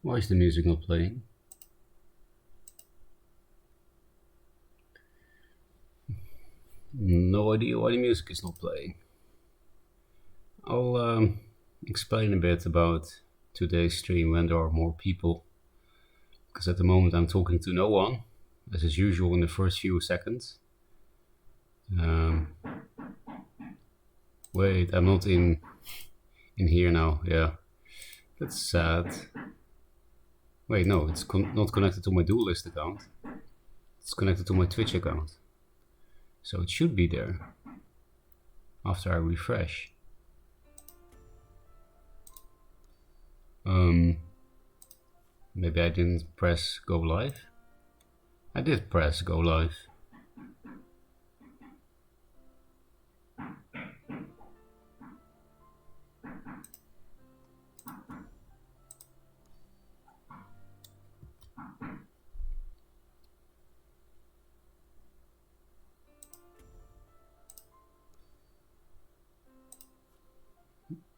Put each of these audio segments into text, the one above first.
Why is the music not playing? No idea why the music is not playing. I'll explain a bit about today's stream when there are more people. Because at the moment I'm talking to no one, as is usual in the first few seconds. Um, wait, I'm not in here now. Yeah, that's sad. Wait, no, it's not connected to my Duelyst account. It's connected to my Twitch account. So it should be there after I refresh. Maybe I didn't press go live. I did press go live.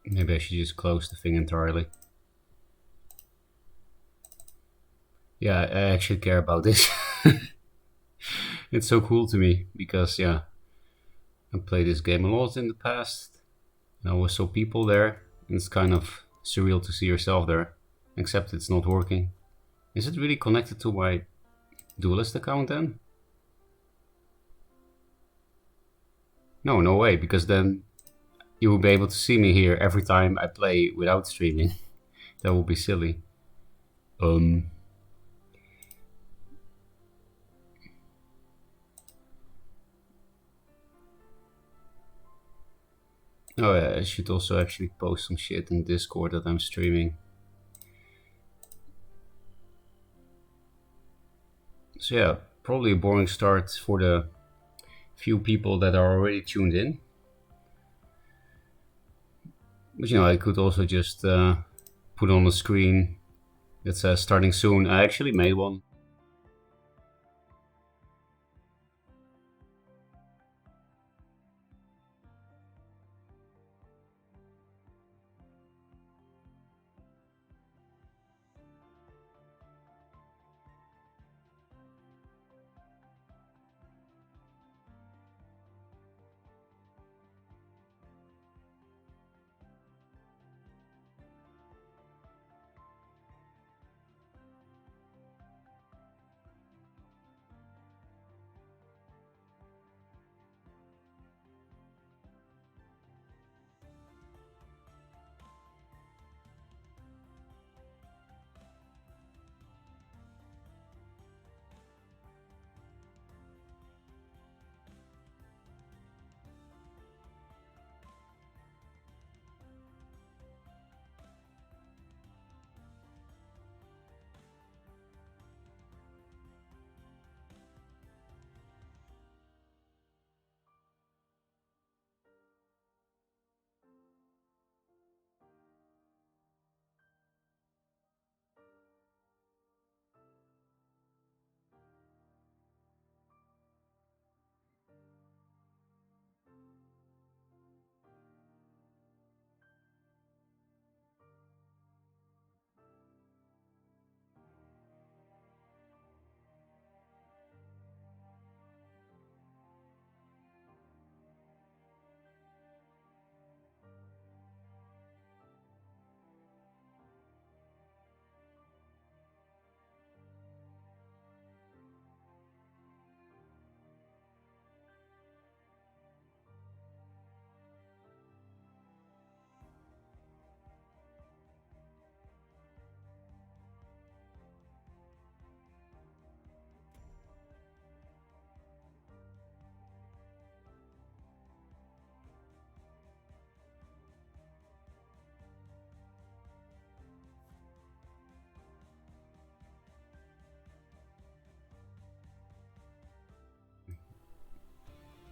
Maybe I should just close the thing entirely. Yeah, I actually care about this. It's so cool to me because, yeah, I played this game a lot in the past. And I always saw people there. And it's kind of surreal to see yourself there. Except it's not working. Is it really connected to my Duelyst account then? No, no way, because then you will be able to see me here every time I play without streaming. That would be silly. Oh yeah, I should also actually post some shit in Discord that I'm streaming. So yeah, probably a boring start for the few people that are already tuned in. But you know, I could also just put on the screen that says starting soon. I actually made one.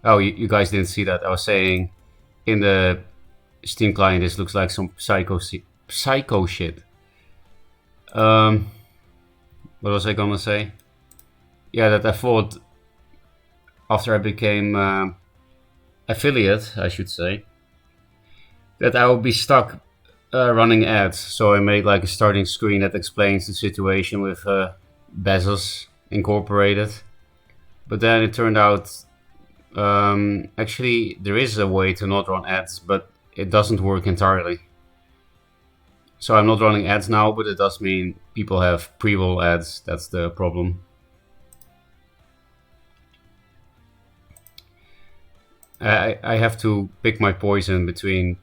Oh, you guys didn't see that. I was saying in the Steam client, this looks like some psycho shit. What was I gonna say? Yeah, that I thought after I became affiliate, I should say, that I would be stuck running ads. So I made like a starting screen that explains the situation with Bezos Incorporated. But then it turned out actually there is a way to not run ads, but it doesn't work entirely. So I'm not running ads now, but it does mean people have pre-roll ads. That's the problem. I have to pick my poison between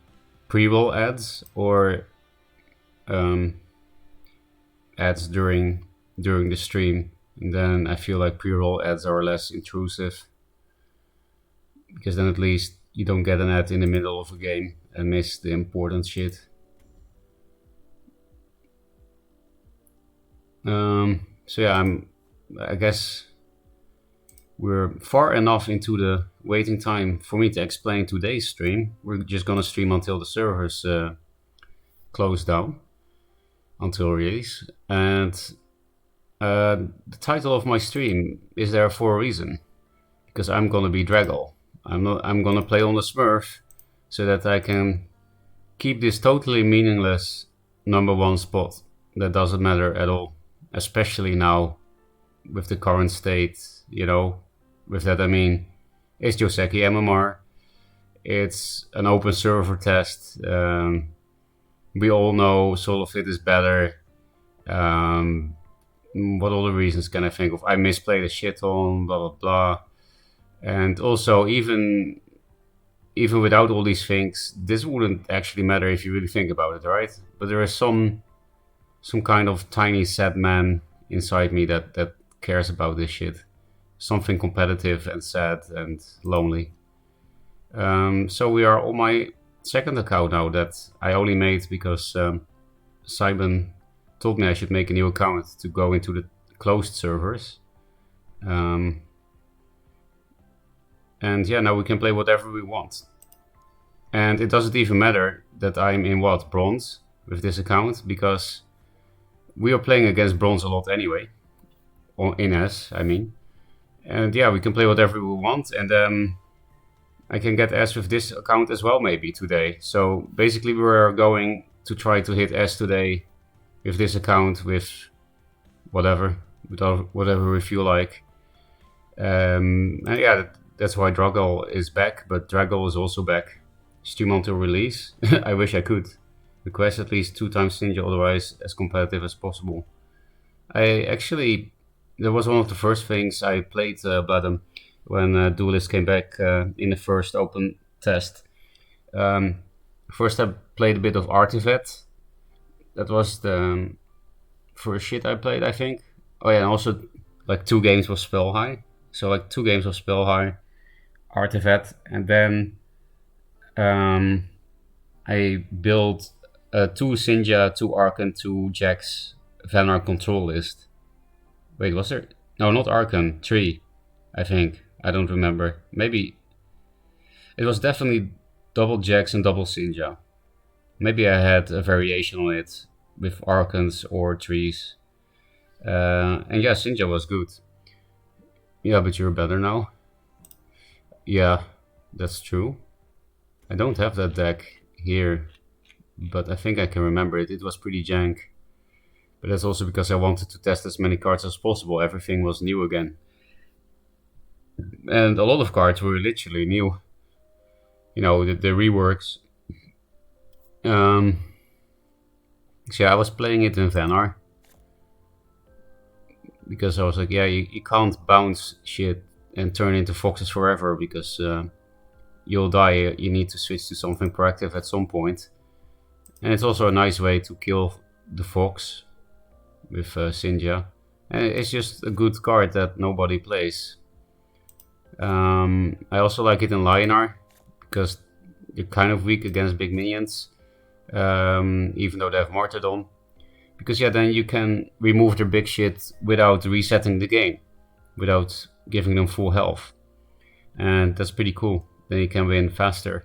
pre-roll ads or ads during the stream, and then I feel like pre-roll ads are less intrusive because then at least you don't get an ad in the middle of a game and miss the important shit. So yeah, I guess we're far enough into the waiting time for me to explain today's stream. We're just gonna stream until the servers close down, until release. And the title of my stream is there for a reason, because I'm gonna be Dragall. I'm gonna play on the Smurf so that I can keep this totally meaningless #1 spot that doesn't matter at all, especially now with the current state, you know. With that I mean, it's Joseki MMR, it's an open server test, we all know solo fit is better. What other reasons can I think of? I misplayed a shit on, blah blah blah. And also, even without all these things, this wouldn't actually matter if you really think about it, right? But there is some kind of tiny sad man inside me that cares about this shit. Something competitive and sad and lonely. So we are on my second account now that I only made because Simon told me I should make a new account to go into the closed servers. And yeah, now we can play whatever we want. And it doesn't even matter that I'm in what, bronze with this account, because we are playing against bronze a lot anyway. In S, I mean. And yeah, we can play whatever we want, and I can get S with this account as well maybe today. So basically we're going to try to hit S today with this account, with whatever we feel like. And yeah, that's why Dragall is back, but Dragall is also back. Stream until release. I wish I could. Request at least 2 times Ninja, otherwise as competitive as possible. That was one of the first things I played Bloodham when Duelyst came back in the first open test. First I played a bit of Artifact. That was the first shit I played, I think. Oh yeah, and also like 2 games of Spell High. So like 2 games of Spell High, Artifact, and then I built 2 Sinja, 2 Archon, 2 Jax Vanar control list. Wait, was there? No, not Archon. 3, I think. I don't remember. Maybe it was definitely double Jax and double Sinja. Maybe I had a variation on it with Archons or 3s. And yeah, Sinja was good. Yeah, but you're better now. Yeah, that's true. I don't have that deck here, but I think I can remember it. It was pretty jank. But that's also because I wanted to test as many cards as possible. Everything was new again. And a lot of cards were literally new. You know, the reworks. So yeah, I was playing it in Vanar. Because I was like, yeah, you can't bounce shit and turn into foxes forever, because you'll die. You need to switch to something proactive at some point. And it's also a nice way to kill the fox with Sinja. And it's just a good card that nobody plays. I also like it in Lionar, because you're kind of weak against big minions, even though they have Martyrdom. Because yeah, then you can remove their big shit without resetting the game, without giving them full health. And that's pretty cool. Then you can win faster.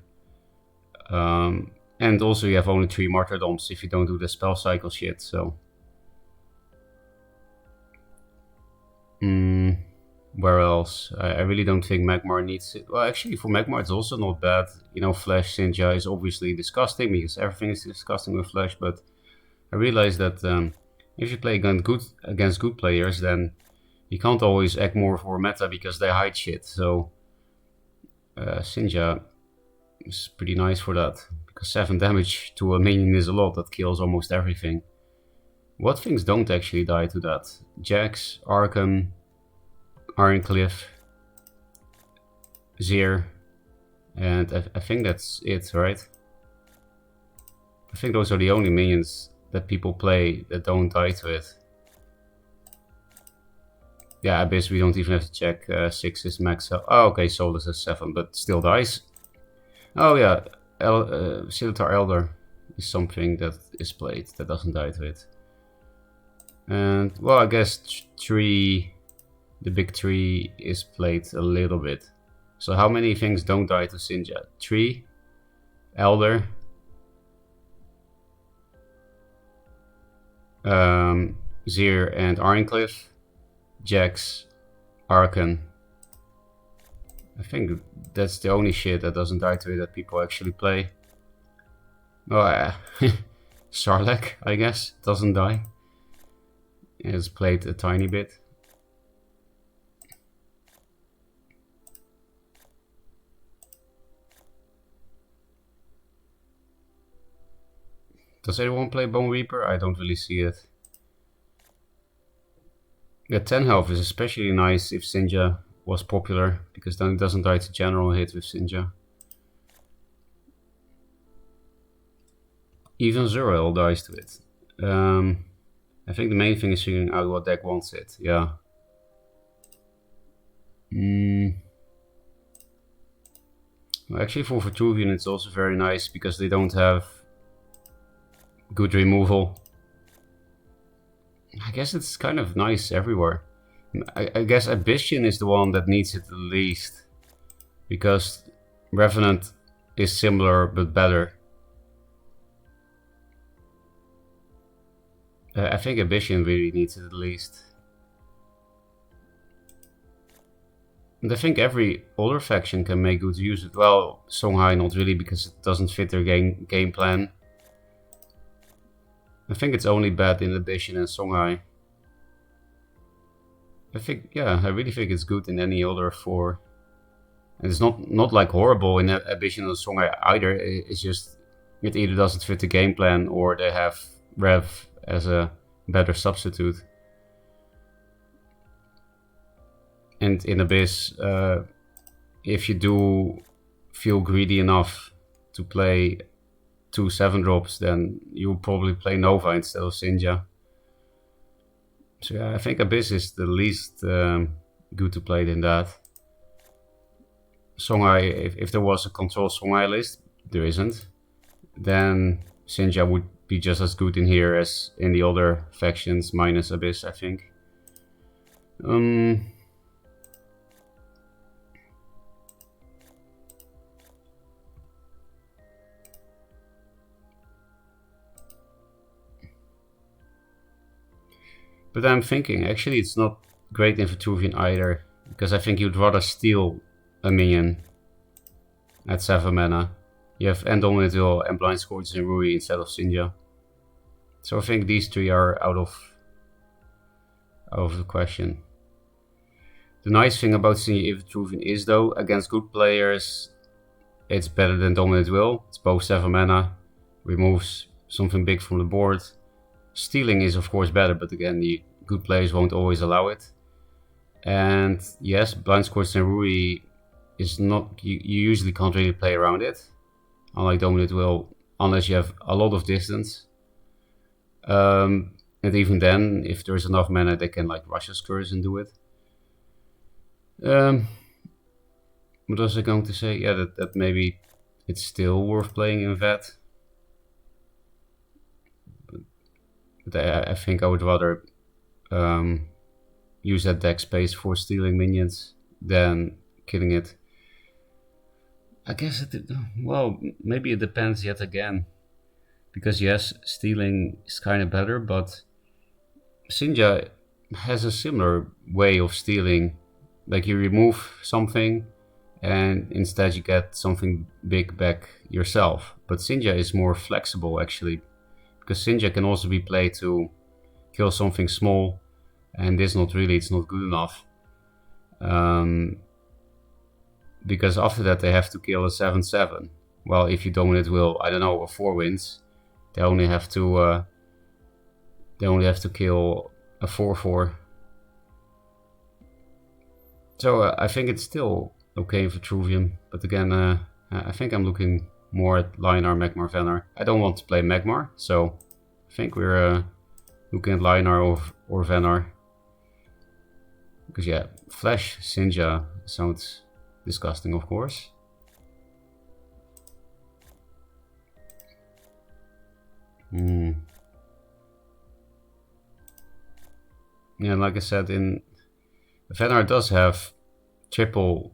And also you have only 3 Martyrdoms if you don't do the spell cycle shit, so... Where else? I really don't think Magmar needs it. Well, actually, for Magmar, it's also not bad. You know, Flash Sinja is obviously disgusting because everything is disgusting with Flash. But I realized that if you play against good players, then you can't always act more for meta because they hide shit. So Sinja is pretty nice for that. Because 7 damage to a minion is a lot. That kills almost everything. What things don't actually die to that? Jax, Arkham, Ironcliff, Zir, and I think that's it, right? I think those are the only minions that people play that don't die to it. Yeah, Abyss we don't even have to check. 6 is max health. Oh, okay, Solus is 7, but still dies. Oh yeah, Scimitar Elder is something that is played that doesn't die to it. And, well, I guess the big 3 is played a little bit. So how many things don't die to Sinja? 3, Elder, Zir and Ironcliff, Jax, Arkan. I think that's the only shit that doesn't die to it that people actually play. Oh, Sarlacc, I guess, doesn't die. It's played a tiny bit. Does anyone play Bone Reaper? I don't really see it. Yeah, 10 health is especially nice if Sinja was popular, because then it doesn't die to general hit with Sinja. Even Zerael dies to it. I think the main thing is figuring out what deck wants it, yeah. Well, actually for Vitruvian it's also very nice because they don't have good removal. I guess it's kind of nice everywhere. I guess Abyssian is the one that needs it the least, because Revenant is similar but better. I think Abyssian really needs it the least. And I think every other faction can make good use of it. Well, Songhai not really, because it doesn't fit their game plan. I think it's only bad in Abyssian and Songhai. I think, yeah, I really think it's good in any other 4. And it's not like horrible in Abyssian and Songhai either. It's just it either doesn't fit the game plan or they have Rev as a better substitute. And in Abyss, if you do feel greedy enough to play 2 7-drops, then you'll probably play Nova instead of Sinja. So yeah, I think Abyss is the least good to play in that. Songhai, if there was a control Songhai list, there isn't, then Sinja would be just as good in here as in the other factions, minus Abyss, I think. But I'm thinking, actually it's not great in Vitruvian either, because I think you'd rather steal a minion at 7 mana. You have Endominate Duel and Blind Scourge and Rui instead of Sinja. So I think these 3 are out of the question. The nice thing about Sinja Vitruvian is, though, against good players, it's better than Dominate Will. It's both 7 mana, removes something big from the board. Stealing is of course better, but again, the good players won't always allow it. And yes, Blind Scourge and Rui is not, you usually can't really play around it, unlike Dominate Will, unless you have a lot of distance. And even then, if there's enough mana, they can like rush a Scourge and do it. What was I going to say? Yeah, that maybe it's still worth playing in Vet. But I think I would rather use that deck space for stealing minions than killing it. I guess well, maybe it depends yet again. Because yes, stealing is kind of better, but Sinja has a similar way of stealing like you remove something and instead you get something big back yourself. But Sinja is more flexible actually, because Sinja can also be played to kill something small, and this not really, it's not good enough. Because after that they have to kill a 7/7. Well, if you dominate will, I don't know, a 4 wins, they only have to kill a 4/4. So I think it's still okay for Vitruvium, but again, I think I'm looking more at Lionar, Magmar, Venar. I don't want to play Magmar, so I think we're looking at Lionar or Venar. Because yeah, Flash Sinja sounds disgusting, of course. Yeah, like I said, Venar does have triple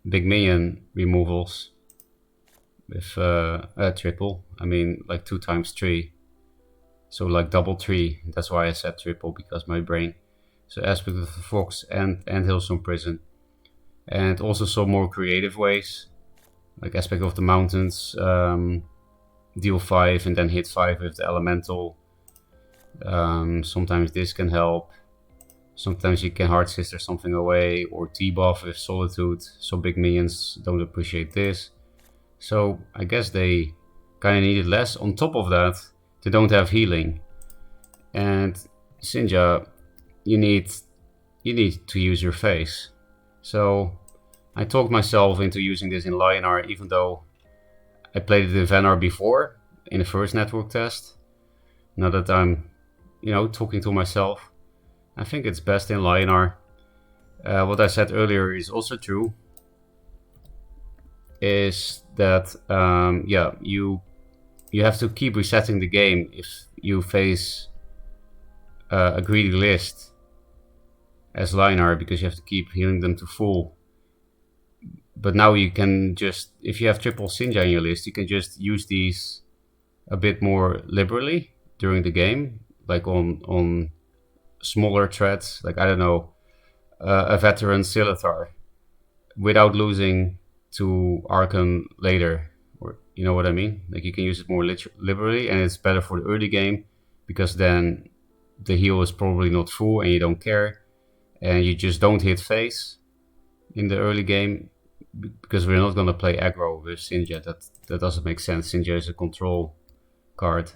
big minion removals. With triple, I mean like 2 times 3. So like double 3. That's why I said triple, because my brain. So Aspect of the Fox and Hillsong Prison. And also some more creative ways, like Aspect of the Mountains, deal 5 and then hit 5 with the Elemental. Sometimes this can help. Sometimes you can Hard Sister something away, or T-buff with Solitude, so big minions don't appreciate this. So I guess they kind of needed less. On top of that, they don't have healing. And Sinja, you need to use your face. So I talked myself into using this in Lionar, even though I played it in Venar before, in the first network test. Now that I'm, talking to myself, I think it's best in Lionar. What I said earlier is also true. Is that, you have to keep resetting the game if you face a greedy list as Lionar, because you have to keep healing them to full. But now you can just, if you have triple Sinja in your list, you can just use these a bit more liberally during the game, like on smaller threats, like I don't know, a veteran Silithar, without losing to Archon later, or you know what I mean? Like you can use it more liberally, and it's better for the early game, because then the heal is probably not full and you don't care, and you just don't hit face in the early game, because we're not going to play aggro with Sinja. That doesn't make sense. Sinja is a control card.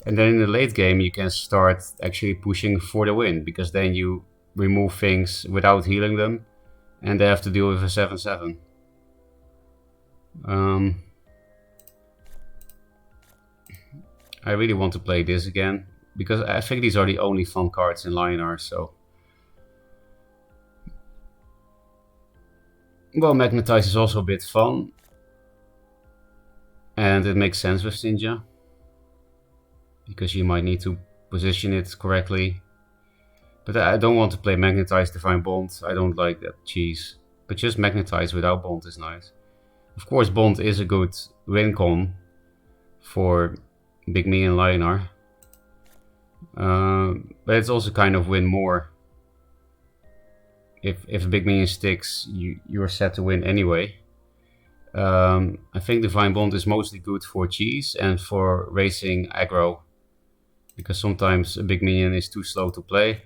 And then in the late game you can start actually pushing for the win, because then you remove things without healing them, and they have to deal with a 7/7. I really want to play this again, because I think these are the only fun cards in Lionar, so... Well, Magnetize is also a bit fun, and it makes sense with Sinja, because you might need to position it correctly. But I don't want to play Magnetize Divine Bond, I don't like that cheese. But just Magnetize without Bond is nice. Of course, Bond is a good win con for Big Me and Lionar. But it's also kind of win more. If a Big Minion sticks, you're set to win anyway. I think Divine Bond is mostly good for cheese and for racing aggro, because sometimes a Big Minion is too slow to play.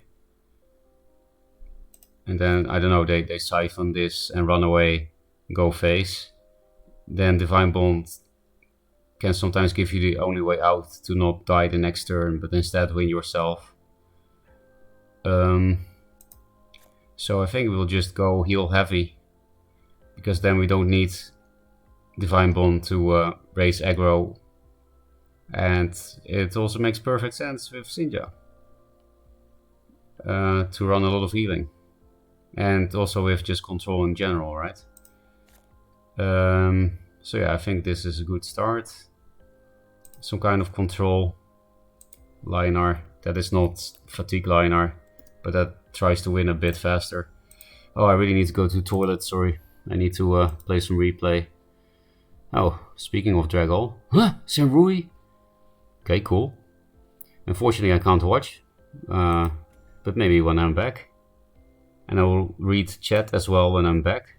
And then, I don't know, they siphon this and run away, go face. Then Divine Bond can sometimes give you the only way out to not die the next turn, but instead win yourself. So I think we'll just go heal heavy, because then we don't need Divine Bond to raise aggro. And it also makes perfect sense with Sinja to run a lot of healing. And also with just control in general, right? So yeah, I think this is a good start. Some kind of control Lionar that is not fatigue Lionar, but that tries to win a bit faster. Oh, I really need to go to the toilet, sorry. I need to play some replay. Oh, speaking of Dragall. Huh? Senrui? Okay, cool. Unfortunately I can't watch. But but maybe when I'm back. And I will read chat as well when I'm back.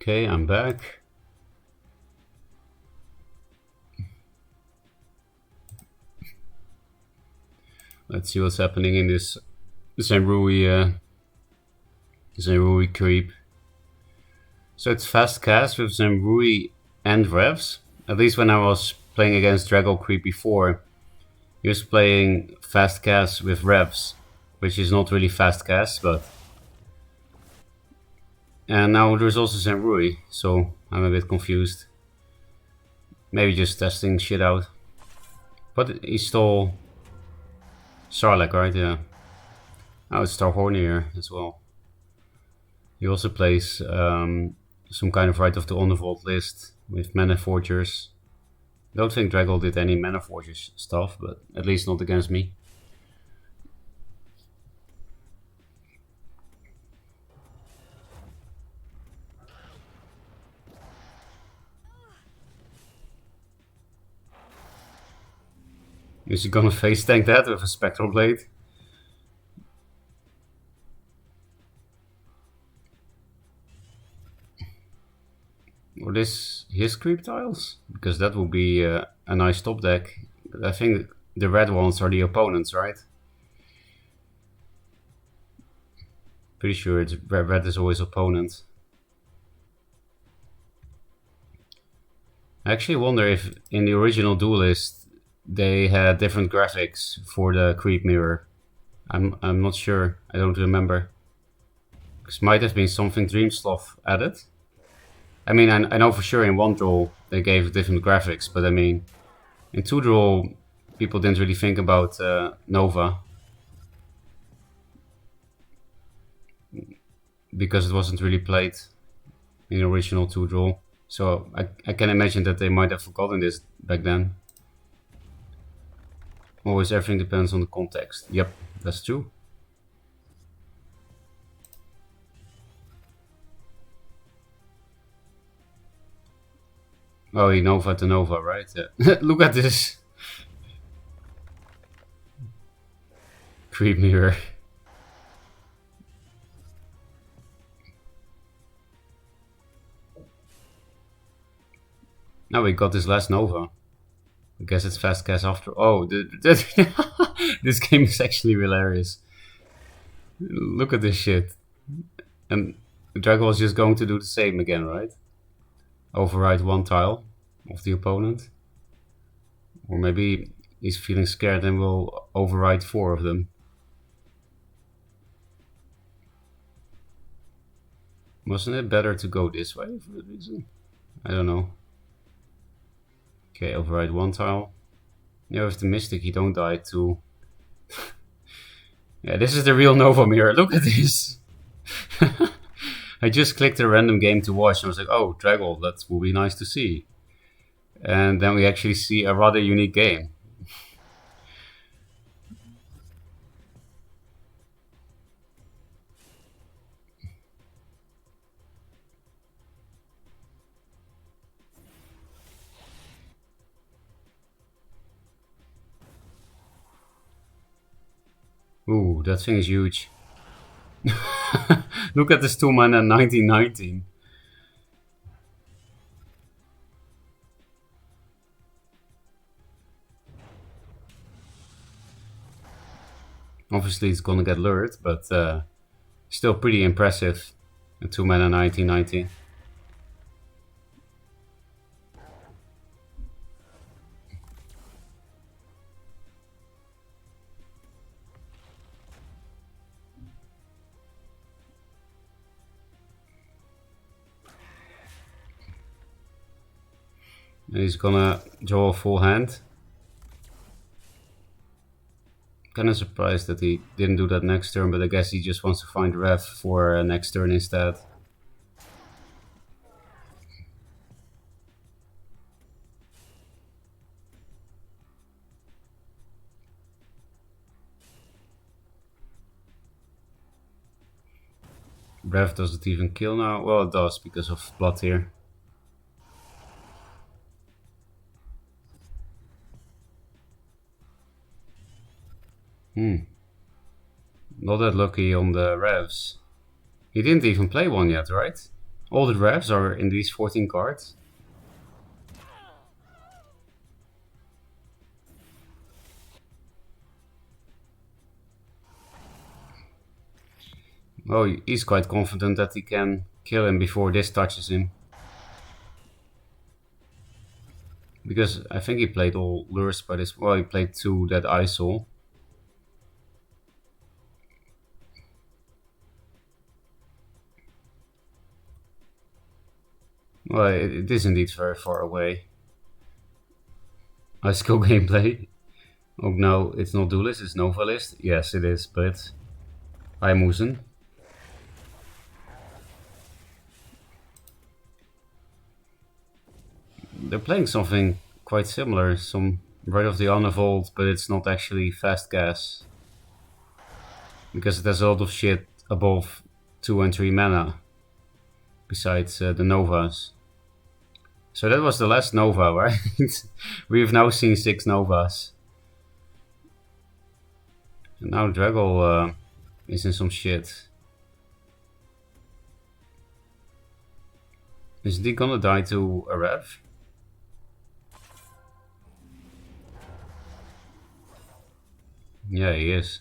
Okay, I'm back. Let's see what's happening in this Zenrui creep. So it's fast cast with Zenrui and Revs. At least when I was playing against Dragall creep before, he was playing fast cast with Revs, which is not really fast cast, but... And now there's also Zenrui, so I'm a bit confused. Maybe just testing shit out. But he stole Sarlacc, right? Yeah. Oh, it's Starhorn here as well. He also plays some kind of Rite of the Underworld list with Mana Forgers. Don't think Dragall did any Mana Forgers stuff, but at least not against me. Is he gonna face tank that with a Spectral Blade? Or this his creep tiles? Because that would be a nice top deck. But I think the red ones are the opponents, right? Pretty sure it's red is always opponent. I actually wonder if in the original Duelyst they had different graphics for the creep mirror. I'm not sure. I don't remember. This might have been something Dreamsloth added. I mean, I know for sure in one draw they gave different graphics, but I mean, in two draw people didn't really think about Nova. because it wasn't really played in the original 2 draw. So I can imagine that they might have forgotten this back then. Always everything depends on the context. Yep, that's true. Oh, he Nova to Nova, right? Yeah. Look at this. Creep mirror. Now we got this last Nova. I guess it's fast cast after. Oh, this game is actually hilarious. Look at this shit. And Dragall is just going to do the same again, right? Override 1 tile of the opponent. Or maybe he's feeling scared and will override 4 of them. Wasn't it better to go this way for that reason? I don't know. Okay, override 1 tile. Yeah, with the Mystic you don't die to... Yeah, this is the real Nova mirror. Look at this! I just clicked a random game to watch and I was like, oh, Dragall, that will be nice to see. And then we actually see a rather unique game. Ooh, that thing is huge. Look at this 2 mana 1919. Obviously it's gonna get lured, but still pretty impressive. A 2 mana 1919. And he's gonna draw a full hand. Kinda surprised that he didn't do that next turn, but I guess he just wants to find Rev for next turn instead. Rev doesn't even kill now. Well, it does because of blood here. Not that lucky on the Revs. He didn't even play one yet, right? All the Revs are in these 14 cards. Oh, he's quite confident that he can kill him before this touches him. Because I think he played all lures by this. Well, he played 2 that I saw. Well, it is indeed very far away. High skill gameplay. Oh no, it's not Duelyst, it's Novelist. Yes, it is, but I'm Musen. They're playing something quite similar, some Right of the Honor Vault, but it's not actually fast gas. Because it has a lot of shit above 2 and 3 mana. Besides the Novas. So that was the last Nova, right? We've now seen 6 Novas. And now Dragall is in some shit. Isn't he gonna die to a Rev? Yeah, he is.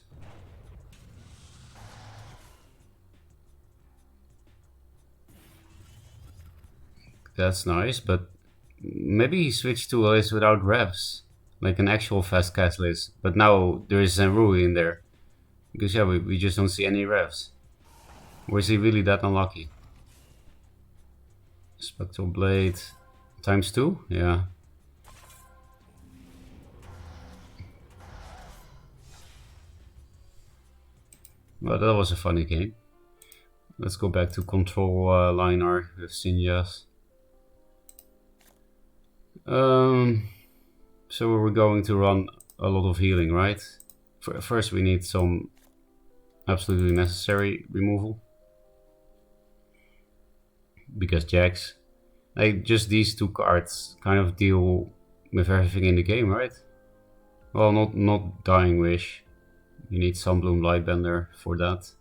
That's nice, but maybe he switched to a list without Revs. Like an actual fast cast list. But now there is Zenrui in there. Because yeah, we just don't see any Revs. Or is he really that unlucky? Spectral Blade times 2? Yeah. Well, that was a funny game. Let's go back to control Linar with Sinjas. So we're going to run a lot of healing, right? First we need some absolutely necessary removal. Because Jax. Like, just these two cards kind of deal with everything in the game, right? Well, not Dying Wish. You need Sunbloom Lightbender for that.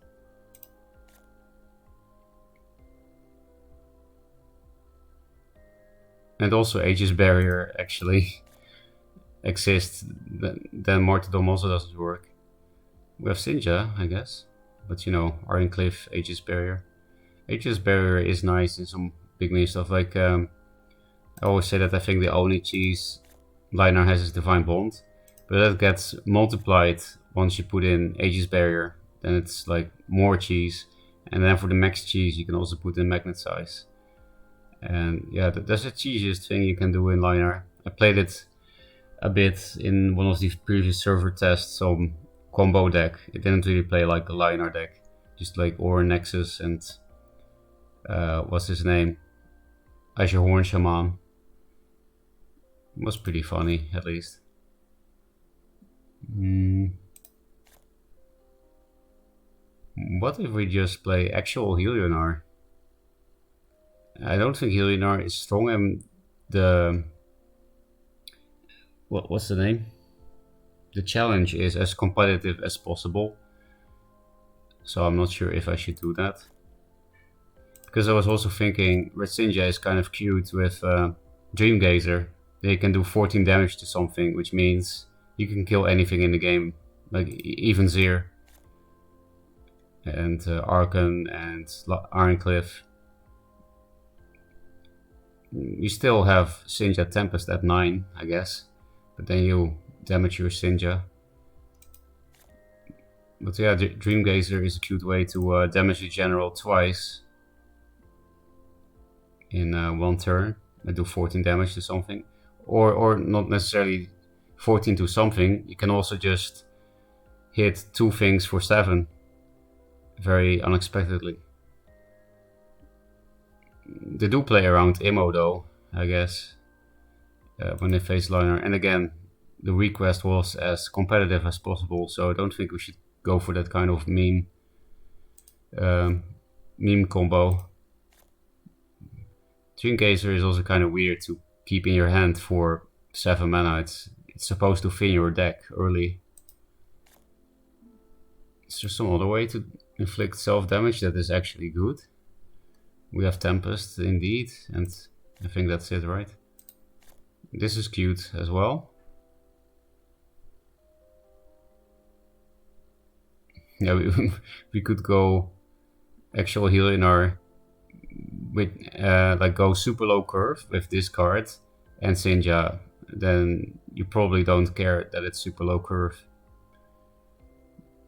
And also Aegis Barrier actually exists. Then Martyrdom also doesn't work. We have Sinja, I guess. But you know, Ironcliffe, Aegis Barrier. Aegis Barrier is nice in some big mini stuff. Like, I always say that I think the only cheese Linar has is Divine Bond. But that gets multiplied once you put in Aegis Barrier. Then it's like more cheese. And then for the max cheese, you can also put in Magnet Size. And yeah, that's the cheesiest thing you can do in Linar. I played it a bit in one of these previous server tests, some combo deck. It didn't really play like a Linar deck. Just like Or Nexus and what's his name? Azure Horn Shaman. It was pretty funny, at least. What if we just play actual Helionar? I don't think Helionar is strong, and the what's the name? The challenge is as competitive as possible. So I'm not sure if I should do that. Because I was also thinking Red Sinja is kind of cute with Dreamgazer. They can do 14 damage to something, which means you can kill anything in the game, like even Zir and Arkan and Ironcliffe. You still have Sinja Tempest at 9, I guess, but then you damage your Sinja. But yeah, Dreamgazer is a cute way to damage the general twice in one turn and do 14 damage to something. Or not necessarily 14 to something, you can also just hit 2 things for 7 very unexpectedly. They do play around Immo though, I guess, when they face Linar. And again, the request was as competitive as possible, so I don't think we should go for that kind of meme combo. Dreamgazer is also kind of weird to keep in your hand for 7 mana. It's supposed to thin your deck early. Is there some other way to inflict self-damage that is actually good? We have Tempest indeed, and I think that's it, right? This is cute as well. Yeah, we could go actual Helionar with like go super low curve with this card and Sinja. Then you probably don't care that it's super low curve.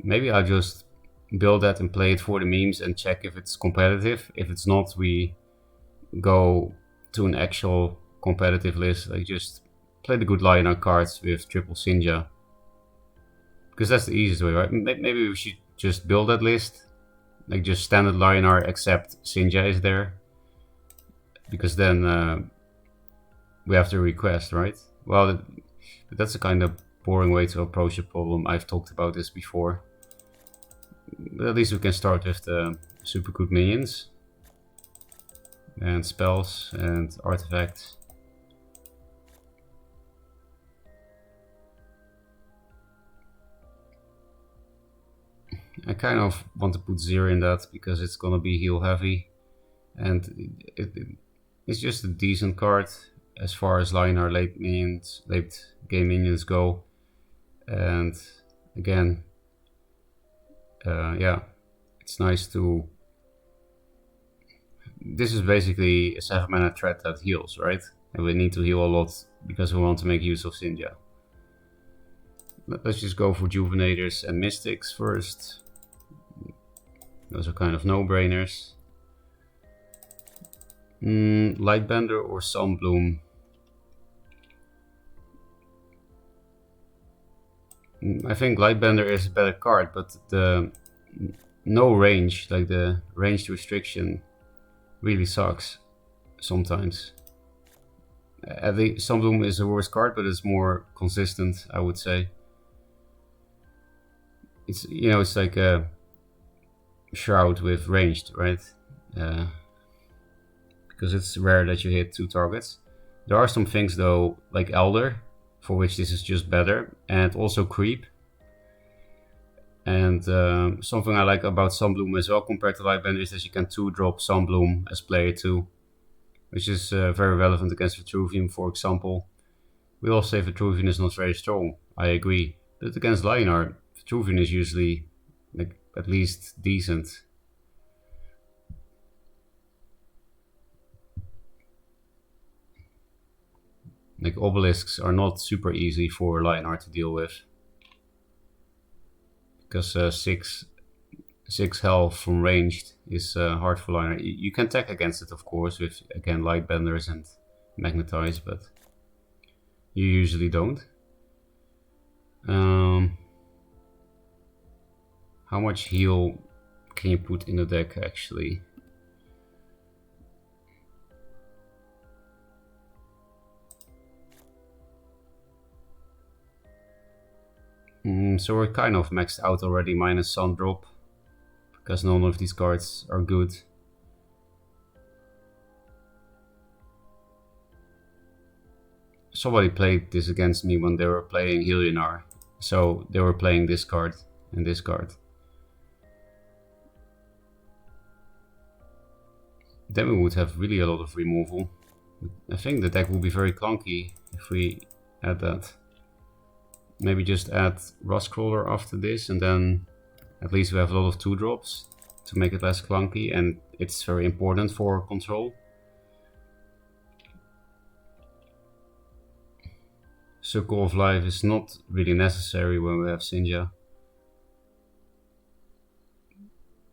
Maybe I'll just build that and play it for the memes and check if it's competitive. If it's not, we go to an actual competitive list. Like, just play the good Linar cards with triple Sinja. Because that's the easiest way, right? Maybe we should just build that list. Like, just standard Linar except Sinja is there. Because then we have to request, right? Well, but that's a kind of boring way to approach a problem. I've talked about this before. But at least we can start with the super good minions. And spells and artifacts. I kind of want to put Zir in that because it's gonna be heal heavy. And it's just a decent card as far as Linar late game minions go. And again, yeah, it's nice to... This is basically a 7 mana threat that heals, right? And we need to heal a lot because we want to make use of Sinja. Let's just go for Juvenators and Mystics first. Those are kind of no-brainers. Lightbender or Sunbloom? I think Lightbender is a better card, but the no range, like the range restriction really sucks sometimes. I think Sunbloom is the worst card, but it's more consistent, I would say. It's, you know, it's like a Shroud with ranged, right? Because it's rare that you hit 2 targets. There are some things though, like Elder, for which this is just better, and also Creep. And something I like about Sunbloom as well compared to Lightbender is that you can 2-drop Sunbloom as player 2, which is very relevant against Vitruvian, for example. We all say Vitruvian is not very strong, I agree. But against Lionheart, Vitruvian is usually like at least decent. Like obelisks are not super easy for Lionheart to deal with. Because 6 health from ranged is hard for Lionheart. You can tech against it, of course, with, again, Lightbenders and Magnetize, but you usually don't. How much heal can you put in the deck, actually? So we're kind of maxed out already, minus Sun Drop, because none of these cards are good. Somebody played this against me when they were playing Helionar, so they were playing this card and this card. Then we would have really a lot of removal. I think the deck will be very clunky if we add that. Maybe just add Rustcrawler after this, and then at least we have a lot of 2-drops to make it less clunky, and it's very important for control. Circle of Life is not really necessary when we have Sinja.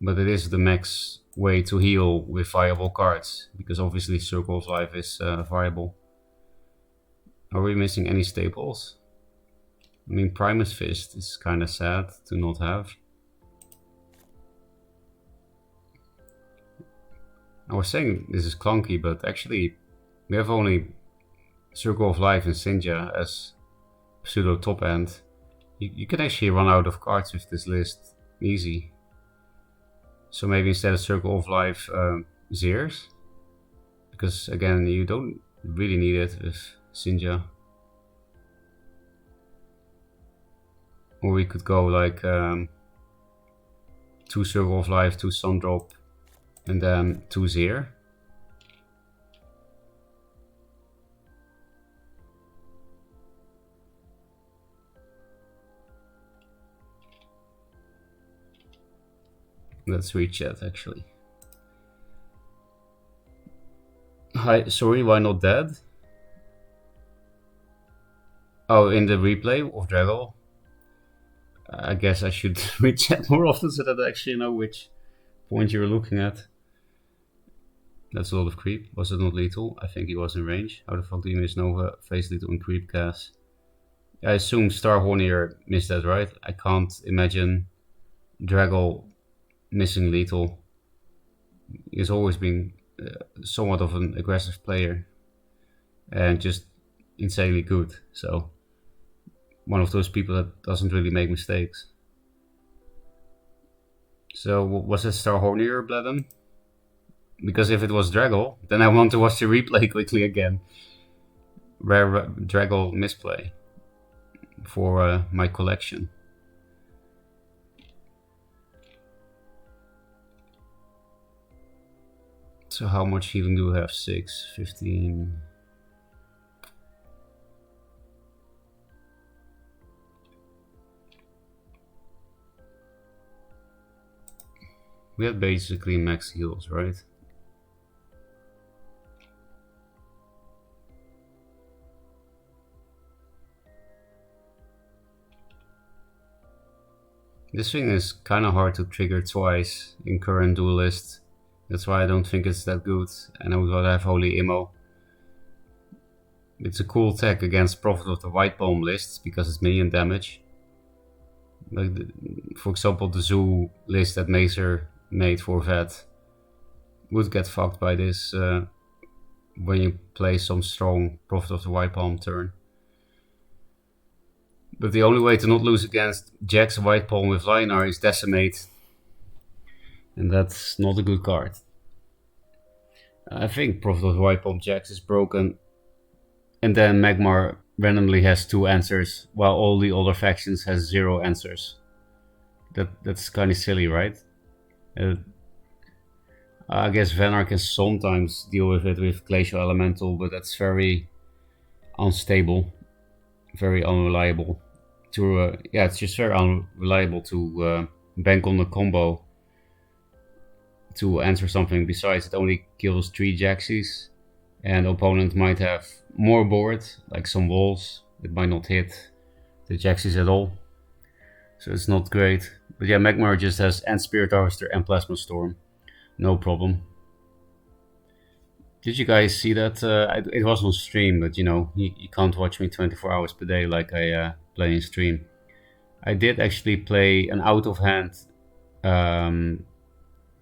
But it is the max way to heal with viable cards, because obviously Circle of Life is viable. Are we missing any staples? I mean, Primus Fist is kind of sad to not have. I was saying this is clunky, but actually we have only Circle of Life and Sinja as pseudo top end. You can actually run out of cards with this list easy. So maybe instead of Circle of Life, Zeers. Because again, you don't really need it with Sinja. Or we could go like 2 Circle of Life, 2 Sun Drop, and then 2 Zeer. Let's read chat actually. Hi, sorry, why not dead? Oh, in the replay of Dragall? I guess I should read chat more often so that I actually know which point you're looking at. That's a lot of creep. Was it not lethal? I think he was in range. How the fuck do you miss Nova face lethal and creep cast? I assume Star Hornier missed that, right? I can't imagine Dragall missing lethal. He's always been somewhat of an aggressive player and just insanely good. So one of those people that doesn't really make mistakes. So was it Star Hornier or Bledden? Because if it was Dragall, then I want to watch the replay quickly again. Rare Dragall misplay for my collection. So how much healing do we have? 6, 15... We have basically max heals, right? This thing is kind of hard to trigger twice in current Duelyst. That's why I don't think it's that good, and I would rather have Holy Immo. It's a cool tech against Prophet of the White Palm lists because it's minion damage. Like, for example, the zoo list that Mazer made for Vet would get fucked by this when you play some strong Prophet of the White Palm turn. But the only way to not lose against Jack's White Palm with Linar is Decimate. And that's not a good card. I think Prophet of the White Palm Jax is broken. And then Magmar randomly has 2 answers, while all the other factions has 0 answers. That's kind of silly, right? I guess Venar can sometimes deal with it with Glacial Elemental, but that's very unstable, very unreliable. It's just very unreliable to bank on the combo to answer something. Besides, it only kills 3 Jaxies, and opponent might have more board, like some walls. It might not hit the Jaxies at all, so it's not great. But yeah, Magmar just has and Spirit Harvester and Plasma Storm, no problem. Did you guys see that? It was on stream, but you know, you can't watch me 24 hours per day like I play in stream. I did actually play an out of hand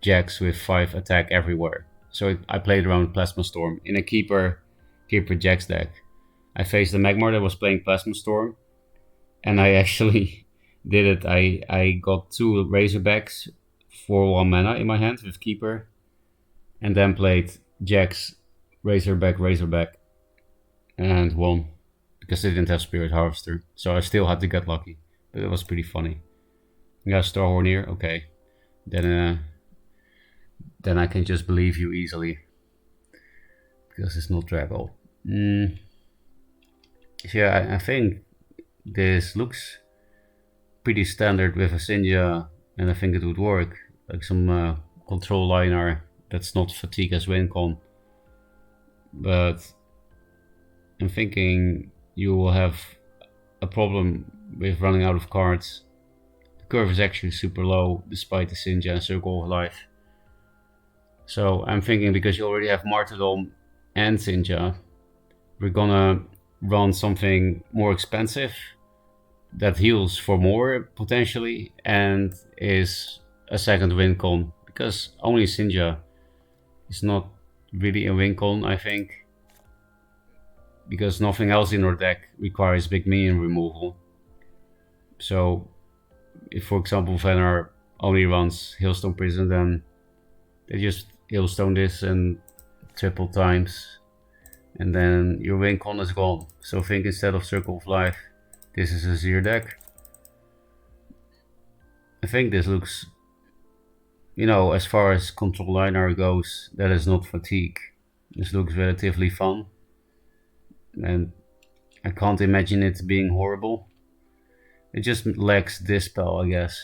Jax with 5 attack everywhere. So I played around Plasma Storm in a Keeper Jax deck. I faced a Magmar that was playing Plasma Storm, and I actually did it. I got 2 Razorbacks for 1 mana in my hand with Keeper, and then played Jax, Razorback, and won because they didn't have Spirit Harvester. So I still had to get lucky, but it was pretty funny. Yeah, Starhorn here, okay. Then I can just believe you easily because it's not Dragall. Yeah, I think this looks pretty standard with a Sinja, and I think it would work. Like some control liner that's not fatigue as Wincon. But I'm thinking you will have a problem with running out of cards. The curve is actually super low despite the Sinja and Circle of Life. So I'm thinking because you already have Martyrdom and Sinja, we're gonna run something more expensive that heals for more potentially and is a second win con, because only Sinja is not really a win con, I think, because nothing else in our deck requires big minion removal. So if, for example, Venar only runs Hailstone Prison, then they just Hailstone this and triple times, and then your win con is gone. So think instead of Circle of Life, this is a Zir deck. I think this looks, you know, as far as control liner goes, that is not fatigue. This looks relatively fun, and I can't imagine it being horrible. It just lacks Dispel, I guess.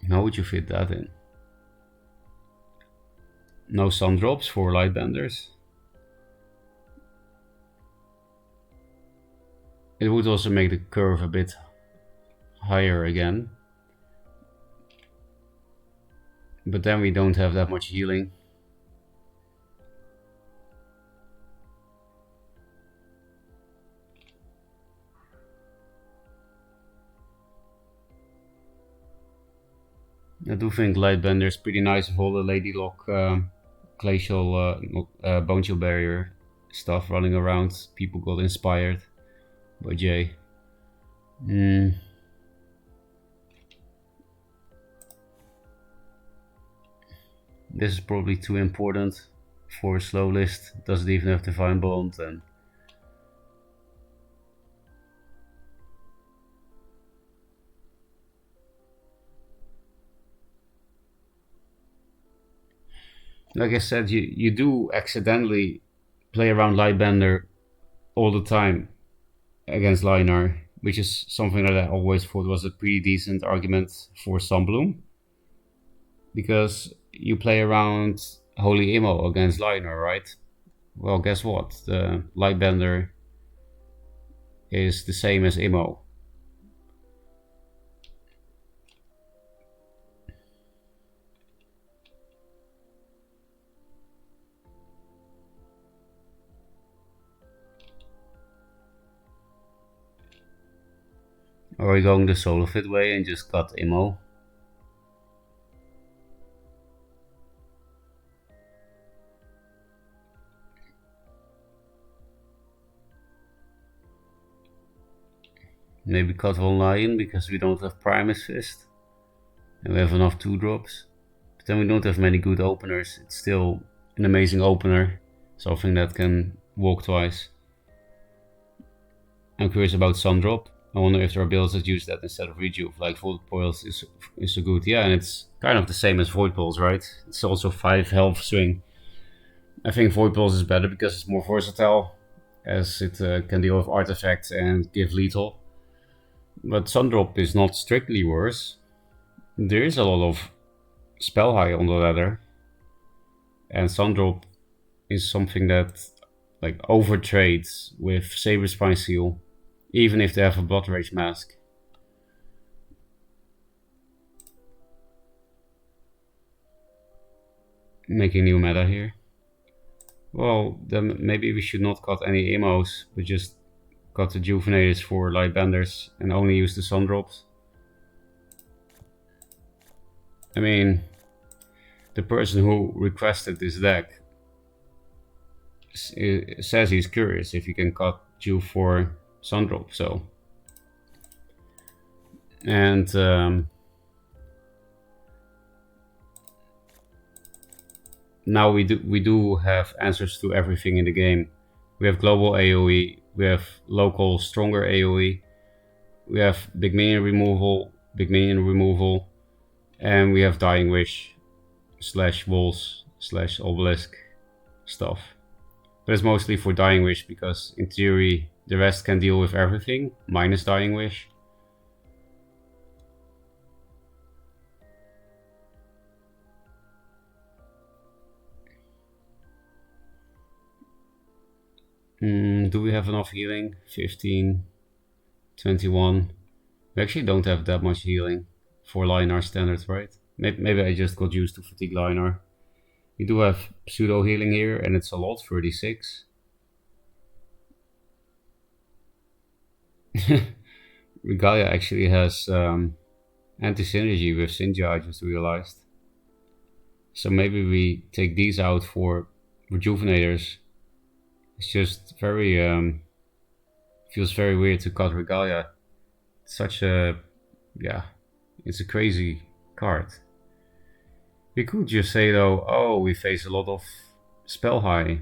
How would you fit that in? No Sun Drops for Lightbenders. It would also make the curve a bit higher again. But then we don't have that much healing. I do think Lightbender is pretty nice with all the Lady Lock, Glacial, Bone Chill Barrier stuff running around. People got inspired by Jay. This is probably too important for a slow list. Doesn't even have Divine Bond, and like I said, you do accidentally play around Lightbender all the time against Linar, which is something that I always thought was a pretty decent argument for Sunbloom, because you play around Holy Emo against Linar, right? Well, guess what? The Lightbender is the same as Emo. Or are we going the solo fit way and just cut Imo? Maybe cut one Lion because we don't have Primus Fist. And we have enough 2-drops. But then we don't have many good openers. It's still an amazing opener. Something that can walk twice. I'm curious about Sundrop. I wonder if there are builds that use that instead of Rejuve, like Void Boils is so good. Yeah, and it's kind of the same as Void Pulse, right? It's also 5 health swing. I think Void Pulse is better because it's more versatile, as it can deal with artifacts and give lethal. But Sundrop is not strictly worse. There is a lot of spell high on the ladder, and Sundrop is something that like overtrades with Saber Spine Seal, even if they have a Blood Rage mask. Making new meta here. Well, then maybe we should not cut any emos, but just cut the Juvenators for Light Benders and only use the Sundrops. I mean, the person who requested this deck says he's curious if you can cut Ju for Sundrop, so. And now we do have answers to everything in the game. We have global AoE, we have local stronger AoE, we have big minion removal, and we have Dying Wish / walls / obelisk stuff. But it's mostly for Dying Wish because in theory the rest can deal with everything minus Dying Wish. Do we have enough healing? 15, 21. We actually don't have that much healing for Lion-R standards, right? Maybe I just got used to Fatigue Lion-R. We do have pseudo healing here, and it's a lot, 36. Regalia actually has anti-synergy with Sinja, I just realized. So maybe we take these out for Rejuvenators. It's just very, feels very weird to cut Regalia. Such a, yeah, it's a crazy card. We could just say though, oh, we face a lot of spell high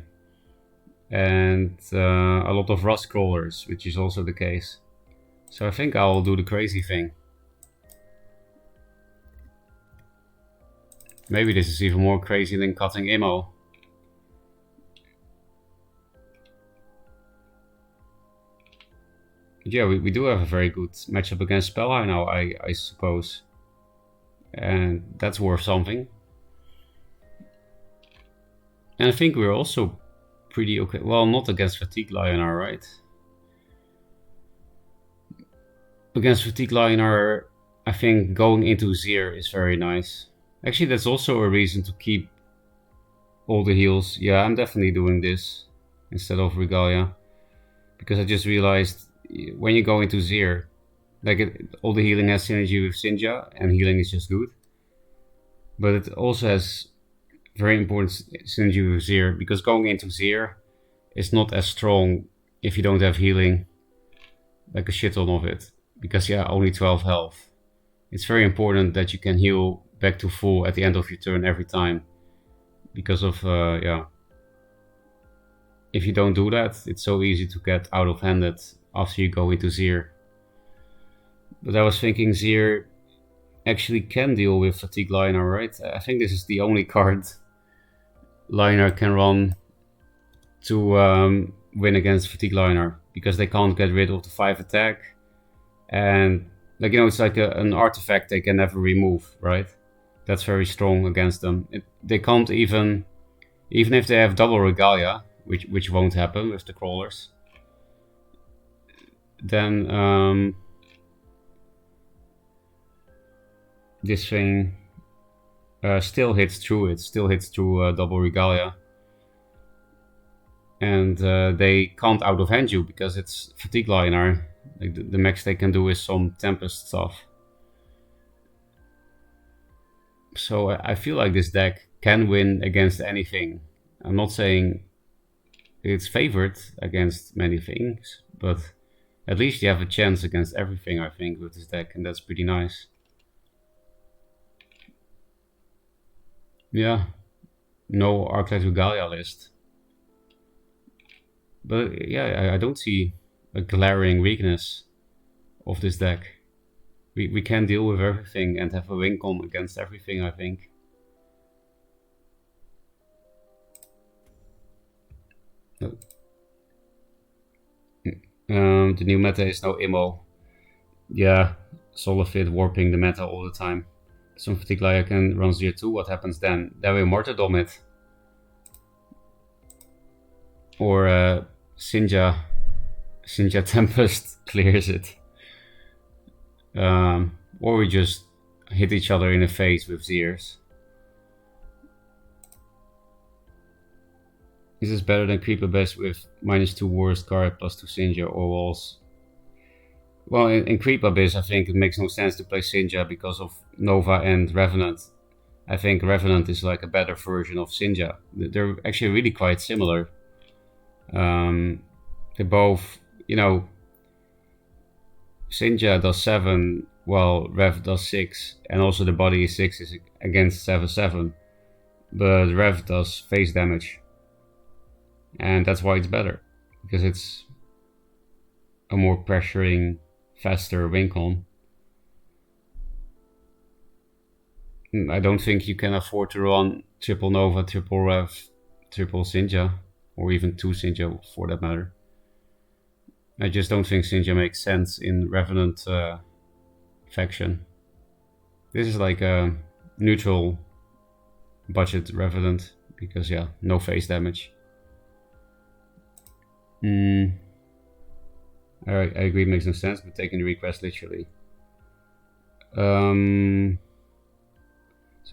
and a lot of rust crawlers, which is also the case. So I think I'll do the crazy thing. Maybe this is even more crazy than cutting Imo. Yeah, we do have a very good matchup against spell high now, I suppose. And that's worth something. And I think we're also pretty okay. Well, not against Fatigue Lion-R, right? Against Fatigue Lion-R, I think going into Zir is very nice. Actually, that's also a reason to keep all the heals. Yeah, I'm definitely doing this instead of Regalia. Because I just realized when you go into Zir, like all the healing has synergy with Sinja, and healing is just good. But it also has very important synergy with Zir, because going into Zir is not as strong if you don't have healing, like a shit ton of it. Because yeah, only 12 health. It's very important that you can heal back to full at the end of your turn every time. Because of, yeah. If you don't do that, it's so easy to get out of handed after you go into Zir. But I was thinking Zir actually can deal with Fatigue Lion-R, right? I think this is the only card Lion-R can run to win against Fatigue Lion-R, because they can't get rid of the 5 attack, and like, you know, it's like an artifact they can never remove, right? That's very strong against them. They can't even if they have double Regalia, which won't happen with the crawlers, then this thing still hits through it, double Regalia. And they can't out of hand you because it's Fatigue Lion-R. Like the max they can do is some Tempest stuff. So I feel like this deck can win against anything. I'm not saying it's favored against many things, but at least you have a chance against everything, I think, with this deck, and that's pretty nice. Yeah, no Arclight Regalia list. But yeah, I don't see a glaring weakness of this deck. We can deal with everything and have a win con against everything, I think. The new meta is now Immo. Yeah, Solifid warping the meta all the time. Some Fatigue Lycan runs tier 2, what happens then? Then we Martyrdom it. Or Sinja Tempest clears it. Or we just hit each other in the face with Zeers. Is this better than Creep Abyss with -2 worst card plus 2 Sinja or walls? Well, in Creep Abyss, I think it makes no sense to play Sinja because of Nova and Revenant. I think Revenant is like a better version of Sinja. They're actually really quite similar. They both, you know, Sinja does 7, while Rev does 6, and also the body is 6 is against 7/7. But Rev does face damage. And that's why it's better, because it's a more pressuring, faster win con. I don't think you can afford to run triple Nova, triple Rev, triple Sinja, or even 2 Sinja for that matter. I just don't think Sinja makes sense in Revenant faction. This is like a neutral budget Revenant, because yeah, no face damage. Alright, I agree, it makes no sense, but taking the request literally. So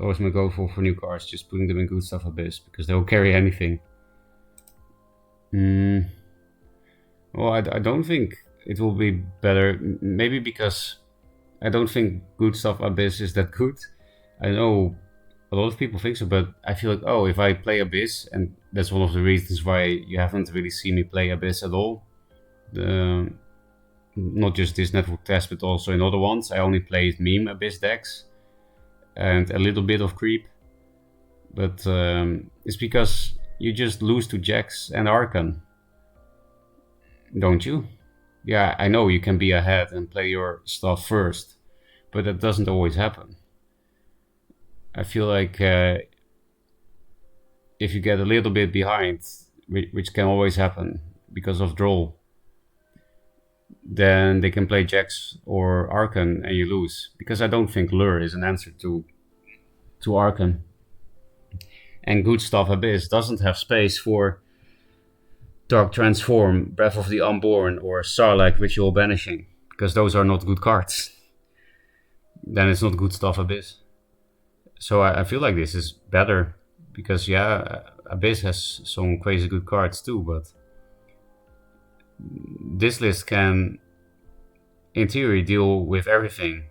always my go for new cards, just putting them in Good Stuff Abyss, because they'll carry anything. Well, I don't think it will be better, maybe because I don't think Good Stuff Abyss is that good. I know a lot of people think so, but I feel like, oh, if I play Abyss, and that's one of the reasons why you haven't really seen me play Abyss at all. Not just this network test, but also in other ones. I only played meme Abyss decks and a little bit of creep. But it's because you just lose to Jax and Archon, don't you? Yeah, I know you can be ahead and play your stuff first, but that doesn't always happen. I feel like if you get a little bit behind, which can always happen because of draw, then they can play Jax or Archon and you lose. Because I don't think Lure is an answer to Archon. And Good Stuff Abyss doesn't have space for Dark Transform, Breath of the Unborn, or Sarlacc Ritual Banishing, because those are not good cards. Then it's not Good Stuff Abyss. So I feel like this is better, because yeah, Abyss has some crazy good cards too, but this list can, in theory, deal with everything.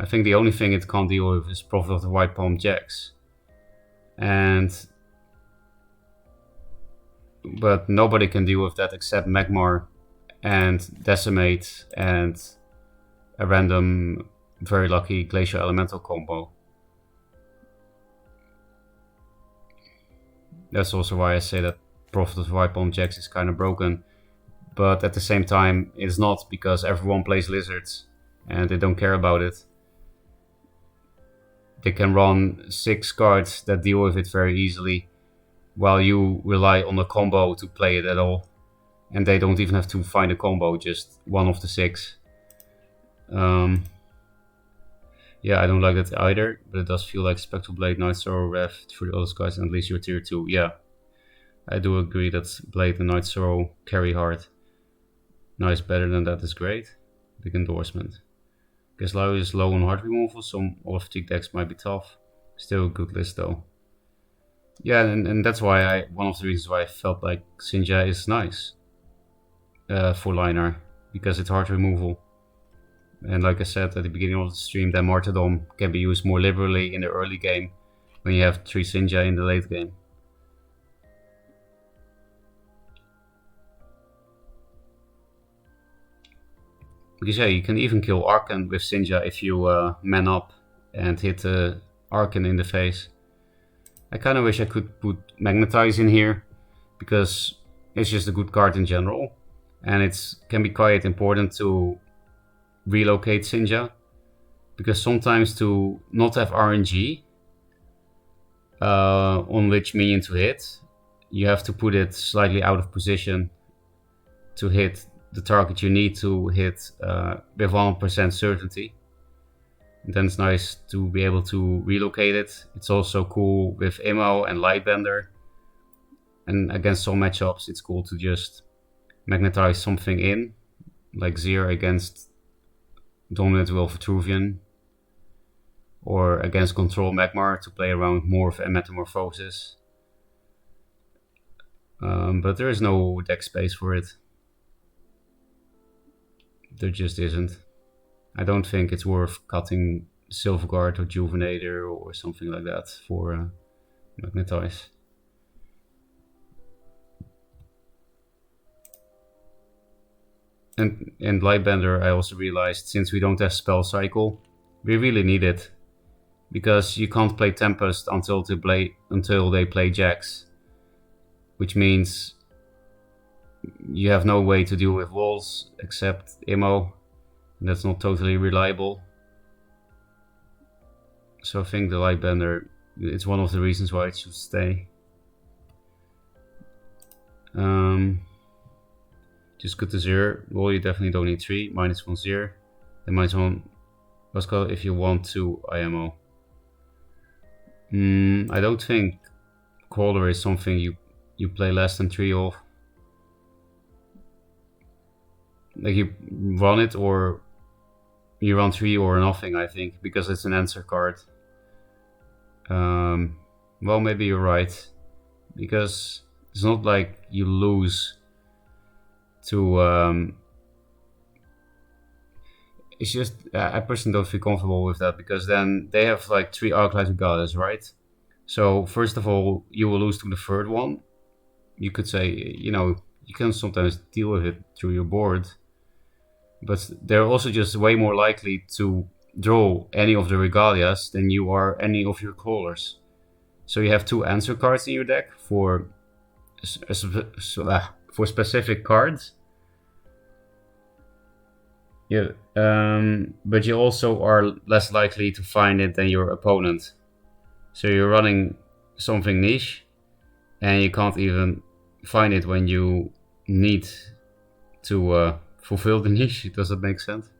I think the only thing it can't deal with is Prophet of the White Palm Jax. But nobody can deal with that except Magmar and Decimate and a random very lucky Glacial Elemental combo. That's also why I say that Prophet of the White Palm Jax is kind of broken. But at the same time, it's not, because everyone plays Lizards and they don't care about it. They can run 6 cards that deal with it very easily, while you rely on a combo to play it at all. And they don't even have to find a combo, just one of the 6. Yeah, I don't like that either, but it does feel like Spectral Blade, Night Sorrow, Rev for the other guys, and at least you're tier 2. Yeah, I do agree that Blade and Night Sorrow carry hard. Nice, better than that is great. Big endorsement. Guess Lau is low on hard removal, some all fatigue decks might be tough. Still a good list though. Yeah, and that's why one of the reasons why I felt like Sinja is nice for Liner. because it's hard removal. And like I said at the beginning of the stream, that Martyrdom can be used more liberally in the early game when you have 3 Sinja in the late game. Because yeah, you can even kill Arkan with Sinja if you man up and hit Arkan in the face. I kind of wish I could put Magnetize in here, because it's just a good card in general, and it can be quite important to relocate Sinja, because sometimes to not have RNG on which minion to hit, you have to put it slightly out of position to hit the target you need to hit with 100% certainty. And then it's nice to be able to relocate it. It's also cool with Immo and Lightbender, and against some matchups it's cool to just magnetize something in, like Zir against Dominant Will of Vitruvian, or against Control Magmar to play around Morph and Metamorphosis. But there is no deck space for it. There just isn't. I don't think it's worth cutting Silverguard or Juvenator or something like that for Magnetize. And Lightbender, I also realized, since we don't have Spell Cycle, we really need it. Because you can't play Tempest until they play Jax. Which means you have no way to deal with walls except Immo. And that's not totally reliable. So I think the Lightbender, it's one of the reasons why it should stay. Just go to 0. Well, you definitely don't need 3. -1 0. And -1 Vasco if you want to IMO. I don't think Caller is something you play less than 3 of. Like you run it, or you run 3 or nothing, I think, because it's an answer card. Well, maybe you're right, because it's not like you lose to it's just I personally don't feel comfortable with that, because then they have like 3 Arclight Regatas, right? So first of all, you will lose to the third one. You could say, you know, you can sometimes deal with it through your board, but they're also just way more likely to draw any of the Regalias than you are any of your callers. So you have 2 answer cards in your deck for specific cards. Yeah, but you also are less likely to find it than your opponent. So you're running something niche, and you can't even find it when you need to fulfill the niche. Does that make sense?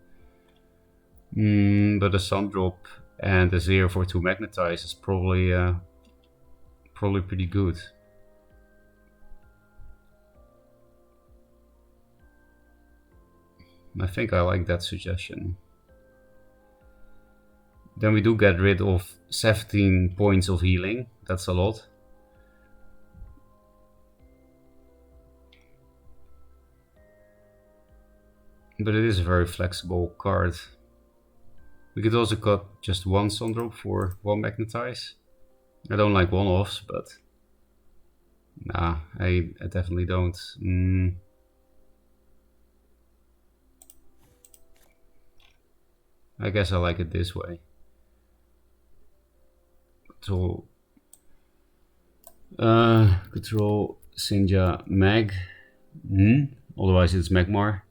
But a Sun Drop and a 0 for 2 Magnetize is probably pretty good. I think I like that suggestion. Then we do get rid of 17 points of healing. That's a lot. But it is a very flexible card. We could also cut just 1 Sundrop for 1 Magnetize. I don't like one-offs, but nah, I definitely don't. I guess I like it this way. Control Sinja Mag. Otherwise it's Magmar.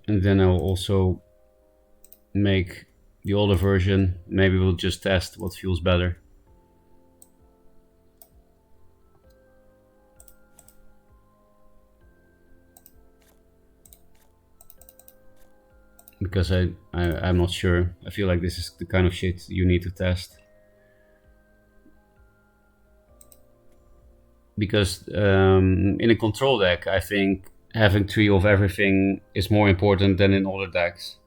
And then I'll also make the older version. Maybe we'll just test what feels better. Because I'm not sure. I feel like this is the kind of shit you need to test. Because in a control deck, I think having 3 of everything is more important than in other decks.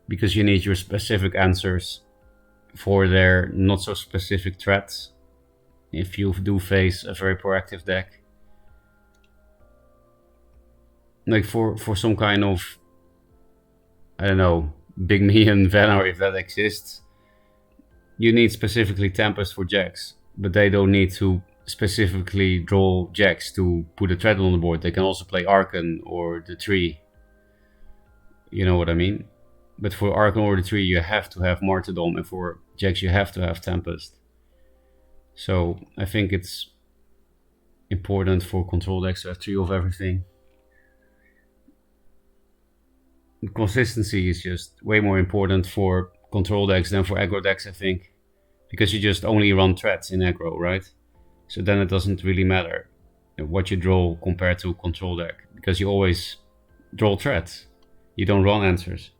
Because you need your specific answers for their not so specific threats if you do face a very proactive deck. Like for some kind of, I don't know, big minion Venar, if that exists, you need specifically Tempest for Jax, but they don't need to specifically draw Jax to put a threat on the board. They can also play Archon or the tree. You know what I mean? But for Archon or the tree, you have to have Martyrdom, and for Jax, you have to have Tempest. So I think it's important for control decks to have 3 of everything. Consistency is just way more important for control decks than for aggro decks, I think, because you just only run threats in aggro, right? So then it doesn't really matter what you draw compared to control deck, because you always draw threats. You don't run answers.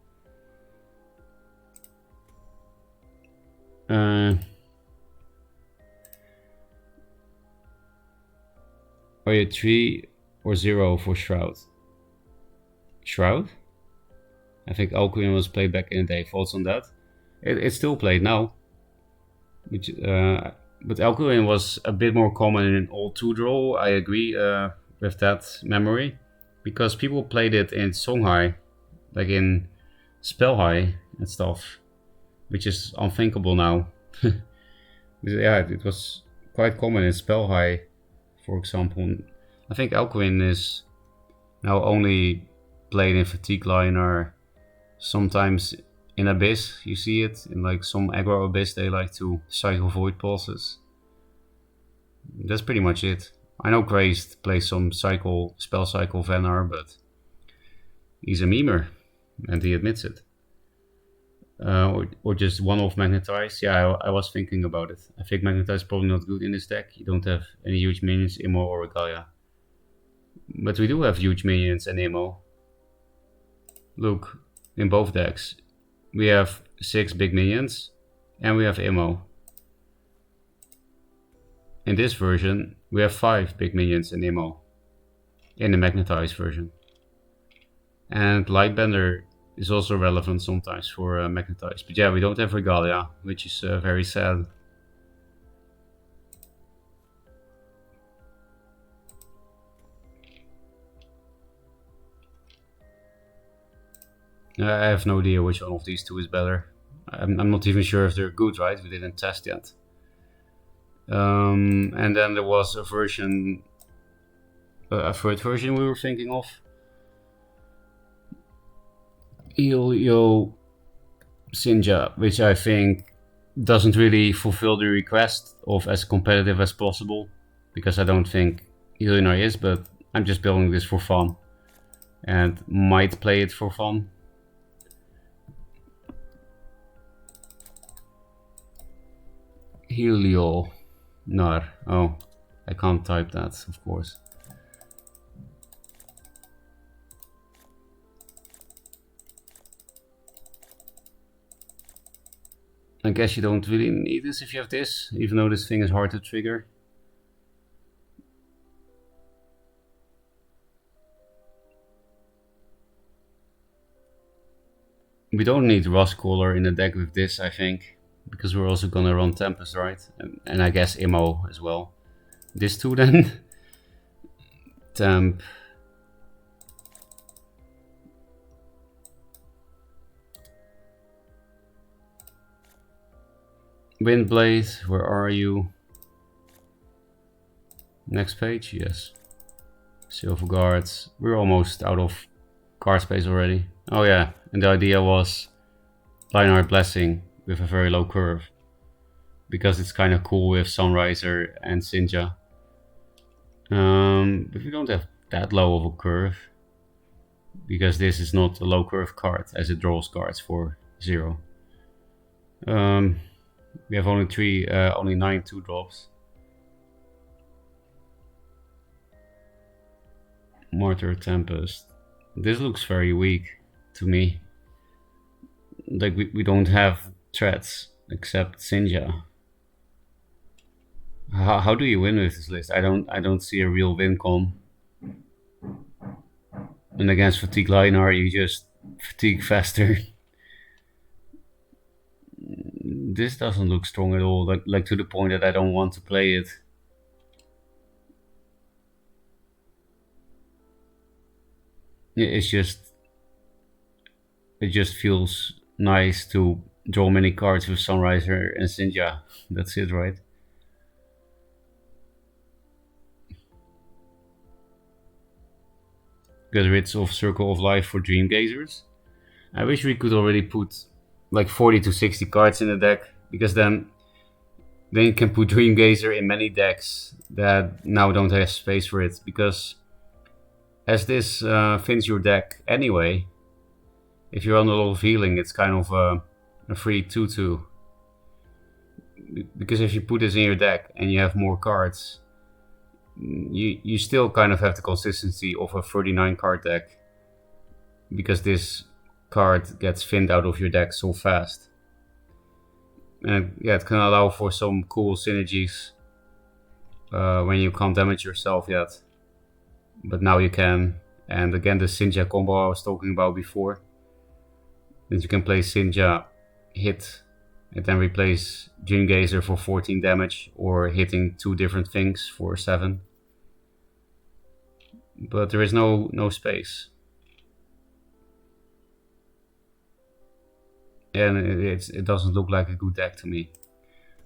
Are you 3 or 0 for Shroud? Shroud? I think Alcuin was played back in the day. Thoughts on that? It's still played now. Which, but Alcuin was a bit more common in old 2-draw. I agree with that memory. Because people played it in Songhai, like in Spellhai and stuff. Which is unthinkable now. Yeah, it was quite common in Spellhai, for example. I think Alcuin is now only played in Fatigue Liner. Sometimes in Abyss, you see it. In like some aggro Abyss, they like to cycle Void Pulses. That's pretty much it. I know Crazed plays some spell cycle Venar, but he's a memer, and he admits it. Or just one-off Magnetize. Yeah, I was thinking about it. I think Magnetize is probably not good in this deck. You don't have any huge minions, Immo or Regalia. But we do have huge minions and Immo. Look, in both decks, we have 6 big minions and we have Immo. In this version, we have 5 big minions and Immo in the Magnetized version. And Lightbender is also relevant sometimes for Magnetized. But yeah, we don't have Regalia, which is very sad. I have no idea which one of these two is better. I'm not even sure if they're good, right? We didn't test yet. And then there was a version, a third version we were thinking of. Ilio Sinja, which I think doesn't really fulfill the request of as competitive as possible, because I don't think Ilionar is, but I'm just building this for fun and might play it for fun. Helionar. Oh, I can't type that, of course. I guess you don't really need this if you have this, even though this thing is hard to trigger. We don't need Rustcaller in a deck with this, I think, because we're also gonna run Tempest, right? And I guess Immo as well. This two then? Temp. Windblade, where are you? Next page, yes. Silver Guards. We're almost out of card space already. Oh yeah, and the idea was Lineart Blessing with a very low curve, because it's kind of cool with Sunriser and Sinja. But we don't have that low of a curve, because this is not a low curve card, as it draws cards for 0. We have only 9 2-drops. Mortar Tempest. This looks very weak to me. Like we don't have threats except Sinja. How do you win with this list? I don't see a real win con. And against Fatigue Linar, you just fatigue faster. This doesn't look strong at all. Like to the point that I don't want to play it. it's just it just feels nice to draw many cards with Sunriser and Sinja. That's it, right? Get rid of Circle of Life for Dream Gazers. I wish we could already put like 40 to 60 cards in the deck, because then you can put Dream Gazer in many decks that now don't have space for it, because as this fins your deck anyway, if you're on a lot of healing, it's kind of a free 2-2. Because if you put this in your deck and you have more cards, you still kind of have the consistency of a 39 card deck, because this card gets finned out of your deck so fast. And yeah, it can allow for some cool synergies when you can't damage yourself yet. But now you can. And again, the Sinja combo I was talking about before. That you can play Sinja, hit, and then replace Dream Gazer for 14 damage, or hitting two different things for 7. But there is no space. And it doesn't look like a good deck to me.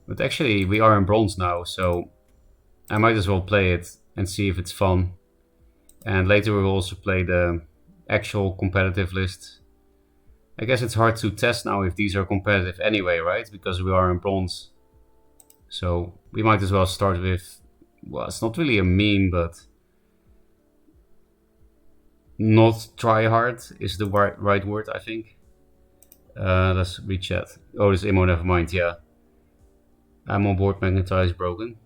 But actually, we are in bronze now, so I might as well play it and see if it's fun. And later we'll also play the actual competitive list. I guess it's hard to test now if these are competitive anyway, right? Because we are in bronze. So we might as well start with, well, it's not really a meme, but not try hard is the right word, I think. Let's read chat. Oh, this Immo, never mind, yeah. I'm on board Magnetized Broken.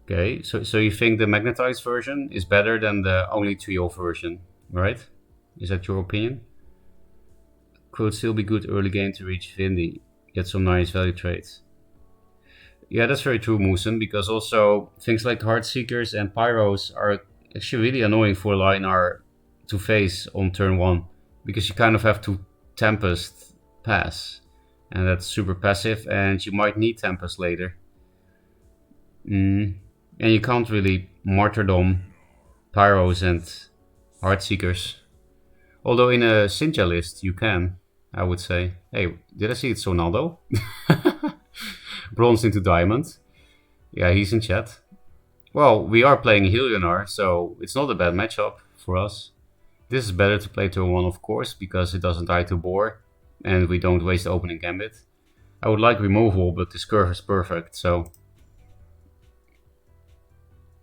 Okay, so you think the Magnetized version is better than the only trio version, right? Is that your opinion? Could still be good early game to reach Vindy, get some nice value trades. Yeah, that's very true, Moosen, because also things like Heartseekers and Pyros are actually really annoying for Linar to face on turn 1, because you kind of have to Tempest pass, and that's super passive, and you might need Tempest later. And you can't really Martyrdom, Pyros and Heartseekers. Although in a Sinja list you can, I would say. Hey, did I see it's Ronaldo? Bronze into Diamond. Yeah, he's in chat. Well, we are playing Helionar, so it's not a bad matchup for us. This is better to play turn 1, of course, because it doesn't die to Boar, and we don't waste the opening gambit. I would like removal, but this curve is perfect, so...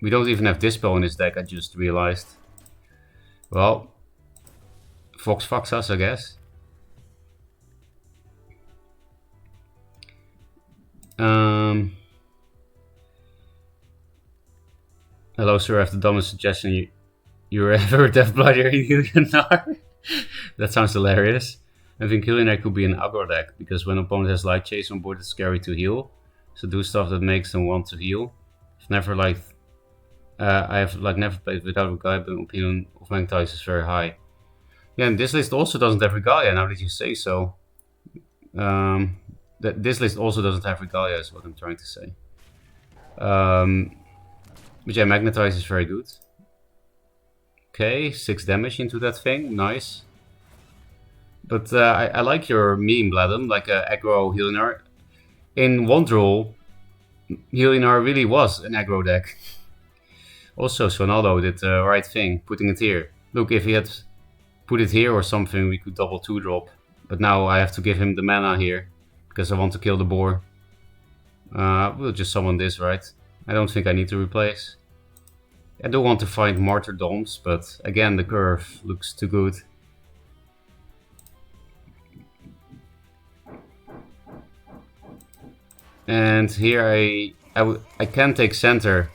We don't even have Dispel in this deck, I just realized. Well, Fox fucks us, I guess. Hello, sir, I have the dumbest suggestion. You're ever a Deathblighter in Helionar? That sounds hilarious. I think Helionar could be an aggro deck, because when an opponent has Light Chase on board, it's scary to heal. So do stuff that makes them want to heal. I have never played without Regalia, but my opinion of Magnetize is very high. Yeah, and this list also doesn't have Regalia, now that you say so. This list also doesn't have Regalia, is what I'm trying to say. But yeah, Magnetize is very good. Okay, 6 damage into that thing, nice. But I like your meme, Bladum, like aggro Helionar. In Wondroll, Helionar really was an aggro deck. Also, Sonaldo did the right thing, putting it here. Look, if he had put it here or something, we could double 2-drop. But now I have to give him the mana here, because I want to kill the boar. We'll just summon this, right? I don't think I need to replace. I do want to find Martyrdoms, but again, the curve looks too good. And here I can take center,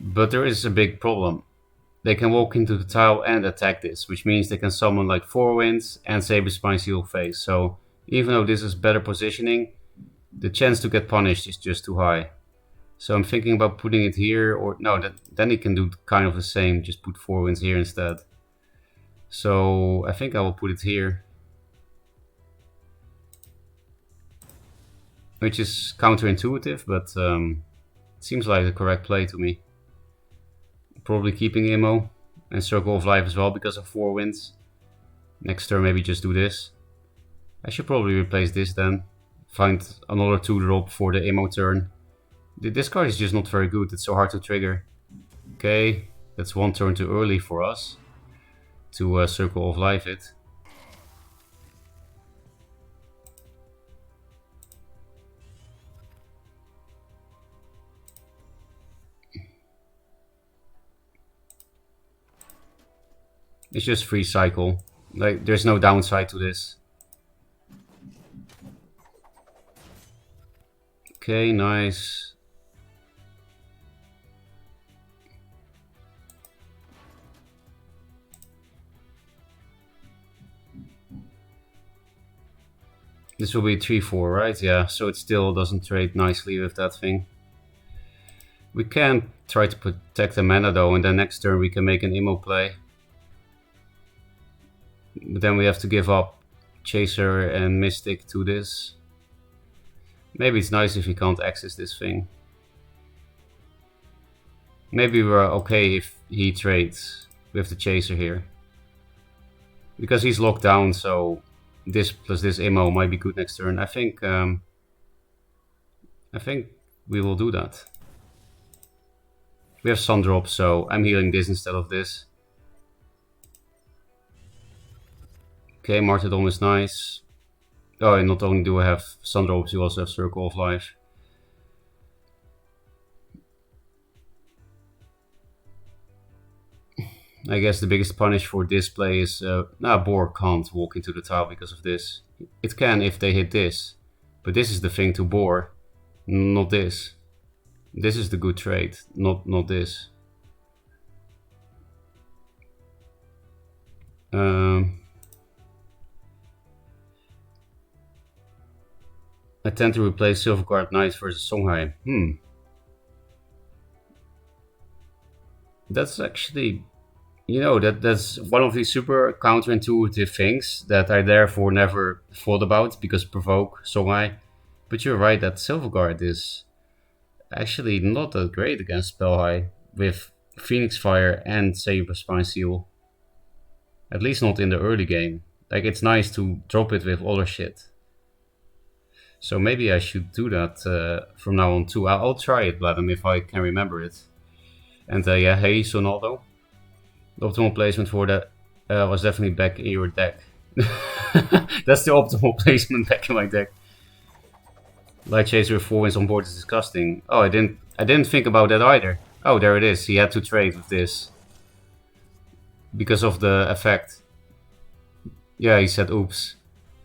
but there is a big problem. They can walk into the tile and attack this, which means they can summon like 4 winds and Saberspine Seal Face. So even though this is better positioning, the chance to get punished is just too high. So I'm thinking about putting it here, or no, then he can do kind of the same, just put 4 winds here instead. So I think I will put it here. Which is counterintuitive, but it seems like the correct play to me. Probably keeping Immo. And Circle of Life as well because of 4 wins. Next turn maybe just do this. I should probably replace this then. Find another 2-drop for the ammo turn. This card is just not very good, it's so hard to trigger. Okay, that's 1 turn too early for us to Circle of Life it. It's just free cycle. Like, there's no downside to this. Okay, nice. This will be 3-4, right? Yeah, so it still doesn't trade nicely with that thing. We can try to protect the mana though, and then next turn we can make an immo play. But then we have to give up Chaser and Mystic to this. Maybe it's nice if we can't access this thing. Maybe we're okay if he trades with the Chaser here. Because he's locked down, so this plus this ammo might be good next turn. I think we will do that. We have Sun Drop, so I'm healing this instead of this. Okay, Martyrdom is nice. Oh, and not only do I have Sun Drops, you also have Circle of Life. I guess the biggest punish for this play is... Boar can't walk into the tile because of this. It can if they hit this. But this is the thing to Boar, not this. This is the good trade, not this. I tend to replace Silverguard Knight versus Songhai. That's actually, you know, that's one of these super counterintuitive things that I therefore never thought about because provoke Songhai. But you're right that Silverguard is actually not that great against Spellhigh with Phoenix Fire and Saber Spine Seal. At least not in the early game. Like, it's nice to drop it with other shit. So maybe I should do that from now on too. I'll try it, Vladimir, if I can remember it. And yeah, hey Sonaldo. The optimal placement for that was definitely back in your deck. That's the optimal placement back in my deck. Light Chaser with 4 wins on board is disgusting. Oh, I didn't think about that either. Oh, there it is. He had to trade with this. Because of the effect. Yeah, he said oops.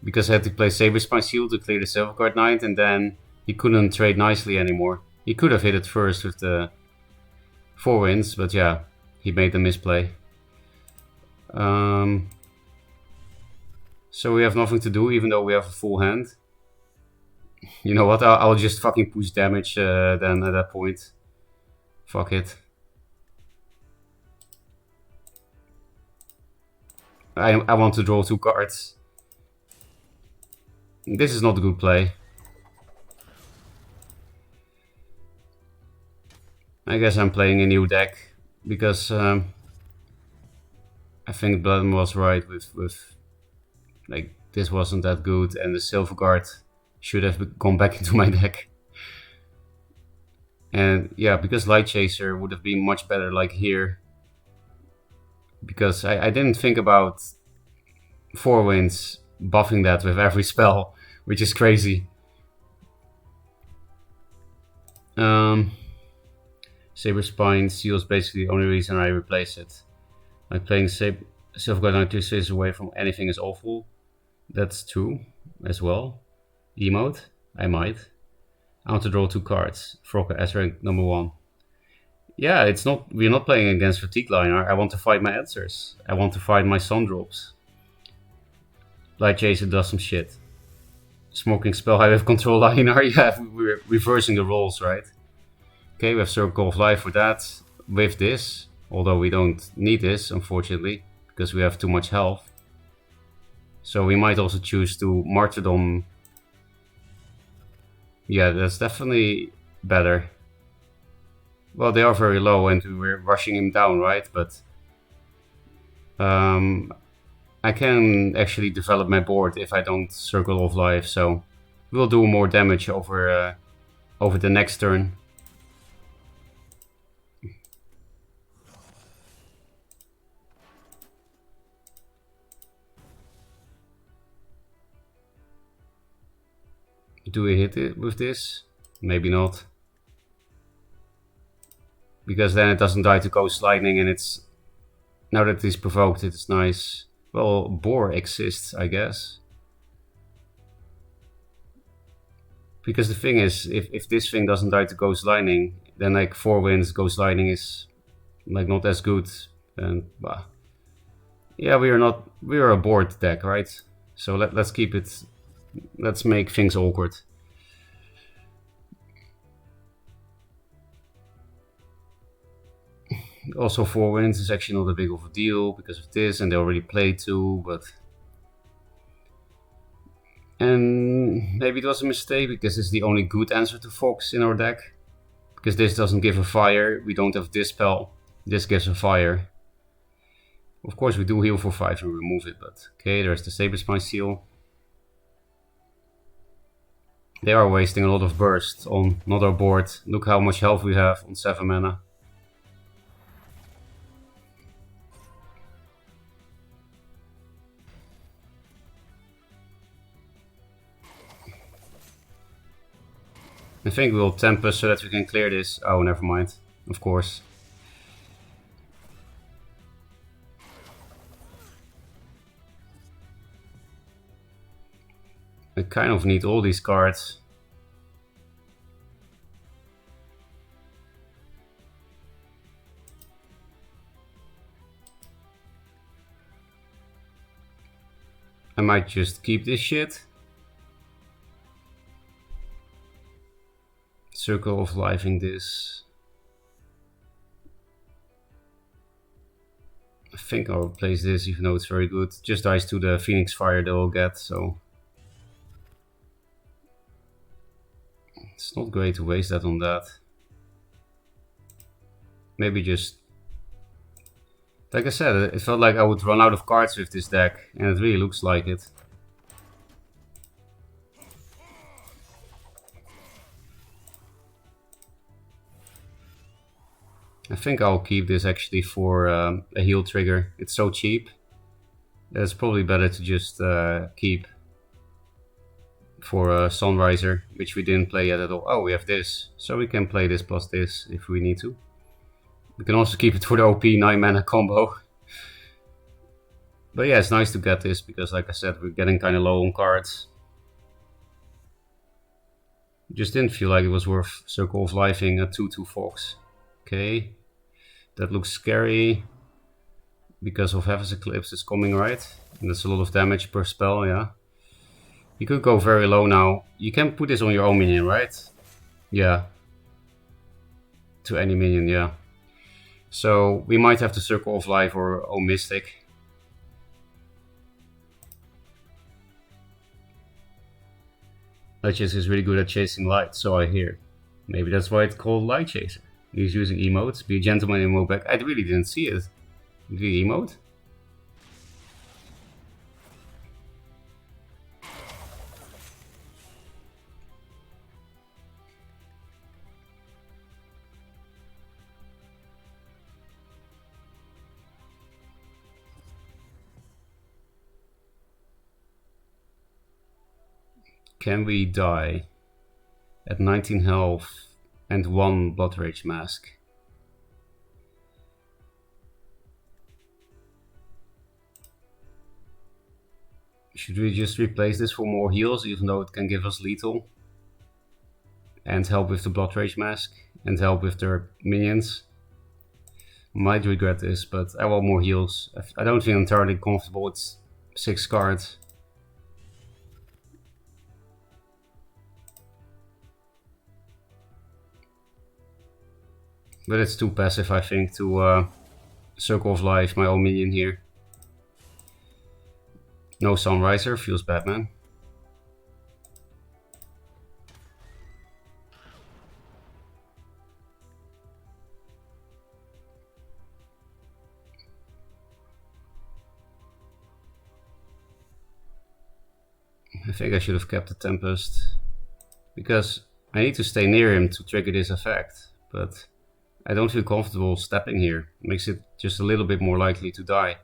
Because I had to play Saber Spine Seal to clear the Silverguard Knight, and then he couldn't trade nicely anymore. He could have hit it first with the 4 wins, but yeah, he made the misplay. So we have nothing to do, even though we have a full hand. You know what, I'll just fucking push damage then at that point. Fuck it. I want to draw 2 cards. This is not a good play. I guess I'm playing a new deck because I think Bloodman was right with like this wasn't that good and the Silverguard should have gone back into my deck. And yeah, because Light Chaser would have been much better like here. Because I didn't think about 4 wins buffing that with every spell, which is crazy. Saber Spine Seal is basically the only reason I replace it. Like playing Silverguard Knight 2 spaces away from anything is awful. That's true as well. Emote, I might. I want to draw 2 cards. Ferocca S rank number 1. Yeah, it's not. We're not playing against Fatigue Liner. I want to fight my answers. I want to fight my Sun Drops. Light Chaser does some shit. Smoking Spellhigh with Control Liner. Yeah, we're reversing the roles, right? Okay, we have Circle of Life for that. With this, although we don't need this, unfortunately, because we have too much health. So we might also choose to Martyrdom. Yeah, that's definitely better. Well, they are very low and we're rushing him down, right? But Um, I can actually develop my board if I don't Circle of Life, so we'll do more damage over the next turn. Do we hit it with this? Maybe not. Because then it doesn't die to Ghost Lightning, and it's... Now that it's provoked, it's nice. Well, Boar exists, I guess. Because the thing is, if this thing doesn't die to Ghost Lightning, then like 4 wins, Ghost Lightning is like not as good. And bah. Yeah, we are a board deck, right? So let's keep it. Let's make things awkward. Also, 4 wins is actually not a big of a deal because of this, and they already played 2, but... And maybe it was a mistake because it's the only good answer to Fox in our deck. Because this doesn't give a fire, we don't have Dispel. This gives a fire. Of course, we do heal for 5 and remove it, but... Okay, there's the Saberspine Seal. They are wasting a lot of burst on not our board. Look how much health we have on 7 mana. I think we'll Tempest so that we can clear this. Oh, never mind. Of course. I kind of need all these cards. I might just keep this shit. Circle of Life in this. I think I'll replace this even though it's very good. Just dies to the Phoenix Fire they will get, so... It's not great to waste that on that. Maybe just... Like I said, it felt like I would run out of cards with this deck, and it really looks like it. I think I'll keep this actually for a heal trigger. It's so cheap. It's probably better to just keep for a Sunriser, which we didn't play yet at all. Oh, we have this. So we can play this plus this if we need to. We can also keep it for the OP 9 mana combo. But yeah, it's nice to get this because, like I said, we're getting kind of low on cards. Just didn't feel like it was worth Circle of Lifing a 2/2 Fox. Okay, that looks scary because of Heaven's Eclipse is coming, right? And that's a lot of damage per spell, yeah. You could go very low now. You can put this on your own minion, right? Yeah. To any minion, yeah. So we might have to Circle of Life or O Mystic. Light Chaser is really good at chasing light, so I hear. Maybe that's why it's called Light Chaser. He's using emotes. Be a gentleman and emote back. I really didn't see it. Did he emote? Can we die at 19 health and 1 Blood Rage Mask? Should we just replace this for more heals, even though it can give us lethal? And help with the Blood Rage Mask? And help with their minions? Might regret this, but I want more heals. I don't feel entirely comfortable with 6 cards. But it's too passive, I think, to Circle of Life, my own minion here. No Sunriser, feels bad, man. I think I should have kept the Tempest, because I need to stay near him to trigger this effect, but I don't feel comfortable stepping here. It makes it just a little bit more likely to die.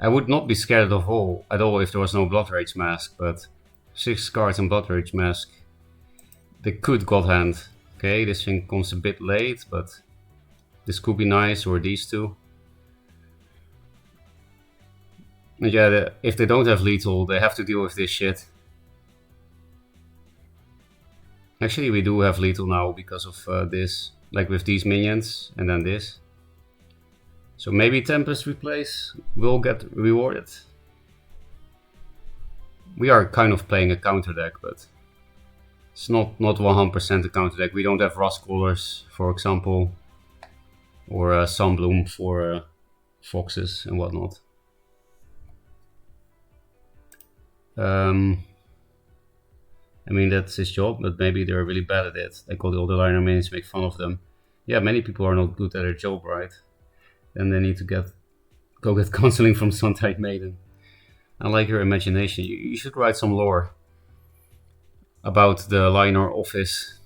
I would not be scared at all if there was no Blood Rage Mask, but 6 cards and Blood Rage Mask, they could God Hand. Okay, this thing comes a bit late, but this could be nice, or these two. And yeah, if they don't have lethal, they have to deal with this shit. Actually, we do have lethal now because of this, like with these minions, and then this. So maybe Tempest Replace will get rewarded. We are kind of playing a counter deck, but it's not 100% a counter deck. We don't have Rustcrawlers, for example, or Sunbloom for foxes and whatnot. I mean, that's his job, but maybe they're really bad at it. Like all the liner minions make fun of them. Yeah, many people are not good at their job, right? Then they need to go get counseling from Suntide Maiden. I like your imagination. You should write some lore about the liner office.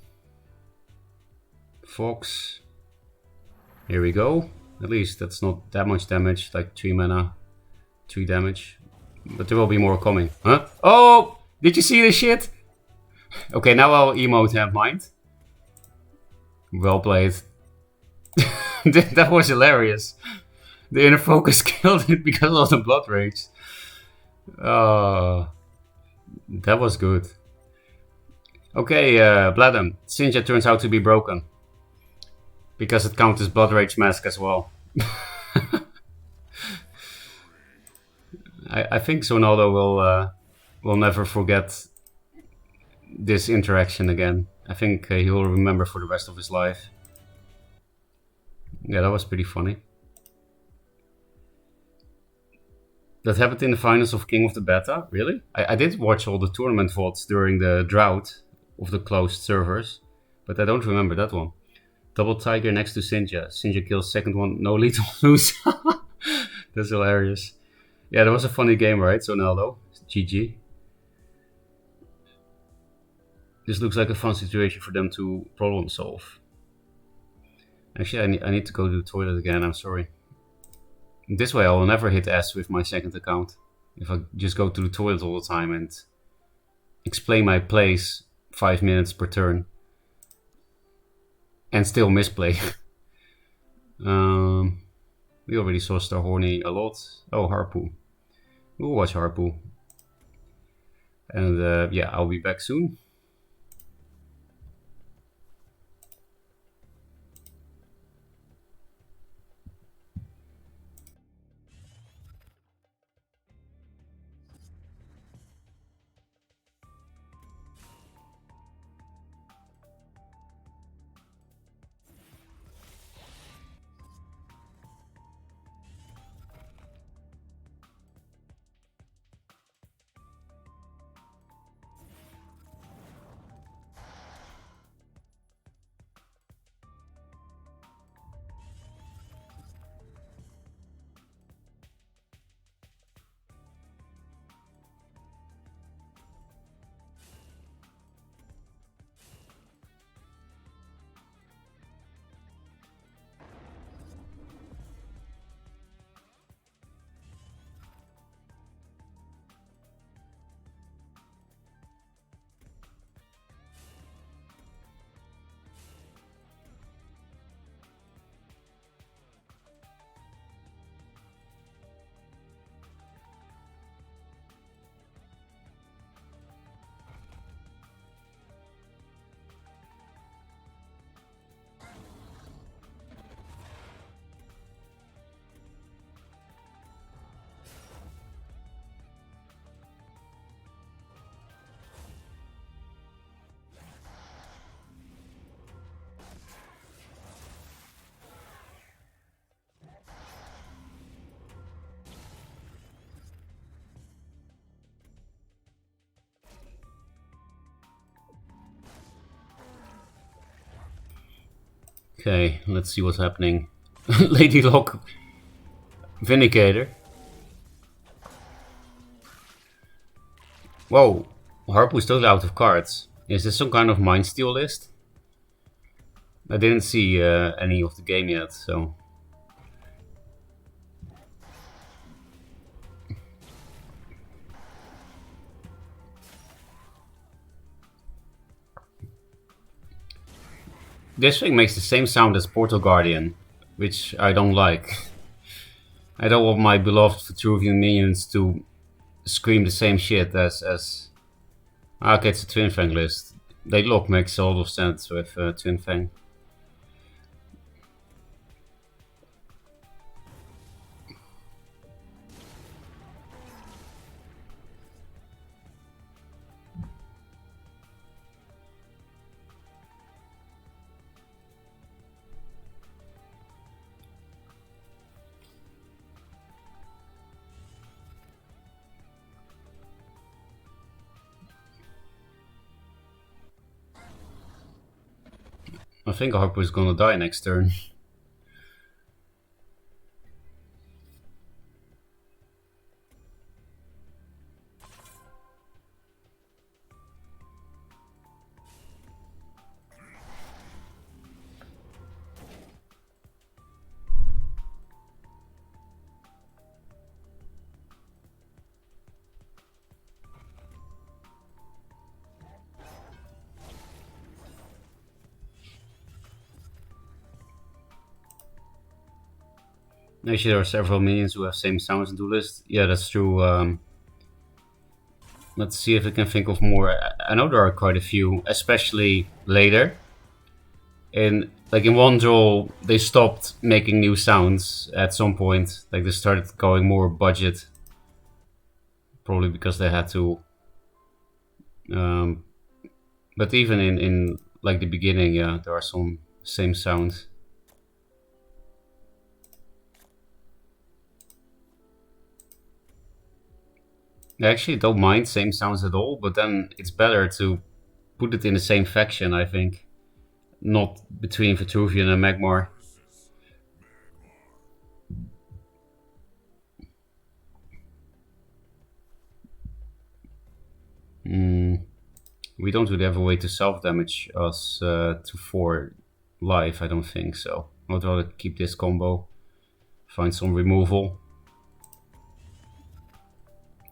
Fox. Here we go. At least that's not that much damage, like 3 mana, 3 damage. But there will be more coming. Huh? Oh! Did you see this shit? Okay, now I'll emote Hand Mind. Well played. That was hilarious. The inner focus killed it because of the Blood Rage. That was good. Okay, Bladem. Sinja turns out to be broken. Because it counts as Blood Rage Mask as well. I think Sonaldo will never forget this interaction again. I think he will remember for the rest of his life. Yeah, that was pretty funny. That happened in the finals of King of the Beta? Really? I did watch all the tournament VODs during the drought of the closed servers, but I don't remember that one. Double Tiger next to Sinja. Sinja kills second one, no lethal lose. That's hilarious. Yeah, that was a funny game, right, Sonaldo? GG. This looks like a fun situation for them to problem solve. Actually, I need to go to the toilet again, I'm sorry. This way I will never hit S with my second account. If I just go to the toilet all the time and explain my plays 5 minutes per turn. And still misplay. We already saw Starhorny a lot. Oh, Harpoo. We'll watch Harpoo. And yeah, I'll be back soon. Okay, let's see what's happening. Lady Locke Vindicator. Whoa, Harpo's totally out of cards. Is this some kind of mind steal list? I didn't see any of the game yet, so... This thing makes the same sound as Portal Guardian, which I don't like. I don't want my beloved Vitruvian minions to scream the same shit as... Okay, it's a Twin Fang list. They look makes a lot of sense with Twin Fang. I think Harpo is gonna die next turn. Actually, there are several minions who have same sounds in Duelyst. Yeah, that's true. Let's see if I can think of more. I know there are quite a few, especially later. In one draw, they stopped making new sounds at some point. Like they started going more budget, probably because they had to. But even in like the beginning, yeah, there are some same sounds. I actually don't mind same sounds at all, but then it's better to put it in the same faction, I think. Not between Vitruvian and Magmar. We don't really have a way to self-damage us to 4 life, I don't think so. I'd rather keep this combo. Find some removal.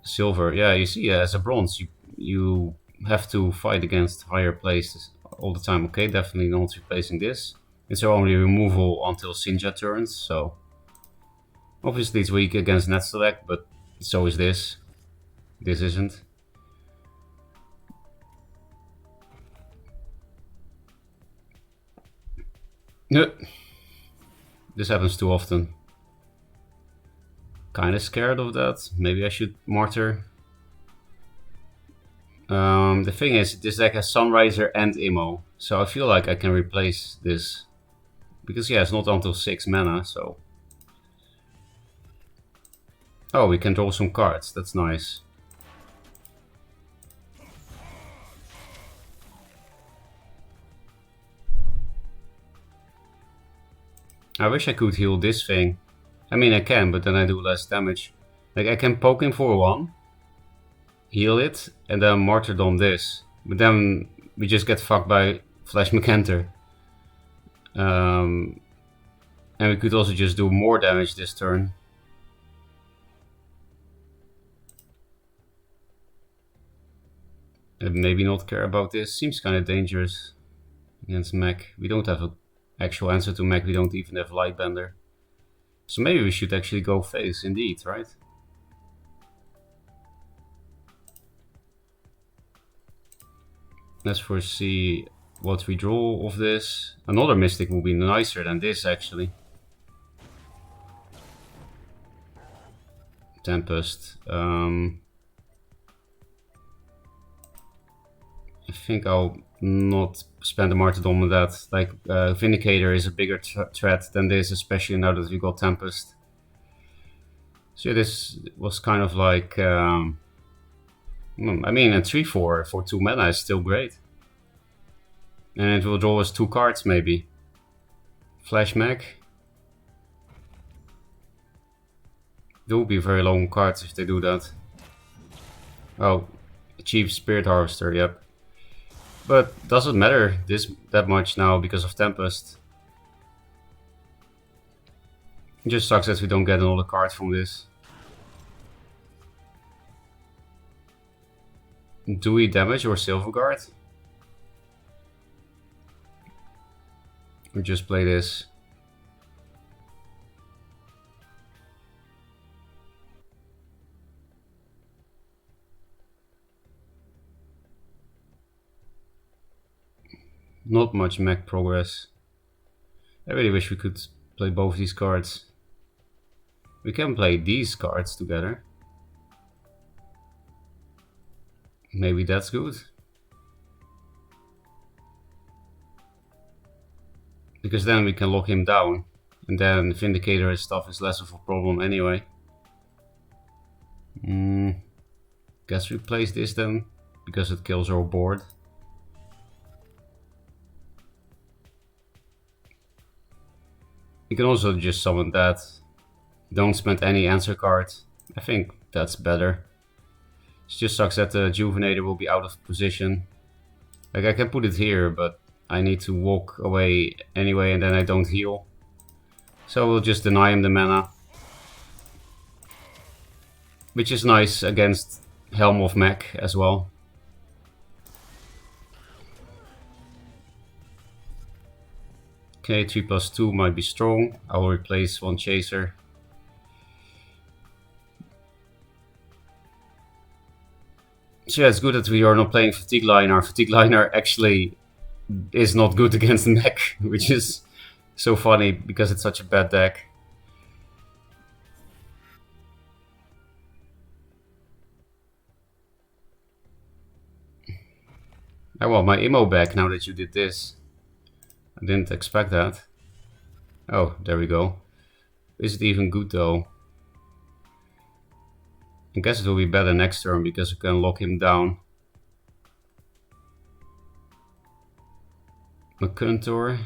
Silver, yeah, you see, as a bronze, you have to fight against higher places all the time. Okay, definitely not replacing this. It's only removal until Sinja turns, so... Obviously it's weak against net select, but so is this. This isn't. This happens too often. Kinda scared of that. Maybe I should Martyr. The thing is, this deck has Sunriser and Immo, so I feel like I can replace this. Because yeah, it's not until 6 mana, so... Oh, we can draw some cards, that's nice. I wish I could heal this thing. I mean, I can, but then I do less damage. Like, I can poke him for 1, heal it, and then Martyrdom this. But then we just get fucked by Flash McEnther. And we could also just do more damage this turn. And maybe not care about this. Seems kind of dangerous against mech. We don't have an actual answer to mech. We don't even have Lightbender. So maybe we should actually go face, indeed, right? Let's foresee what we draw of this. Another Mystic will be nicer than this, actually. Tempest. I think I'll not spend a martyrdom on that. Like, Vindicator is a bigger threat than this, especially now that we got Tempest. So yeah, this was kind of like... I mean, a 3-4 for 2 mana is still great. And it will draw us 2 cards, maybe. Flash Mech. There will be very long cards if they do that. Oh, Achieve Spirit Harvester, yep. But doesn't matter that much now because of Tempest. It just sucks that we don't get another card from this. Do we damage or Silverguard? Or just play this? Not much mech progress. I really wish we could play both these cards. We can play these cards together. Maybe that's good. Because then we can lock him down. And then Vindicator and stuff is less of a problem anyway. Guess we place this then. Because it kills our board. You can also just summon that. Don't spend any answer card. I think that's better. It just sucks that the Juvenator will be out of position. Like I can put it here, but I need to walk away anyway and then I don't heal. So we'll just deny him the mana. Which is nice against Helm of Mech as well. Okay, 3+2 might be strong. I will replace one Chaser. So yeah, it's good that we are not playing Fatigue Liner. Fatigue Liner actually is not good against Mech, which is so funny because it's such a bad deck. I want my Immo back now that you did this. I didn't expect that. Oh, there we go. Is it even good though? I guess it will be better next turn because we can lock him down. McCuntor.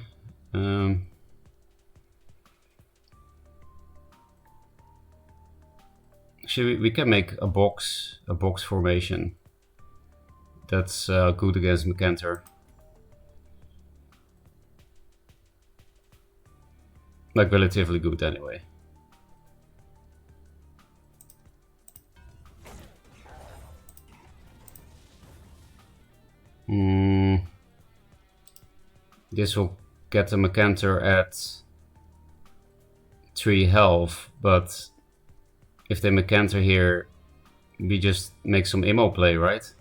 Actually, we can make a box formation. That's good against McCuntor. Like relatively good anyway. This will get the McCuntor at 3 health, but if they McCuntor here, we just make some Immo play, right?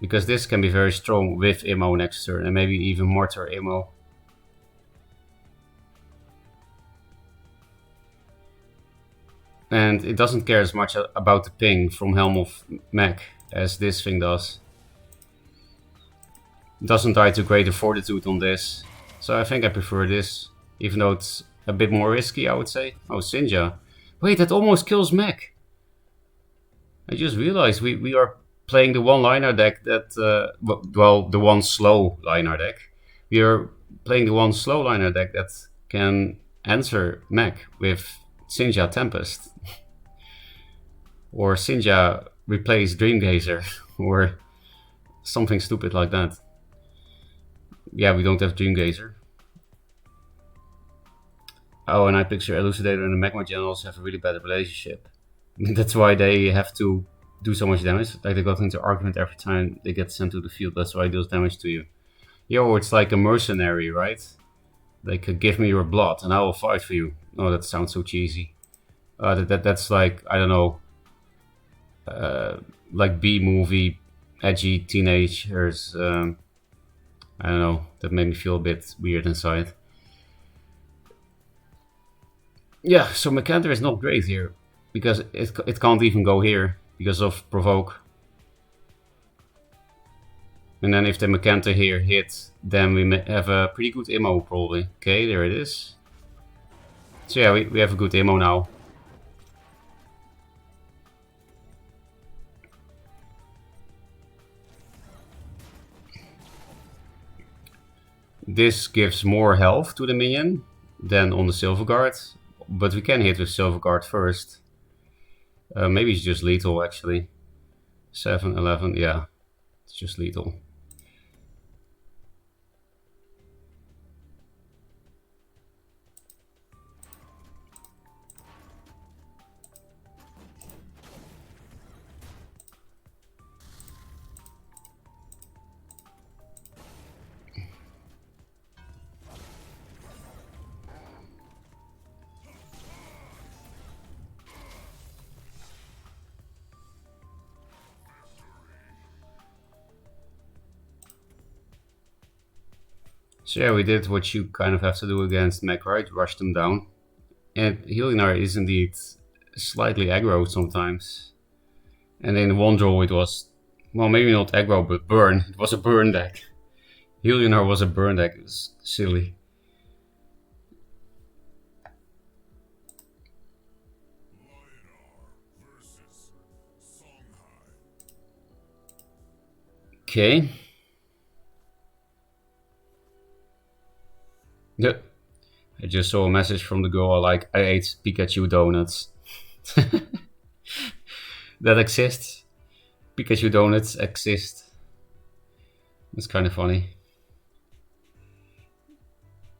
Because this can be very strong with Immo next turn, and maybe even Mortar Immo. And it doesn't care as much about the ping from Helm of Mech as this thing does. It doesn't die to Greater Fortitude on this. So I think I prefer this, even though it's a bit more risky, I would say. Oh, Sinja. Wait, that almost kills Mech. I just realized we are playing the one liner deck that, well, the one slow liner deck. We are playing the one slow liner deck that can answer Mech with Sinja Tempest. Or Sinja replace Dreamgazer. Or something stupid like that. Yeah, we don't have Dreamgazer. Oh, and I picture Elucidator and the Magma Generals have a really bad relationship. That's why they have to do so much damage. Like they got into argument every time they get sent to the field. That's why it does damage to you. Yo, it's like a mercenary, right? Like, give me your blood and I will fight for you. Oh, that sounds so cheesy. That's like, I don't know, like B-movie, edgy teenagers. I don't know, that made me feel a bit weird inside. Yeah, so McCuntor is not great here, because it can't even go here, because of Provoke. And then if the McCuntor here hits, then we have a pretty good Immo probably. Okay, there it is. So yeah, we have a good Immo now. This gives more health to the minion than on the Silverguard, but we can hit with Silverguard first. Maybe it's just lethal actually. 7, 11, yeah, it's just lethal. So yeah, we did what you kind of have to do against mech, right? Rush them down. And Helinar is indeed slightly aggro sometimes. And in one draw it was, well, maybe not aggro, but burn. It was a burn deck. Helinar was a burn deck. It was silly. Okay. Yep. I just saw a message from the girl like, I ate Pikachu donuts. That exists. Pikachu donuts exist. It's kind of funny.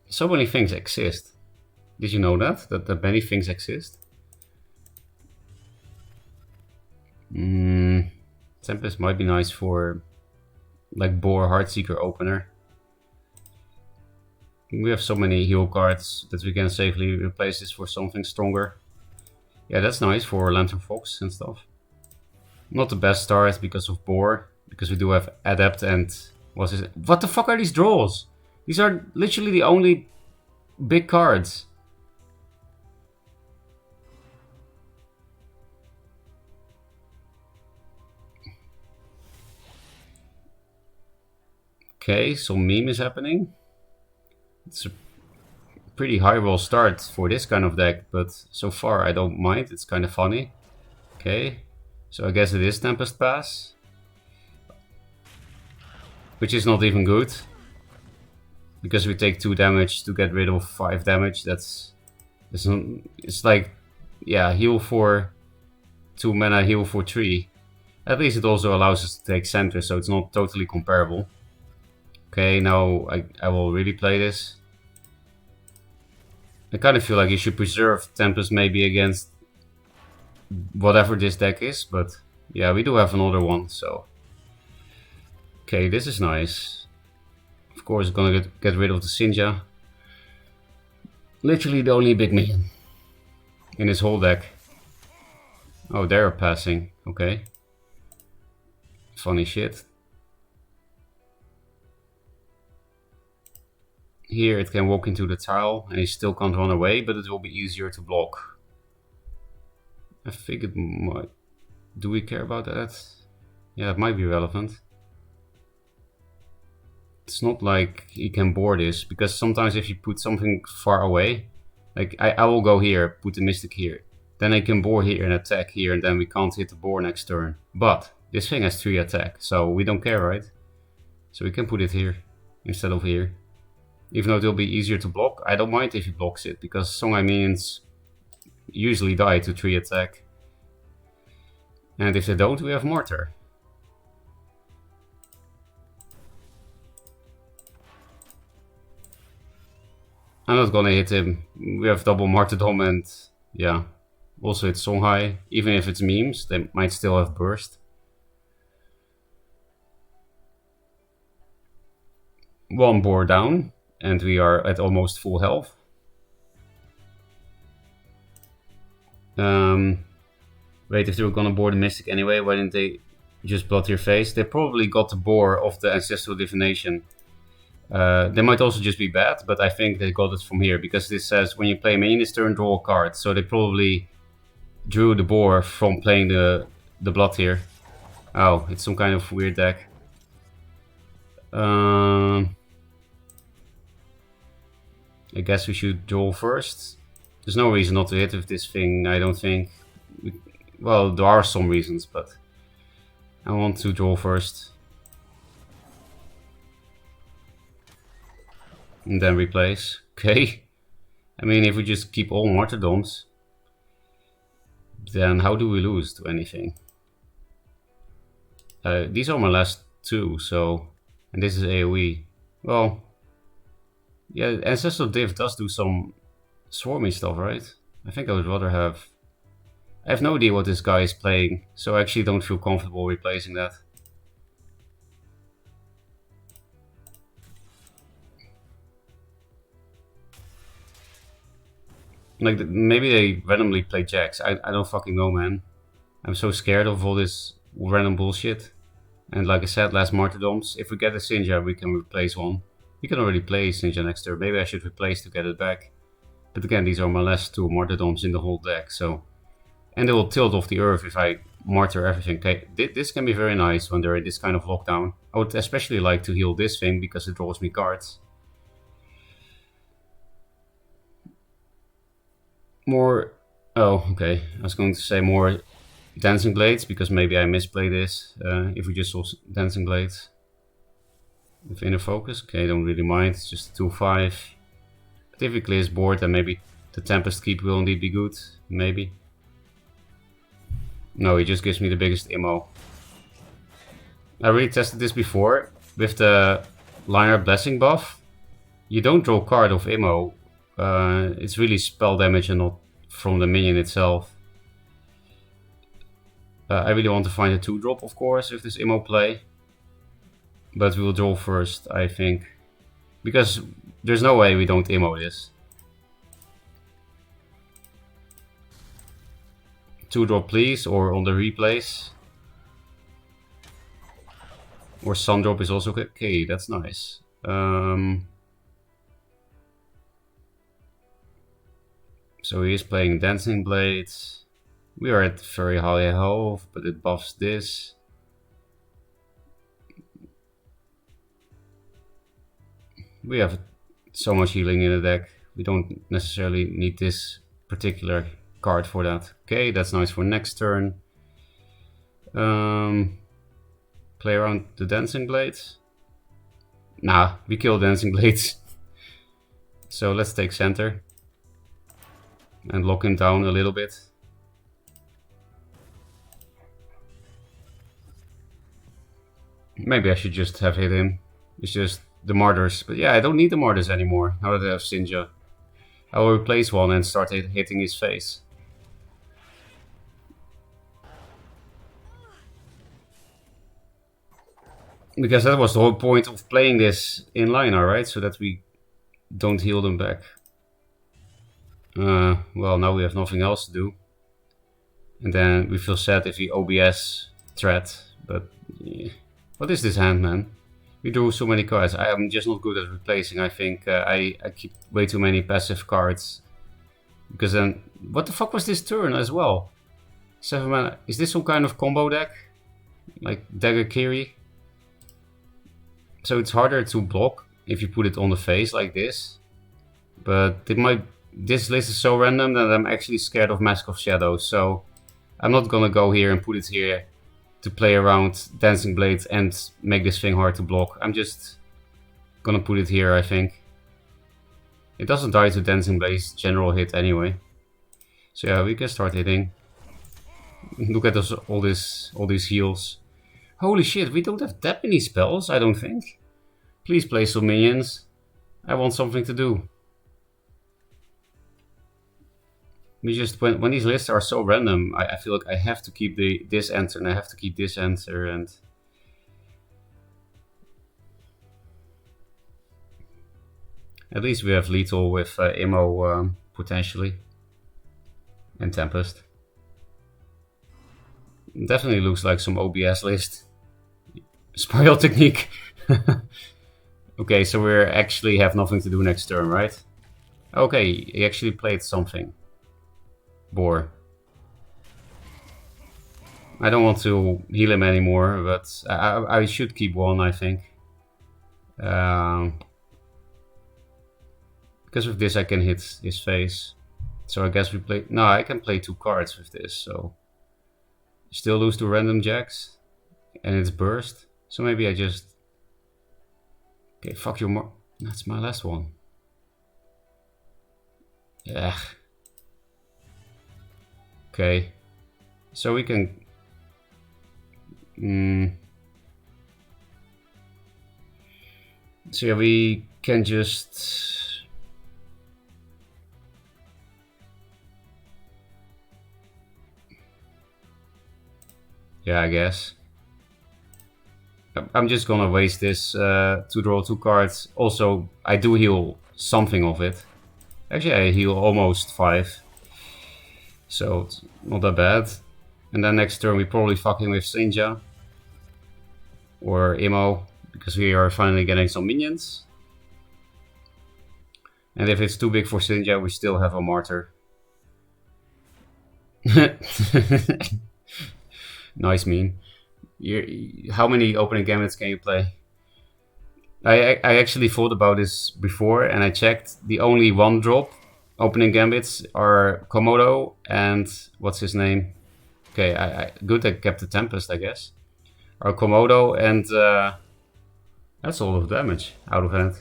So many things exist. Did you know that? That many things exist? Tempest might be nice for like Boar Heartseeker opener. We have so many heal cards that we can safely replace this for something stronger. Yeah, that's nice for Lantern Fox and stuff. Not the best start because of Boar, because we do have Adept and... What the fuck are these draws? These are literally the only big cards. Okay, some meme is happening. It's a pretty high roll start for this kind of deck, but so far I don't mind. It's kind of funny. Okay, so I guess it is Tempest Pass, which is not even good because we take 2 damage to get rid of 5 damage. It's like, yeah, heal for 2 mana, heal for 3. At least it also allows us to take center, so it's not totally comparable. Okay, now I will really play this. I kind of feel like you should preserve Tempest maybe against whatever this deck is, but yeah, we do have another one, so... Okay, this is nice. Of course, gonna get rid of the Sinja. Literally the only big minion in his whole deck. Oh, they're passing. Okay. Funny shit. Here it can walk into the tile and he still can't run away, but it will be easier to block. I think it might... Do we care about that? Yeah, it might be relevant. It's not like he can board this, because sometimes if you put something far away, like I will go here, put the Mystic here, then I can board here and attack here, and then we can't hit the board next turn. But this thing has 3 attack, so we don't care, right? So we can put it here instead of here. Even though it'll be easier to block, I don't mind if he blocks it, because Songhai minions usually die to 3 attack. And if they don't, we have Mortar. I'm not gonna hit him. We have double Martyrdom and yeah. Also it's Songhai. Even if it's memes, they might still have burst. One board down, and we are at almost full health. Wait, if they were gonna board the Mystic anyway, why didn't they just blood your face? They probably got the boar of the Ancestral Divination. They might also just be bad, but I think they got it from here, because this says when you play minion this turn, draw a card. So they probably drew the boar from playing the blood here. Oh, it's some kind of weird deck. I guess we should draw first. There's no reason not to hit with this thing, I don't think. Well, there are some reasons, but I want to draw first. And then replace. Okay. I mean, if we just keep all Martyrdoms, then how do we lose to anything? These are my last two, so... And this is AoE. Well... Yeah, Ancestral Div does do some swarmy stuff, right? I think I would rather have... I have no idea what this guy is playing, so I actually don't feel comfortable replacing that. Like, maybe they randomly play Jax. I don't fucking know, man. I'm so scared of all this random bullshit. And like I said, last Martyrdoms, if we get a Sinja, we can replace one. We can already play Sinja next turn. Maybe I should replace to get it back. But again, these are my last two Martyrdoms in the whole deck, so... And they will tilt off the earth if I martyr everything. Okay, this can be very nice when they're in this kind of lockdown. I would especially like to heal this thing because it draws me cards. More... Oh, okay. I was going to say more Dancing Blades, because maybe I misplay this. If we just saw Dancing Blades. With Inner Focus. Okay, don't really mind. It's just a 2-5. But if he clears board, then maybe the Tempest Keep will indeed be good. Maybe. No, he just gives me the biggest immo. I already tested this before. With the Liner Blessing buff, you don't draw a card of immo. It's really spell damage and not from the minion itself. I really want to find a 2-drop, of course, with this immo play. But we will draw first, I think. Because there's no way we don't immo this. 2-drop please, or on the replays. Or Sundrop is also okay, that's nice. So he is playing Dancing Blades. We are at very high health, but it buffs this. We have so much healing in the deck. We don't necessarily need this particular card for that. Okay, that's nice for next turn. Play around the Dancing Blades. Nah, we kill Dancing Blades. So let's take center. And lock him down a little bit. Maybe I should just have hit him. It's just the Martyrs. But yeah, I don't need the Martyrs anymore. Now that I have Sinja. I will replace one and start hitting his face. Because that was the whole point of playing this in liner, right? So that we don't heal them back. Well, now we have nothing else to do. And then we feel sad if we OBS threat. But yeah. What is this hand, man? We drew so many cards. I am just not good at replacing. I think I keep way too many passive cards. Because then... What the fuck was this turn as well? 7 mana. Is this some kind of combo deck? Like Dagger Kiri? So it's harder to block if you put it on the face like this. But this list is so random that I'm actually scared of Mask of Shadows. So I'm not gonna go here and put it here to play around Dancing Blades and make this thing hard to block. I'm just gonna put it here, I think. It doesn't die to Dancing Blades general hit anyway. So yeah, we can start hitting. Look at us, all these heals. Holy shit, we don't have that many spells, I don't think. Please play some minions. I want something to do. We just, when these lists are so random, I feel like I have to keep this answer and I have to keep this answer, and... At least we have lethal with immo potentially. And Tempest. Definitely looks like some OBS list. Spiral Technique. Okay, so we actually have nothing to do next turn, right? Okay, he actually played something. Boar. I don't want to heal him anymore, but I should keep one, I think. Because of this I can hit his face. So I guess we play... No, I can play 2 cards with this, so... Still lose to random jacks. And it's burst. So maybe I just... Okay, fuck your That's my last one. Yeah. Okay. So we can... so yeah, we can just... yeah, I guess. I'm just gonna waste this to draw 2 cards. Also, I do heal something of it. Actually, I heal almost 5. So it's not that bad. And then next turn we probably fucking with Sinja. Or Imo, because we are finally getting some minions. And if it's too big for Sinja, we still have a Martyr. Nice meme. How many opening gambits can you play? I actually thought about this before, and I checked. The only 1-drop opening gambits are Komodo and what's his name? Okay, good I kept the Tempest, I guess. Are Komodo and that's all of damage out of hand.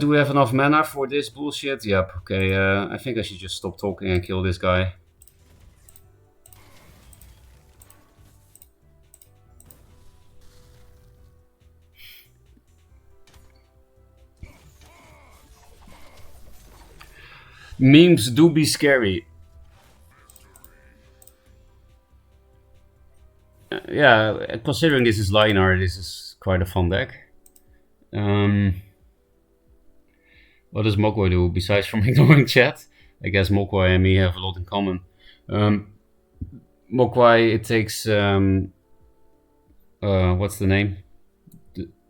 Do we have enough mana for this bullshit? Yep. Okay. I think I should just stop talking and kill this guy. Memes do be scary. Yeah, considering this is Linar, this is quite a fun deck. What does Mokwai do besides from ignoring chat? I guess Mokwai and me have a lot in common. Mokwai, it takes what's the name?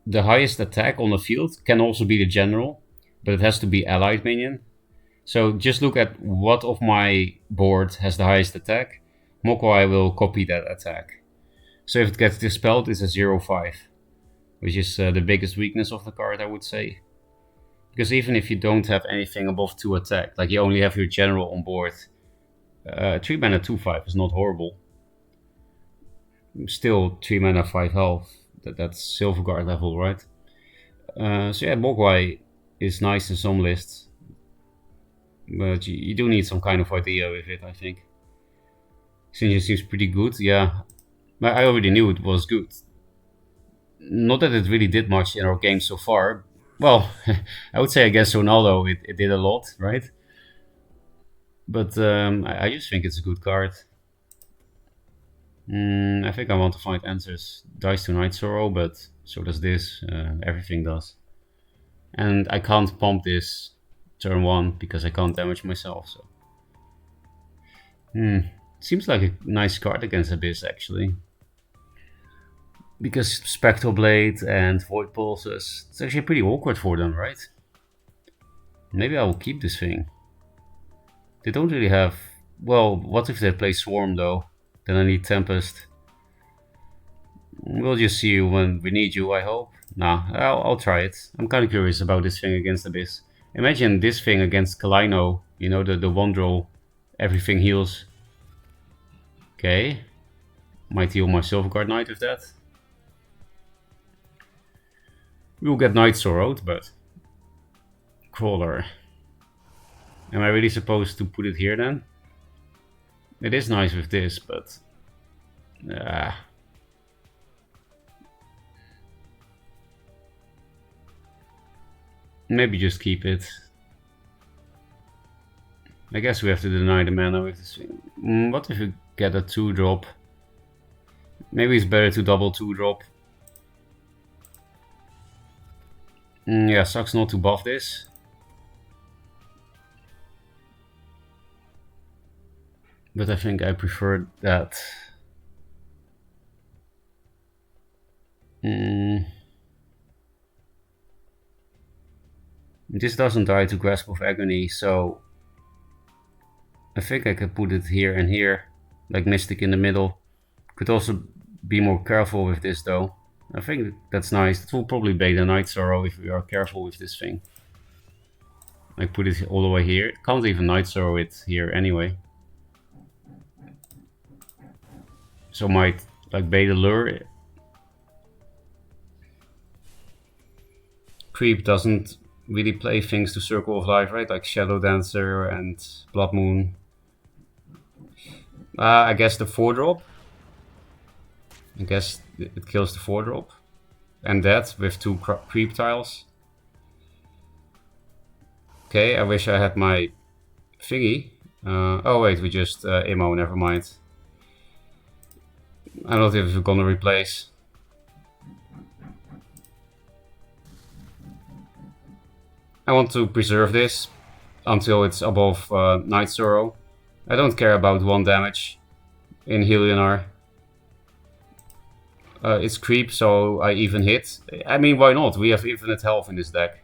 The highest attack on the field can also be the general, but it has to be allied minion. So just look at what of my board has the highest attack. Mokwai will copy that attack. So if it gets dispelled, it's a 0-5, which is the biggest weakness of the card, I would say. Because even if you don't have anything above 2 attack, like you only have your general on board, 3 mana 2-5 is not horrible. Still 3 mana 5 health. That's Silverguard level, right? So yeah, Mogwai is nice in some lists. But you do need some kind of idea with it, I think. Sinja seems pretty good, yeah. But I already knew it was good. Not that it really did much in our game so far. Well, I would say against Ronaldo it did a lot, right? But I just think it's a good card. I think I want to find answers. Dies to Night Sorrow, but so does this. Everything does. And I can't pump this turn 1 because I can't damage myself. So, seems like a nice card against Abyss actually. Because Spectral Blade and Void Pulses, it's actually pretty awkward for them, right? Maybe I will keep this thing. They don't really have... well, what if they play Swarm though? Then I need Tempest. We'll just see you when we need you, I hope. Nah, I'll try it. I'm kind of curious about this thing against Abyss. Imagine this thing against Kalino. You know, the one draw, everything heals. Okay. Might heal my Silverguard Knight with that. We'll get Night Sorrowed, but... Crawler. Am I really supposed to put it here then? It is nice with this, but... maybe just keep it. I guess we have to deny the mana with this thing. What if we get a 2-drop? Maybe it's better to double 2-drop. Yeah, sucks not to buff this. But I think I prefer that. This doesn't die to Grasp of Agony, so I think I could put it here and here, like Mystic in the middle. Could also be more careful with this though. I think that's nice. It will probably bait a Night Sorrow if we are careful with this thing. Like put it all the way here. Can't even Night Sorrow it here anyway. So might like bait a lure. Creep doesn't really play things to Circle of Life, right? Like Shadow Dancer and Blood Moon. I guess the 4-drop. I guess it kills the 4-drop. And that with 2 creep tiles. Okay, I wish I had my thingy. Oh wait, we just ammo, never mind. I don't know if we're gonna replace. I want to preserve this until it's above Night Sorrow. I don't care about 1 damage in Helionar. It's creep, so I even hit. I mean, why not? We have infinite health in this deck.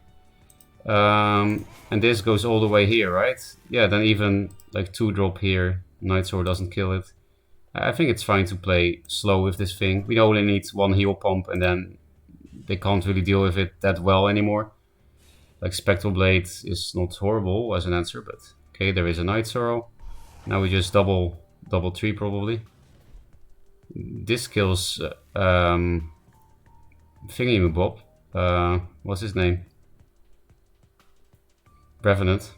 And this goes all the way here, right? Yeah, then even like 2-drop here, Night Sword doesn't kill it. I think it's fine to play slow with this thing. We only need 1 heal pump and then they can't really deal with it that well anymore. Like Spectral Blade is not horrible as an answer, but okay, there is a Night Sorrow. Now we just double 3 probably. This kills Thingy-Bob. What's his name? Revenant.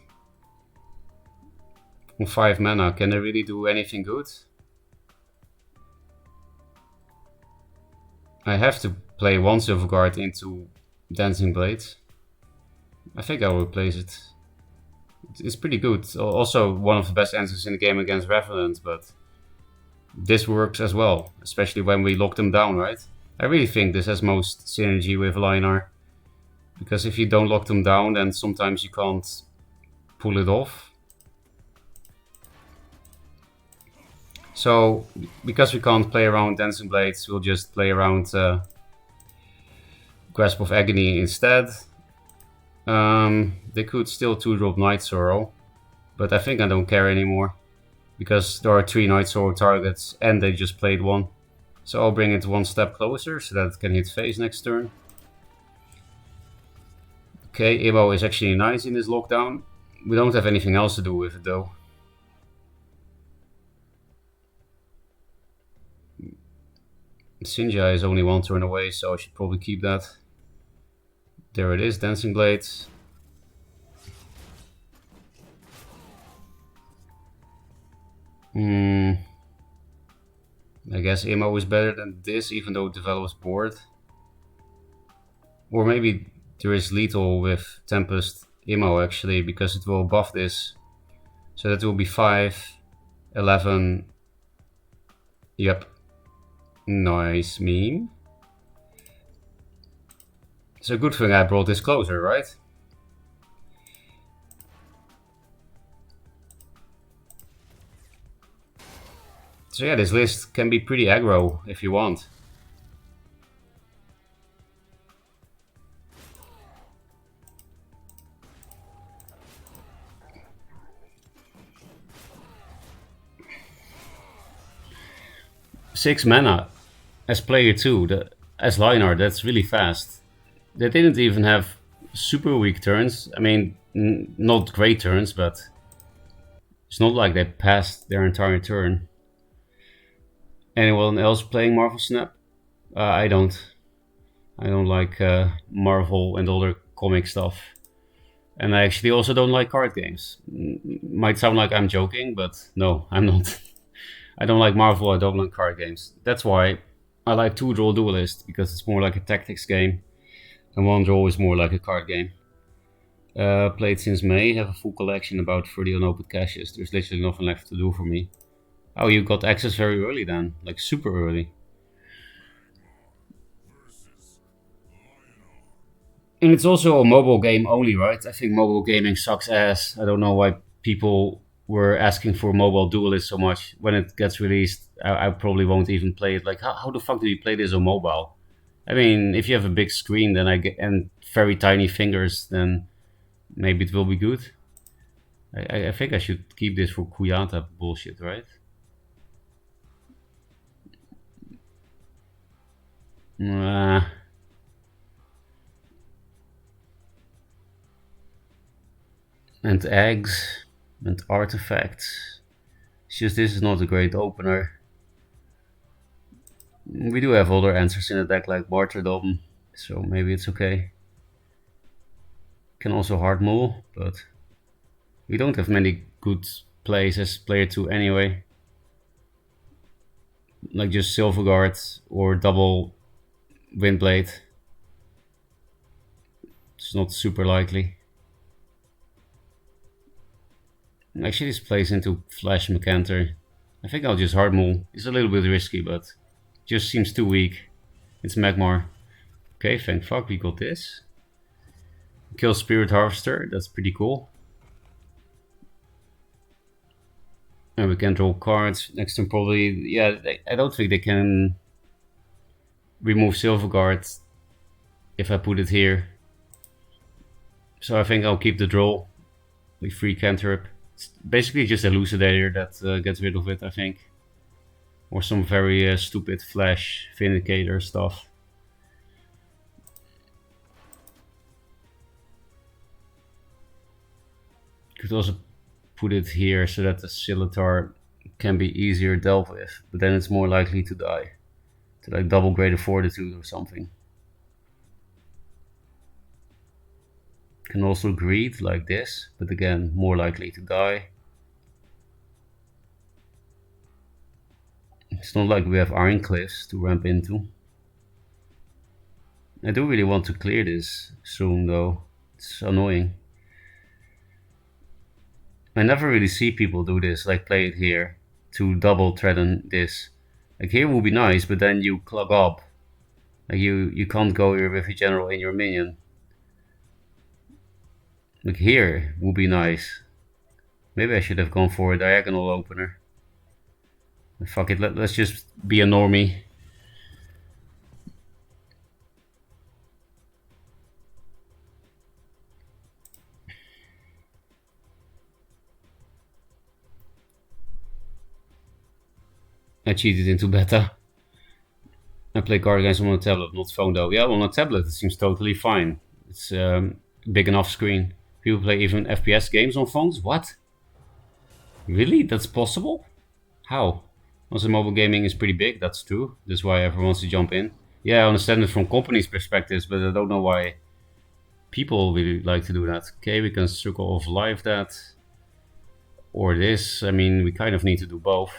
On 5 mana, can they really do anything good? I have to play 1 Silver Guard into Dancing Blade. I think I'll replace it. It's pretty good. Also one of the best answers in the game against Revenant, but this works as well, especially when we lock them down, right? I really think this has most synergy with Linar. Because if you don't lock them down, then sometimes you can't pull it off. So, because we can't play around Dancing Blades, we'll just play around Grasp of Agony instead. They could still 2-drop Night Sorrow, but I think I don't care anymore. Because there are 3 Night Sorrow targets and they just played 1. So I'll bring it 1 step closer so that it can hit face next turn. Okay, Ibo is actually nice in this lockdown. We don't have anything else to do with it though. Sinja is only 1 turn away, so I should probably keep that. There it is, Dancing Blades. I guess Imo is better than this, even though it develops board. Or maybe there is lethal with Tempest Imo actually, because it will buff this. So that will be 5, 11. Yep. Nice meme. It's a good thing I brought this closer, right? So yeah, this list can be pretty aggro if you want. Six mana as player 2, as Linar, that's really fast. They didn't even have super weak turns. I mean, not great turns, but it's not like they passed their entire turn. Anyone else playing Marvel Snap? I don't. I don't like Marvel and all their comic stuff. And I actually also don't like card games. Might sound like I'm joking, but no, I'm not. I don't like Marvel, I don't like card games. That's why I like 2-Draw Duelyst, because it's more like a tactics game. And 1-Draw is more like a card game. Played since May, have a full collection, about 30 unopened caches. There's literally nothing left to do for me. Oh, you got access very early then, like super early. And it's also a mobile game only, right? I think mobile gaming sucks ass. I don't know why people were asking for mobile Duelist so much. When it gets released, I probably won't even play it. Like, how the fuck do you play this on mobile? I mean, if you have a big screen, then and very tiny fingers, then maybe it will be good. I think I should keep this for Kuyata bullshit, right? And eggs and artifacts. It's just this is not a great opener. We do have other answers in the deck like Martyrdom, so maybe it's okay. Can also hard mull, but we don't have many good plays as player 2 anyway. like just Silverguard or double Windblade. It's not super likely. Actually, this plays into Flash Macanter. I think I'll just hard mull. It's a little bit risky, but just seems too weak. It's Magmar. Okay, thank fuck, we got this. Kill Spirit Harvester, that's pretty cool. And we can draw cards. Next turn probably, yeah, I don't think they can remove Silverguard if I put it here. So I think I'll keep the draw with free cantrip. It's basically just Elucidator that gets rid of it, I think. Or some very stupid Flash Vindicator stuff. Could also put it here so that the Scimitar can be easier dealt with, but then it's more likely to die. To like double Greater Fortitude or something. Can also greed like this, but again, more likely to die. It's not like we have Iron Cliffs to ramp into. I do really want to clear this soon though. It's annoying. I never really see people do this, like play it here to double threaten this. Like here will be nice, but then you clog up. Like you can't go here with a general in your minion. Like here would be nice. Maybe I should have gone for a diagonal opener. Fuck it, let's just be a normie. I cheated into beta. I play card games on a tablet, not phone though. Yeah, on a tablet it seems totally fine. It's big enough screen. People play even FPS games on phones? What? Really? That's possible? How? Also, mobile gaming is pretty big, that's true. That's why everyone wants to jump in. Yeah, I understand it from companies' perspectives, but I don't know why people really like to do that. Okay, we can Circle of Life that. Or this. I mean, we kind of need to do both.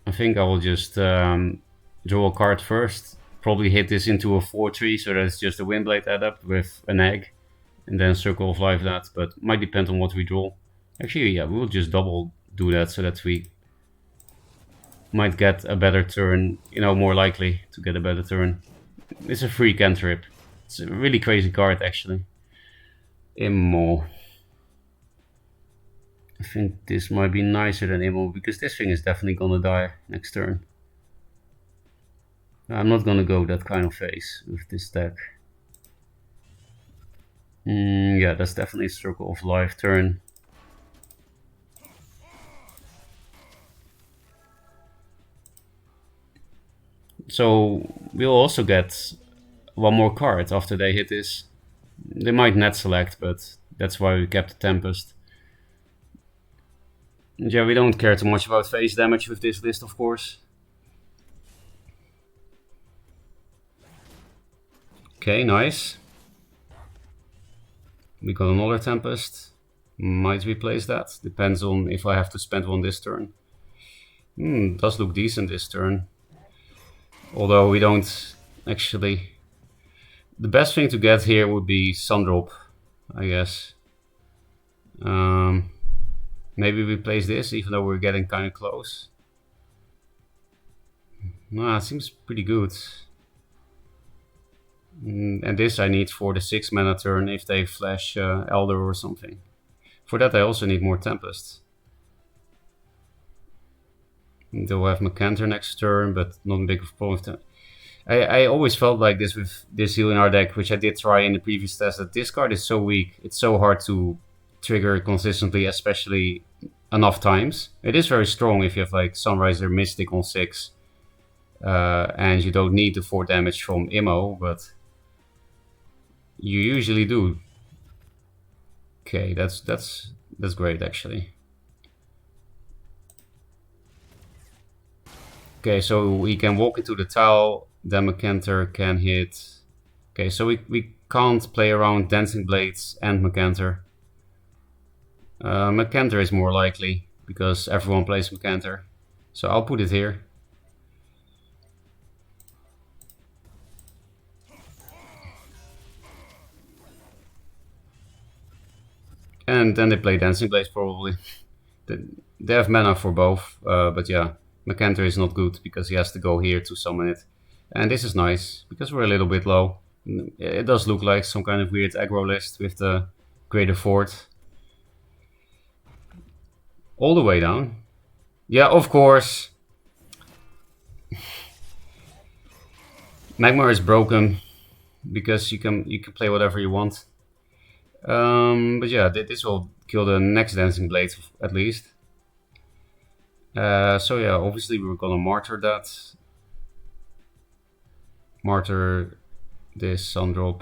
I think I will just draw a card first. Probably hit this into a 4-3, so that's just a Windblade add-up with an egg. And then Circle of Life that, but might depend on what we draw. Actually, yeah, we will just double do that so that we might get a better turn, you know, more likely to get a better turn. It's a free cantrip. It's a really crazy card, actually. Immo. I think this might be nicer than Immo, because this thing is definitely gonna die next turn. I'm not gonna go that kind of phase with this deck. Yeah, that's definitely a Circle of Life turn. So we'll also get one more card after they hit this. They might net select, but that's why we kept the Tempest. And yeah, we don't care too much about face damage with this list, of course. Okay, nice. We got another Tempest. Might replace that. Depends on if I have to spend one this turn. Does look decent this turn. Although we don't actually... The best thing to get here would be Sundrop, I guess. Maybe we place this, even though we're getting kind of close. Nah, it seems pretty good. And this I need for the 6 mana turn if they flash Elder or something. For that I also need more Tempest. They'll have Macanter next turn, but not a big problem. I always felt like this with this heal in our deck, which I did try in the previous test, that this card is so weak. It's so hard to trigger consistently, especially enough times. It is very strong if you have like Sunriser Mystic on 6. And you don't need the 4 damage from Immo, but you usually do. Okay, that's great actually. Okay, so we can walk into the tile, then Macanter can hit. Okay, so we can't play around Dancing Blades and Macanter. Mercantor is more likely, because everyone plays Mercantor. So I'll put it here. And then they play Dancing Blades probably. They have mana for both, but yeah, Mercantor is not good because he has to go here to summon it. And this is nice, because we're a little bit low. It does look like some kind of weird aggro list with the Greater Fort. All the way down. Yeah, of course. Magmar is broken, because you can play whatever you want. But yeah, this will kill the next Dancing Blade at least. So yeah, obviously we're gonna martyr that. Martyr this Sundrop.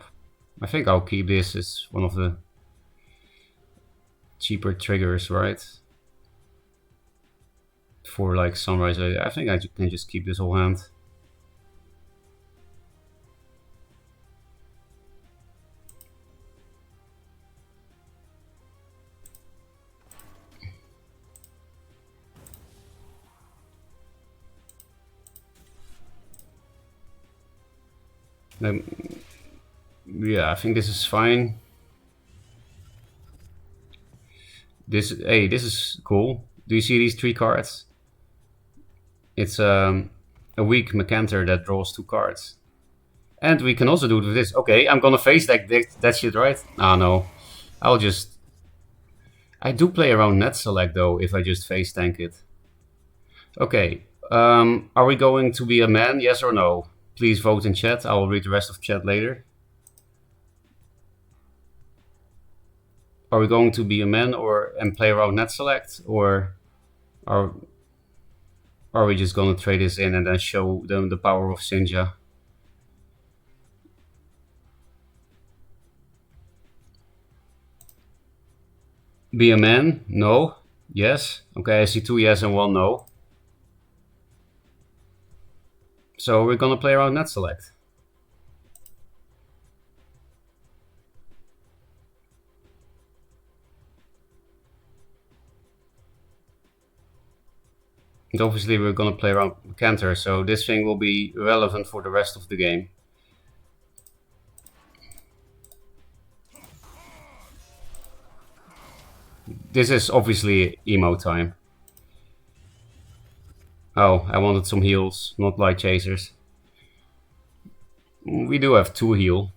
I think I'll keep this as one of the cheaper triggers, right? For like Sunrise. I think I can just keep this whole hand. Yeah, I think this is fine. This is cool. Do you see these 3 cards? It's a weak Mercantor that draws 2 cards. And we can also do it with this. Okay, I'm gonna face that shit, right? Ah, no. I'll just... I do play around net select though, if I just face tank it. Okay, are we going to be a man, yes or no? Please vote in chat, I will read the rest of chat later. Are we going to be a man and play around net select, or are we just gonna trade this in and then show them the power of Sinja? Be a man? No. Yes. Okay, I see 2 yes and 1 no. So we're gonna play around net select. And obviously we're gonna play around Cantor, so this thing will be relevant for the rest of the game. This is obviously emo time. Oh, I wanted some heals, not light chasers. We do have 2 heal.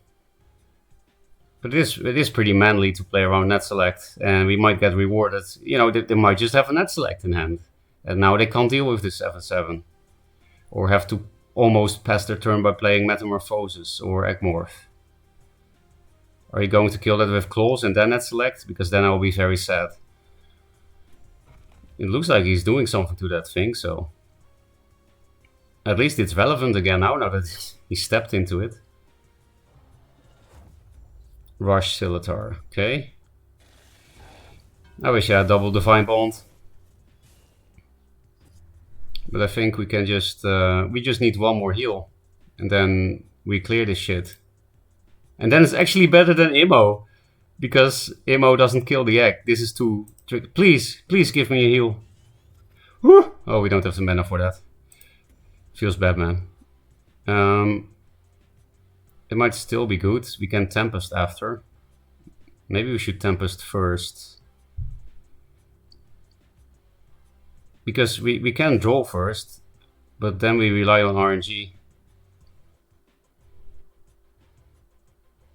But it is pretty manly to play around net select, and we might get rewarded. You know, they might just have a net select in hand, and now they can't deal with the 7/7, or have to almost pass their turn by playing Metamorphosis or Egmorph. Are you going to kill that with claws and then net select? Because then I'll be very sad. It looks like he's doing something to that thing, so at least it's relevant again now that he stepped into it. Rush Silatar, okay. I wish I had double Divine Bond. But I think we can just... we just need 1 more heal. And then we clear this shit. And then it's actually better than Immo. Because Immo doesn't kill the egg. This is too... Please give me a heal. Woo! Oh, we don't have the mana for that. Feels bad, man. It might still be good. We can Tempest after. Maybe we should Tempest first. Because we can draw first. But then we rely on RNG.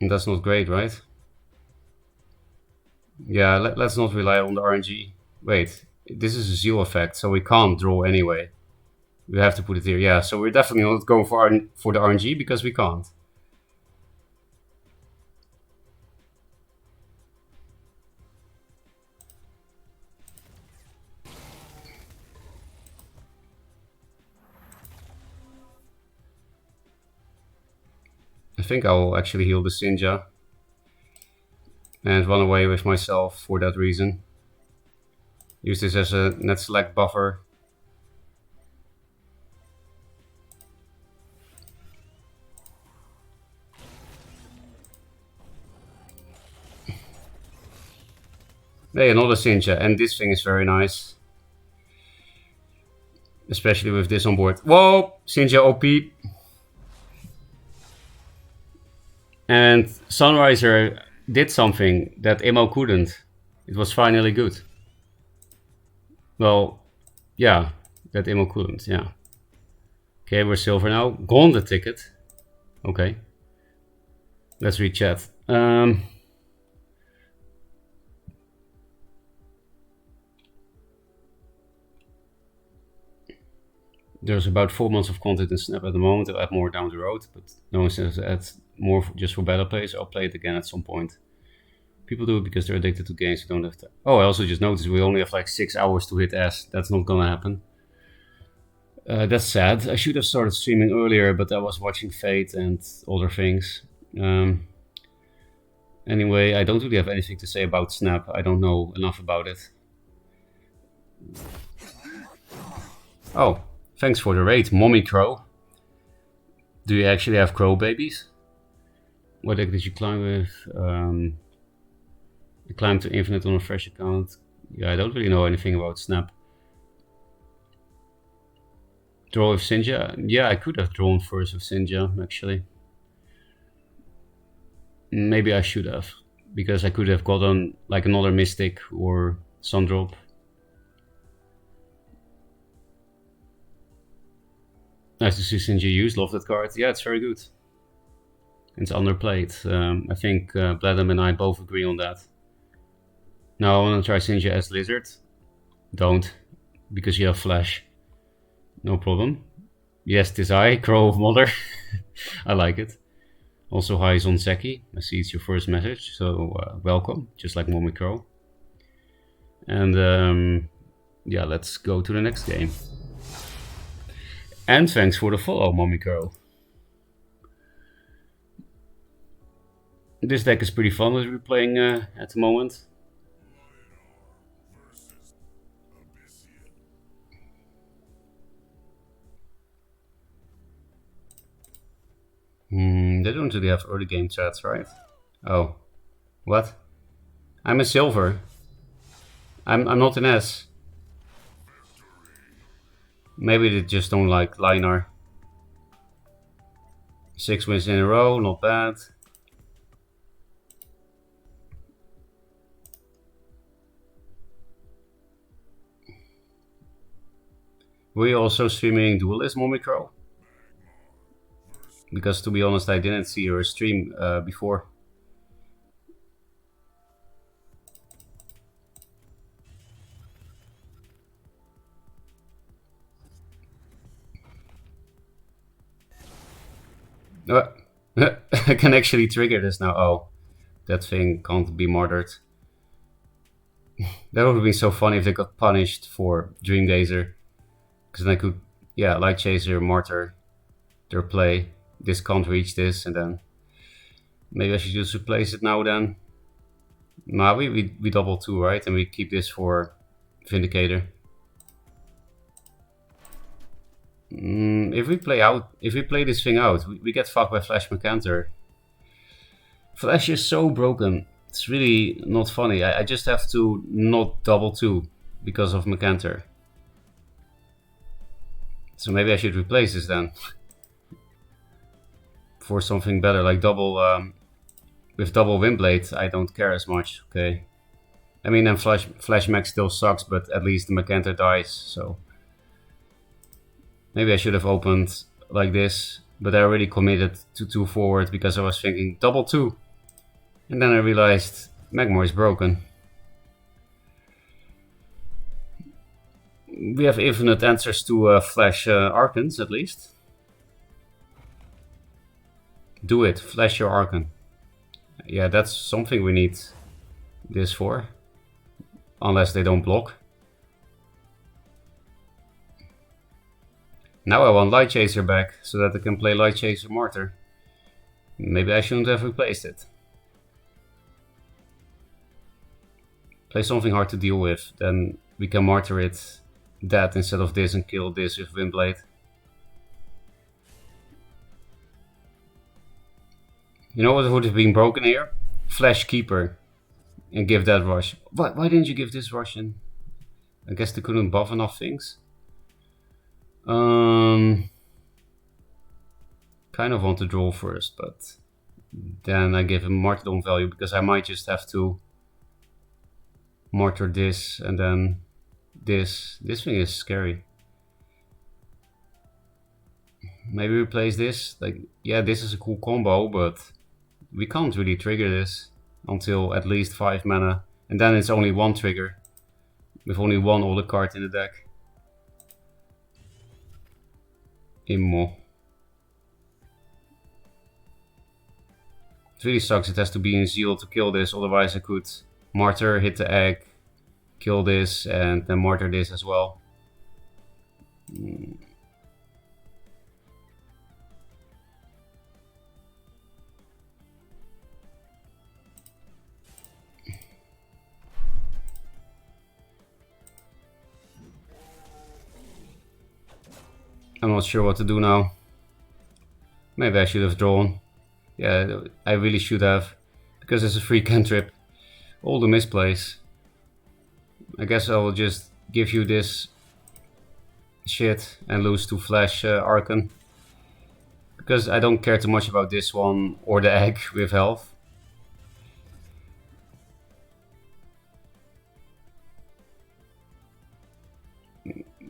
And that's not great, right? Yeah, let's not rely on the RNG. Wait, this is a Zeal effect, so we can't draw anyway. We have to put it here. Yeah, so we're definitely not going for the RNG because we can't. I think I will actually heal the Sinja. And run away with myself for that reason. Use this as a net select buffer. Hey, another Sinja, and this thing is very nice. Especially with this on board. Whoa! Sinja OP. And Sunriser did something that Emo couldn't. It was finally good. Well, yeah, that Emo couldn't, yeah. Okay, we're silver now. Gone the ticket. Okay. Let's read chat. There's about 4 months of content in Snap at the moment. I'll add more down the road, but no one says add more just for better plays. I'll play it again at some point. People do it because they're addicted to games. They don't have to. Oh, I also just noticed we only have like 6 hours to hit S. That's not gonna happen. That's sad. I should have started streaming earlier, but I was watching Fate and other things. Anyway, I don't really have anything to say about Snap. I don't know enough about it. Oh, thanks for the raid, Mommy Crow. Do you actually have crow babies? What deck did you climb with? You climbed to infinite on a fresh account. Yeah, I don't really know anything about Snap. Draw with Sinja? Yeah, I could have drawn first with Sinja, actually. Maybe I should have, because I could have gotten like another Mystic or Sundrop. Nice to see Sinja use. Love that card. Yeah, it's very good. It's underplayed. I think Bladam and I both agree on that. Now I want to try Sinja as Lizard. Don't, because you have Flash. No problem. Yes, tis I, Crow of Mother. I like it. Also, hi Zonseki. I see it's your first message, so welcome, just like Mommy Crow. And yeah, let's go to the next game. And thanks for the follow, Mommy Crow. This deck is pretty fun that we're playing at the moment. They don't really have early game chats, right? Oh. What? I'm a silver. I'm not an S. Maybe they just don't like Linar. 6 wins in a row, not bad. Were you also streaming Duelyst, Mommy Crow? Because to be honest, I didn't see your stream before. I can actually trigger this now. Oh, that thing can't be martyred. That would have been so funny if they got punished for Dream Gazer. Because then I could, yeah, Light Chaser, martyr their play. This can't reach this, and then maybe I should just replace it now then. Nah, we double 2, right? And we keep this for Vindicator. If we play this thing out, we get fucked by Flash Mercantor. Flash is so broken. It's really not funny. I just have to not double 2 because of Mercantor. So maybe I should replace this then. For something better, like double with double Windblade, I don't care as much. Okay, I mean, and Flash Max still sucks, but at least the Mercantor dies. So maybe I should have opened like this, but I already committed to 2 forward because I was thinking double 2, and then I realized Magmar is broken. We have infinite answers to Flash Archons at least. Do it, Flash your Archon. Yeah, that's something we need this for. Unless they don't block. Now I want Light Chaser back, so that I can play Light Chaser Martyr. Maybe I shouldn't have replaced it. Play something hard to deal with, then we can Martyr it that instead of this and kill this with Windblade. You know what would have been broken here? Flash Keeper. and give that rush. Why didn't you give this rush in? I guess they couldn't buff enough things. Kind of want to draw first, but then I give him martyrdom value because I might just have to martyr this and then this. This thing is scary. Maybe replace this. Like, yeah, this is a cool combo, but we can't really trigger this until at least 5 mana, and then it's only one trigger with only one older card in the deck. Immo. It really sucks. It has to be in Zeal to kill this, otherwise I could martyr, hit the egg, kill this, and then martyr this as well. I'm not sure what to do now. Maybe I should have drawn. Yeah, I really should have. Because it's a free cantrip. All the misplays. I guess I will just give you this shit and lose to Flash Archon. Because I don't care too much about this one or the egg with health.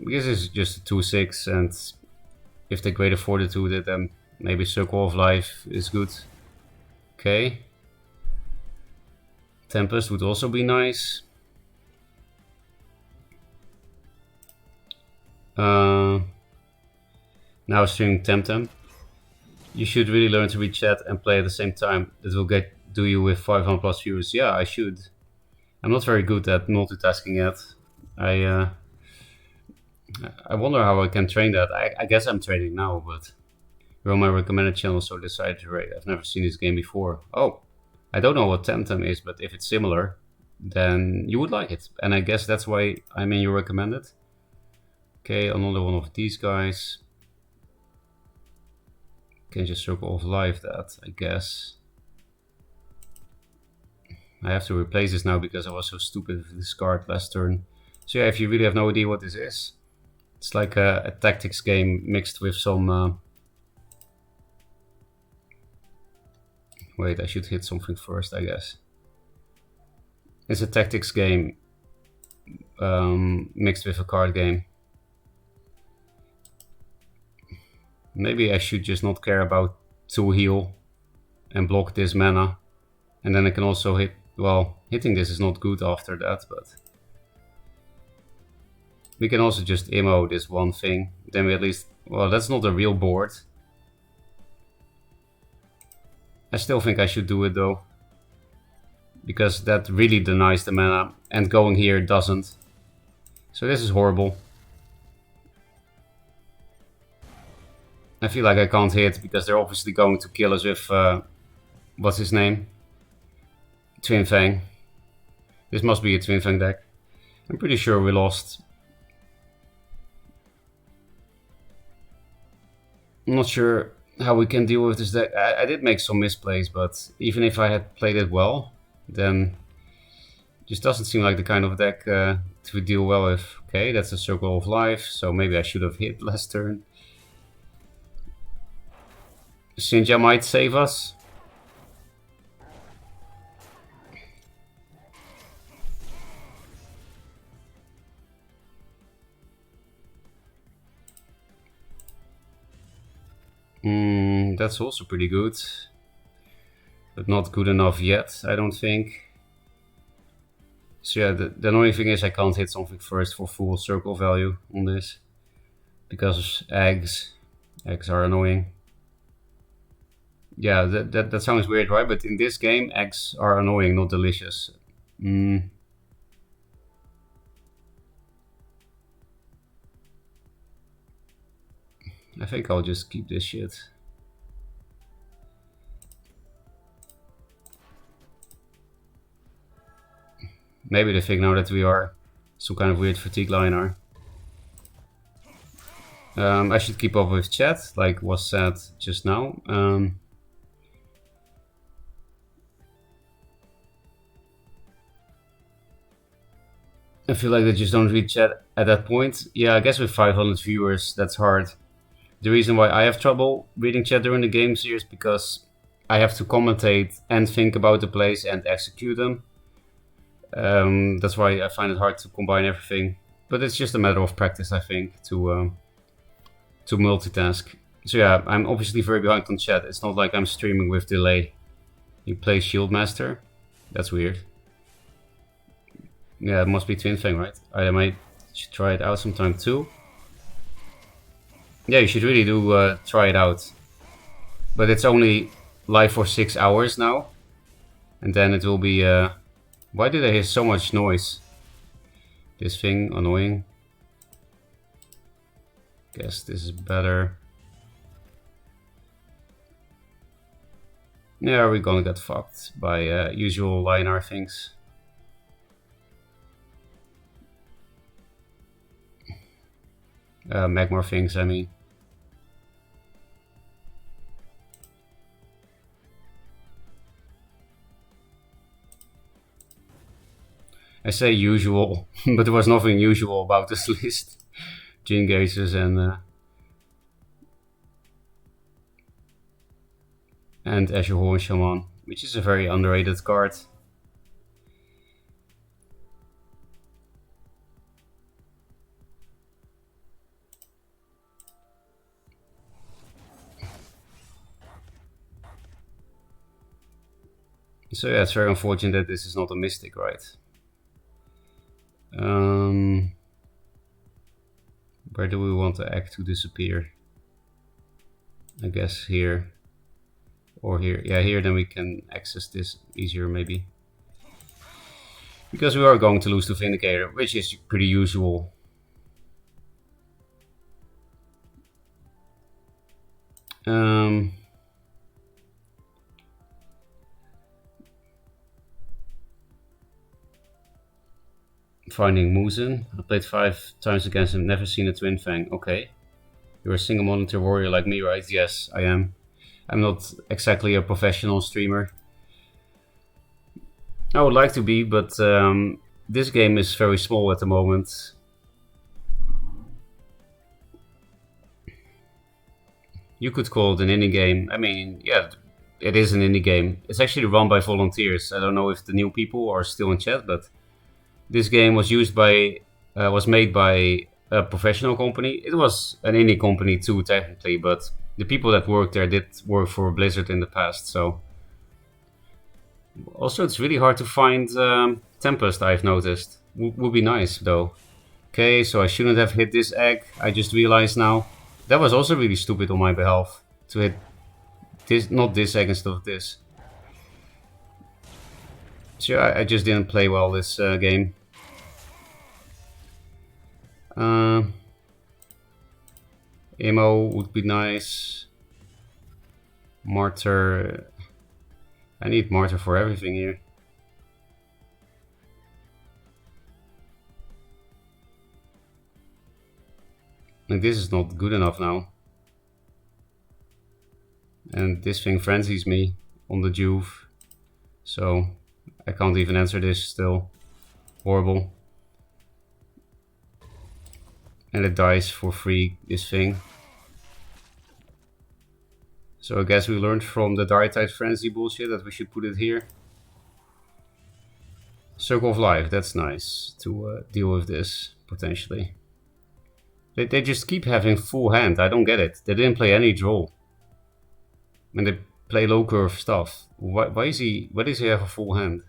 This is just a 2/6, and if they Greater Fortitude, then maybe Circle of Life is good. Okay. Tempest would also be nice. Now streaming Temtem. You should really learn to read chat and play at the same time. That will do you with 500 plus viewers. Yeah, I should. I'm not very good at multitasking yet. I wonder how I can train that. I guess I'm training now, but you're on my recommended channel, so decided to rate. I've never seen this game before. Oh, I don't know what Temtem is, but if it's similar, then you would like it. And I guess that's why I'm in your recommended. Okay, another one of these guys. Can just Circle of Life that, I guess. I have to replace this now because I was so stupid with this card last turn. So yeah, if you really have no idea what this is, it's like a tactics game mixed with some... Wait, I should hit something first, I guess. It's a tactics game mixed with a card game. Maybe I should just not care about 2 heal and block this mana. And then I can also hit... Well, hitting this is not good after that, but... We can also just immo this one thing. Then we at least... Well, that's not a real board. I still think I should do it though. Because that really denies the mana. And going here doesn't. So this is horrible. I feel like I can't hit because they're obviously going to kill us with... what's his name? Twin Fang. This must be a Twin Fang deck. I'm pretty sure we lost. I'm not sure how we can deal with this deck. I did make some misplays, but even if I had played it well, then it just doesn't seem like the kind of deck to deal well with. Okay, that's a Circle of Life, so maybe I should have hit last turn. Sinja might save us. That's also pretty good. But not good enough yet, I don't think. So yeah, the annoying thing is I can't hit something first for full circle value on this. Because eggs are annoying. Yeah, that sounds weird, right? But in this game, eggs are annoying, not delicious. I think I'll just keep this shit. Maybe they think now that we are some kind of weird fatigue liner. I should keep up with chat, like was said just now. I feel like they just don't read chat at that point. Yeah, I guess with 500 viewers, that's hard. The reason why I have trouble reading chat during the games here is because I have to commentate and think about the plays and execute them. That's why I find it hard to combine everything. But it's just a matter of practice, I think, to multitask. So yeah, I'm obviously very behind on chat. It's not like I'm streaming with delay. You play Shieldmaster? That's weird. Yeah, it must be Twin Fang, right? I might should try it out sometime too. Yeah, you should really do try it out. But it's only live for 6 hours now. And then it will be... why did I hear so much noise? This thing, annoying. Guess this is better. Yeah, we're gonna get fucked by usual linear things. Magmar things, I mean. I say usual, but there was nothing usual about this list. Gene Gazers and Azure Horn Shaman, which is a very underrated card. So yeah, it's very unfortunate that this is not a Mystic, right? Where do we want the egg to disappear? I guess here. Or here. Yeah, here, then we can access this easier, maybe. Because we are going to lose to Vindicator, which is pretty usual. Finding Muzen. I played 5 times against him, never seen a Twin Fang. Okay. You're a single monitor warrior like me, right? Yes, I am. I'm not exactly a professional streamer. I would like to be, but this game is very small at the moment. You could call it an indie game. I mean, yeah, it is an indie game. It's actually run by volunteers. I don't know if the new people are still in chat, but this game was was made by a professional company. It was an indie company too, technically, but the people that worked there did work for Blizzard in the past. So also, it's really hard to find Tempest. I've noticed. Would be nice though. Okay, so I shouldn't have hit this egg. I just realized now. That was also really stupid on my behalf to hit this, not this egg instead of this. So I just didn't play well this game. Emo would be nice. Martyr. I need Martyr for everything here. Like, this is not good enough now. And this thing frenzies me on the Juve. So I can't even answer this still. Horrible. And it dies for free, this thing. So I guess we learned from the Dietite Frenzy bullshit that we should put it here. Circle of Life, that's nice to deal with this, potentially. They just keep having full hand, I don't get it. They didn't play any draw. And they play low curve stuff. Why does he have a full hand?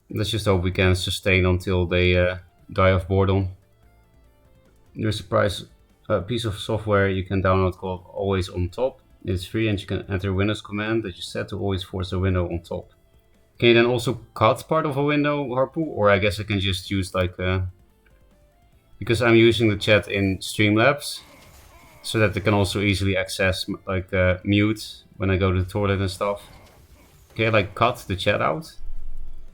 Let's just hope we can sustain until they die of boredom. There's a piece of software you can download called Always on Top. It's free and you can enter Windows command that you set to always force a window on top. Can you then also cut part of a window, Harpu? Or I guess I can just use like... because I'm using the chat in Streamlabs, so that they can also easily access like mute when I go to the toilet and stuff. Can I like cut the chat out?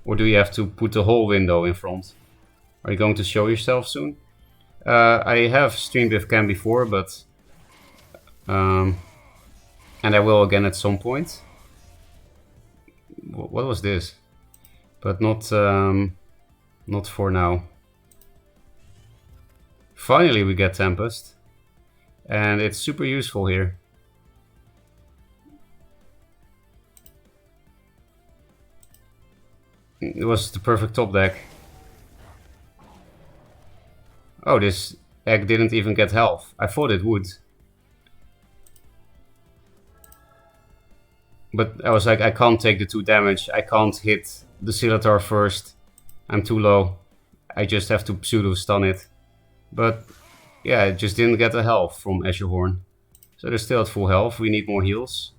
Or do you have to put the whole window in front? Are you going to show yourself soon? I have streamed with Cam before, but... and I will again at some point. What was this? But not... Not for now. Finally we get Tempest. And it's super useful here. It was the perfect top deck. Oh, this egg didn't even get health. I thought it would. But I was like, I can't take the 2 damage. I can't hit the Scimitar first. I'm too low. I just have to pseudo stun it. But yeah, it just didn't get the health from Azure Horn. So they're still at full health. We need more heals.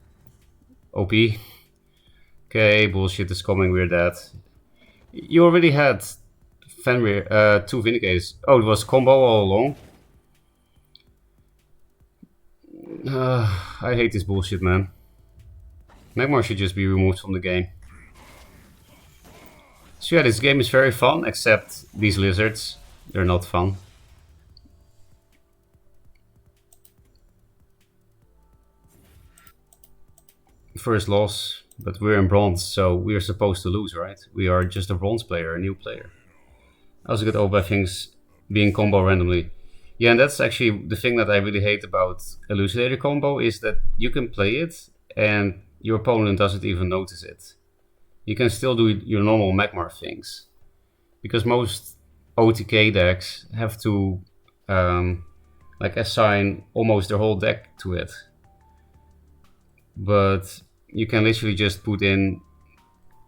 OP. Okay, bullshit is coming. We're dead. You already had Fenrir, 2 Vindicators. Oh, it was combo all along. I hate this bullshit, man. Magmar should just be removed from the game. So yeah, this game is very fun, except these lizards. They're not fun. First loss, but we're in bronze, so we're supposed to lose, right? We are just a bronze player, a new player. I also get over by things being combo randomly. Yeah, and that's actually the thing that I really hate about Elucidator combo, is that you can play it and your opponent doesn't even notice it. You can still do your normal Magmar things. Because most OTK decks have to like assign almost their whole deck to it. But you can literally just put in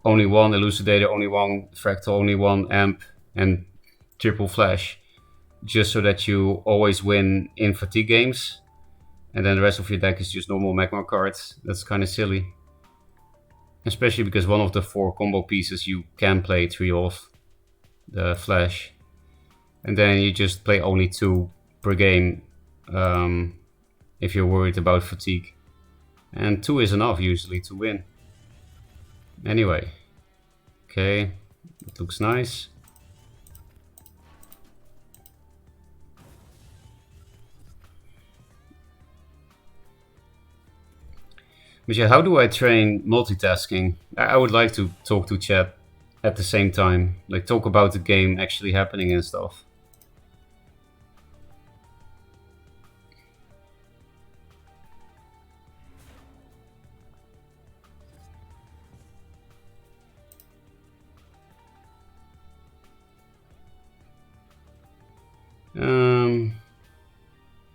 only one Elucidator, only one Fractal, only one Amp, and triple Flash, just so that you always win in fatigue games, and then the rest of your deck is just normal Magmar cards. That's kind of silly. Especially because one of the 4 combo pieces you can play 3 off, the Flash. And then you just play only 2 per game if you're worried about fatigue. And 2 is enough usually to win. Anyway. Okay, it looks nice. But yeah, how do I train multitasking? I would like to talk to chat at the same time. Like talk about the game actually happening and stuff.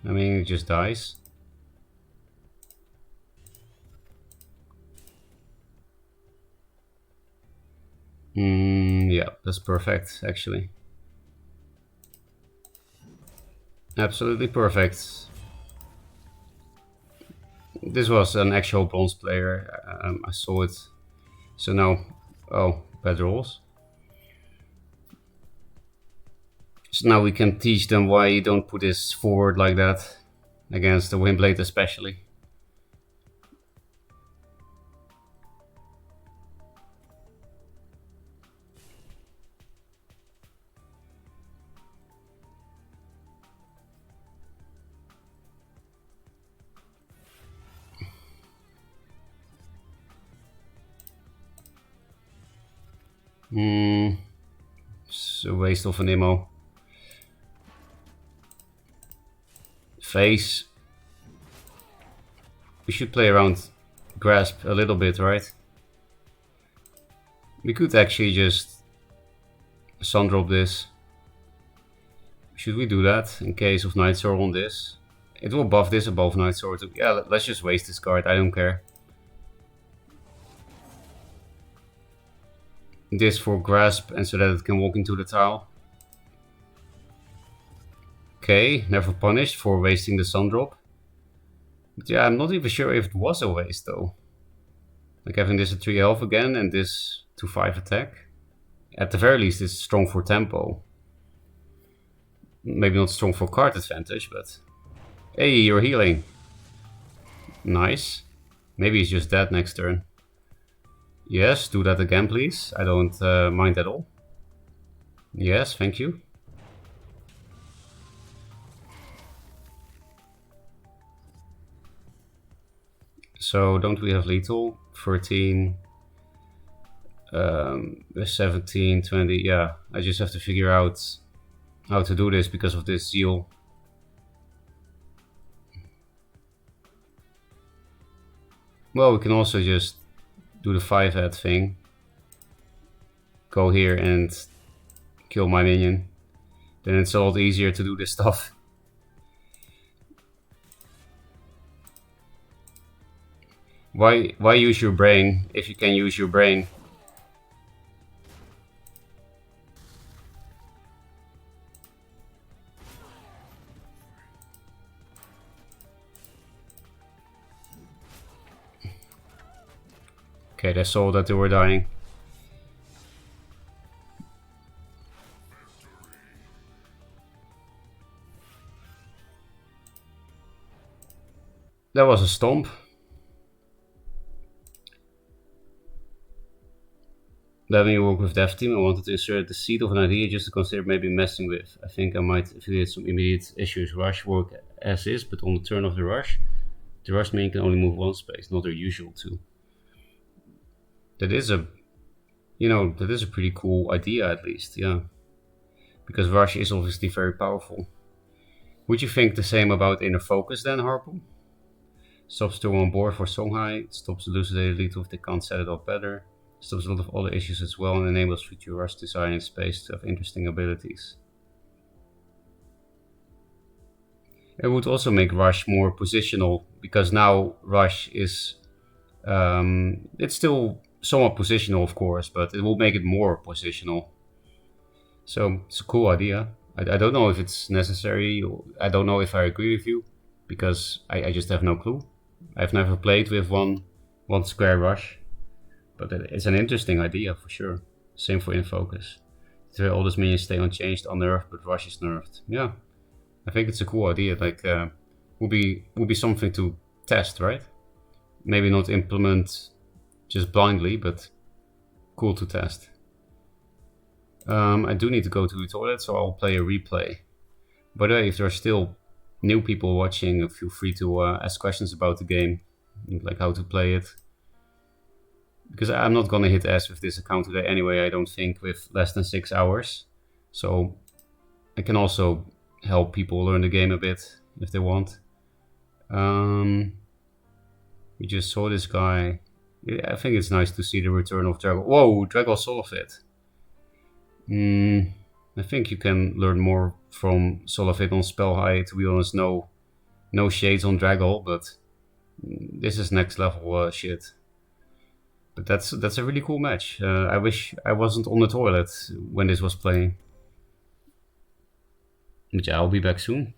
I mean, it just dies. Yeah, that's perfect, actually. Absolutely perfect. This was an actual bronze player. I saw it. So now, oh, bad rolls. So now we can teach them why you don't put this forward like that against the Windblade especially. It's a waste of an ammo. Face. We should play around Grasp a little bit, right? We could actually just sun drop this. Should we do that in case of Night Soar on this? It will buff this above Night Soar too. Yeah, let's just waste this card, I don't care. This for Grasp and so that it can walk into the tile. Okay, never punished for wasting the sun drop. But yeah, I'm not even sure if it was a waste though. Like having this at 3 health again and this to 5 attack. At the very least it's strong for tempo. Maybe not strong for card advantage, but... Hey, you're healing. Nice. Maybe he's just dead next turn. Yes, do that again please. I don't mind at all. Yes, thank you. So don't we have lethal? 13. With 17, 20, yeah. I just have to figure out how to do this because of this zeal. Well, we can also just do the 5-head thing. Go here and kill my minion. Then it's a lot easier to do this stuff. Why use your brain if you can use your brain? Okay, they saw that they were dying. That was a stomp. Let me work with Dev Team. I wanted to insert the seed of an idea just to consider maybe messing with. I think I might affiliate some immediate issues. Rush work as is, but on the turn of the rush main can only move one space, not their usual two. That is a, that is a pretty cool idea at least, yeah. Because rush is obviously very powerful. Would you think the same about inner focus then, Harpo? Stops turn on board for Songhai, stops elucidated lethal if they can't set it up better. Stops a lot of other issues as well and enables future rush design in space to have interesting abilities. It would also make rush more positional because now rush is it's still somewhat positional, of course, but it will make it more positional. So it's a cool idea. I don't know if it's necessary. I don't know if I agree with you because I just have no clue. I've never played with one square rush, but it's an interesting idea for sure. Same for in focus. All those minions stay unchanged, unnerved, but rush is nerfed. Yeah, I think it's a cool idea. Like, would be something to test, right? Maybe not implement just blindly, but cool to test. I do need to go to the toilet, so I'll play a replay. By the way, if there are still new people watching, feel free to ask questions about the game, like how to play it. Because I'm not gonna hit S with this account today anyway, I don't think, with less than 6 hours. So I can also help people learn the game a bit if they want. We just saw this guy. Yeah, I think it's nice to see the return of Dragall. Whoa, Dragall solved it. I think you can learn more from Solafit on Spell High. To be honest, no shades on Dragall, but this is next level shit. But that's a really cool match. I wish I wasn't on the toilet when this was playing. But yeah, I'll be back soon.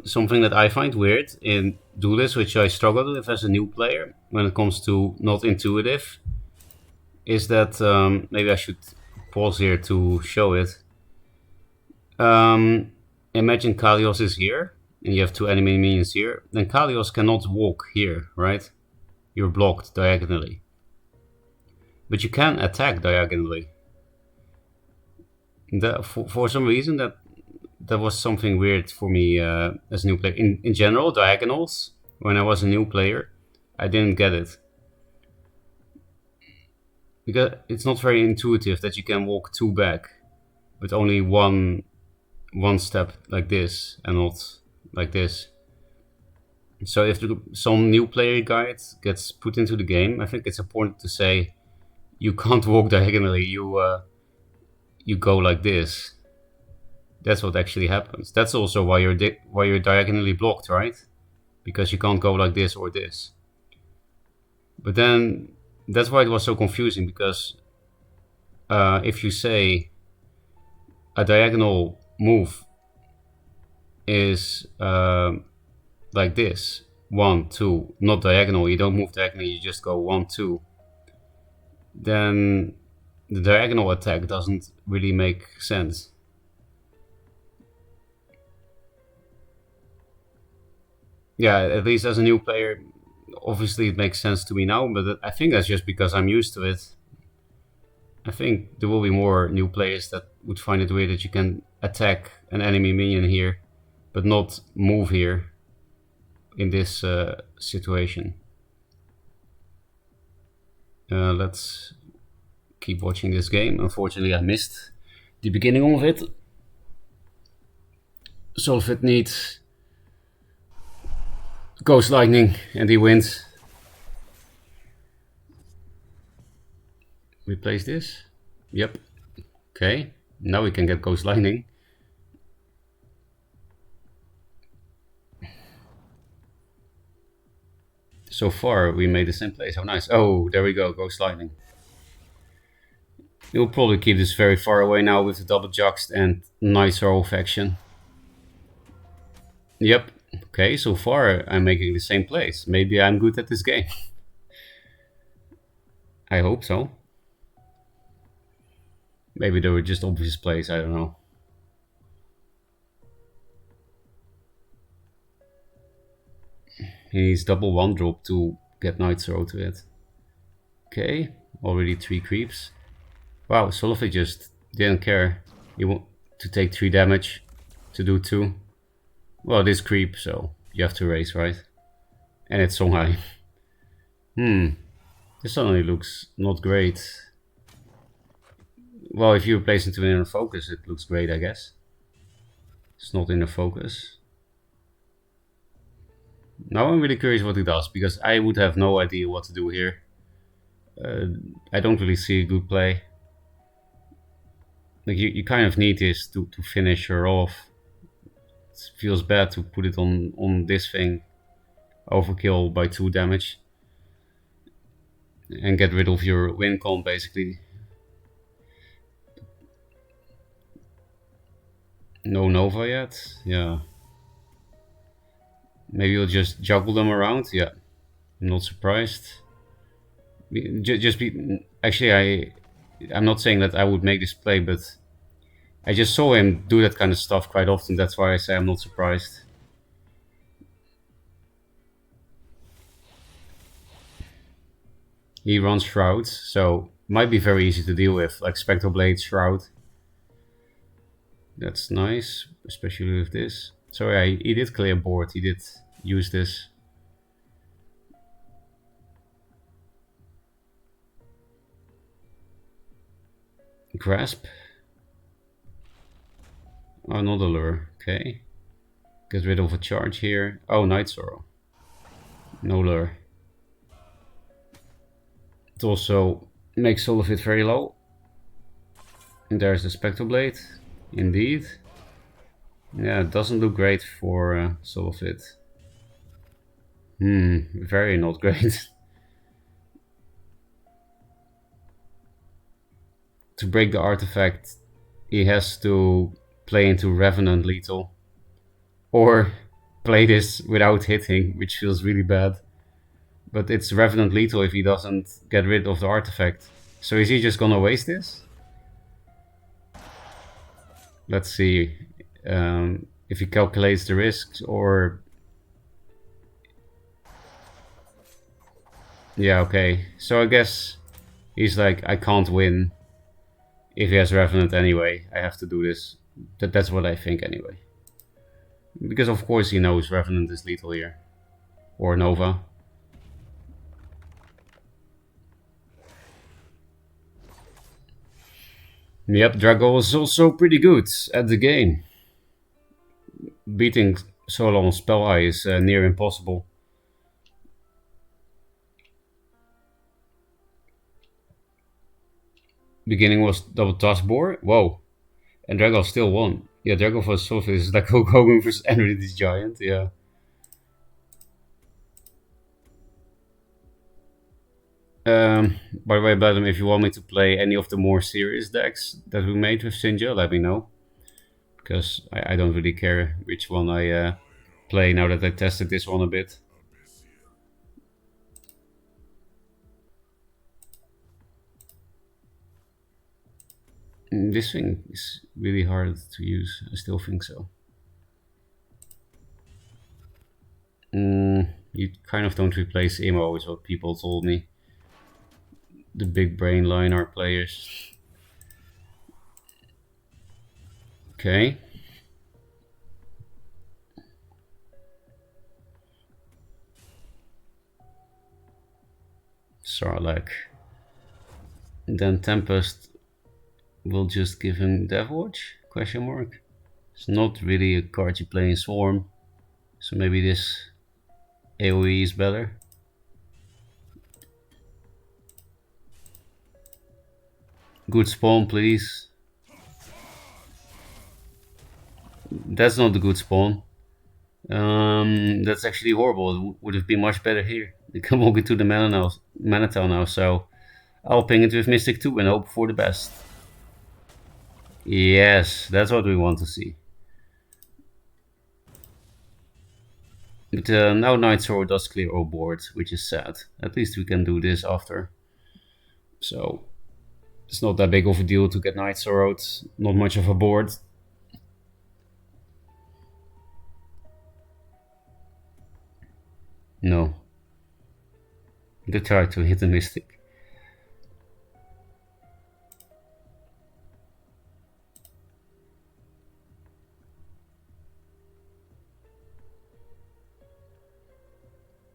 Something that I find weird in Duelyst, which I struggled with as a new player when it comes to not intuitive, is that maybe I should pause here to show it. Imagine Kalios is here, and you have two enemy minions here. Then Kalios cannot walk here, right? You're blocked diagonally. But you can attack diagonally. For some reason, that was something weird for me as a new player. In general, diagonals, when I was a new player, I didn't get it. Because it's not very intuitive that you can walk two back with only one step like this and not like this. So if some new player guide gets put into the game, I think it's important to say you can't walk diagonally, you go like this. That's what actually happens. That's also why you're diagonally blocked, right? Because you can't go like this or this. But then that's why it was so confusing, because if you say a diagonal move is like this, 1, 2, not diagonal, you don't move diagonally, you just go 1, 2, then the diagonal attack doesn't really make sense. Yeah, at least as a new player, obviously it makes sense to me now, but I think that's just because I'm used to it. I think there will be more new players that would find it weird that you can attack an enemy minion here, but not move here in this situation. Let's keep watching this game. Unfortunately, I missed the beginning of it. Solfit needs Ghost Lightning and he wins. Replace this. Yep. Okay. Now we can get Ghost Lightning. So far we made the same place. How nice. Oh, there we go. Ghost Lightning. We'll probably keep this very far away now with the double juxt and nice roll faction. Yep. Okay, so far I'm making the same place. Maybe I'm good at this game. I hope so. Maybe they were just obvious plays, I don't know. He needs double 1-drop to get Night Throw to it. Okay, already 3 creeps. Wow, Solofit just didn't care. He want to take 3 damage to do 2. Well, it is creep, so you have to raise, right? And it's Songhai. This suddenly looks not great. Well, if you place into inner focus, it looks great, I guess. It's not inner focus. Now I'm really curious what it does, because I would have no idea what to do here. I don't really see a good play. Like you kind of need this to finish her off. It feels bad to put it on this thing. Overkill by 2 damage. And get rid of your win con, basically. No Nova yet? Yeah. Maybe you'll just juggle them around? Yeah. I'm not surprised. Actually, I'm not saying that I would make this play, but I just saw him do that kind of stuff quite often. That's why I say I'm not surprised. He runs Shrouds, so might be very easy to deal with, like Spectral Blade, Shroud. That's nice, especially with this. So yeah, he did clear board, he did use this. Grasp. Oh, not a lure, okay. Get rid of a charge here. Oh, Night Sorrow. No lure. It also makes Solofit very low. And there's the Spectral Blade. Indeed. Yeah, it doesn't look great for Solofit. Very not great. To break the artifact, he has to play into Revenant lethal. Or play this without hitting, which feels really bad. But it's Revenant lethal if he doesn't get rid of the artifact. So is he just gonna waste this? Let's see if he calculates the risks or... Yeah, okay. So I guess he's like, I can't win if he has Revenant anyway. I have to do this. That's what I think anyway. Because of course he knows Revenant is lethal here. Or Nova. Yep, Dragall is also pretty good at the game. Beating solo on Spell Eye is near impossible. Beginning was double toss board. Whoa. And Dragall still won. Yeah, Dragall vs. Sophie is like Hulk Hogan vs. Enridy's Giant. Yeah. By the way, Badam, if you want me to play any of the more serious decks that we made with Sinja, let me know. Because I don't really care which one I play now that I tested this one a bit. This thing is really hard to use. I still think so. You kind of don't replace Imo, is what people told me. The big brain line art players. Okay. Sarlacc. Then Tempest will just give him Deathwatch? Question mark. It's not really a card you play in Swarm, so maybe this AoE is better. Good spawn, please. That's not a good spawn. That's actually horrible. It would have been much better here. They can walk into the mana town now, so I'll ping it with Mystic 2 and hope for the best. Yes, that's what we want to see. But now Night Sword does clear our board, which is sad. At least we can do this after. So it's not that big of a deal to get Night Sword. Not much of a board. No. They tried to hit the Mystic.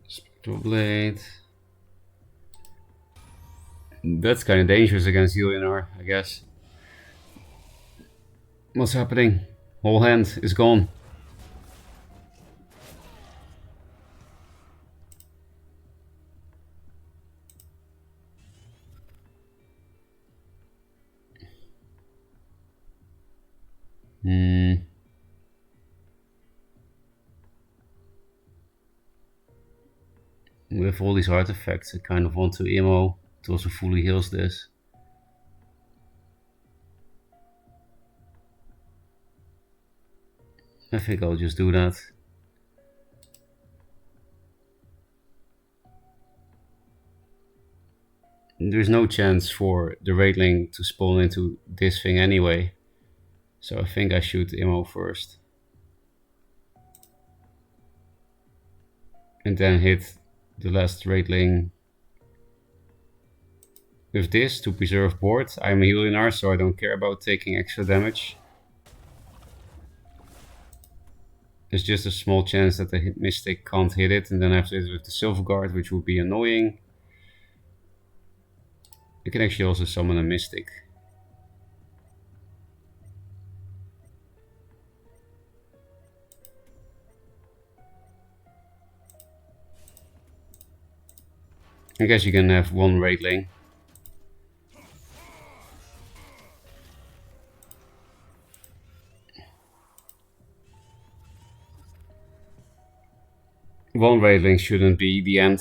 Spectral Blade. That's kind of dangerous against Ulionar, I guess. What's happening? Whole hand is gone. With all these artifacts, I kind of want to emo. It also fully heals this. I think I'll just do that. There's no chance for the Raidling to spawn into this thing anyway. So I think I should emo first. And then hit the last Raidling with this to preserve board. I'm a Ulionar, so I don't care about taking extra damage. There's just a small chance that the Mystic can't hit it, and then I have to hit it with the Silver Guard, which would be annoying. You can actually also summon a Mystic. I guess you can have one Raidling. One Raidling shouldn't be the end.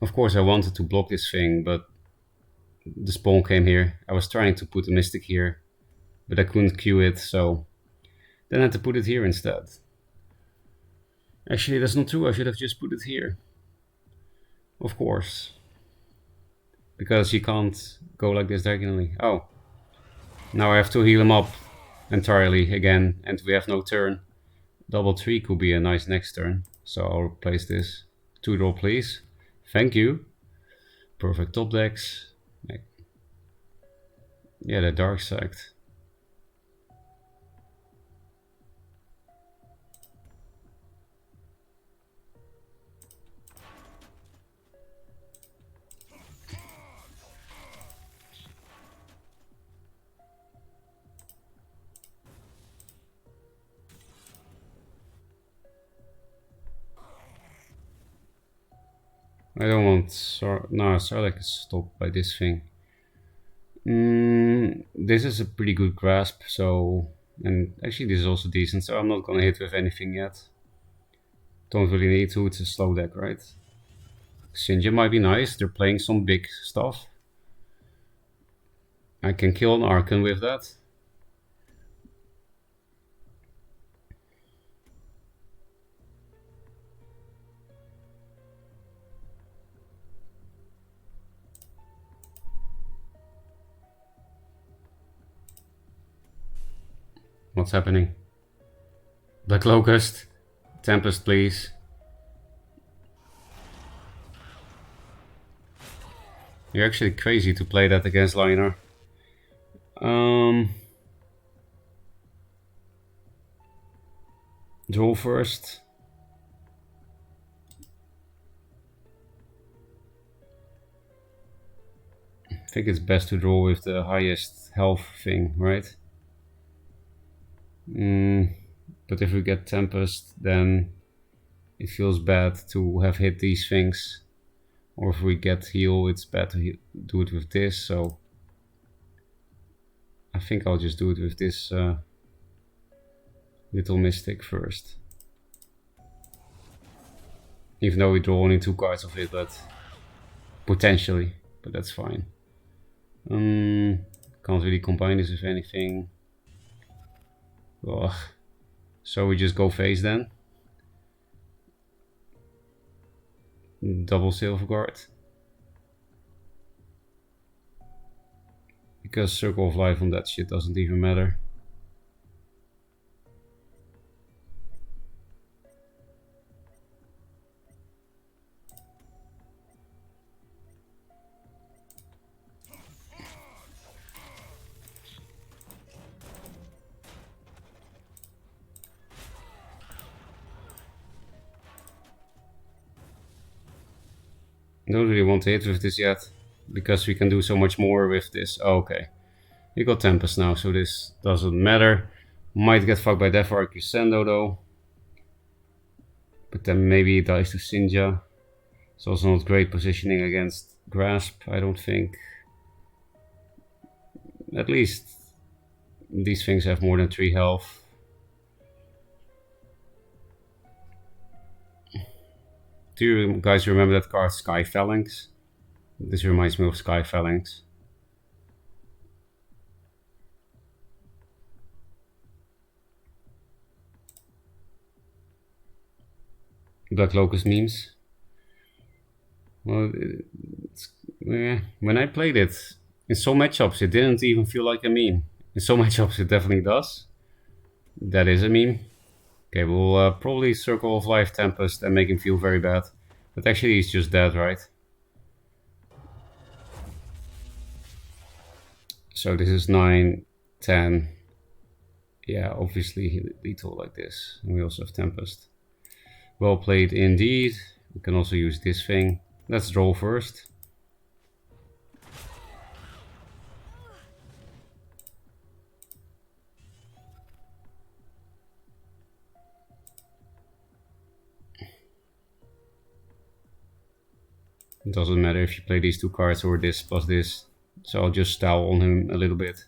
Of course I wanted to block this thing, but the spawn came here. I was trying to put the Mystic here, but I couldn't queue it, so then I had to put it here instead. Actually, that's not true. I should have just put it here. Of course. Because you can't go like this diagonally. Oh. Now I have to heal him up entirely again, and we have no turn. Double 3 could be a nice next turn. So I'll replace this. 2 draw, please. Thank you. Perfect top decks. Yeah, the dark side. I don't want Sarlacc is stopped by this thing. This is a pretty good grasp, so, and actually this is also decent, so I'm not gonna hit with anything yet. Don't really need to, it's a slow deck, right? Sinja might be nice, they're playing some big stuff. I can kill an Archon with that. What's happening? Black Locust. Tempest, please. You're actually crazy to play that against Liner. Draw first. I think it's best to draw with the highest health thing, right? But if we get Tempest, then it feels bad to have hit these things. Or if we get heal, it's bad to do it with this, so I think I'll just do it with this little Mystic first. Even though we draw only 2 cards of it, but potentially, but that's fine. Can't really combine this with anything. Ugh. So we just go face then. Double Silver Guard. Because Circle of Life on that shit doesn't even matter. I don't really want to hit with this yet, because we can do so much more with this. Oh, okay. We got Tempest now, so this doesn't matter. Might get fucked by Death Arcusendo though. But then maybe it dies to Sinja. It's also not great positioning against Grasp, I don't think. At least these things have more than 3 health. Do you guys remember that card, Sky Phalanx? This reminds me of Sky Phalanx. Black Locust memes. Well, when I played it, in some matchups it didn't even feel like a meme. In some matchups it definitely does. That is a meme. Okay, we'll probably Circle of Life Tempest and make him feel very bad. But actually he's just dead, right? So this is 9, 10. Yeah, obviously lethal like this. And we also have Tempest. Well played indeed. We can also use this thing. Let's draw first. It doesn't matter if you play these 2 cards or this plus this. So I'll just style on him a little bit.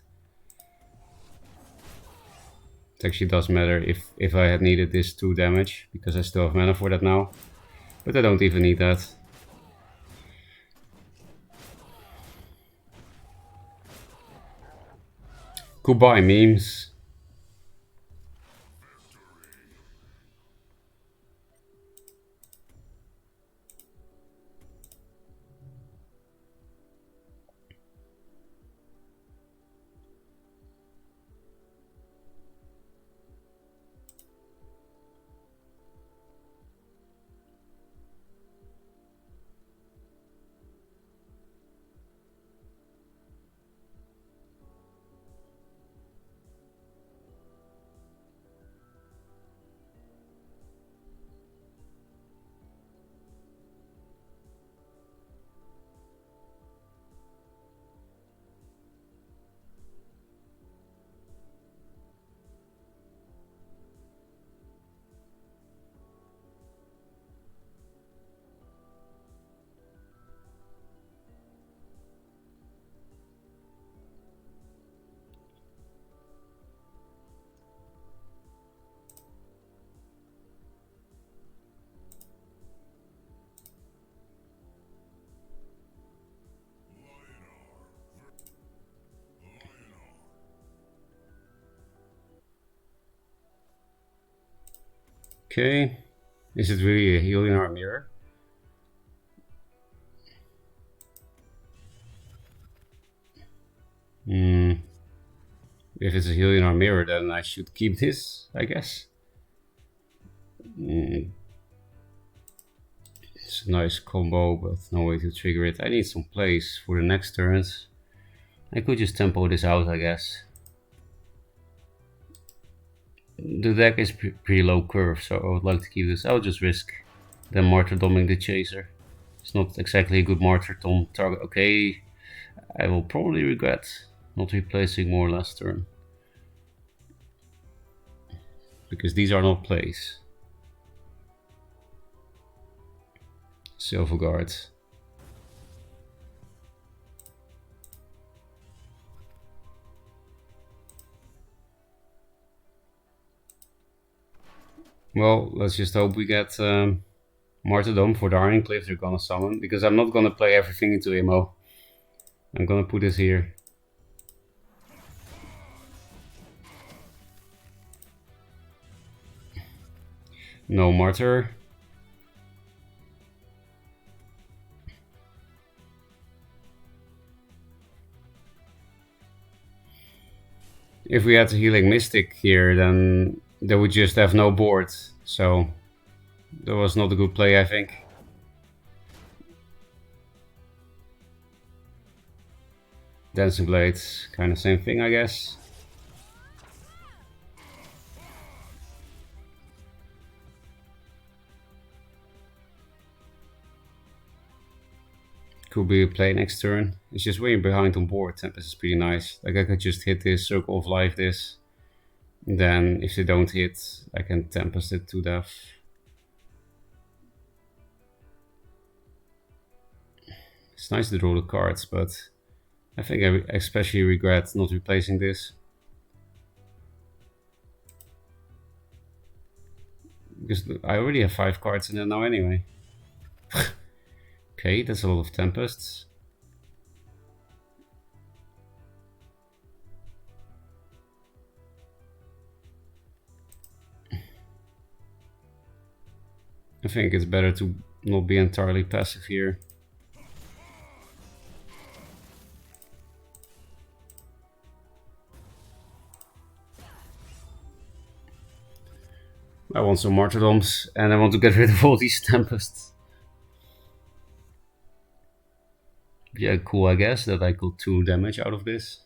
It actually does matter if I had needed this 2 damage, because I still have mana for that now. But I don't even need that. Goodbye, memes. Okay. Is it really a healing our mirror? If it's a healing our mirror, then I should keep this, I guess. It's a nice combo, but no way to trigger it. I need some plays for the next turns. I could just tempo this out, I guess. The deck is pretty low curve, so I would like to keep this. I'll just risk them martyrdoming the chaser. It's not exactly a good martyrdom target. Okay, I will probably regret not replacing more last turn. Because these are not plays. Silver Guard. Well, let's just hope we get Martyrdom for the Iron Cliff they're gonna summon, because I'm not gonna play everything into Imo. I'm gonna put this here. No Martyr. If we had a Healing Mystic here, then they would just have no board, so that was not a good play, I think. Dancing Blades, kind of same thing, I guess. Could be a play next turn. It's just way behind on board. Tempest is pretty nice. Like I could just hit this, Circle of Life this. And then if they don't hit, I can Tempest it to death. It's nice to draw the cards, but I think I especially regret not replacing this. Because I already have 5 cards in it now anyway. Okay, that's a lot of Tempests. I think it's better to not be entirely passive here. I want some Martyrdoms and I want to get rid of all these Tempests. Yeah, cool, I guess, that I got 2 damage out of this.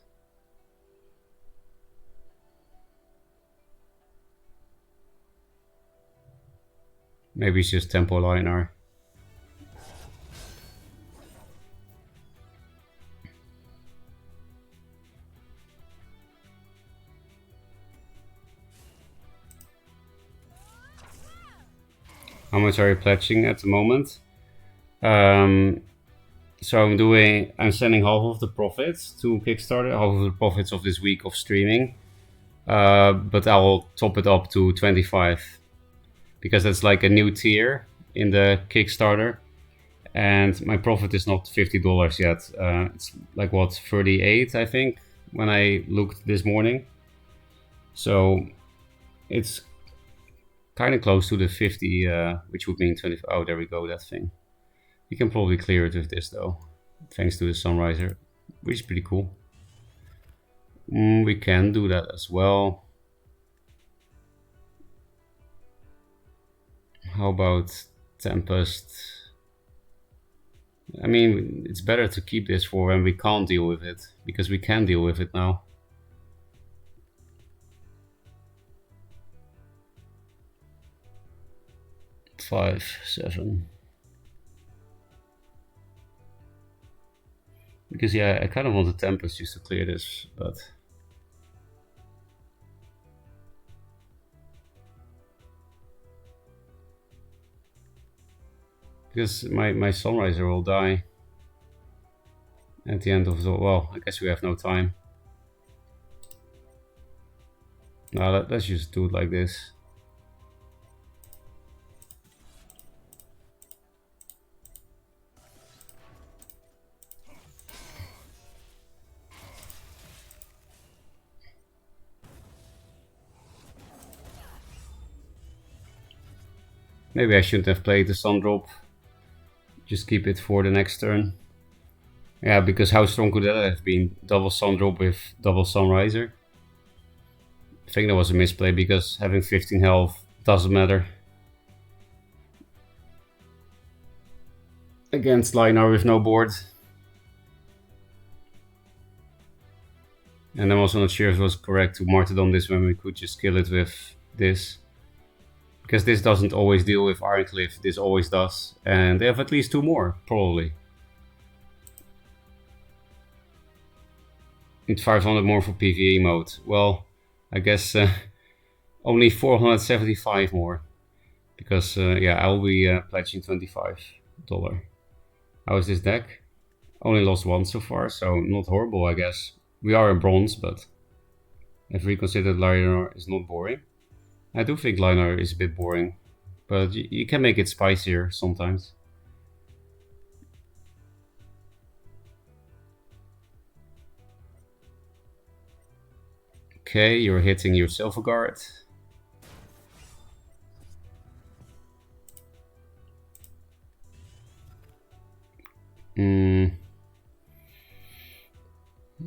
Maybe it's just Tempo Liner. How much are you pledging at the moment? So I'm sending half of the profits to Kickstarter, half of the profits of this week of streaming. But I'll top it up to 25 because that's like a new tier in the Kickstarter, and my profit is not $50 yet. It's like what, 38, I think, when I looked this morning. So it's kind of close to the 50, which would mean 20. Oh, there we go, that thing. You can probably clear it with this though, thanks to the sunriser, which is pretty cool. We can do that as well. How about Tempest? I mean, it's better to keep this for when we can't deal with it, because we can deal with it now. Five, 7. Because yeah, I kind of want the Tempest just to clear this, but because my sunriser will die at the end of the, well, I guess we have no time. Now let's just do it like this. Maybe I shouldn't have played the Sun Drop. Just keep it for the next turn. Yeah, because how strong could that have been? Double Sun Drop with double Sunriser. I think that was a misplay because having 15 health doesn't matter. Against Linar with no board. And I'm also not sure if it was correct to martyrdom this when we could just kill it with this. Because this doesn't always deal with Ironcliff, this always does. And they have at least 2 more, probably. Need 500 more for PvE mode. Well, I guess only 475 more. Because, yeah, I'll be pledging $25. How is this deck? Only lost 1 so far, so not horrible, I guess. We are in bronze, but if we consider Linar is not boring. I do think Linar is a bit boring, but you can make it spicier sometimes. Okay, you're hitting your Silver Guard.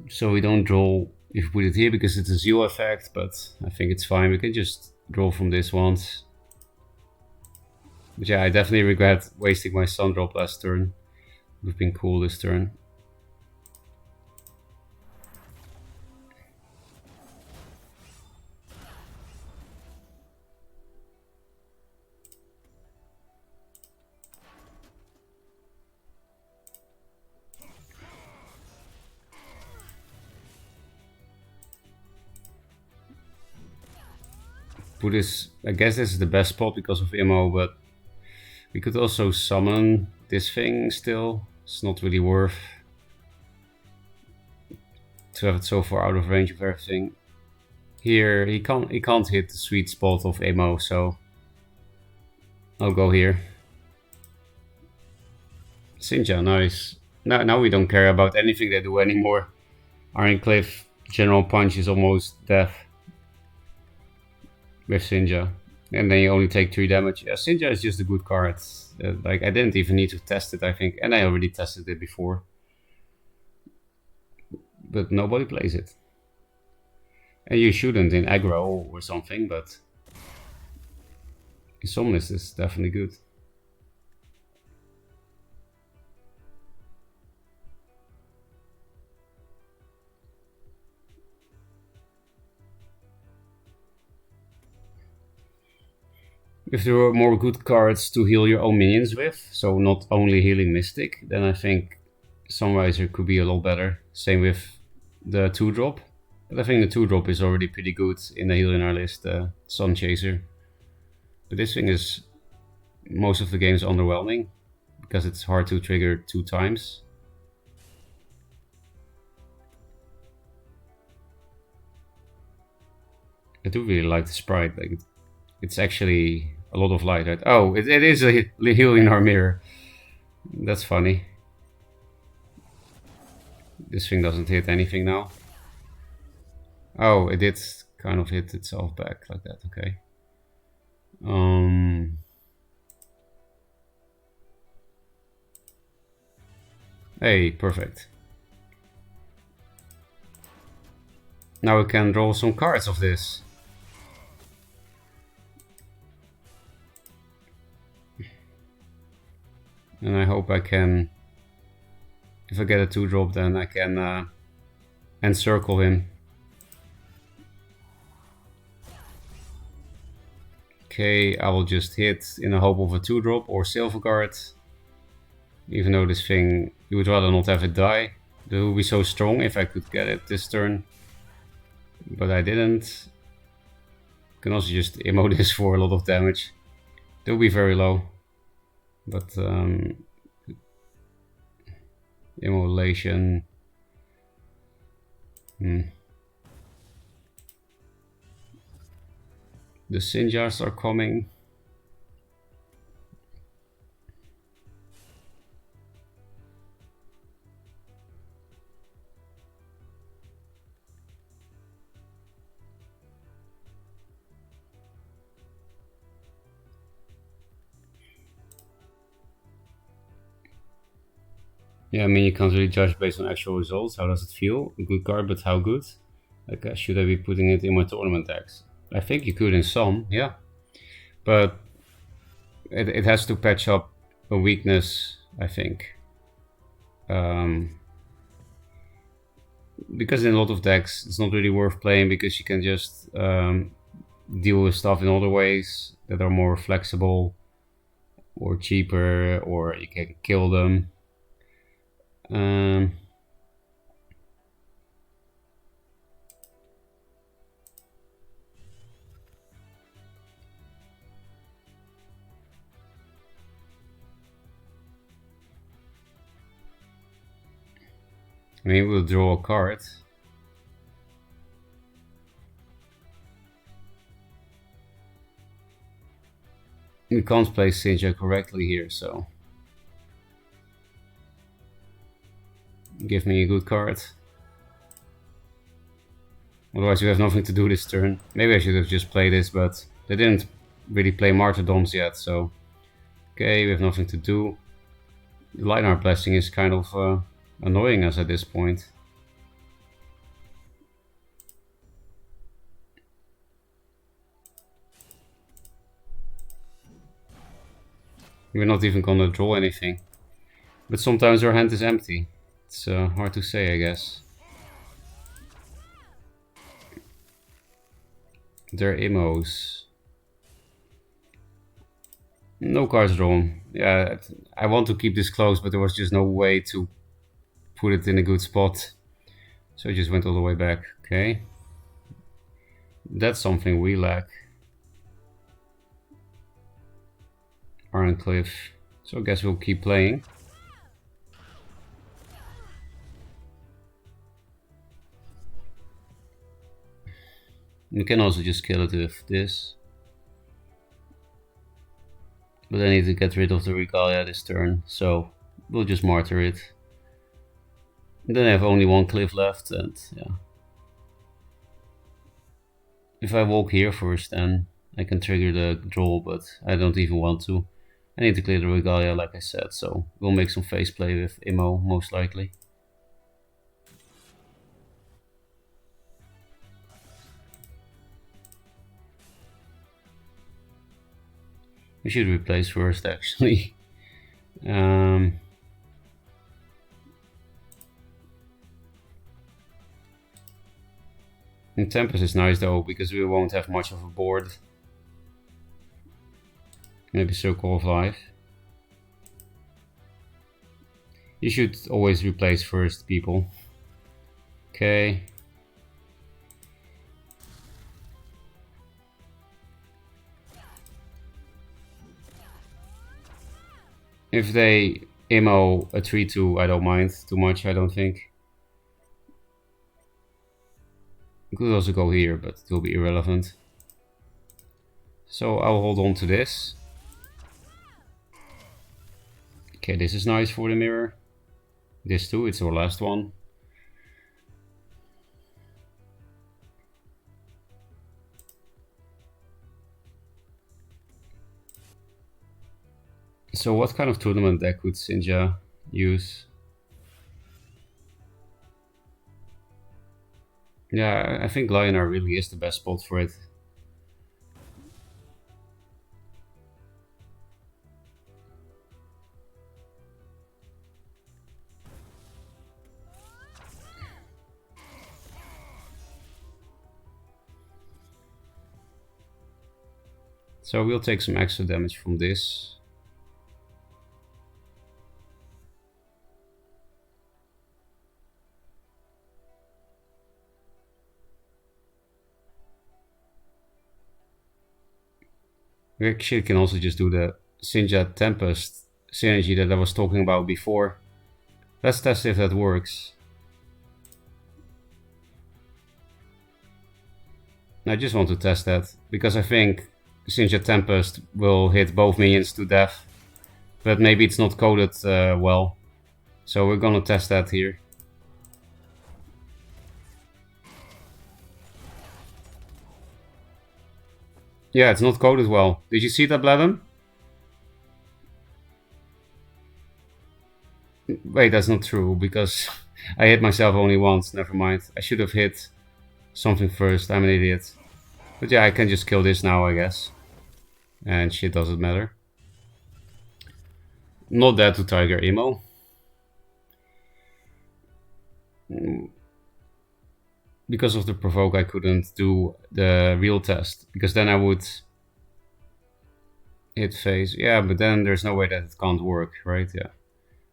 So we don't draw if we put it here because it's a Zeal effect, but I think it's fine. We can just draw from this once. But yeah, I definitely regret wasting my Sun Drop last turn. Would have been cool this turn. This, I guess this is the best spot because of Immo, but we could also summon this thing still. It's not really worth to have it so far out of range of everything. Here he can't hit the sweet spot of Immo, so I'll go here. Sinja, nice. Now we don't care about anything they do anymore. Ironcliff General Punch is almost death with Sinja, and then you only take 3 damage. Yeah, Sinja is just a good card. Like I didn't even need to test it, I think, and I already tested it before, but nobody plays it. And you shouldn't in aggro or something, but in some lists it's definitely good. If there were more good cards to heal your own minions with, so not only healing Mystic, then I think Sunriser could be a lot better. Same with the 2-drop. But I think the 2-drop is already pretty good in the heal in our list, Sun Chaser. But this thing is most of the games underwhelming, because it's hard to trigger 2 times. I do really like the sprite, like it's actually a lot of light, right? Oh, it is a heal in our mirror. That's funny. This thing doesn't hit anything now. Oh, it did kind of hit itself back like that. Okay. Hey, perfect. Now we can draw some cards of this. And I hope I can, if I get a 2-drop, then I can encircle him. Okay, I will just hit in the hope of a 2-drop or silver guard. Even though this thing, you would rather not have it die. It would be so strong if I could get it this turn. But I didn't. Can also just emo this for a lot of damage. It will be very low. But immolation. The Sinjars are coming. Yeah, I mean, you can't really judge based on actual results. How does it feel? A good card, but how good? Like, should I be putting it in my tournament decks? I think you could in some, yeah. But it has to patch up a weakness, I think. Because in a lot of decks, it's not really worth playing because you can just deal with stuff in other ways that are more flexible or cheaper, or you can kill them. Maybe we'll draw a card. We can't play Sinja correctly here, so give me a good card. Otherwise we have nothing to do this turn. Maybe I should have just played this, but they didn't really play Martyrdoms yet, so... Okay, we have nothing to do. The Lightning Blessing is kind of annoying us at this point. We're not even gonna draw anything. But sometimes our hand is empty. It's hard to say, I guess. They're immos. No cards drawn. Yeah, I want to keep this close, but there was just no way to put it in a good spot. So I just went all the way back. Okay. That's something we lack. Iron Cliff. So I guess we'll keep playing. We can also just kill it with this. But I need to get rid of the Regalia this turn, so we'll just martyr it. And then I have only one cliff left, and yeah. If I walk here first, then I can trigger the draw, but I don't even want to. I need to clear the Regalia, like I said, so we'll make some face play with Immo, most likely. We should replace first, actually. And Tempest is nice though, because we won't have much of a board. Maybe Circle of Life. You should always replace first, people. Okay. If they Immo a 3-2, I don't mind too much, I don't think. You could also go here, but it will be irrelevant. So I'll hold on to this. Okay, this is nice for the mirror. This too, it's our last one. So what kind of tournament deck would Sinja use? Yeah, I think Lionar really is the best spot for it. So we'll take some extra damage from this. We actually can also just do the Sinja Tempest synergy that I was talking about before. Let's test if that works. I just want to test that, because I think Sinja Tempest will hit both minions to death. But maybe it's not coded well. So we're gonna test that here. Yeah, it's not coded well. Did you see that, Bladden? Wait, that's not true, because I hit myself only once. Never mind. I should have hit something first. I'm an idiot. But yeah, I can just kill this now, I guess. And shit doesn't matter. Not dead to Tiger Emo. Because of the provoke, I couldn't do the real test, because then I would hit face. Yeah, but then there's no way that it can't work, right? Yeah.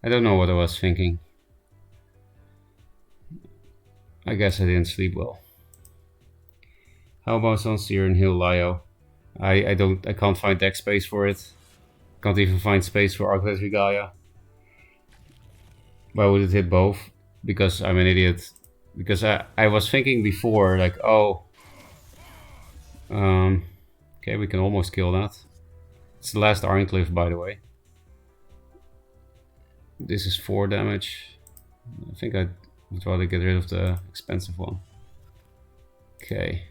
I don't know what I was thinking. I guess I didn't sleep well. How about Sunseer and Hill Lio? I can't find deck space for it. Can't even find space for Arclet Regalia. Why would it hit both? Because I'm an idiot. Because I was thinking before, like, oh, okay, we can almost kill that. It's the last Ironcliff, by the way. This is 4 damage. I think I would rather get rid of the expensive one. Okay.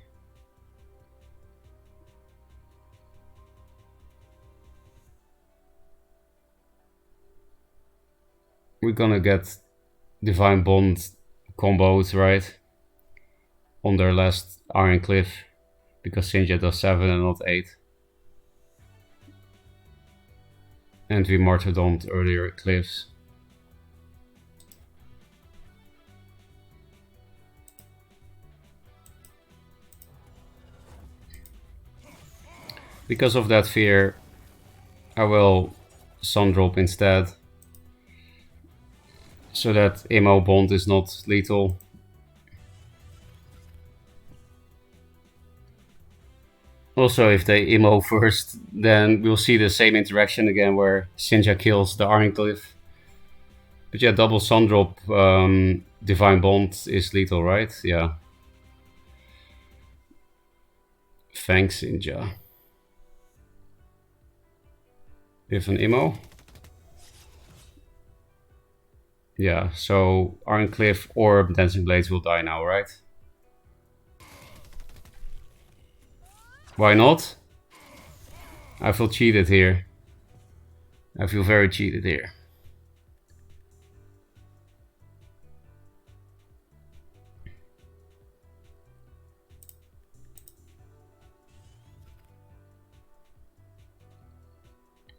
We're gonna get Divine Bond combos, right? On their last Ironcliff. Because Sinja does 7 and not 8. And we martyrdomed earlier cliffs. Because of that fear, I will Sun Drop instead. So that Emo Bond is not lethal. Also, if they emo first, then we'll see the same interaction again where Sinja kills the Ironcliff. But yeah, double Sun Drop, Divine Bond is lethal, right? Yeah. Thanks, Sinja. With an emo. Yeah, so Ironcliff or Dancing Blades will die now, right? Why not? I feel cheated here. I feel very cheated here.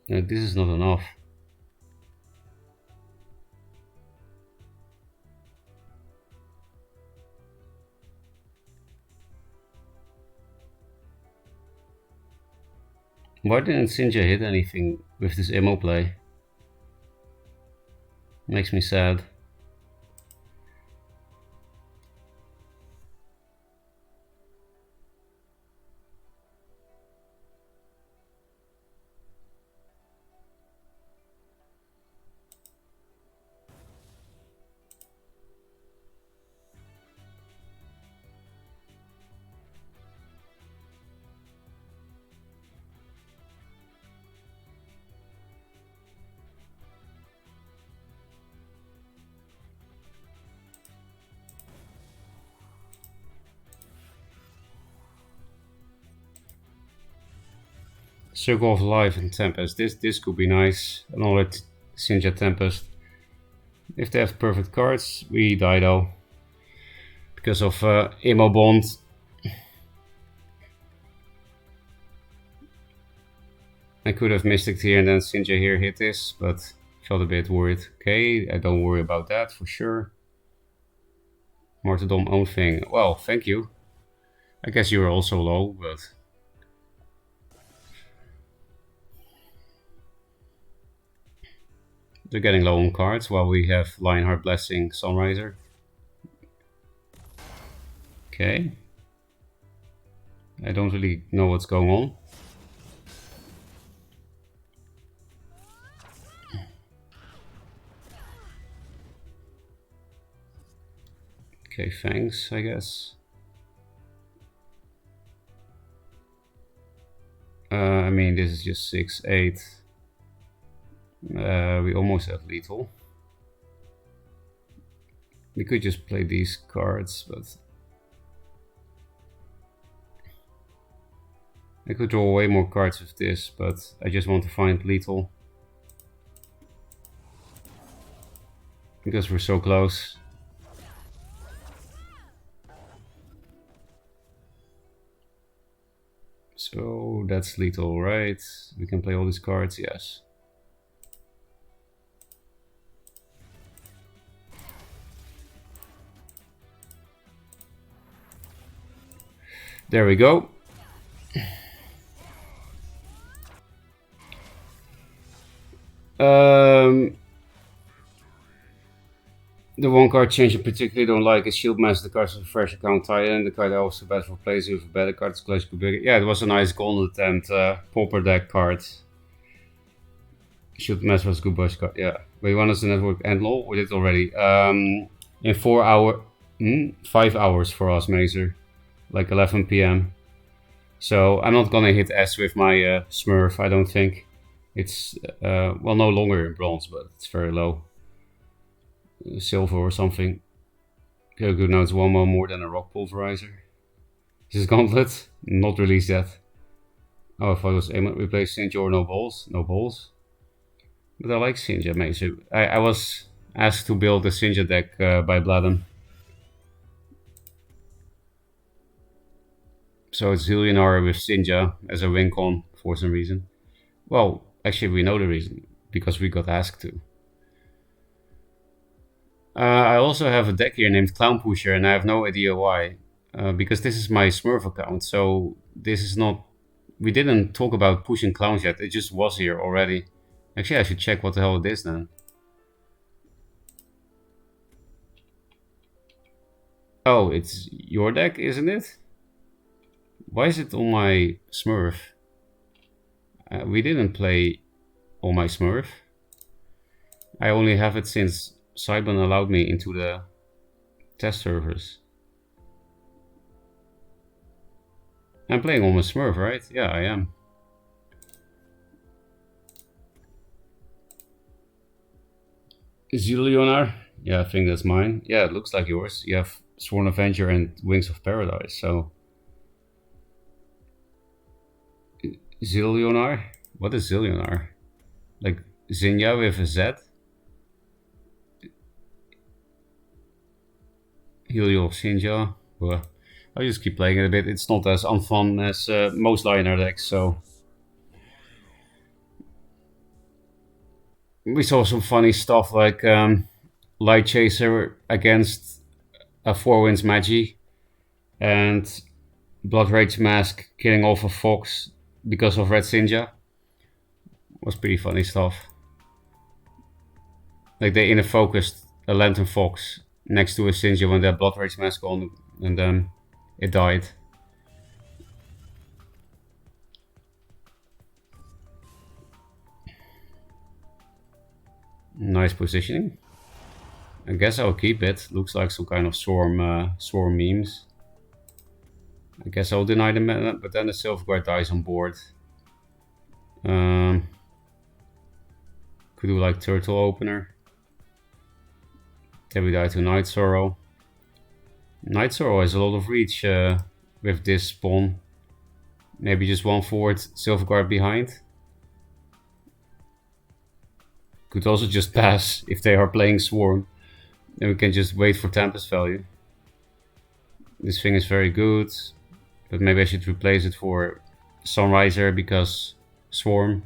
No, this is not enough. Why didn't Sinja hit anything with this emo play? Makes me sad. Circle of Life and Tempest. This could be nice. Another Sinja Tempest. If they have perfect cards, we die though. Because of Emo Bond. I could have Mystic here and then Sinja here hit this, but felt a bit worried. Okay, I don't worry about that for sure. Martyrdom own thing. Well, thank you. I guess you were also low, but... They're getting low on cards while we have Lionheart Blessing, Sunriser. Okay. I don't really know what's going on. Okay, thanks, I guess. I mean, this is just 6-8. We almost have lethal. We could just play these cards, but... I could draw way more cards with this, but I just want to find lethal. Because we're so close. So that's lethal, right? We can play all these cards, yes. There we go. The one card change I particularly don't like is Shield Master. The cards of a fresh account tie-in. The card also bad for plays with a better card. It's close to bigger. Yeah, it was a nice golden attempt. Pauper deck card. Shield Master was a good boss card. Yeah. Wait, when does the network end? Lol, we did already. In 4 hours. 5 hours for us, Mazer. Like 11 PM. So I'm not gonna hit S with my Smurf, I don't think. It's, well, no longer in bronze, but it's very low. Silver or something. Okay, good, now it's 1 more than a rock pulverizer. This is Gauntlet, not released yet. Oh, I thought it was aim replace Sinja or no balls. No balls. But I like Sinja, mate. So I was asked to build a Sinja deck by Bladden. So it's Zillionaire with Sinja as a win con for some reason. Well, actually we know the reason, because we got asked to. I also have a deck here named Clown Pusher, and I have no idea why. Because this is my Smurf account, so this is not... We didn't talk about pushing clowns yet, it just was here already. Actually, I should check what the hell it is then. Oh, it's your deck, isn't it? Why is it on my Smurf? We didn't play on my Smurf. I only have it since Cybon allowed me into the test servers. I'm playing on my Smurf, right? Yeah, I am. Zillionaire? Yeah, I think that's mine. Yeah, it looks like yours. You have Sworn Avenger and Wings of Paradise, so... Zillionaire? What is Zillionaire? Like Zinja with a Z? Helio Sinja. Well, I just keep playing it a bit. It's not as unfun as most Lionaire decks, so... We saw some funny stuff like Light Chaser against a 4-Winds Magi and Blood Rage Mask killing off a Fox because of Red Sinja. Was pretty funny stuff. Like they inner focused a Lantern Fox next to a Sinja when they had Blood Rage Mask on, and then it died. Nice positioning. I guess I'll keep it. Looks like some kind of swarm memes. I guess I'll deny the mana, but then the Silver Guard dies on board. Could do like Turtle Opener. Then we die to Night Sorrow. Night Sorrow has a lot of reach with this spawn. Maybe just one forward Silver Guard behind. Could also just pass if they are playing Swarm. Then we can just wait for Tempest value. This thing is very good, but maybe I should replace it for Sunriser because Swarm.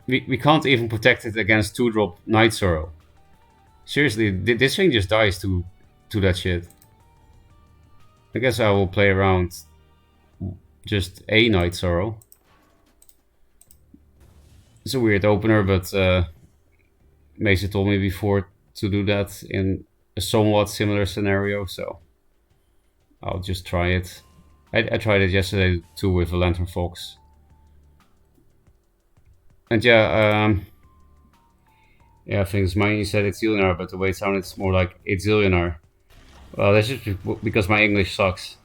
We can't even protect it against 2-drop Night Sorrow. Seriously, this thing just dies to that shit. I guess I will play around just a Night Sorrow. It's a weird opener, but Mason told me before to do that in a somewhat similar scenario, so I'll just try it. I tried it yesterday too with a Lantern Fox. And yeah, I think it's mine. You said Exilionar, but the way it sounded, it's more like Exilionar. Well, that's just because my English sucks.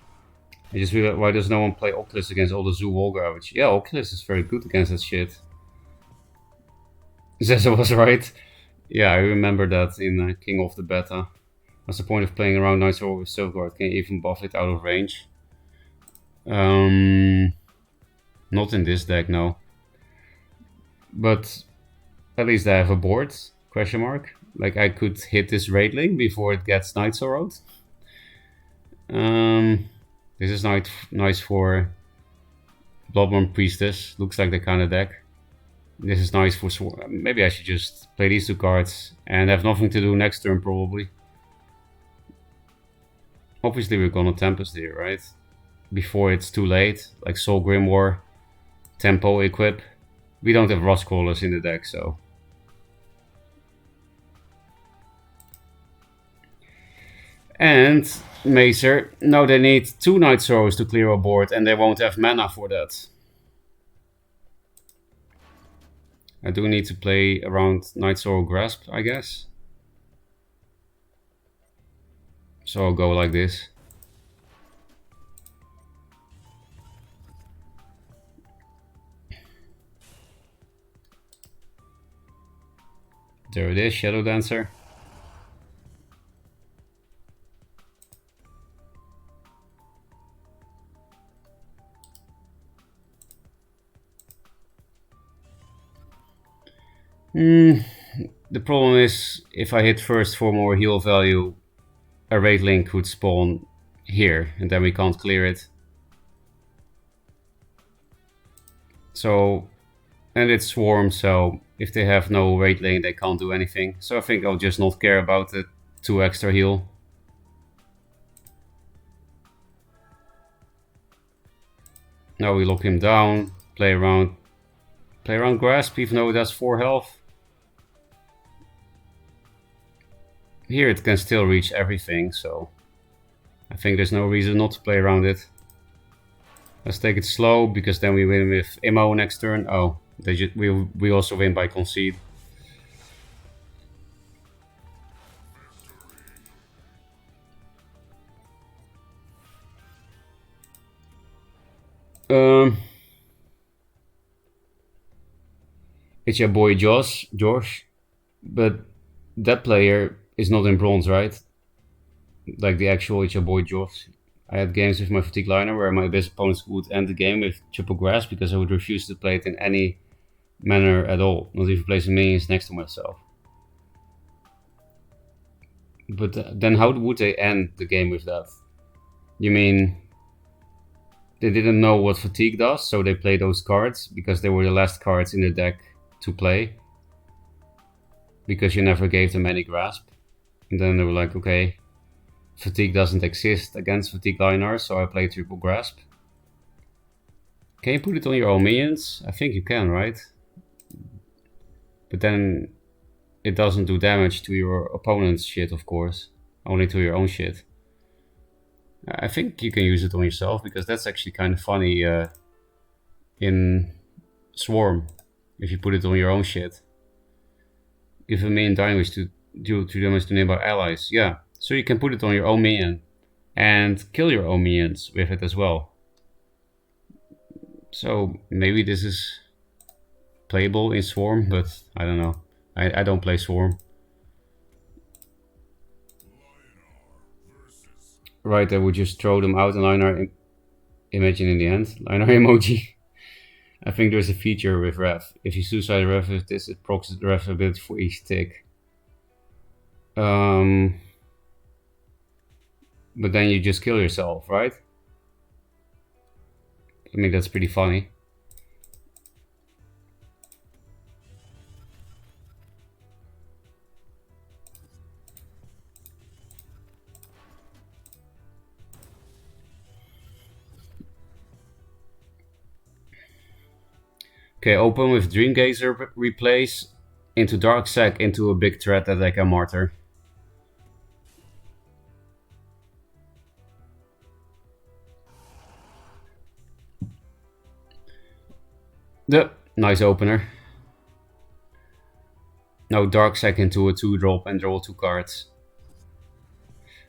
I just realized, why does no one play Oculus against all the Zoo Wall garbage? Yeah, Oculus is very good against that shit. Zessa was right. Yeah, I remember that in King of the Beta. What's the point of playing around Night Sorrow with Silverguard? Can you even buff it out of range? Not in this deck, no. But at least I have a board, question mark. Like I could hit this Raidling before it gets Night Sorrowed. This is nice for Bloodborne Priestess. Looks like the kind of deck. This is nice for Swarm. Maybe I should just play these two cards and have nothing to do next turn, probably. Obviously, we're gonna Tempest here, right? Before it's too late, like Soul Grimoire, Tempo equip. We don't have Rustcrawlers in the deck, so. And Macer, now they need 2 Night Sorrows to clear a board, and they won't have mana for that. I do need to play around Night Sorrow Grasp, I guess. So I'll go like this. There it is, Shadow Dancer. The problem is, if I hit first for more heal value, a Raidling could spawn here, and then we can't clear it. So, and it's Swarm, so if they have no Raidling, they can't do anything. So I think I'll just not care about the 2 extra heal. Now we lock him down, play around Grasp, even though it has 4 health. Here it can still reach everything, so I think there's no reason not to play around it. Let's take it slow, because then we win with Immo next turn. Oh, we also win by concede. It's your boy Josh, but that player is not in bronze, right? Like the actual It's your boy Josh. I had games with my Fatigue Liner where my best opponents would end the game with Triple Grasp because I would refuse to play it in any manner at all, not even placing minions next to myself. But then how would they end the game with that? You mean they didn't know what Fatigue does, so they play those cards because they were the last cards in the deck to play? Because you never gave them any Grasp. And then they were like, okay, Fatigue doesn't exist against Fatigue Linar, so I play Triple Grasp. Can you put it on your own minions? I think you can, right? But then it doesn't do damage to your opponent's shit, of course. Only to your own shit. I think you can use it on yourself, because that's actually kind of funny in Swarm, if you put it on your own shit. Give a minion dying wish to do 2 damage to nearby allies. Yeah, so you can put it on your own minion and kill your own minions with it as well. So maybe this is playable in Swarm, but I don't know. I don't play Swarm. Right, I would just throw them out and imagine in the end. Liner emoji. I think there's a feature with ref. If you suicide ref with this, it procs the ref ability for each tick. But then you just kill yourself, right? I mean, that's pretty funny. Okay, open with Dreamgazer, replace into Dark Sack into a big threat that I can martyr. Nice opener. No, Dark Sack into a 2-drop and draw 2 cards.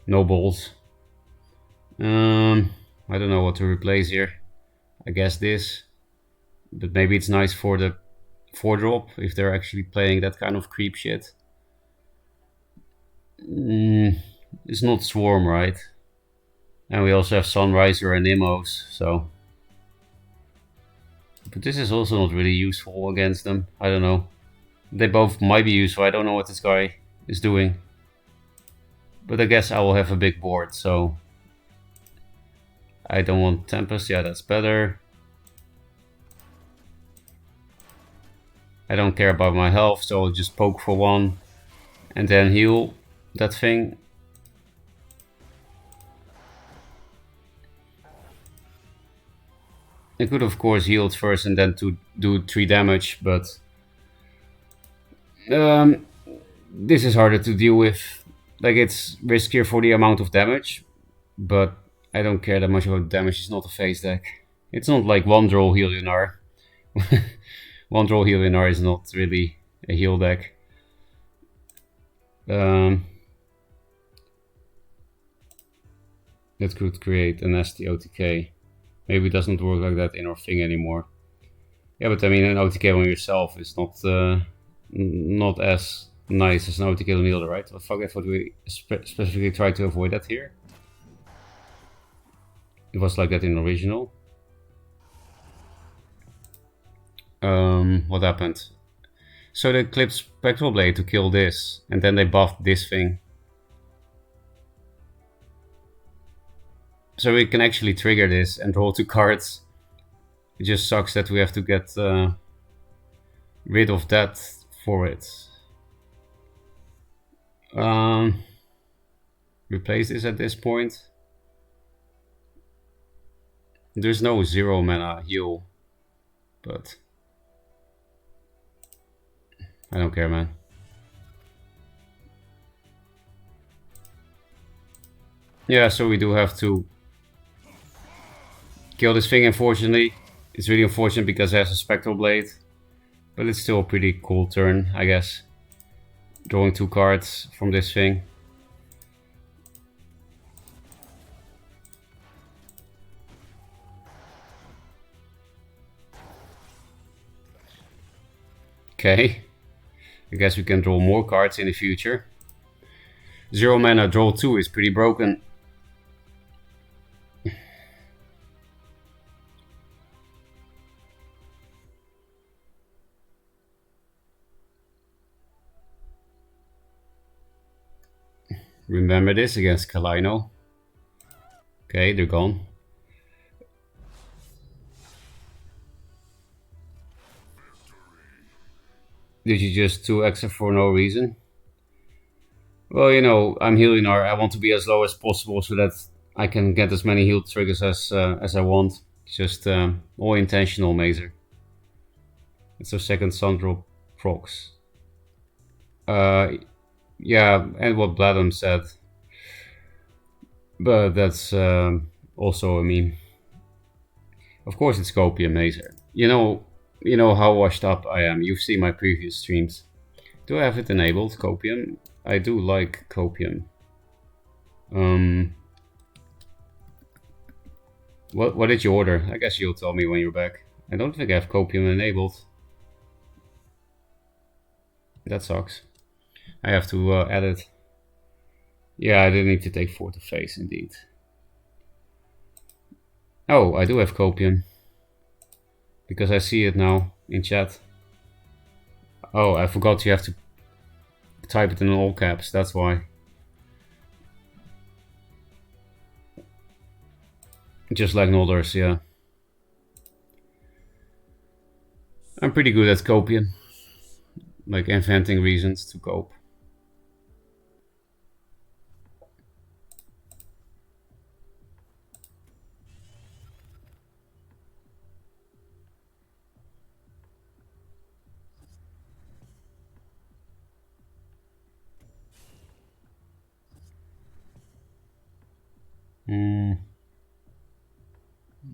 No balls. I don't know what to replace here. I guess this. But maybe it's nice for the 4-drop if they're actually playing that kind of creep shit. It's not Swarm, right? And we also have Sunriser and Immos, so... But this is also not really useful against them. I don't know. They both might be useful. I don't know what this guy is doing. But I guess I will have a big board, so... I don't want Tempest. Yeah, that's better. I don't care about my health, so I'll just poke for 1. And then heal that thing. I could of course heal it first and then to do 3 damage, but... this is harder to deal with. Like, it's riskier for the amount of damage, but I don't care that much about damage. It's not a phase deck. It's not like 1-draw Helionar. 1-draw Helionar is not really a heal deck. That could create a nasty OTK. Maybe it doesn't work like that in our thing anymore. Yeah, but I mean, an OTK on yourself is not as nice as an OTK on the other, right? I forget what we specifically tried to avoid that here. It was like that in original. What happened? So they clipped Spectral Blade to kill this, and then they buffed this thing. So we can actually trigger this and draw 2 cards. It just sucks that we have to get rid of that for it. Replace this at this point. There's no 0 mana heal, but I don't care, man. Yeah, so we do have to kill this thing, unfortunately. It's really unfortunate because it has a Spectral Blade, but it's still a pretty cool turn, I guess. Drawing 2 cards from this thing. Okay, I guess we can draw more cards in the future. 0 mana draw 2 is pretty broken. Remember this against Kalino. Okay, they're gone. Did you just 2 extra for no reason? Well, you know, I'm Helionar. I want to be as low as possible so that I can get as many heal triggers as I want. It's just all intentional, Mazer. It's our second Sun drop procs. Yeah, and what Bladum said. But that's also a meme. Of course it's Copium, Mazer. You know how washed up I am. You've seen my previous streams. Do I have it enabled, Copium? I do like Copium. What did you order? I guess you'll tell me when you're back. I don't think I have Copium enabled. That sucks. I have to add it. Yeah, I didn't need to take 4 to face, indeed. Oh, I do have copium. Because I see it now in chat. Oh, I forgot you have to type it in all caps, that's why. Just like Nolders, yeah. I'm pretty good at copium. Like inventing reasons to cope.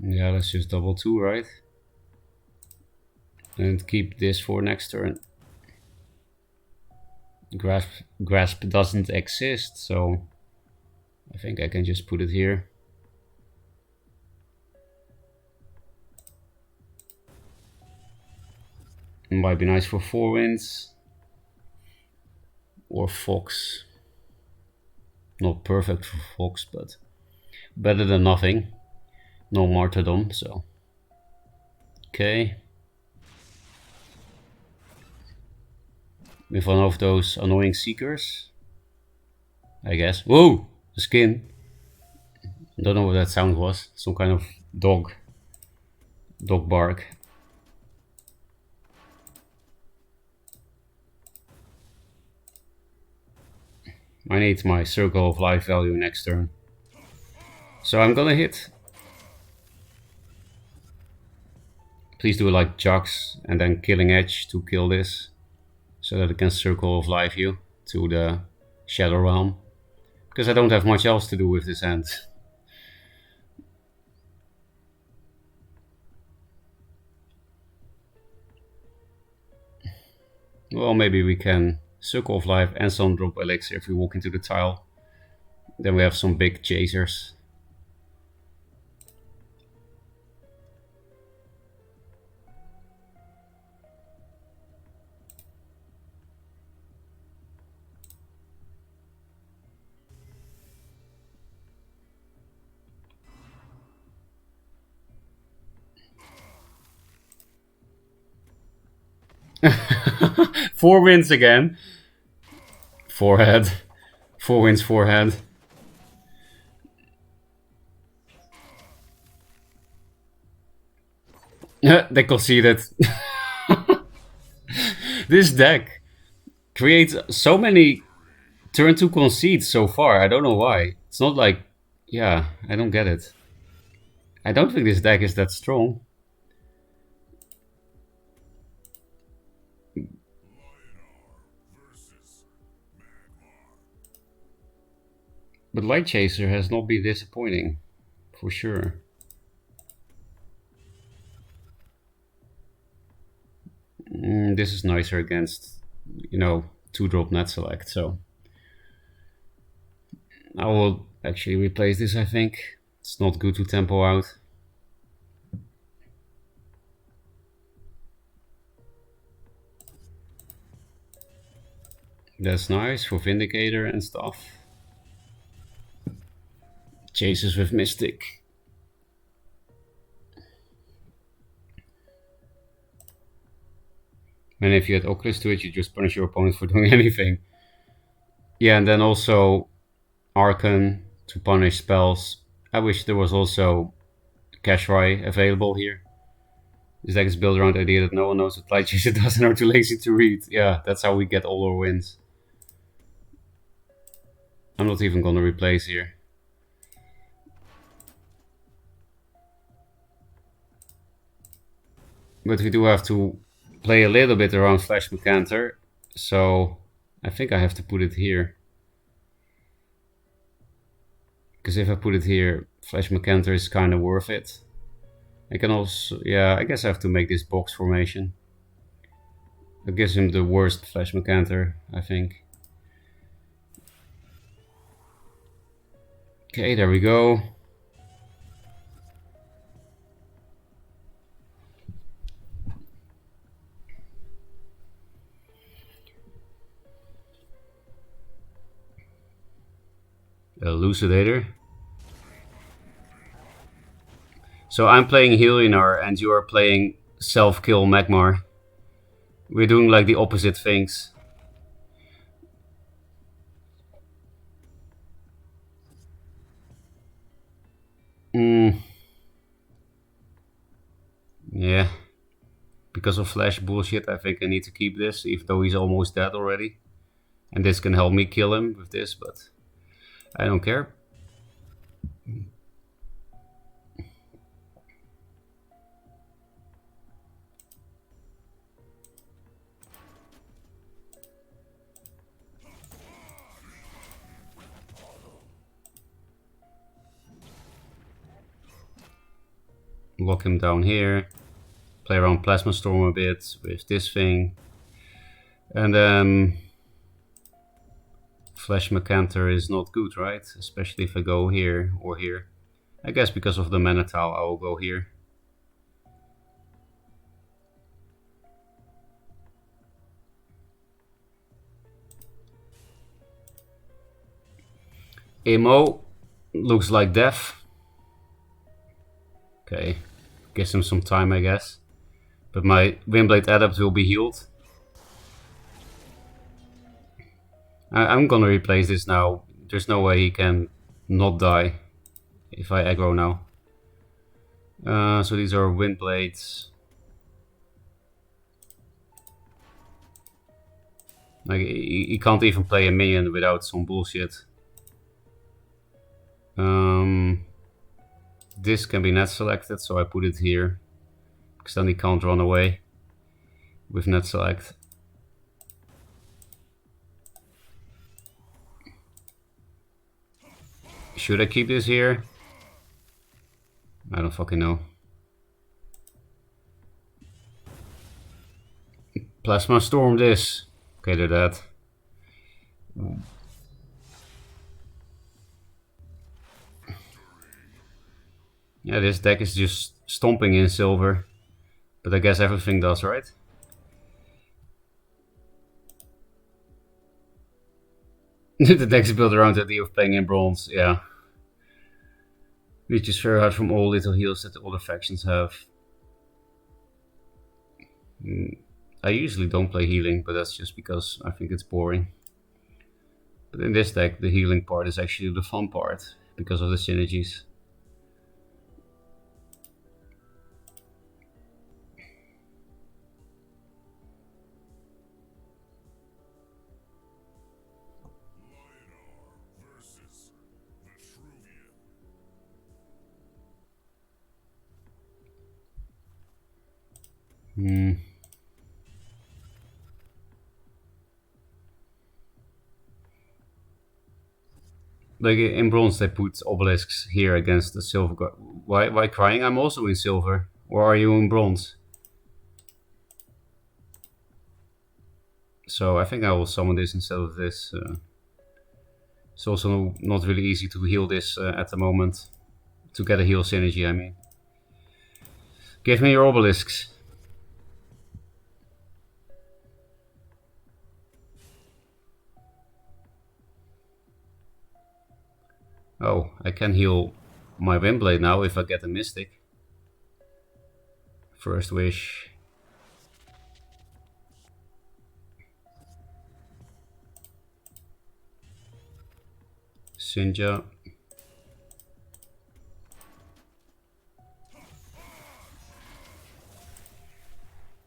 Yeah, let's just double 2, right? And keep this for next turn. Grasp doesn't exist, so I think I can just put it here. It might be nice for 4 wins. Or Fox. Not perfect for Fox, but better than nothing. No martyrdom, so. Okay. With one of those annoying seekers, I guess. Whoa! The skin. I don't know what that sound was. Some kind of dog. Dog bark. I need my circle of life value next turn. So I'm gonna hit. Please do like Jux and then Killing Edge to kill this. So that it can circle of life you to the Shadow Realm. Because I don't have much else to do with this hand. Well, maybe we can Circle of Life and some drop elixir if we walk into the tile. Then we have some big chasers. Four wins again. Forehead. 4 wins forehead. They conceded. This deck creates so many turn 2 concedes so far. I don't know why. It's not like, yeah, I don't get it. I don't think this deck is that strong. But Light Chaser has not been disappointing, for sure. This is nicer against, 2-drop net select, so I will actually replace this, I think. It's not good to tempo out. That's nice for Vindicator and stuff. Chases with Mystic. And if you had Oculus to it, you just punish your opponent for doing anything. Yeah, and then also Archon to punish spells. I wish there was also Cashrai available here. This deck is built around the idea that no one knows what Light Chaser does and are too lazy to read. Yeah, that's how we get all our wins. I'm not even gonna replace here. But we do have to play a little bit around Flash Mecanter, so I think I have to put it here. Because if I put it here, Flash Mecanter is kind of worth it. I can also, yeah, I guess I have to make this box formation. It gives him the worst Flash Mecanter, I think. Okay, there we go. Elucidator. So I'm playing Helionar and you are playing self-kill Magmar. We're doing like the opposite things. Yeah. Because of flash bullshit, I think I need to keep this, even though he's almost dead already. And this can help me kill him with this, but I don't care. Lock him down here. Play around Plasma Storm a bit with this thing. And then Flash Mecanter is not good, right? Especially if I go here or here. I guess because of the Manatile I will go here. Emo looks like death. Okay, gives him some time, I guess. But my Windblade Adept will be healed. I'm gonna replace this now. There's no way he can not die if I aggro now. So these are Windblades. Like, he can't even play a minion without some bullshit. This can be net selected, so I put it here. Because then he can't run away with net select. Should I keep this here? I don't fucking know. Plasma Storm this. Okay, they're dead. Yeah, this deck is just stomping in silver. But I guess everything does, right? The deck's built around the idea of playing in bronze, yeah. Which is very hard from all little heals that the other factions have. I usually don't play healing, but that's just because I think it's boring. But in this deck, the healing part is actually the fun part, because of the synergies. Like in bronze they put obelisks here against the silver. Why crying? I'm also in silver. Or are you in bronze? So I think I will summon this instead of this. It's also not really easy to heal this at the moment. To get a heal synergy, I mean. Give me your obelisks. Oh, I can heal my Windblade now if I get a Mystic. First wish. Sinja.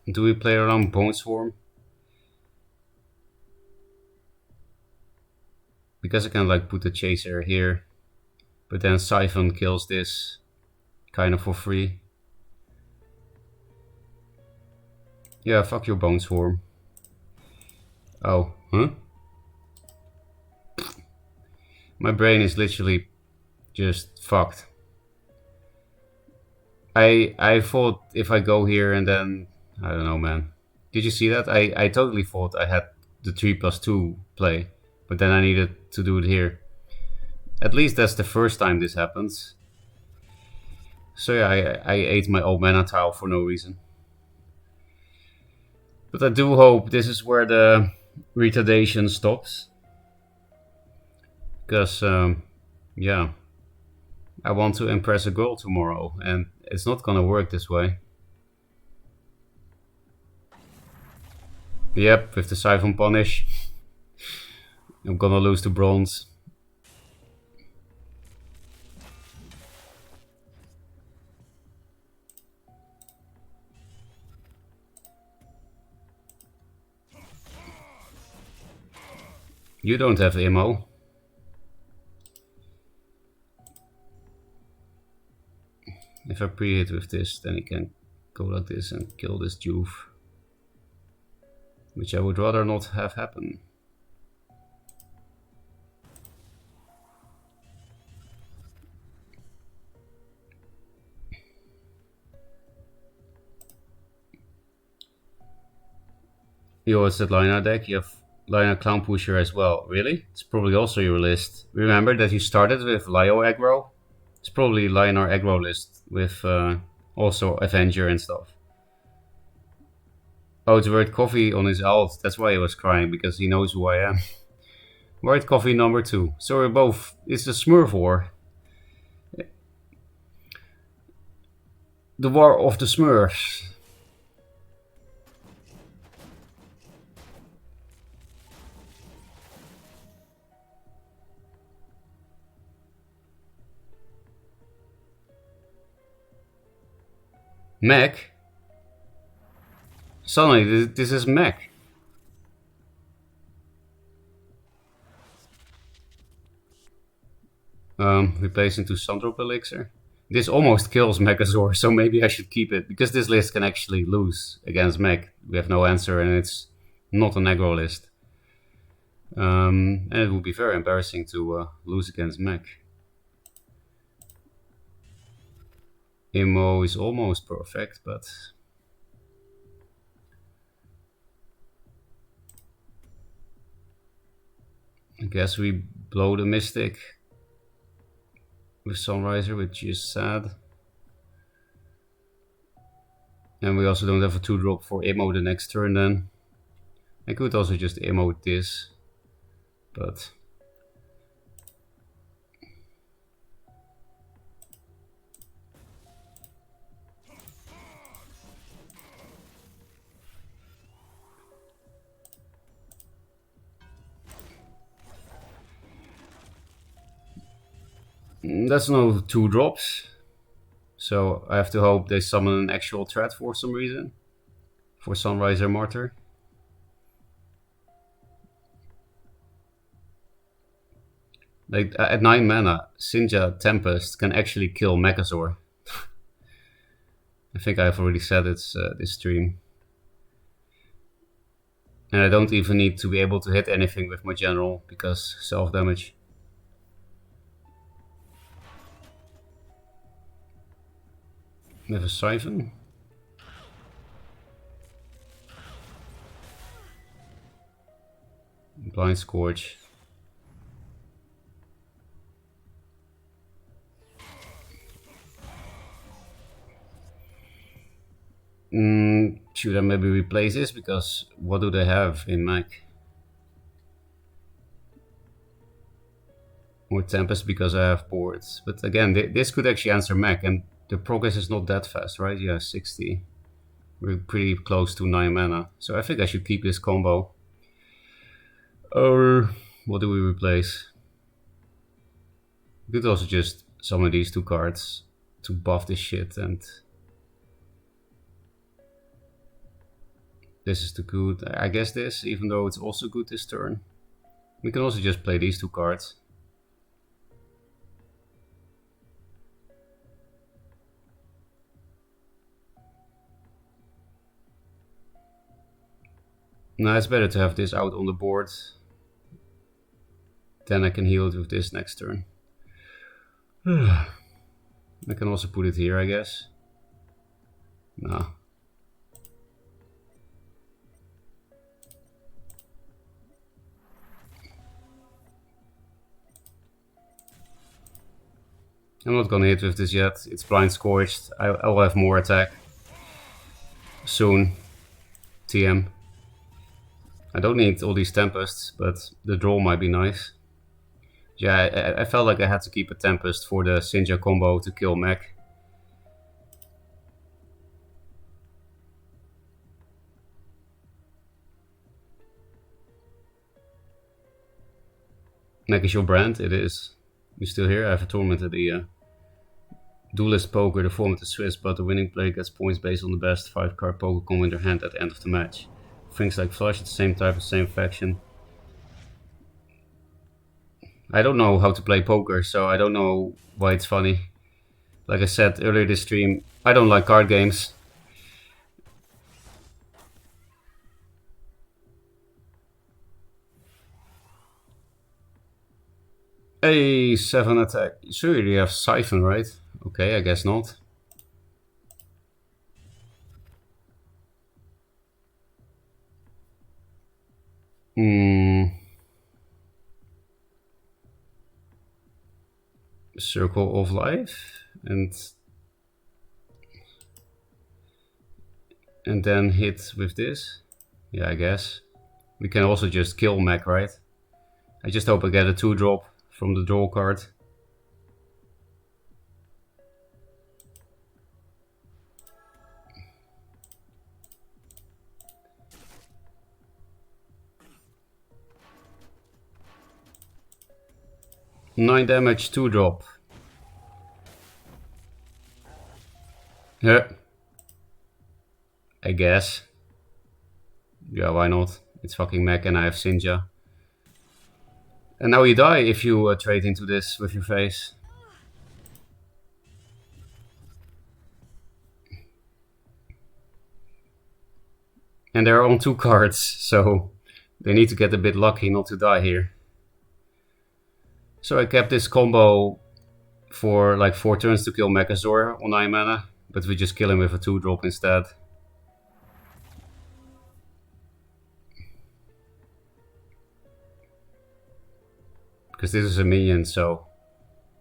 Do we play around Bone Swarm? Because I can like put the Chaser here. But then Siphon kills this kind of for free. Yeah, fuck your Bone Swarm. Oh, huh? My brain is literally just fucked. I thought if I go here and then... I don't know, man. Did you see that? I totally thought I had the 3+2 play. But then I needed to do it here. At least that's the first time this happens. So yeah, I ate my old mana tile for no reason. But I do hope this is where the retardation stops. Because, yeah, I want to impress a girl tomorrow. And it's not gonna work this way. Yep, with the Siphon Punish, I'm gonna lose to bronze. You don't have ammo. If I pre-hit with this, then he can go like this and kill this Juve. Which I would rather not have happen. You always said Lina deck, you have Lina Clown Pusher as well. Really? It's probably also your list. Remember that you started with Lio aggro? It's probably Lionel aggro list with also Avenger and stuff. Oh, it's Word Coffee on his alt. That's why he was crying, because he knows who I am. Word Coffee number 2. So we're both... It's the Smurf War. The War of the Smurfs. Mech? Suddenly, this is Mech. Replace into Sandrop Elixir. This almost kills Megazord, so maybe I should keep it, because this list can actually lose against Mech. We have no answer, and it's not an aggro list. And it would be very embarrassing to lose against Mech. Immo is almost perfect, but... I guess we blow the Mystic with Sunriser, which is sad. And we also don't have a 2-drop for Immo the next turn then. I could also just emote this, but... That's no 2 drops, so I have to hope they summon an actual threat for some reason, for Sunriser Martyr. Like at 9 mana, Sinja Tempest can actually kill Megazord. I think I've already said it this stream. And I don't even need to be able to hit anything with my general, because self-damage. We have a Siphon. Blind Scourge. Should I maybe replace this? Because what do they have in Mech? Or Tempest, because I have boards. But again, this could actually answer Mech, and the progress is not that fast, right? Yeah, 60. We're pretty close to 9 mana. So I think I should keep this combo. Or what do we replace? We could also just summon these 2 cards to buff this shit, and this is too good. I guess this, even though it's also good this turn. We can also just play these 2 cards. Now it's better to have this out on the board. Then I can heal it with this next turn. I can also put it here, I guess. Nah. I'm not gonna hit with this yet. It's blind scorched. I will have more attack soon. TM. I don't need all these Tempests, but the draw might be nice. Yeah, I felt like I had to keep a Tempest for the Sinja combo to kill Mech. Mac is your brand? It is. You still here? I have a tournament at the Duelyst Poker. The format is Swiss, but the winning player gets points based on the best 5-card poker combo in their hand at the end of the match. Things like flush, it's the same type, the same faction. I don't know how to play poker, so I don't know why it's funny. Like I said earlier this stream, I don't like card games. A 7 attack. Sure, you have Siphon, right? Okay, I guess not. Circle of Life and then hit with this. Yeah, I guess. We can also just kill Mac, right? I just hope I get a 2-drop from the draw card. Nine damage, 2-drop. Yeah. I guess. Yeah, why not? It's fucking Mac and I have Sinja. And now you die if you trade into this with your face. And they're on 2 cards, so they need to get a bit lucky not to die here. So I kept this combo for like 4 turns to kill Mechazor on 9 mana, but we just kill him with a 2-drop instead. Because this is a minion, so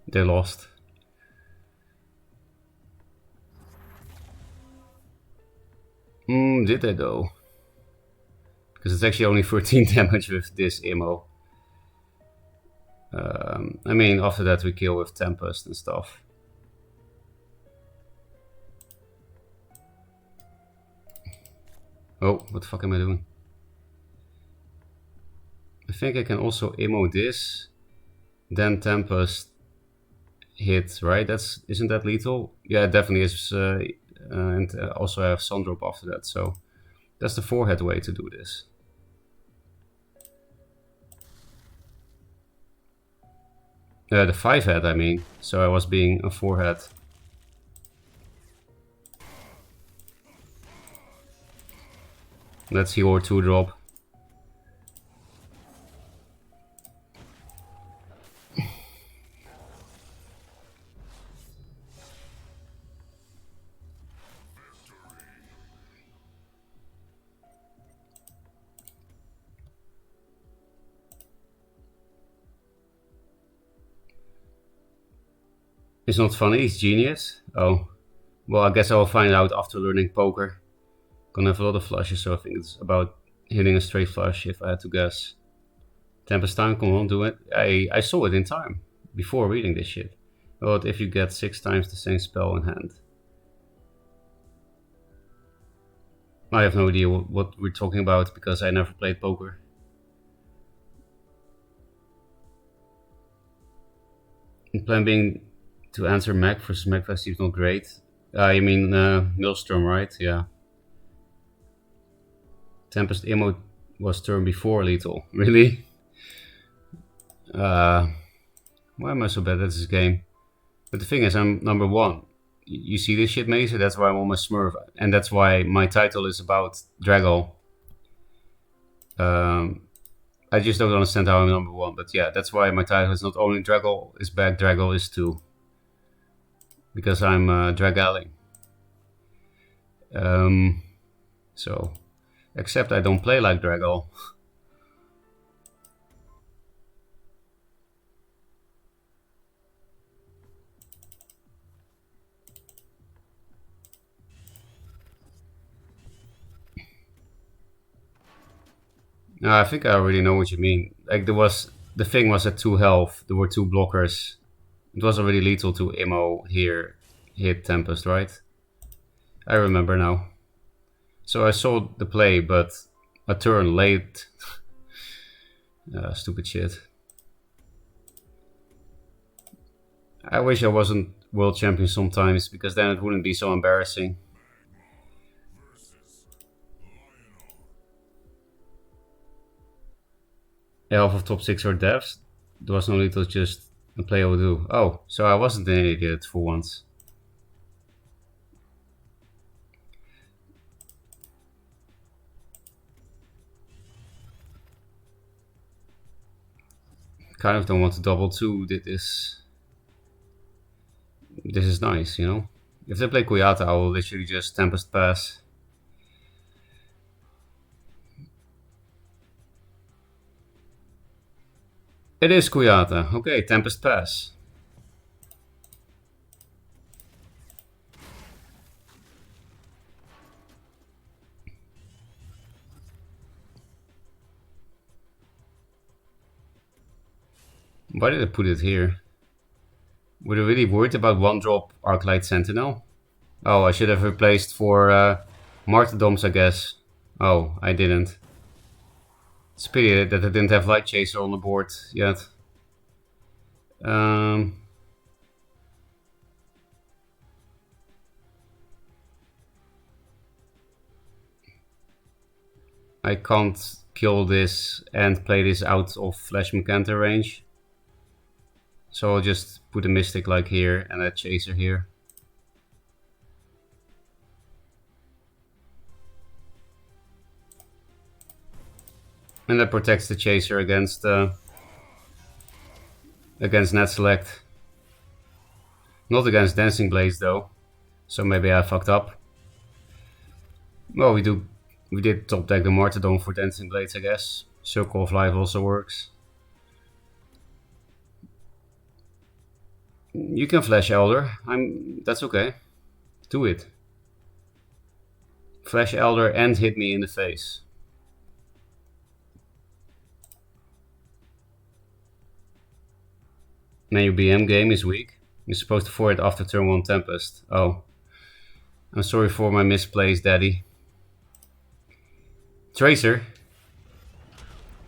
they lost. Did they though? Because it's actually only 13 damage with this ammo. I mean, after that we kill with Tempest and stuff. Oh, what the fuck am I doing? I think I can also ammo this, then Tempest hit, right? Isn't that lethal? Yeah, it definitely is. And also I have Sundrop after that, so that's the 4-head way to do this. The 5-head, I mean. So I was being a 4-head. Let's heal our 2-drop. It's not funny, it's genius. Oh. Well, I guess I will find out after learning poker. Gonna have a lot of flushes, so I think it's about hitting a straight flush if I had to guess. Tempest time, come on, do it. I saw it in time, before reading this shit. What if you get 6 times the same spell in hand? I have no idea what we're talking about, because I never played poker. The plan being to answer Mac versus Mac seems not great. You mean Maelstrom, right? Yeah. Tempest ammo was turn before lethal. Really? Why am I so bad at this game? But the thing is, I'm number 1. You see this shit, Mazer? That's why I'm almost Smurf. And that's why my title is about Dragall. I just don't understand how I'm number 1. But yeah, that's why my title is not only Dragall is back, Dragall is 2. Because I'm Dragalling. So, except I don't play like Dragall. No, I think I already know what you mean. Like the thing was at 2 health. There were 2 blockers. It was already lethal to ammo here, hit Tempest, right? I remember now. So I saw the play, but a turn late. Stupid shit. I wish I wasn't world champion sometimes, because then it wouldn't be so embarrassing. Half of top 6 are devs. There was no need to just play or do. Oh, so I wasn't an idiot for once. Kind of don't want to double two. Did this. This is nice, you know? If they play Koyata, I will literally just Tempest Pass. It is Koyata. Okay, Tempest Pass. Why did I put it here? Were they really worried about one drop Arclight Sentinel? Oh, I should have replaced for Martyrdoms, I guess. Oh, I didn't. It's a pity that I didn't have Light Chaser on the board yet. I can't kill this and play this out of Flash Mercantor range. So I'll just put a Mystic like here and a Chaser here. And that protects the Chaser against Net Select. Not against Dancing Blades though. So maybe I fucked up. Well, we did top deck the Martyrdom for Dancing Blades, I guess. Circle of Life also works. You can Flash Elder. That's okay. Do it. Flash Elder and hit me in the face. Now your BM game is weak. You're supposed to for it after turn 1 Tempest. Oh. I'm sorry for my misplays, Daddy. Tracer.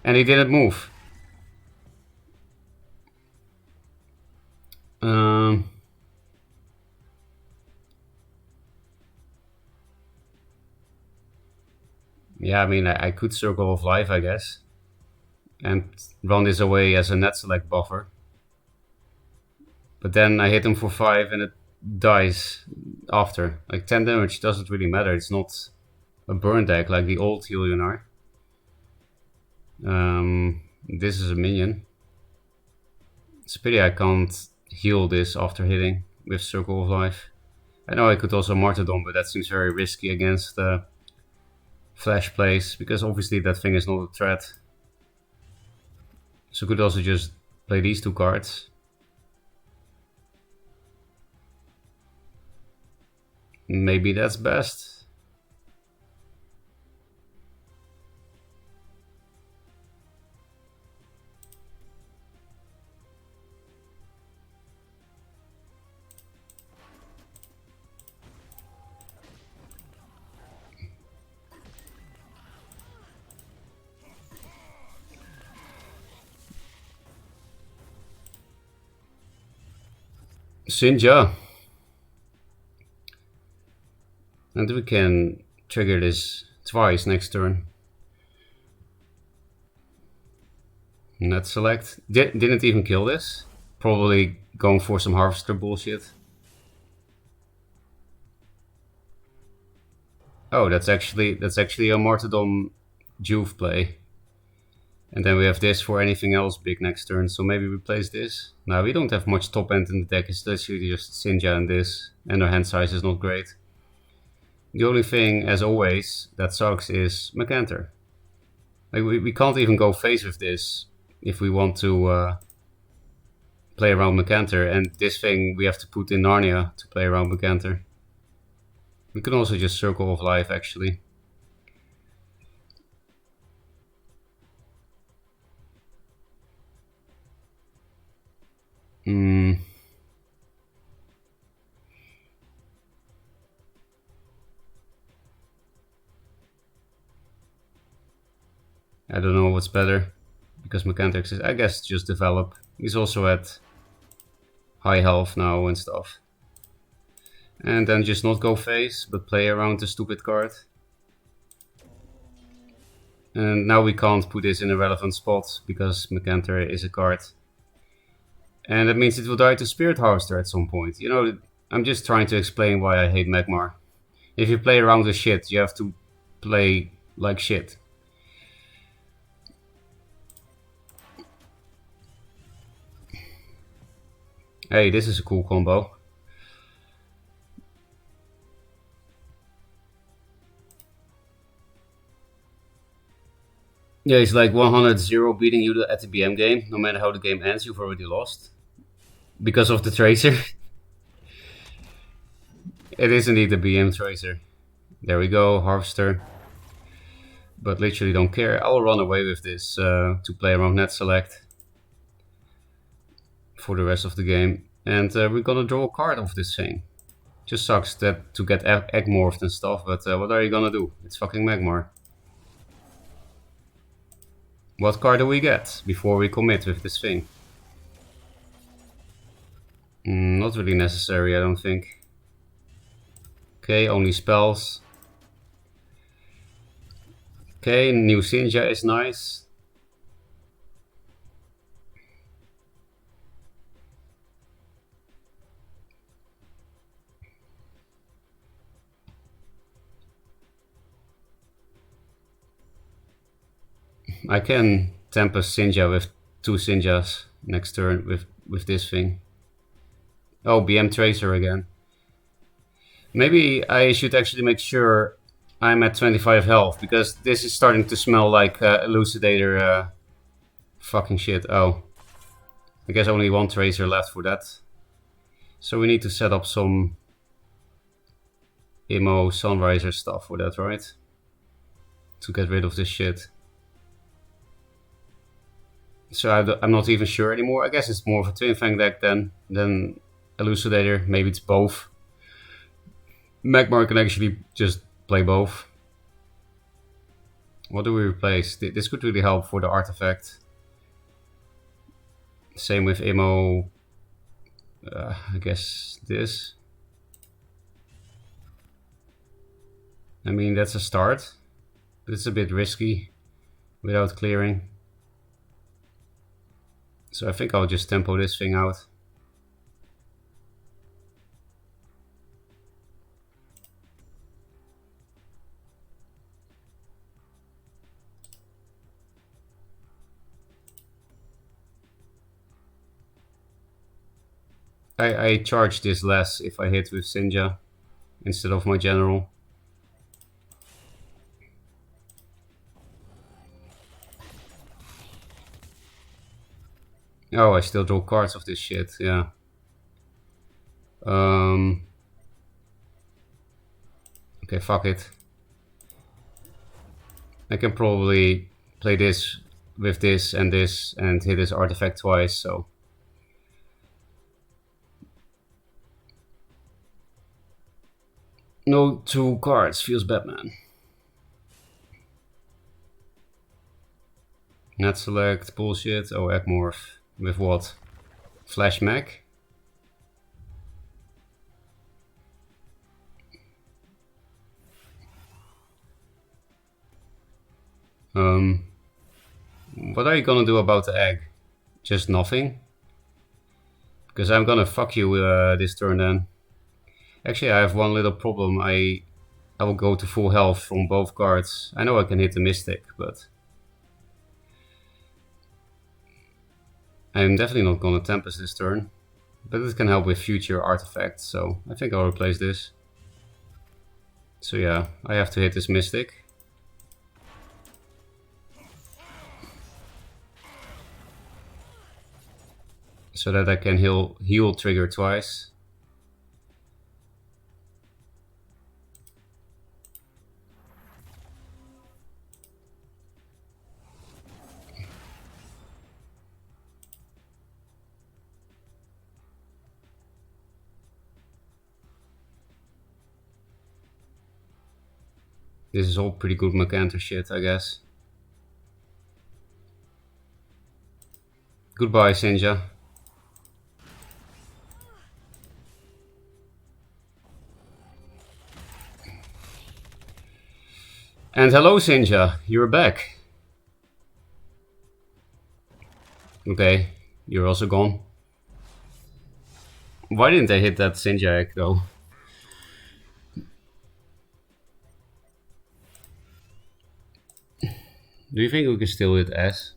And he didn't move. Yeah, I mean, I could Circle of Life, I guess. And run this away as a Net Select buffer. But then I hit him for 5 and it dies after. Like 10 damage doesn't really matter. It's not a burn deck like the old Helion are. This is a minion. It's a pity I can't heal this after hitting with Circle of Life. I know I could also Martyrdom, but that seems very risky against Flash plays, because obviously that thing is not a threat. So I could also just play these 2 cards. Maybe that's best. Sinja. And we can trigger this twice next turn. Net Select. Didn't even kill this. Probably going for some Harvester bullshit. Oh, that's actually a Martyrdom Juve play. And then we have this for anything else big next turn, so maybe we place this. Now, we don't have much top end in the deck, it's literally just Sinja and this, and our hand size is not great. The only thing, as always, that sucks is Mercantor. Like, we can't even go face with this if we want to play around Mercantor, and this thing we have to put in Narnia to play around Mercantor. We can also just Circle of Life, actually. I don't know what's better, because Mercantor is, I guess, just develop. He's also at high health now and stuff. And then just not go face, but play around the stupid card. And now we can't put this in a relevant spot because Mercantor is a card. And that means it will die to Spirit Harvester at some point. You know, I'm just trying to explain why I hate Magmar. If you play around with shit, you have to play like shit. Hey, this is a cool combo. Yeah, it's like 100-0 beating you at the BM game. No matter how the game ends, you've already lost. Because of the Tracer. It is indeed the BM Tracer. There we go, Harvester. But literally don't care. I will run away with this to play around net select for the rest of the game. And we're gonna draw a card off this thing. Just sucks that to get egg morphed and stuff, but what are you gonna do? It's fucking Magmar. What card do we get before we commit with this thing? Not really necessary, I don't think. Okay, only spells. Okay, new Sinja is nice. I can Tempest Sinja with 2 Sinjas next turn with this thing. Oh, BM Tracer again. Maybe I should actually make sure I'm at 25 health, because this is starting to smell like Elucidator fucking shit. Oh. I guess only 1 Tracer left for that. So we need to set up some Immo Sunriser stuff for that, right? To get rid of this shit. So I'm not even sure anymore. I guess it's more of a Twin Fang deck than Elucidator. Maybe it's both. Magmar can actually just play both. What do we replace? This could really help for the artifact. Same with Immo. I guess this. I mean, that's a start. But it's a bit risky without clearing. So I think I'll just tempo this thing out. I charge this less if I hit with Sinja instead of my general. Oh, I still draw cards of this shit, yeah. Okay, fuck it. I can probably play this with this and hit this artifact twice, so. No 2 cards, feels bad, man. Net select, bullshit. Oh, Egmorph. With what? Flash Mag? What are you gonna do about the egg? Just nothing? Because I'm gonna fuck you this turn then. Actually, I have one little problem. I will go to full health from both cards. I know I can hit the Mystic, but I'm definitely not gonna Tempest this turn. But it can help with future artifacts, so I think I'll replace this. So yeah, I have to hit this Mystic. So that I can heal trigger twice. This is all pretty good Mercantor shit, I guess. Goodbye, Sinja. And hello, Sinja. You're back. Okay, you're also gone. Why didn't I hit that Sinja egg though? Do you think we can still hit S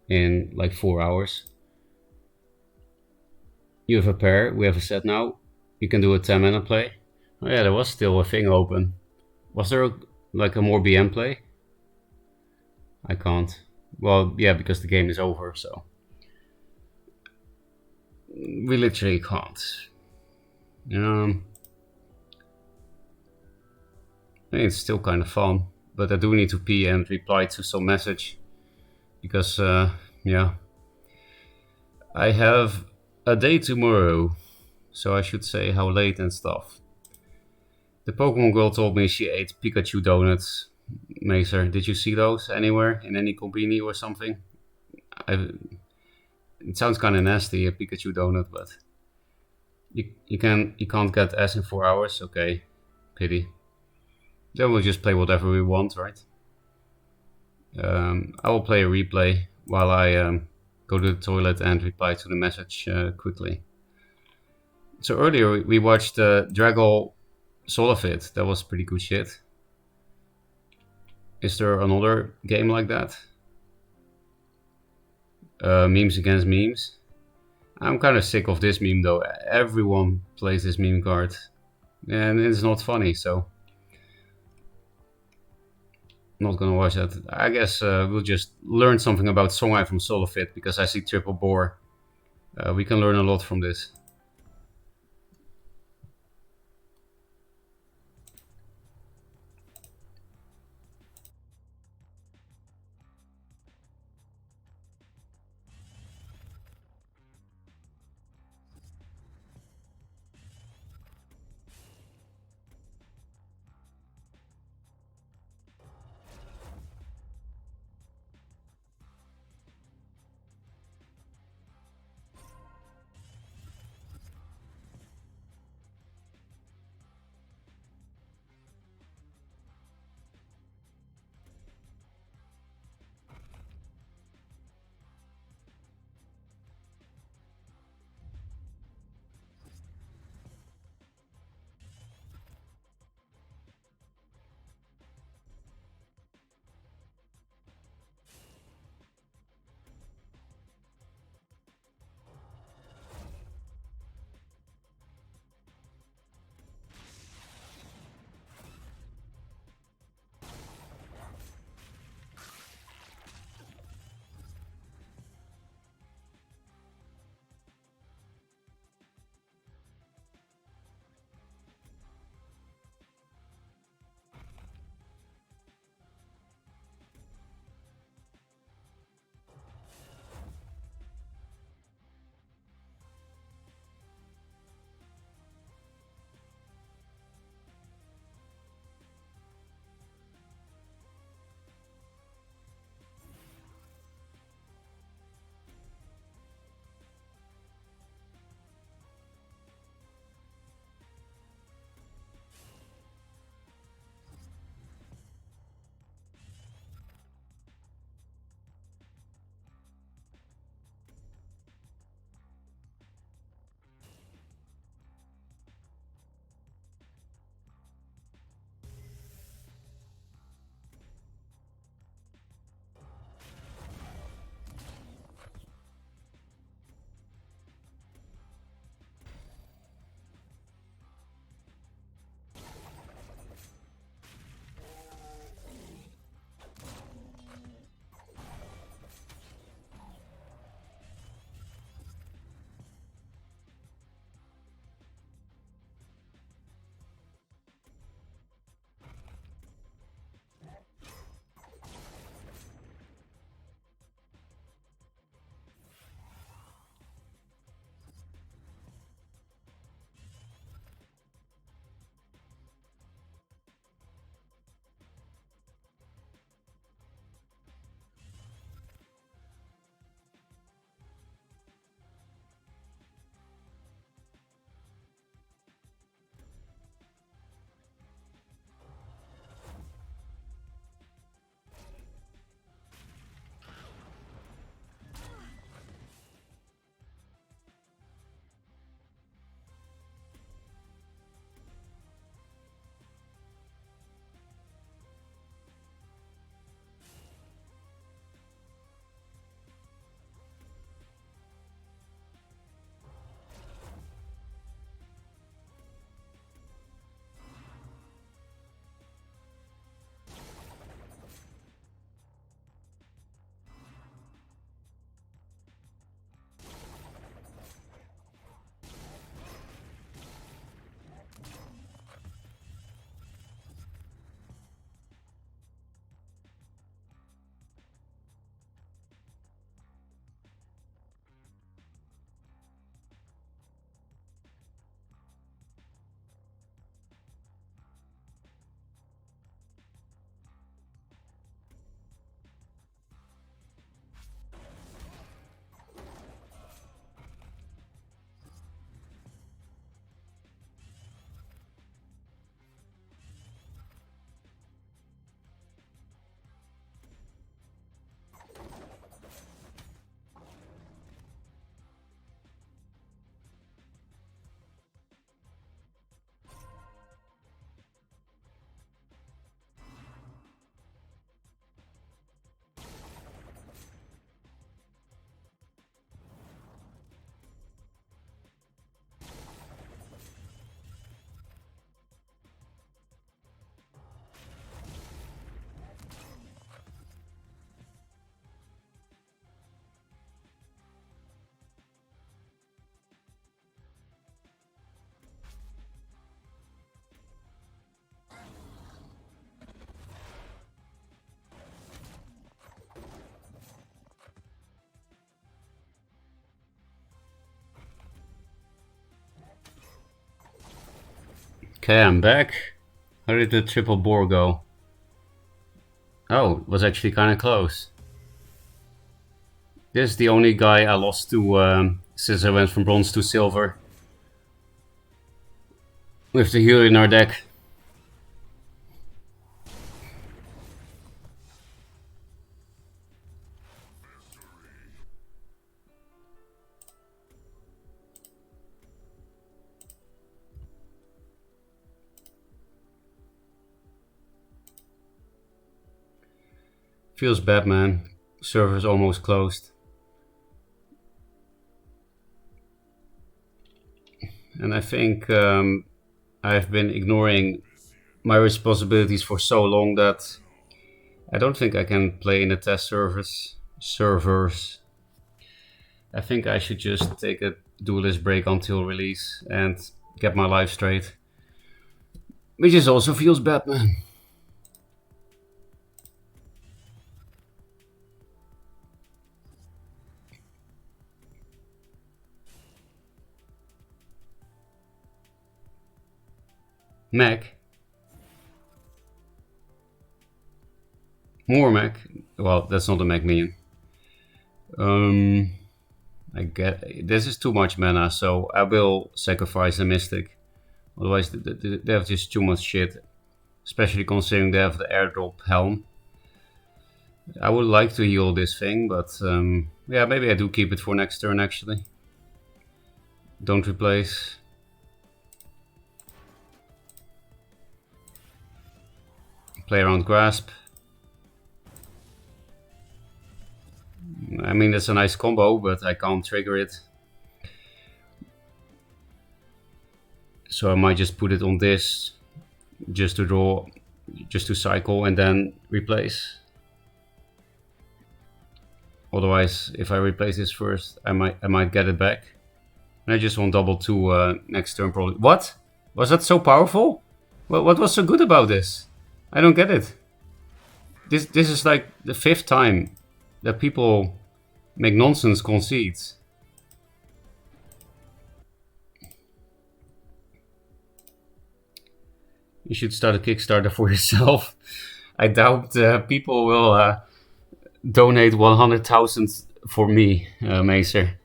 in like 4 hours? You have a pair. We have a set now. You can do a 10-minute play. Oh yeah, there was still a thing open. Was there like a more BM play? I can't. Well, yeah, because the game is over, so we literally can't. I think it's still kind of fun, but I do need to pee and reply to some message because, yeah, I have a day tomorrow, so I should say how late and stuff. The Pokemon girl told me she ate Pikachu donuts. Mazer, did you see those anywhere in any combini or something? I, it sounds kind of nasty, a Pikachu donut, but you can't get S in 4 hours. Okay, pity. Then we'll just play whatever we want, right? I will play a replay while I go to the toilet and reply to the message quickly. So earlier we watched Dragall Solifit. That was pretty good shit. Is there another game like that? Memes against memes. I'm kind of sick of this meme though. Everyone plays this meme card, and it's not funny. So not gonna watch that. I guess we'll just learn something about Songhai from Solifit because I see Triple Boar. We can learn a lot from this. Okay, I'm back. How did the triple boar go? Oh, it was actually kind of close. This is the only guy I lost to since I went from bronze to silver. With the healer in our deck. Feels bad, man. Server's almost closed. And I think I've been ignoring my responsibilities for so long that I don't think I can play in the test servers. I think I should just take a Duelyst break until release and get my life straight. Which is also feels bad, man. Mac. More Mac. Well, that's not a Mac minion. I get this is too much mana, so I will sacrifice a Mystic. Otherwise, they have just too much shit. Especially considering they have the airdrop helm. I would like to heal this thing, but yeah, maybe I do keep it for next turn actually. Don't replace. Play around Grasp. I mean, that's a nice combo, but I can't trigger it. So I might just put it on this, just to draw, just to cycle and then replace. Otherwise, if I replace this first, I might get it back. And I just want double 2 next turn probably. What? Was that so powerful? What was so good about this? I don't get it. This is like the 5th time that people make nonsense concedes. You should start a Kickstarter for yourself. I doubt people will donate 100,000 for me, Macer.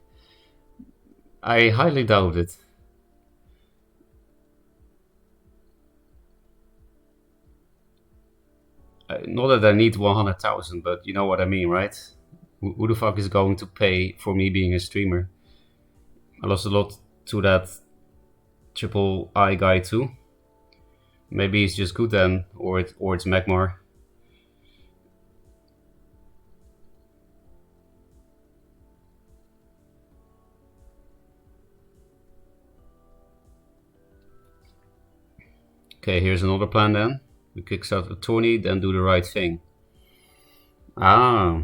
I highly doubt it. Not that I need 100,000, but you know what I mean, right? Who the fuck is going to pay for me being a streamer? I lost a lot to that triple I guy too. Maybe it's just good then, or it's Magmar. Okay, here's another plan then. We kickstart a tourney, then do the right thing. Ah.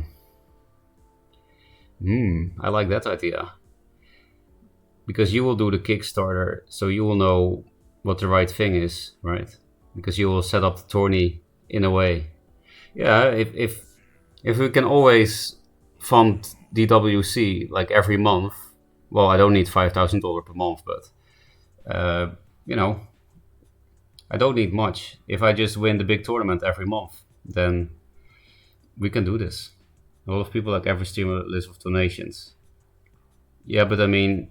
I like that idea. Because you will do the Kickstarter, so you will know what the right thing is, right? Because you will set up the tourney in a way. Yeah, if we can always fund DWC like every month, well, I don't need $5,000 per month, but you know, I don't need much. If I just win the big tournament every month, then we can do this. A lot of people like every streamer list of donations. Yeah, but I mean,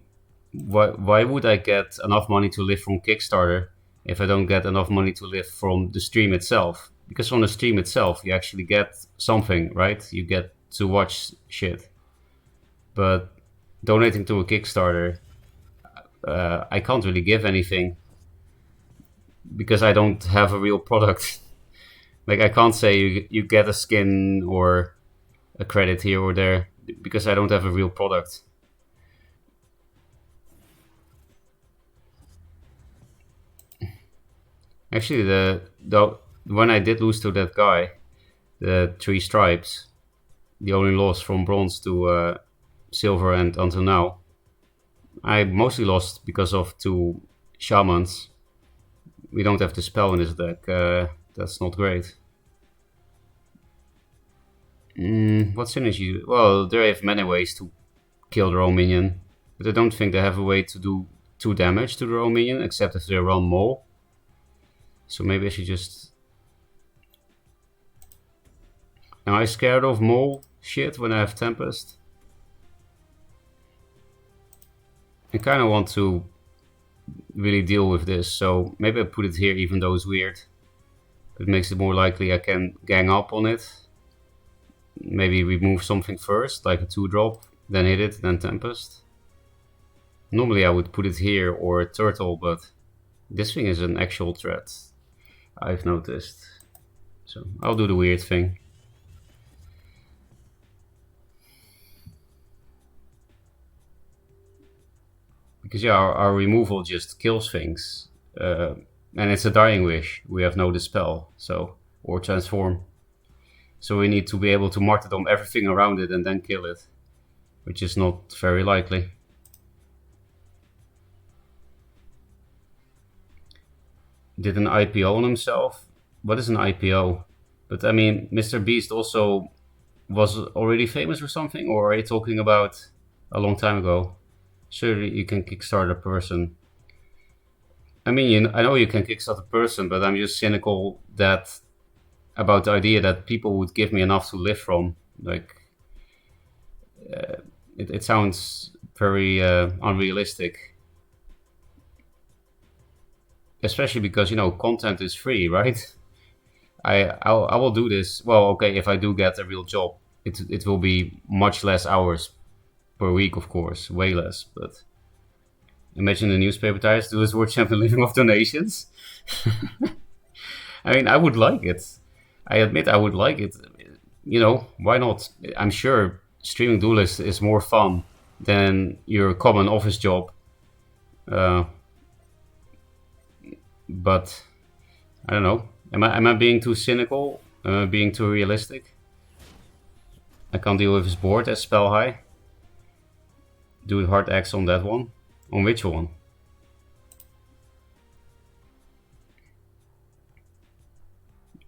why would I get enough money to live from Kickstarter if I don't get enough money to live from the stream itself? Because from the stream itself, you actually get something, right? You get to watch shit. But donating to a Kickstarter, I can't really give anything because I don't have a real product. Like, I can't say you get a skin or a credit here or there because I don't have a real product. Actually, the when I did lose to that guy, the 3 stripes, the only loss from bronze to silver and until now, I mostly lost because of 2 shamans. We don't have the spell in this deck. That's not great. What synergy? Well, they have many ways to kill their own minion, but I don't think they have a way to do 2 damage to their own minion, except if they run Mole. So maybe I should just... Am I scared of mole shit when I have Tempest? I kind of want to really deal with this, so maybe I put it here even though it's weird. It makes it more likely I can gang up on it. Maybe remove something first, like a 2-drop, then hit it, then Tempest. Normally I would put it here or a turtle, but this thing is an actual threat, I've noticed. So I'll do the weird thing. Because yeah, our removal just kills things. And it's a dying wish. We have no dispel, so or transform. So we need to be able to martyrdom everything around it and then kill it, which is not very likely. Did an IPO on himself? What is an IPO? But I mean, Mr. Beast also was already famous or something, or are you talking about a long time ago? Sure, you can kickstart a person. I mean, I know you can kickstart a person, but I'm just cynical that about the idea that people would give me enough to live from. Like, it sounds very unrealistic, especially because content is free, right? I will do this. Well, okay, if I do get a real job, it will be much less hours per week, of course, way less. But imagine the newspaper titles: "Do this world champion living off donations." I mean, I would like it. I admit I would like it. Why not? I'm sure streaming Duelyst is more fun than your common office job. Uh, but I don't know. Am I being too cynical? Am I being too realistic? I can't deal with his board as spell high. Do hard X on that one. On which one?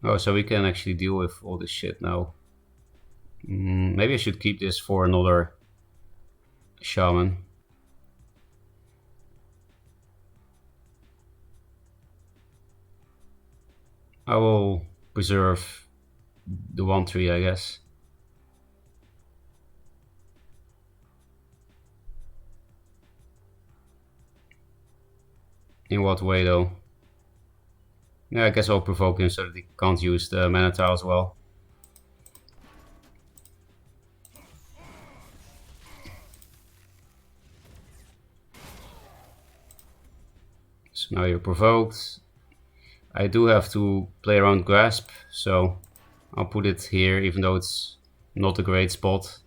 Oh, so we can actually deal with all this shit now. Maybe I should keep this for another shaman. I will preserve the 1-3, I guess. In what way, though? Yeah, I guess I'll provoke him so that he can't use the mana tile as well. So now you're provoked. I do have to play around Grasp, so I'll put it here, even though it's not a great spot.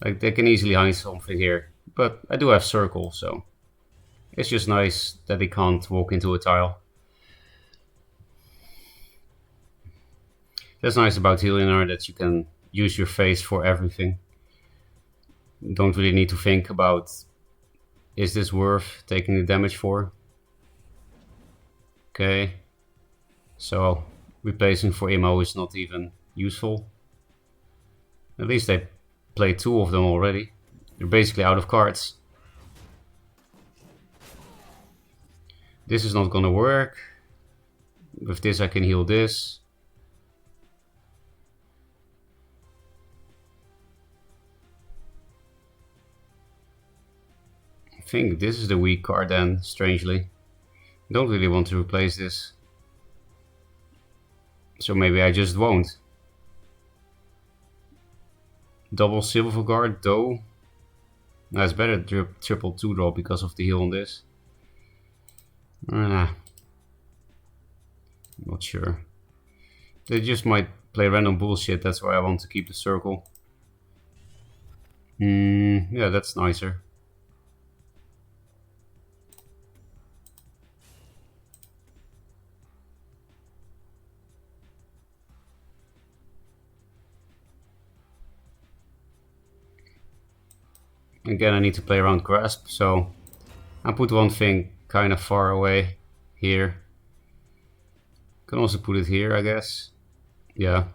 Like, they can easily hide something here, but I do have Circle, so it's just nice that he can't walk into a tile. That's nice about Helionar, that you can use your face for everything. You don't really need to think about, is this worth taking the damage for? Okay. So replacing for Imo is not even useful. At least they played 2 of them already. They're basically out of cards. This is not gonna work. With this I can heal this. I think this is the weak card then, strangely. Don't really want to replace this. So maybe I just won't. Double Silver Guard though. No, it's better triple 2-drop because of the heal on this. Not sure. They just might play random bullshit, that's why I want to keep the circle. Yeah, that's nicer. Again, I need to play around Grasp, so I put one thing kind of far away here. Can also put it here, I guess. Yeah.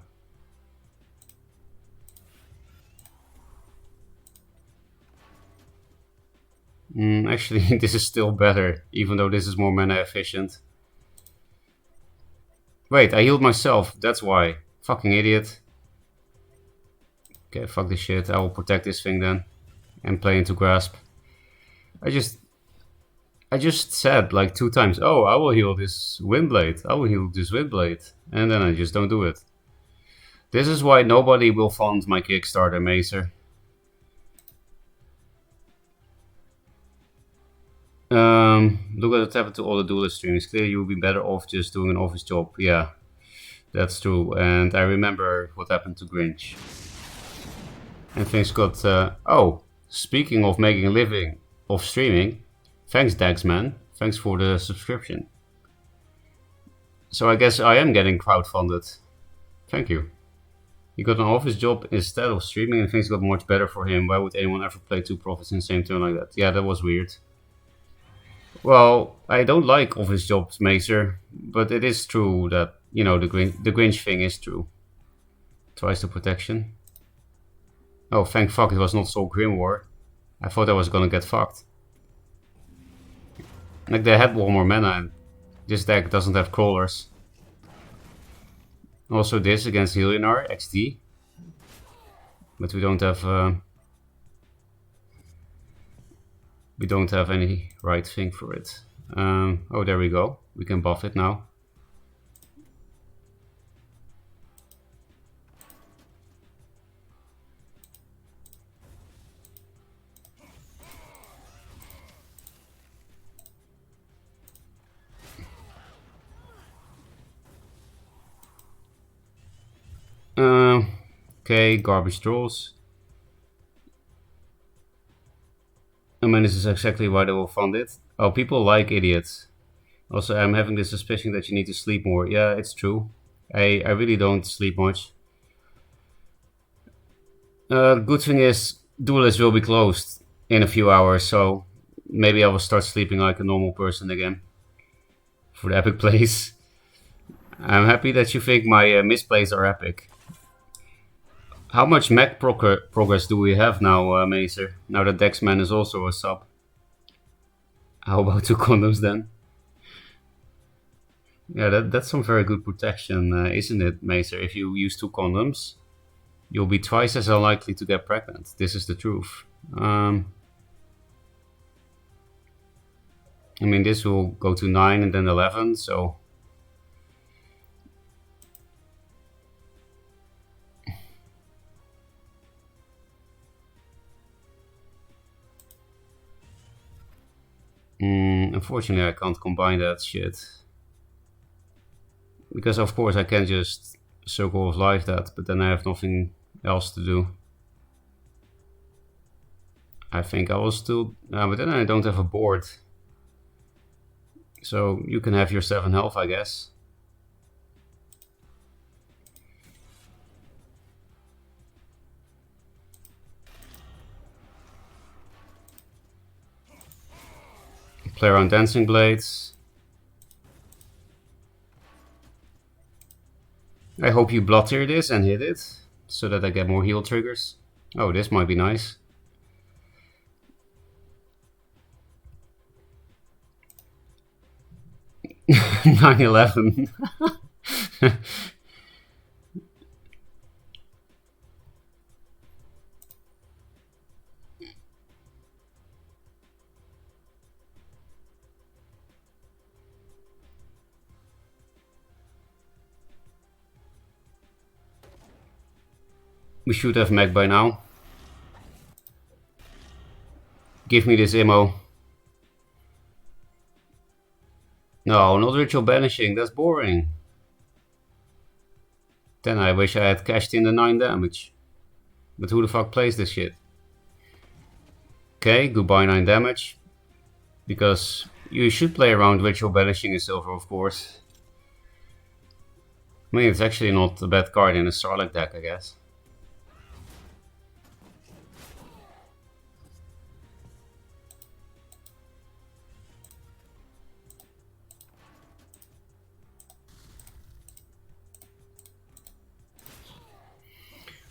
Actually, this is still better, even though this is more mana efficient. Wait, I healed myself. That's why. Fucking idiot. Okay, fuck this shit. I will protect this thing then. And play into grasp. I just said like 2 times, oh, I will heal this Windblade. I will heal this Windblade. And then I just don't do it. This is why nobody will fund my Kickstarter, Macer. Look at what happened to all the Duelyst streams. Clearly you would be better off just doing an office job. Yeah, that's true. And I remember what happened to Grinch. And things got... oh, speaking of making a living off streaming, thanks Daxman. Thanks for the subscription. So I guess I am getting crowdfunded. Thank you. He got an office job instead of streaming and things got much better for him. Why would anyone ever play two profits in the same turn like that? Yeah, that was weird. Well, I don't like office jobs, Macer, but it is true that, you know, the Grinch thing is true. Twice the protection. Oh, thank fuck it was not Soul Grimoire. I thought I was gonna get fucked. Like, they had one more mana and this deck doesn't have crawlers. Also this against Helionar, XD. But we don't have any right thing for it. Oh, there we go. We can buff it now. Okay, garbage draws. I mean, this is exactly why they will fund it. Oh, people like idiots. Also, I'm having the suspicion that you need to sleep more. Yeah, it's true. I really don't sleep much. Good thing is, Duelyst will be closed in a few hours, so maybe I will start sleeping like a normal person again. For the epic plays. I'm happy that you think my misplays are epic. How much mech progress do we have now, Macer? Now that Dexman is also a sub. How about 2 condoms then? Yeah, that's some very good protection, isn't it, Macer? If you use 2 condoms, you'll be twice as unlikely to get pregnant. This is the truth. I mean, this will go to 9 and then 11, so... unfortunately, I can't combine that shit. Because, of course, I can just Circle of Life that, but then I have nothing else to do. I think I will still... but then I don't have a board. So you can have your 7 health, I guess. Play around Dancing Blades. I hope you blood tier this and hit it, so that I get more heal triggers. Oh, this might be nice. (9/11) We should have mech by now. Give me this ammo. No, not Ritual Banishing, that's boring. Then I wish I had cashed in the 9 damage. But who the fuck plays this shit? Okay, goodbye 9 damage. Because you should play around Ritual Banishing in silver, of course. I mean, it's actually not a bad card in a Sarlacc deck, I guess.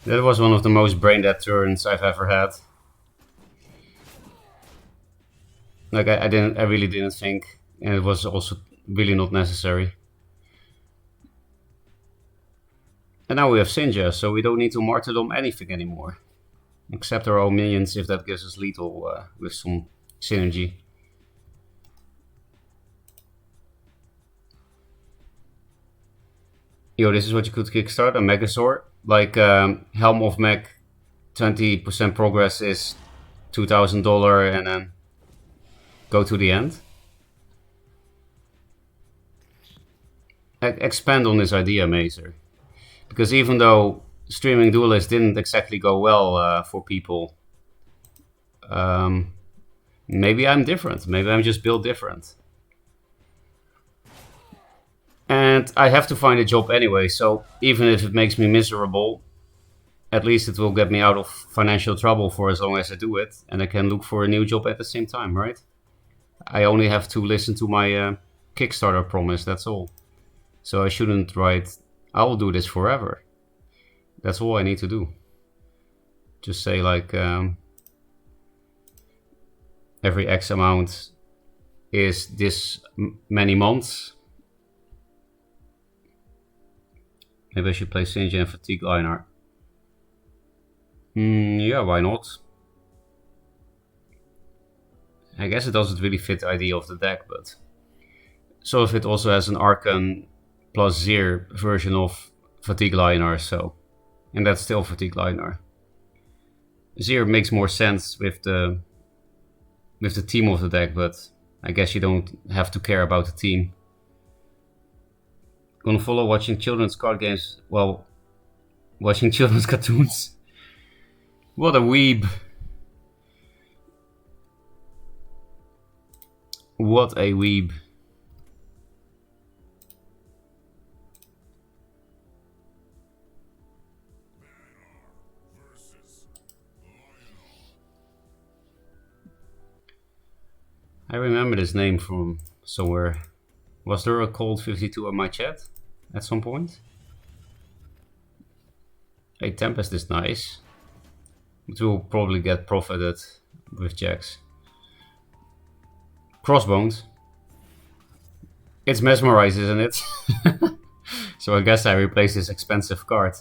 That was one of the most brain dead turns I've ever had. Like I really didn't think, and it was also really not necessary. And now we have Sinja, so we don't need to martyrdom anything anymore. Except our own minions, if that gives us lethal with some synergy. Yo, this is what you could kickstart, a Megazord. Like Helm of Meg, 20% progress is $2,000 and then go to the end. Expand on this idea, Mazer. Because even though streaming Duelyst didn't exactly go well for people, maybe I'm different. Maybe I'm just built different. And I have to find a job anyway, so even if it makes me miserable, at least it will get me out of financial trouble for as long as I do it, and I can look for a new job at the same time, right? I only have to listen to my Kickstarter promise, that's all. So I shouldn't write, I will do this forever. That's all I need to do. Just say like, every X amount is this many months. Maybe I should play Sinja and Fatigue Liner. Yeah, why not? I guess it doesn't really fit the idea of the deck, but some of it also has an Arcan plus Zir version of Fatigue Liner, so. And that's still Fatigue Liner. Zir makes more sense with the team of the deck, but I guess you don't have to care about the team. Gonna follow watching children's card games while watching children's cartoons. What a weeb. What a weeb. I remember this name from somewhere. Was there a cold 52 on my chat at some point? Hey, Tempest is nice. It will probably get profited with Jax. Crossbones. It's Mesmerize, isn't it? So I guess I replace this expensive card.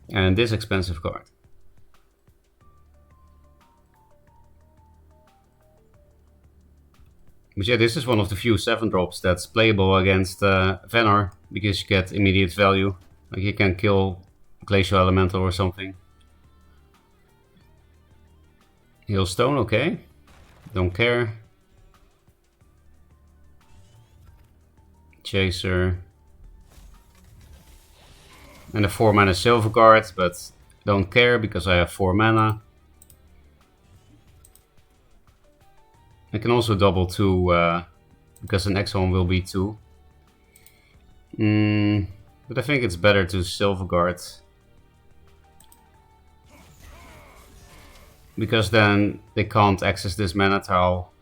And this expensive card. But yeah, this is one of the few 7-drops that's playable against Venar, because you get immediate value. Like you can kill Glacial Elemental or something. Hailstone, okay. Don't care. Chaser. And a 4-mana Silver Guard, but don't care because I have 4 mana. I can also double 2 because an X1 will be 2. But I think it's better to Silver Guard. Because then they can't access this mana tile.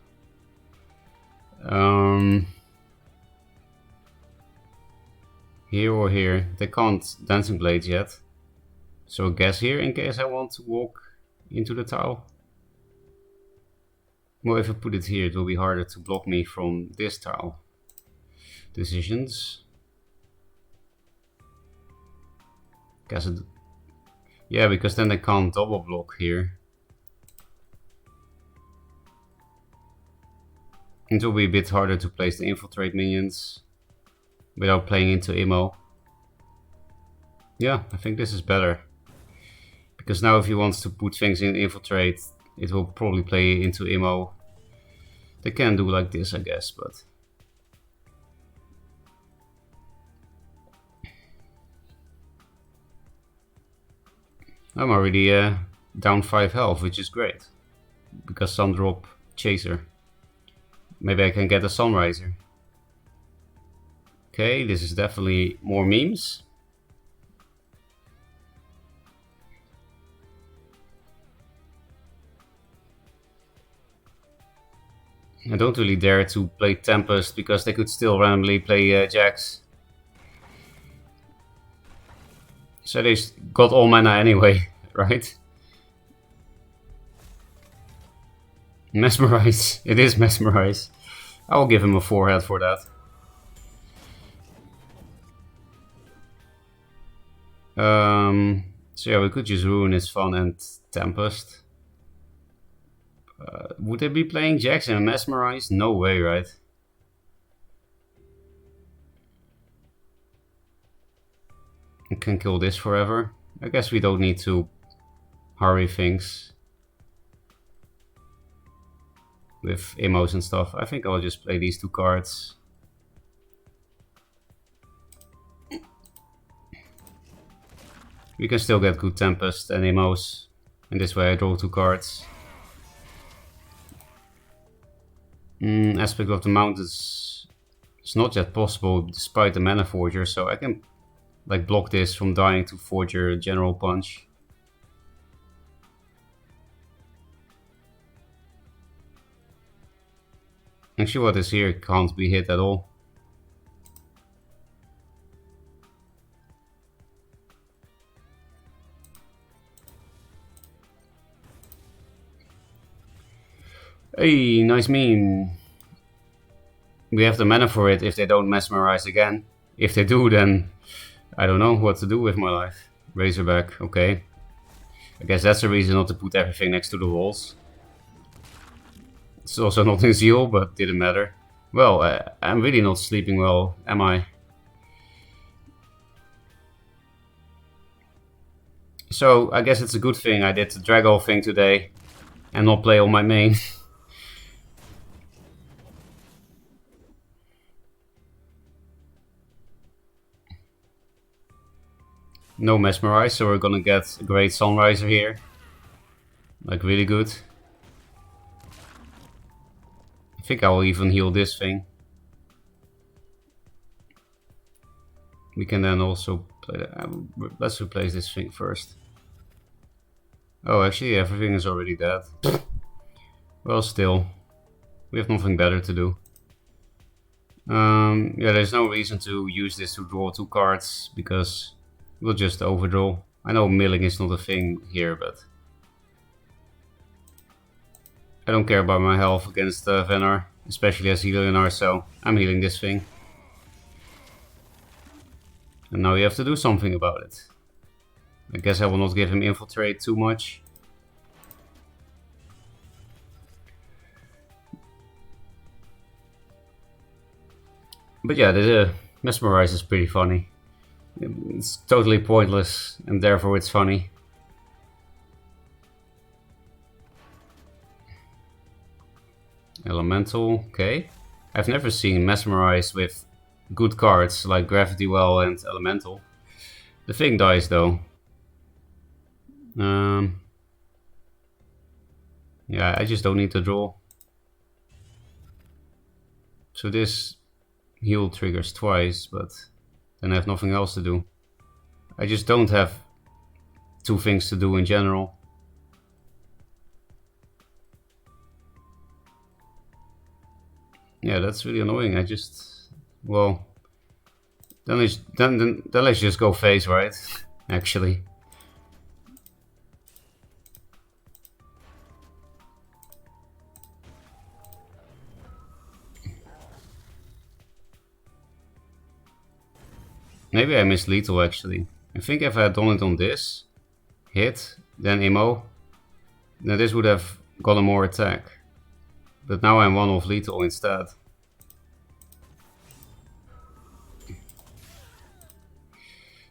Here or here. They can't Dancing Blades yet. So I guess here in case I want to walk into the tile. Well, if I put it here, it will be harder to block me from this tile. Decisions. Guess it. Yeah, because then I can't double block here. It will be a bit harder to place the infiltrate minions without playing into Immo. Yeah, I think this is better. Because now if he wants to put things in infiltrate, it will probably play into Immo. They can do like this, I guess, but... I'm already down 5 health, which is great. Because Sun drop Chaser. Maybe I can get a Sunriser. Okay, this is definitely more memes. I don't really dare to play Tempest because they could still randomly play Jax. So they got all mana anyway, right? Mesmerize. It is Mesmerize. I will give him a forehead for that. So yeah, we could just Ruin his Fun and Tempest. Would they be playing Jackson and Mesmerize? No way, right? I can kill this forever. I guess we don't need to hurry things with Immos and stuff. I think I'll just play these 2 cards. We can still get good Tempest and Immos. And this way I draw 2 cards. Aspect of the Mountains is not yet possible despite the Mana Forger, so I can like block this from dying to Forger General Punch. Actually what is here can't be hit at all. Hey, nice meme. We have the mana for it if they don't Mesmerize again. If they do, then I don't know what to do with my life. Razorback, okay. I guess that's a reason not to put everything next to the walls. It's also not in Zeal, but didn't matter. Well, I'm really not sleeping well, am I? So, I guess it's a good thing I did the Dragall thing today and not play on my main. No Mesmerize, so we're gonna get a great Sunriser here. Like, really good. I think I will even heal this thing. We can then also play that. Let's replace this thing first. Oh, actually everything is already dead. Well, still. We have nothing better to do. Yeah, there's no reason to use this to draw 2 cards, because we'll just overdraw. I know milling is not a thing here, but I don't care about my health against Venar, especially as Healer, so I'm healing this thing. And now you have to do something about it. I guess I will not give him Infiltrate too much. But yeah, the Mesmerize is pretty funny. It's totally pointless, and therefore it's funny. Elemental, okay. I've never seen Mesmerize with good cards like Gravity Well and Elemental. The thing dies though. Yeah, I just don't need to draw. So this heal triggers twice, but then I have nothing else to do. I just don't have 2 things to do in general. Yeah, that's really annoying. I just, well, then let's just go face, right? Actually. Maybe I missed lethal actually. I think if I had done it on this, hit, then Immo, then this would have gotten more attack. But now I'm 1 off lethal instead.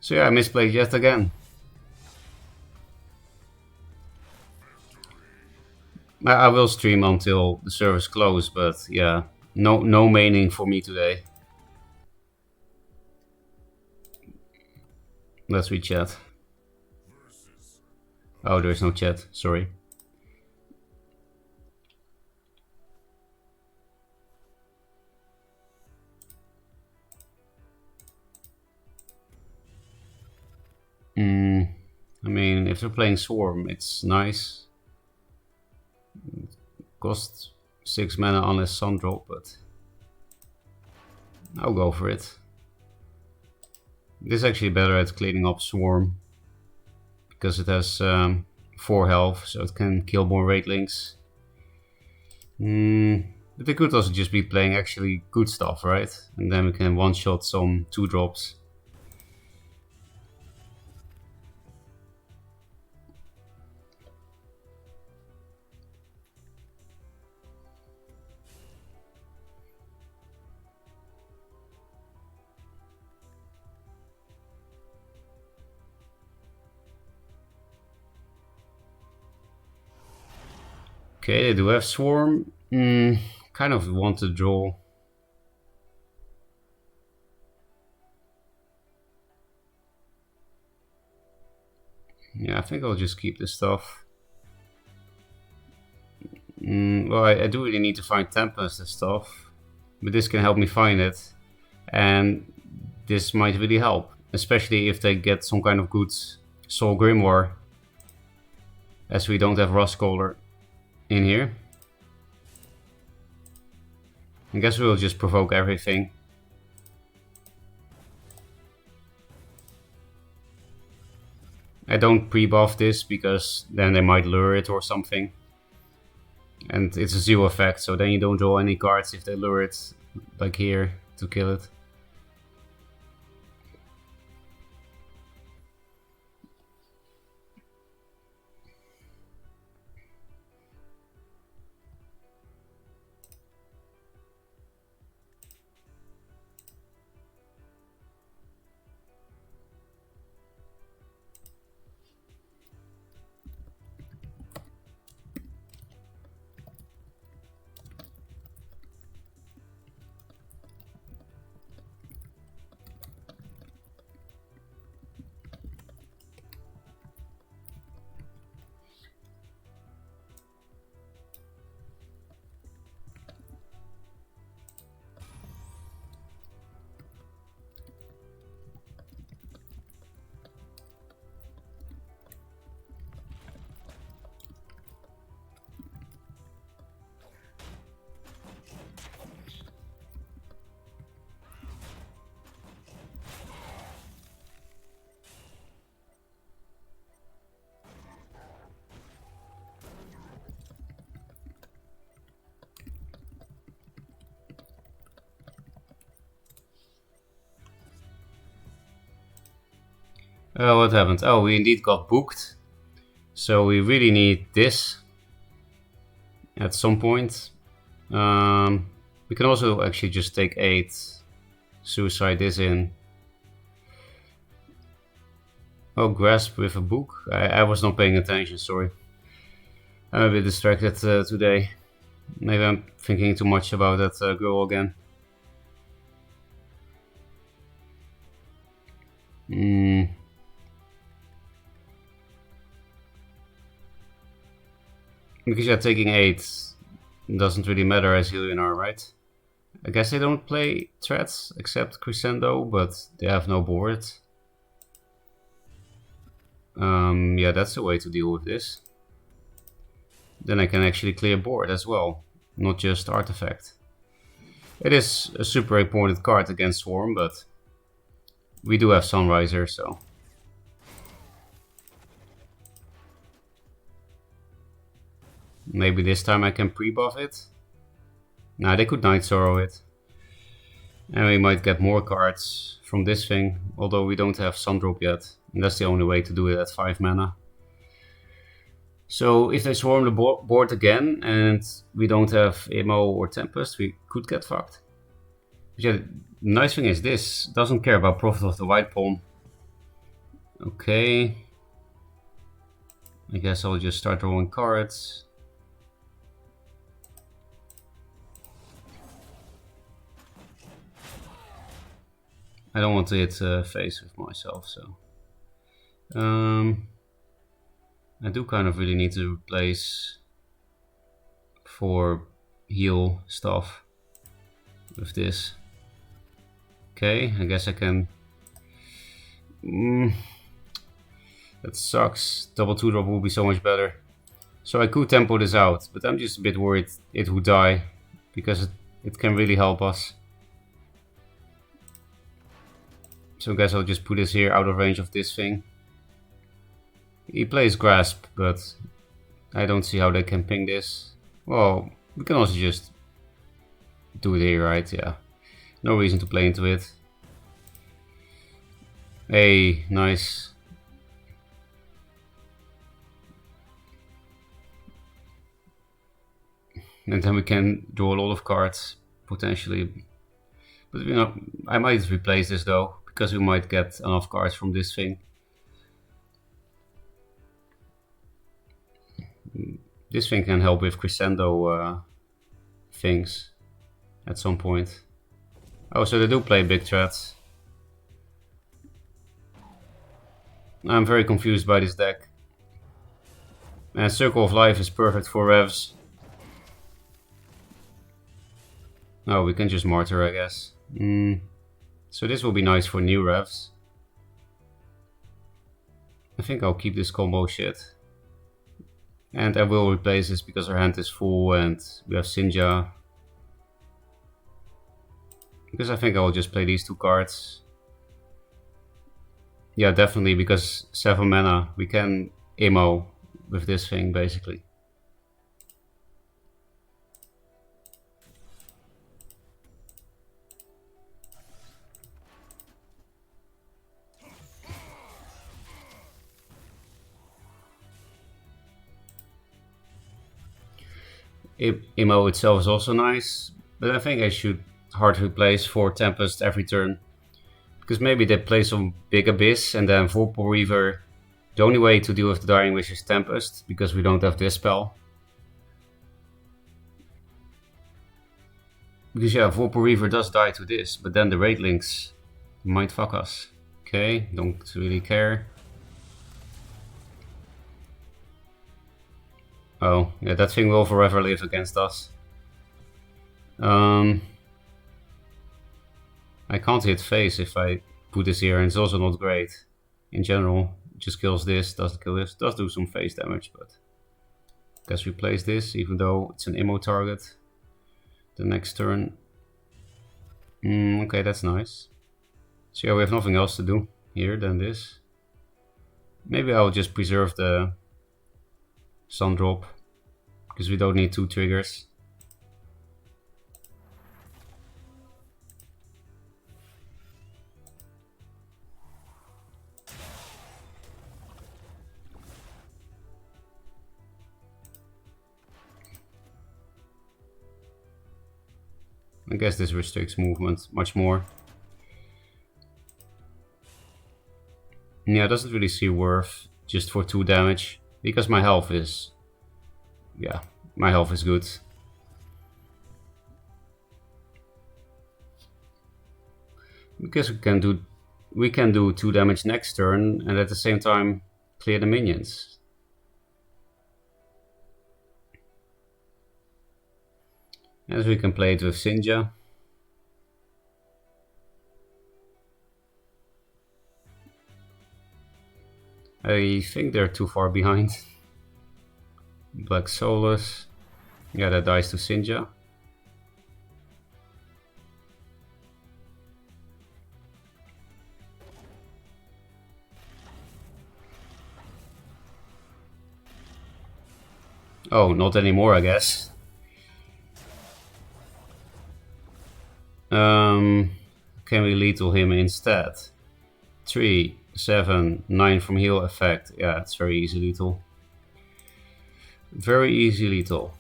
So yeah, I misplayed yet again. I will stream until the server's closed, but yeah, no maining for me today. Let's read chat. Oh, there's no chat, sorry. I mean, if they're playing Swarm, it's nice. It costs 6 mana unless Sun Drop, but I'll go for it. This is actually better at cleaning up Swarm, because it has 4 health, so it can kill more Wraithlings. But they could also just be playing actually good stuff, right? And then we can one-shot some 2-drops. Okay, they do have Swarm. Kind of want to draw. Yeah, I think I'll just keep this stuff. Well, I do really need to find Tempest and stuff, but this can help me find it, and this might really help, especially if they get some kind of good Soul Grimoire, as we don't have Rustcaller in here. I guess we'll just provoke everything. I don't pre-buff this because then they might lure it or something. And it's a 0 effect, so then you don't draw any cards if they lure it, like here, to kill it. What happened? Oh, we indeed got booked. So we really need this at some point. We can also actually just take 8, suicide this in. Oh, grasp with a book? I was not paying attention, sorry. I'm a bit distracted today. Maybe I'm thinking too much about that girl again. Because you're taking 8, doesn't really matter as Helion, right? I guess they don't play threats except Crescendo, but they have no board. Yeah, that's the way to deal with this. Then I can actually clear board as well, not just artifact. It is a super important card against Swarm, but we do have Sunriser, so... Maybe this time I can pre-buff it. Nah, they could Night Sorrow it. And we might get more cards from this thing, although we don't have Sundrop yet. And that's the only way to do it at 5 mana. So if they swarm the board again and we don't have Emo or Tempest, we could get fucked. But yeah, the nice thing is this doesn't care about Prophet of the White Pawn. Okay. I guess I'll just start drawing cards. I don't want to hit face with myself, so... I do kind of really need to replace for heal stuff with this. Okay, I guess I can... that sucks. Double 2-drop will be so much better. So I could tempo this out, but I'm just a bit worried it would die, because it can really help us. So I guess I'll just put this here out of range of this thing. He plays Grasp, but I don't see how they can ping this. Well, We can also just do it here, right? Yeah. No reason to play into it. Hey, nice. And then we can draw a lot of cards, potentially. But you know, I might replace this though, because we might get enough cards from this thing. This thing can help with crescendo things at some point. Oh, so they do play big threats. I'm very confused by this deck. And Circle of Life is perfect for revs. Oh, we can just Martyr, I guess. So this will be nice for new revs. I think I'll keep this combo shit. And I will replace this because our hand is full and we have Sinja. Because I think I will just play these two cards. Yeah, definitely, because 7 mana, we can emo with this thing, basically. Emo itself is also nice, but I think I should hard replace for Tempest every turn. Because maybe they play some big Abyss and then Vorpal Reaver. The only way to deal with the Dying Wish is Tempest, because we don't have this spell. Because yeah, Vorpal Reaver does die to this, but then the Raid Links might fuck us. Okay, don't really care. Oh, yeah, that thing will forever live against us. I can't hit face if I put this here, and it's also not great. In general, it just kills this, doesn't kill this, does do some face damage, but guess replace this, even though it's an immo target. The next turn. Okay, that's nice. So yeah, we have nothing else to do here than this. Maybe I'll just preserve the Sun Drop, because we don't need 2 triggers. I guess this restricts movement much more. Yeah, doesn't really see worth just for 2 damage, because my health is... yeah, my health is good. Because we can do 2 damage next turn and at the same time clear the minions. As we can play it with Sinja. I think they're too far behind. Black Solus. Yeah, that dies to Sinja. Oh, not anymore, I guess. Can we lethal him instead? 3, 7, 9 from heal effect. Yeah, it's very easy lethal. Very easy lethal.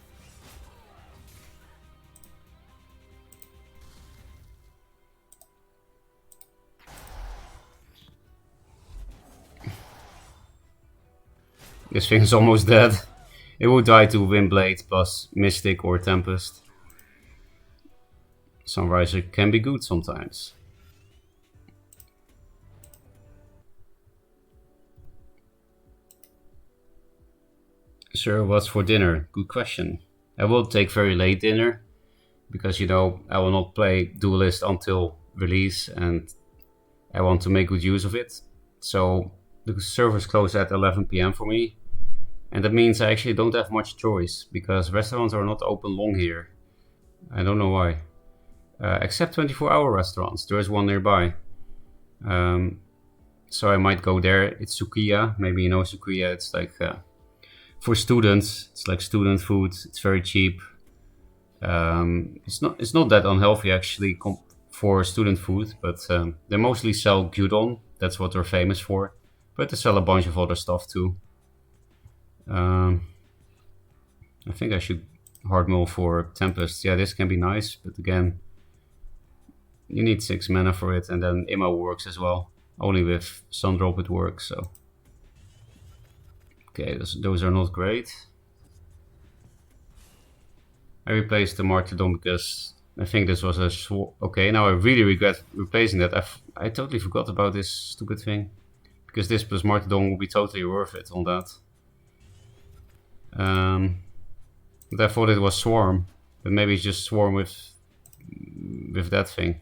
This thing's almost dead. It will die to Windblade plus Mystic or Tempest. Sunriser can be good sometimes. Sir, what's for dinner? Good question. I will take very late dinner, because you know I will not play Duelyst until release and I want to make good use of it. So the servers close at 11 PM for me, and that means I actually don't have much choice, because restaurants are not open long here. I don't know why. Except 24-hour restaurants. There is one nearby. So I might go there. It's Sukiya. Maybe you know Sukiya. It's like for students. It's like student food. It's very cheap. It's not that unhealthy actually for student food, but they mostly sell gyudon. That's what they're famous for. But they sell a bunch of other stuff too. Um, I think I should hard mill for Tempest. Yeah, this can be nice, but again, you need 6 mana for it, and then Immo works as well. Only with Sundrop it works, so. Okay, those are not great. I replaced the Martyrdom because I think this was a okay, now I really regret replacing that. I totally forgot about this stupid thing. Because this plus Martyrdom will be totally worth it on that. But I thought it was Swarm. But maybe it's just Swarm with that thing.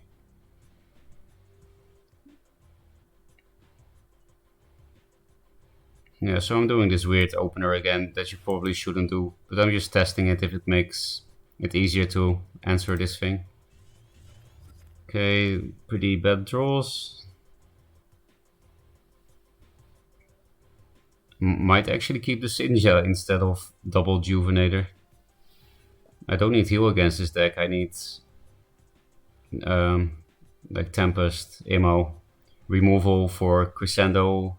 Yeah, so I'm doing this weird opener again that you probably shouldn't do. But I'm just testing it if it makes it easier to answer this thing. Okay, pretty bad draws. Might actually keep the Sinja instead of double Juvenator. I don't need heal against this deck. I need like Tempest, Immo, removal for Crescendo.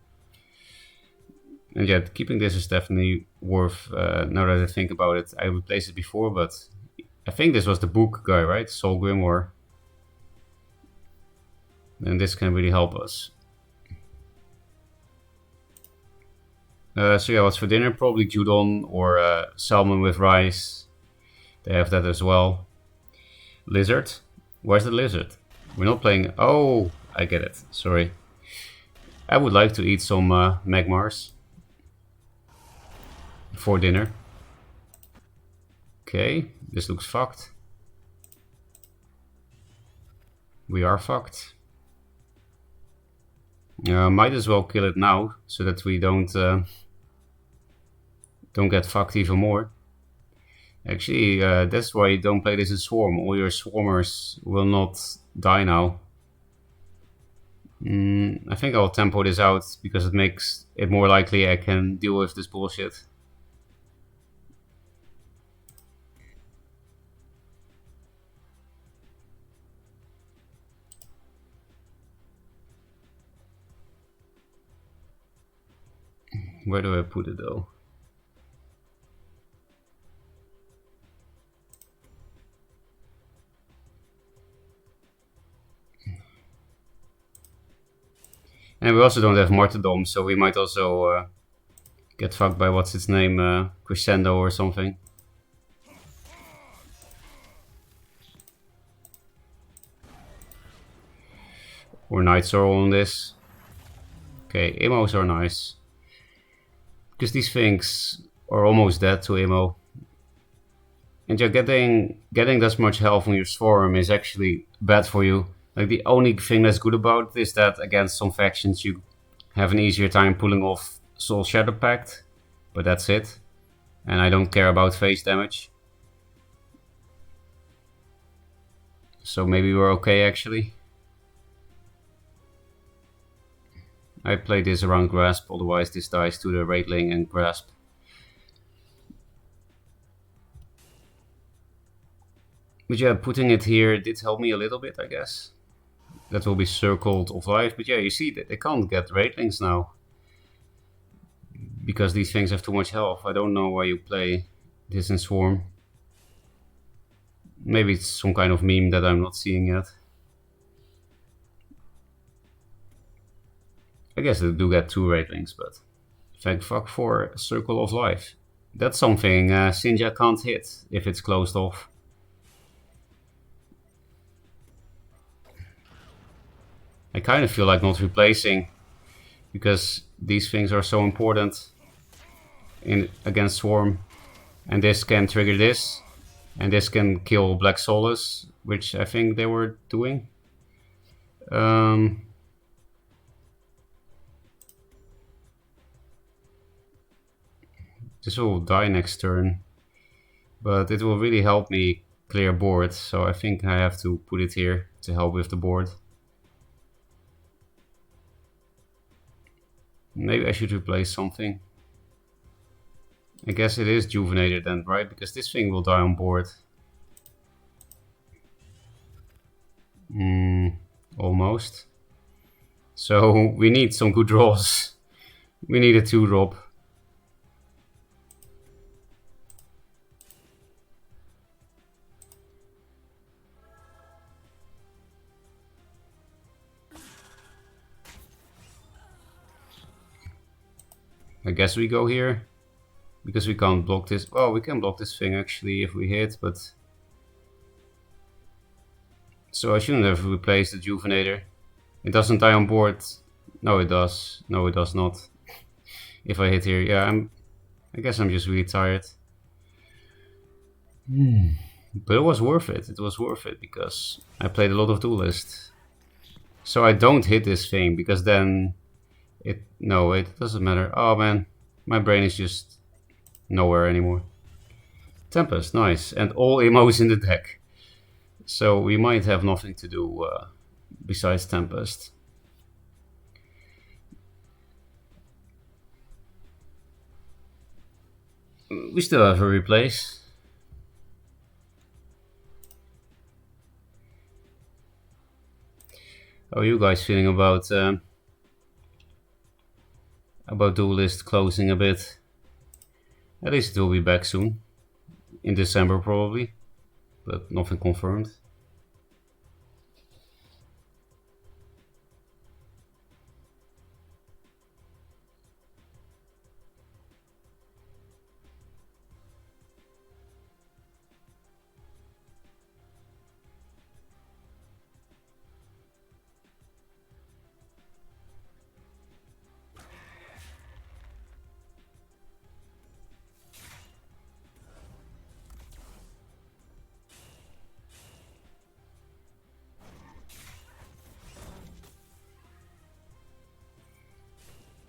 And yeah, keeping this is definitely worth, now that I think about it. I replaced it before, but I think this was the book guy, right? Soul Grimoire. And this can really help us. So yeah, what's for dinner? Probably gyudon or salmon with rice. They have that as well. Lizard? Where's the lizard? We're not playing... Oh, I get it. Sorry. I would like to eat some Magmars for dinner. Okay, this looks fucked. We are fucked. Might as well kill it now, so that we don't get fucked even more. Actually, that's why you don't play this in Swarm. All your Swarmers will not die now. I think I'll tempo this out, because it makes it more likely I can deal with this bullshit. Where do I put it though? And we also don't have Martyrdom, so we might also get fucked by what's its name, Crescendo or something. Or Night Sorrow on this. Okay, Immos are nice. Because these things are almost dead to Immo. And yeah, getting this much health on your Swarm is actually bad for you. Like, the only thing that's good about it is that against some factions you have an easier time pulling off Soul Shadow Pact. But that's it. And I don't care about face damage. So maybe we're okay actually. I play this around Grasp, otherwise this dies to the Raidling and Grasp. But yeah, putting it here did help me a little bit, I guess. That will be Circled of Life. But yeah, you see that they can't get Raidlings now. Because these things have too much health. I don't know why you play this in Swarm. Maybe it's some kind of meme that I'm not seeing yet. I guess they do get 2 Raidlings, but thank fuck for Circle of Life. That's something Sinja can't hit if it's closed off. I kind of feel like not replacing, because these things are so important against Swarm. And this can trigger this, and this can kill Black Solace, which I think they were doing. This will die next turn, but it will really help me clear board, so I think I have to put it here to help with the board. Maybe I should replace something. I guess it is Juvenator then, right? Because this thing will die on board. Mm, almost. So we need some good draws. We need a 2-drop. I guess we go here. Because we can't block this. Well, we can block this thing actually if we hit, but... So I shouldn't have replaced the Juvenator. It doesn't die on board. No, it does. No, it does not. If I hit here, yeah, I guess I'm just really tired. But it was worth it. It was worth it because I played a lot of Duelyst. So I don't hit this thing because then no, it doesn't matter. Oh man, my brain is just nowhere anymore. Tempest, nice, and all emos in the deck. So we might have nothing to do besides Tempest. We still have a replace. How are you guys feeling about Duelyst closing a bit? At least it will be back soon. In December probably. But nothing confirmed.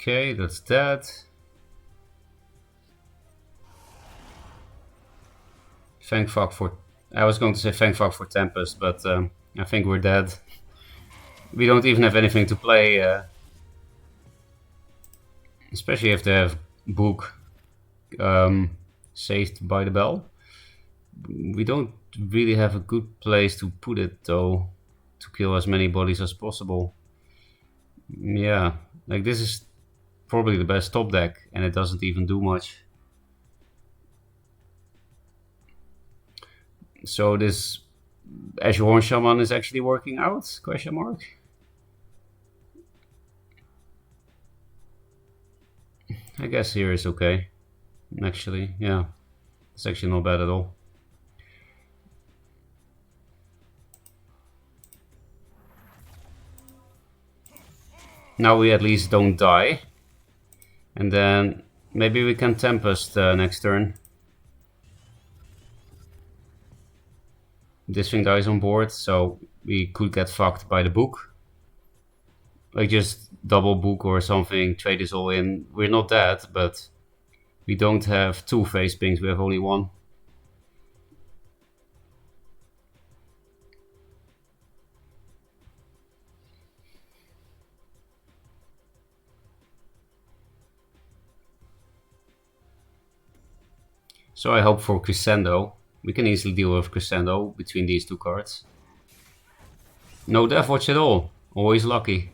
Okay, that's that. Thank fuck for... I was going to say thank fuck for Tempest, but I think we're dead. We don't even have anything to play. Especially if they have Book saved by the bell. We don't really have a good place to put it though. To kill as many bodies as possible. Yeah, like this is probably the best top deck and it doesn't even do much. So this Azure Shaman is actually working out? Question mark. I guess here is okay. Actually, yeah. It's actually not bad at all. Now we at least don't die. And then maybe we can Tempest next turn. This thing dies on board, so we could get fucked by the Book. Like just double Book or something, trade this all in. We're not dead, but we don't have 2 face pings, we have only 1. So I hope for Crescendo. We can easily deal with Crescendo between these 2 cards. No Death Watch at all. Always lucky.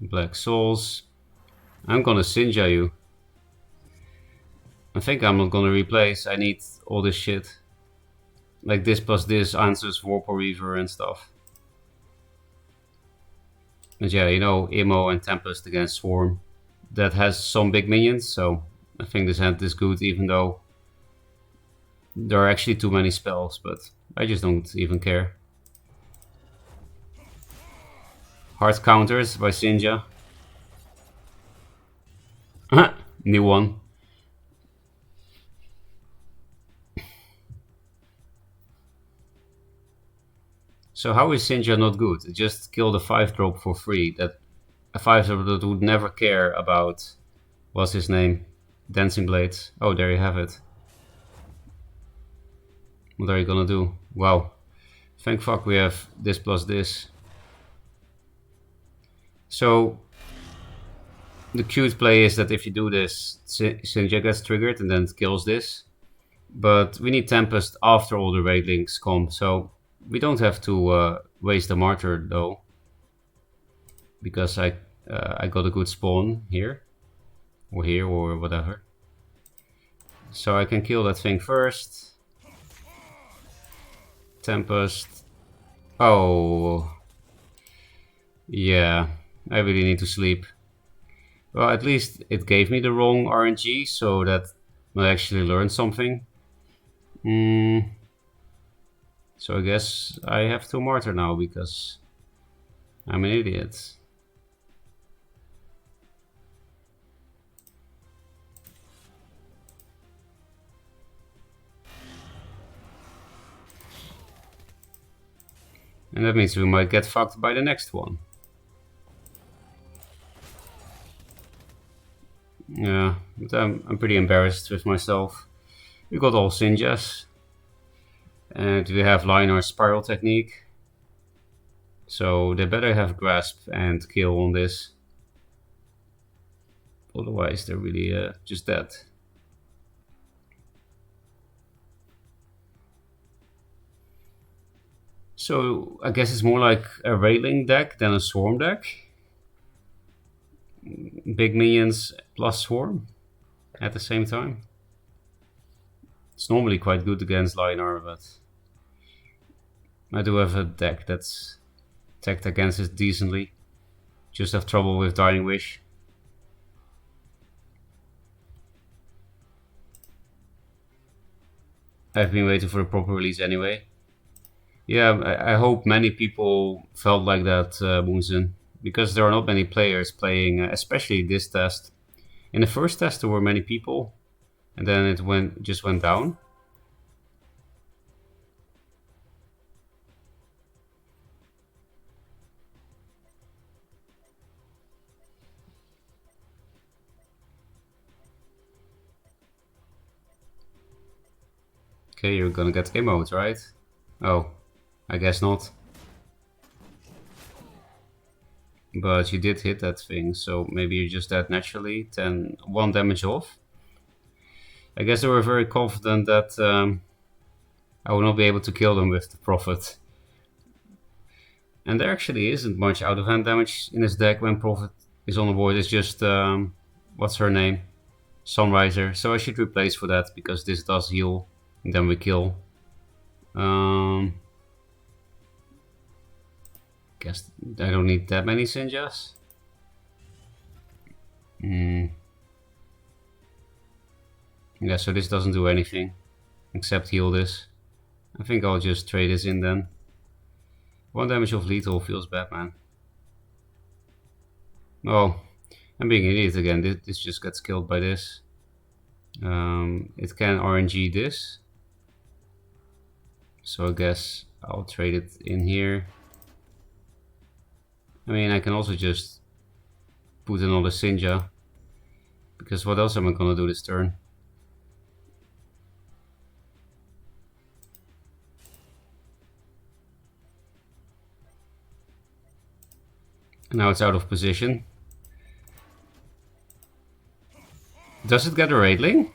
Black Souls. I'm gonna Sinja you. I think I'm not gonna replace. I need all this shit. Like this plus this answers Warper Reaver and stuff. And yeah, you know, Emo and Tempest against Swarm. That has some big minions, so I think this hand is good, even though there are actually too many spells, but I just don't even care. Hard counters by Sinja. New one. So how is Sinja not good? It just killed a 5-drop for free. That a 5-drop that would never care about... What's his name? Dancing Blades. Oh, there you have it. What are you gonna do? Wow. Thank fuck we have this plus this. So The cute play is that if you do this, Sinja gets triggered and then kills this. But we need Tempest after all the raid links come, so we don't have to waste a Martyr though. Because I got a good spawn here. Or here, or whatever. So I can kill that thing first. Tempest. Oh. Yeah, I really need to sleep. Well, at least it gave me the wrong RNG, so that I actually learned something. So I guess I have to martyr now because I'm an idiot. And that means we might get fucked by the next one. Yeah, but I'm pretty embarrassed with myself. We got all Sinjas. And we have Linar Spiral Technique. So they better have Grasp and Kill on this. Otherwise they're really just dead. So I guess it's more like a Railing deck than a Swarm deck. Big minions plus Swarm at the same time. It's normally quite good against Linar, but I do have a deck that's attacked against it decently. Just have trouble with Dying Wish. I've been waiting for the proper release anyway. Yeah, I hope many people felt like that, Moonson, because there are not many players playing, especially this test. In the first test, there were many people, and then it just went down. Okay, you're gonna get emotes, right? Oh, I guess not. But you did hit that thing, so maybe you're just dead naturally. 1 damage off. I guess they were very confident that I will not be able to kill them with the Prophet. And there actually isn't much out-of-hand damage in this deck when Prophet is on the board. It's just, what's her name? Sunriser. So I should replace for that, because this does heal, and then we kill. Guess I don't need that many Sinjas. Yeah, so this doesn't do anything except heal this. I think I'll just trade this in then. 1 damage of lethal feels bad, man. Oh, I'm being an idiot again. This just gets killed by this. It can RNG this. So I guess I'll trade it in here. I mean, I can also just put another Sinja. Because what else am I gonna do this turn? Now it's out of position. Does it get a Raidling?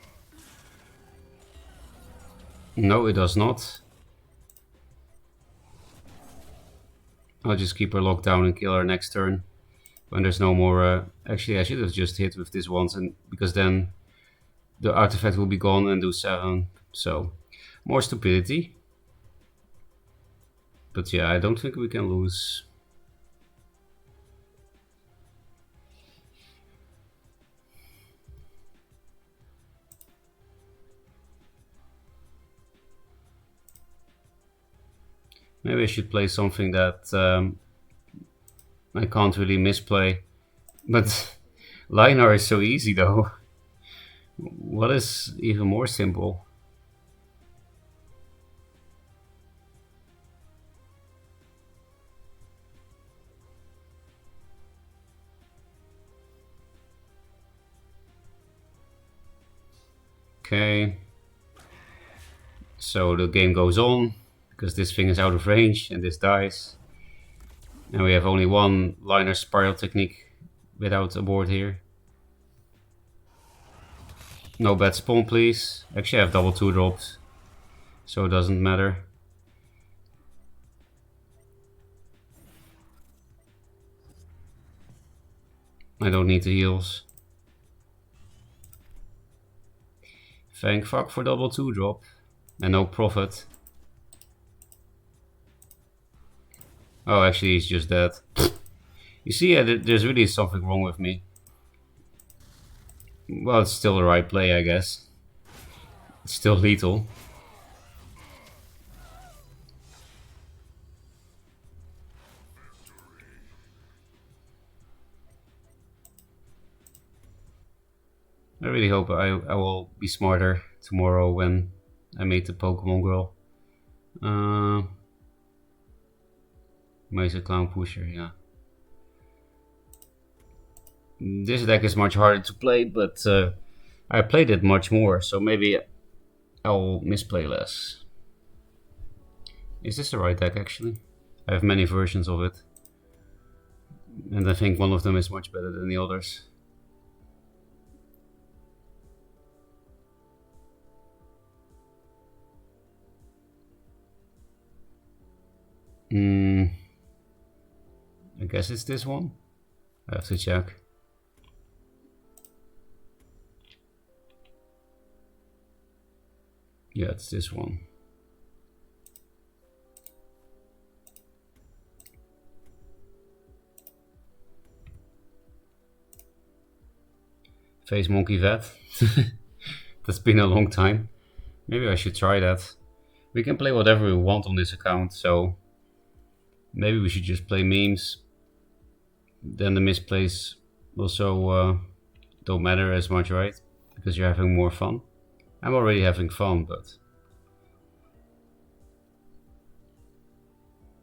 No, it does not. I'll just keep her locked down and kill her next turn. When there's no more... actually, I should have just hit with this once, and because then the artifact will be gone and do 7. So, more stupidity. But yeah, I don't think we can lose. Maybe I should play something that I can't really misplay. But Linar is so easy though. What is even more simple? Okay. So the game goes on, because this thing is out of range and this dies. And we have only 1 Linar Spiral Technique without a board here. No bad spawn, please. Actually, I have double 2-drops, so it doesn't matter. I don't need the heals. Thank fuck for double 2-drop. And no profit. Oh, actually, he's just dead. You see, there's really something wrong with me. Well, it's still the right play, I guess. It's still lethal. I really hope I will be smarter tomorrow when I meet the Pokemon girl. Mesa Clown Pusher, yeah. This deck is much harder to play, but I played it much more, so maybe I'll misplay less. Is this the right deck, actually? I have many versions of it. And I think one of them is much better than the others. I guess it's this one. I have to check. Yeah, it's this one. Face Monkey Vet. That's been a long time. Maybe I should try that. We can play whatever we want on this account, so maybe we should just play memes. Then the misplays also don't matter as much, right? Because you're having more fun. I'm already having fun, but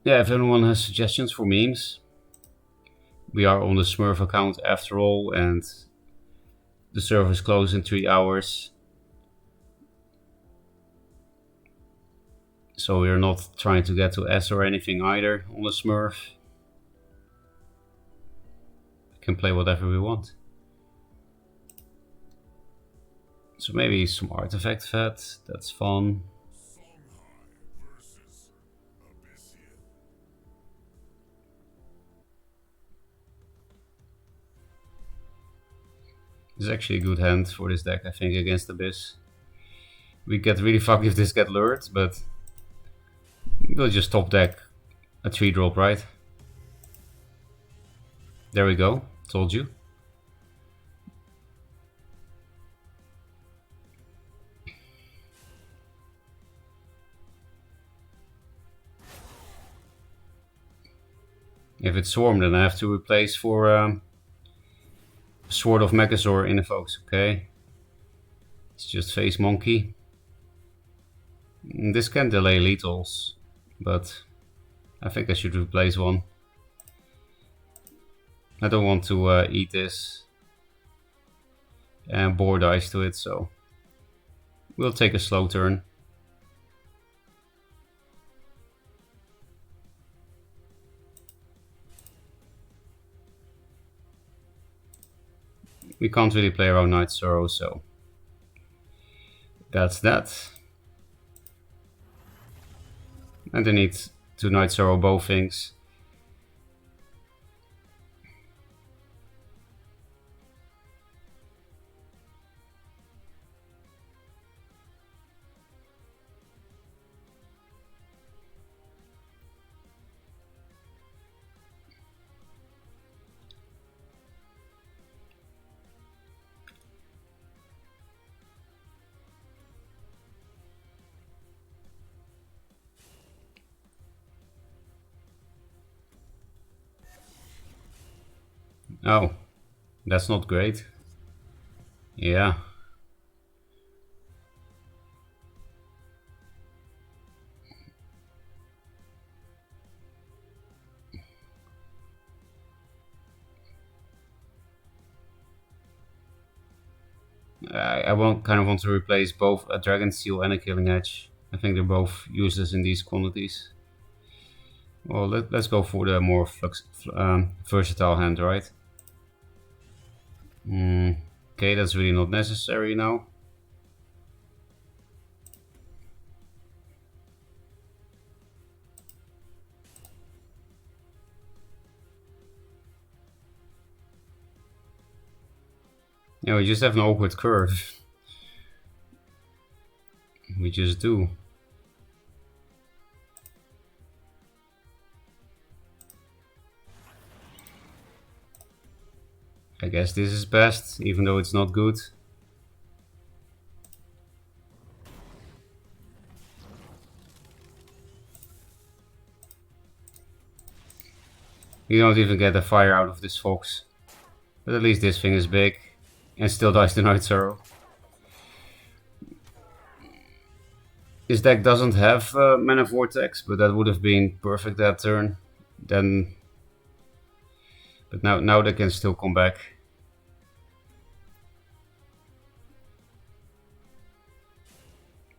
yeah, if anyone has suggestions for memes, we are on the Smurf account after all, and the server is closed in 3 hours. So we're not trying to get to S or anything either on the Smurf. We can play whatever we want. So maybe some artifact vet, that's fun. This is actually a good hand for this deck, I think, against Abyss. We get really fucked if this get lured, but we'll just top deck a 3-drop, right? There we go, told you. If it's Swarm, then I have to replace for Sword of Megazord in the Fox, okay? It's just Face Monkey. This can delay lethals, but I think I should replace one. I don't want to eat this and board dice to it, so we'll take a slow turn. We can't really play around Night Sorrow, so that's that. And I need to Night Sorrow both things. Oh, that's not great. Yeah. I kind of want to replace both a Dragon Seal and a Killing Edge. I think they're both useless in these quantities. Well, let's go for the more versatile hand, right? Okay, that's really not necessary now. Yeah, we just have an awkward curve. We just do. I guess this is best, even though it's not good. You don't even get a fire out of this fox. But at least this thing is big. And still dies to Night Sorrow. This deck doesn't have Mana Vortex, but that would have been perfect that turn. Then... But now they can still come back.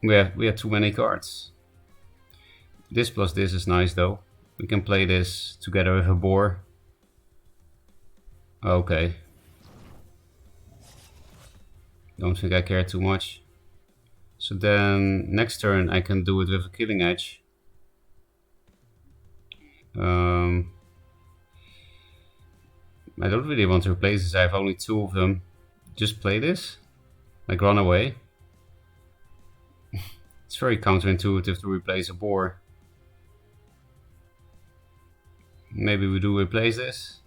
We have too many cards. This plus this is nice though. We can play this together with a boar. Okay. Don't think I care too much. So then next turn I can do it with a Killing Edge. I don't really want to replace this. I have only 2 of them. Just play this? Like run away? It's very counterintuitive to replace a boar. Maybe we do replace this?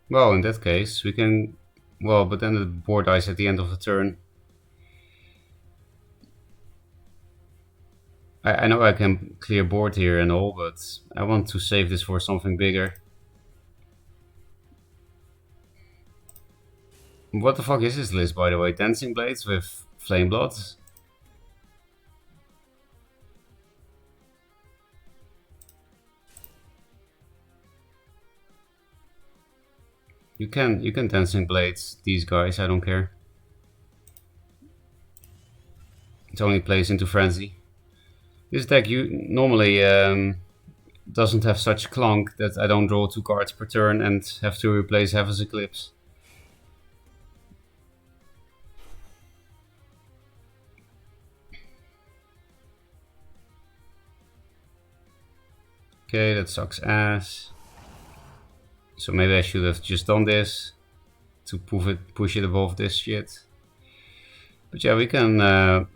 Well, in that case, we can... Well, but then the board dies at the end of the turn. I know I can clear board here and all, but I want to save this for something bigger. What the fuck is this list, by the way? Dancing Blades with Flame Bloods? You can Dancing Blades these guys, I don't care. It only plays into Frenzy. This deck normally doesn't have such clunk that I don't draw 2 cards per turn and have to replace Heaven's Eclipse. Okay, that sucks ass. So maybe I should have just done this to push it above this shit. But yeah, we can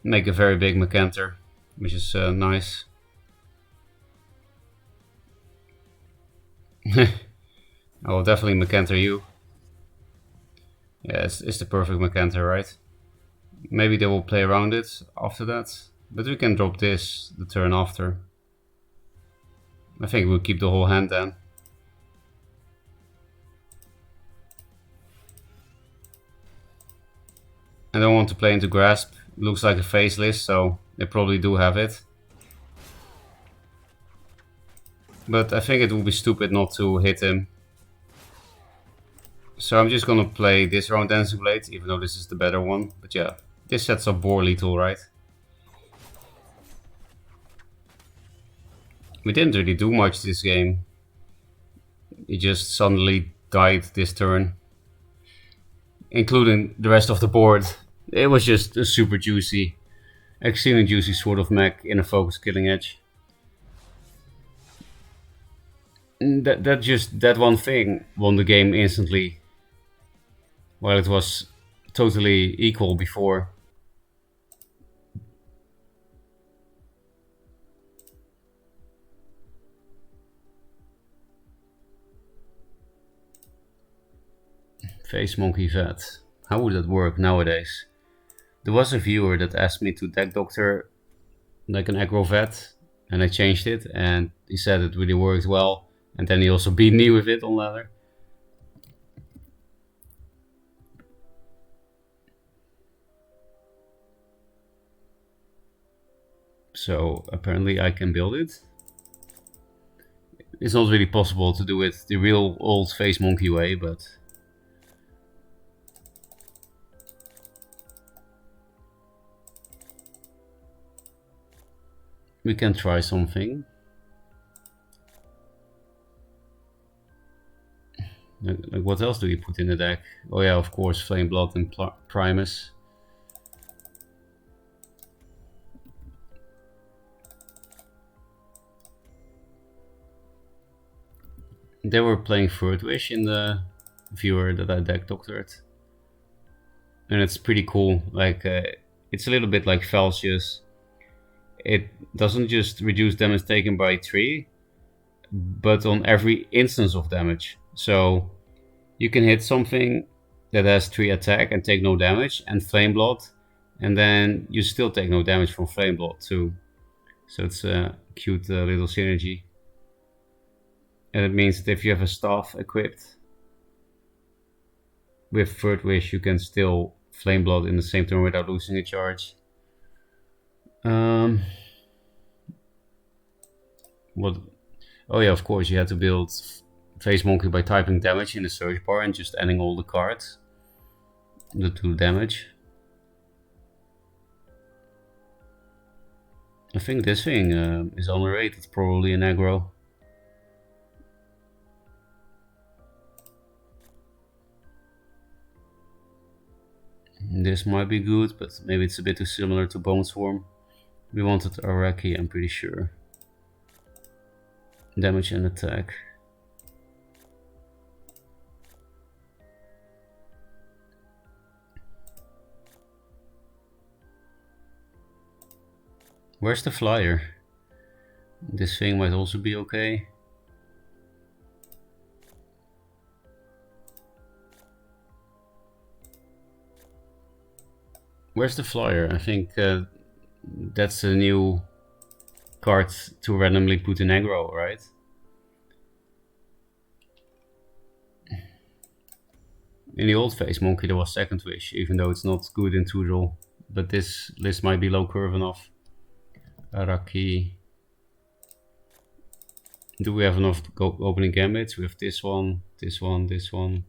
make a very big Mercantor, which is nice. I will definitely Mercantor you. Yeah, it's the perfect Mercantor, right? Maybe they will play around it after that. But we can drop this the turn after. I think we'll keep the whole hand then. I don't want to play into Grasp. It looks like a face list, so they probably do have it. But I think it would be stupid not to hit him. So I'm just gonna play this round Dancing Blade, even though this is the better one. But yeah, this sets up boar lethal, right? We didn't really do much this game. He just suddenly died this turn. Including the rest of the board. It was just a super juicy, extremely juicy Sword of Mech in a focus Killing Edge. That one thing won the game instantly. While it was totally equal before. Face Monkey Vet. How would that work nowadays? There was a viewer that asked me to deck doctor like an aggro vet, and I changed it, and he said it really worked well, and then he also beat me with it on ladder. So apparently I can build it. It's not really possible to do it the real old Face Monkey way, but we can try something. Like what else do we put in the deck? Oh yeah, of course, Flame Blood and Primus. They were playing Third Wish in the viewer that I deck doctored. And it's pretty cool. Like, it's a little bit like Falcius. It doesn't just reduce damage taken by 3, but on every instance of damage. So you can hit something that has 3 attack and take no damage, and Flame Blood, and then you still take no damage from Flame Blood too. So it's a cute little synergy. And it means that if you have a staff equipped with Third Wish, you can still Flame Blood in the same turn without losing a charge. What? Oh yeah, of course, you had to build Face Monkey by typing damage in the search bar and just adding all the cards. The 2 damage. I think this thing is underrated, probably an aggro. This might be good, but maybe it's a bit too similar to Bone Swarm. We wanted Araki, I'm pretty sure. Damage and attack. Where's the flyer? This thing might also be okay. Where's the flyer? I think that's a new card to randomly put in aggro, right? In the old Face Monkey there was Second Wish, even though it's not good in 2-draw. But this list might be low curve enough. Araki. Do we have enough opening gambits? We have this one, this one, this one.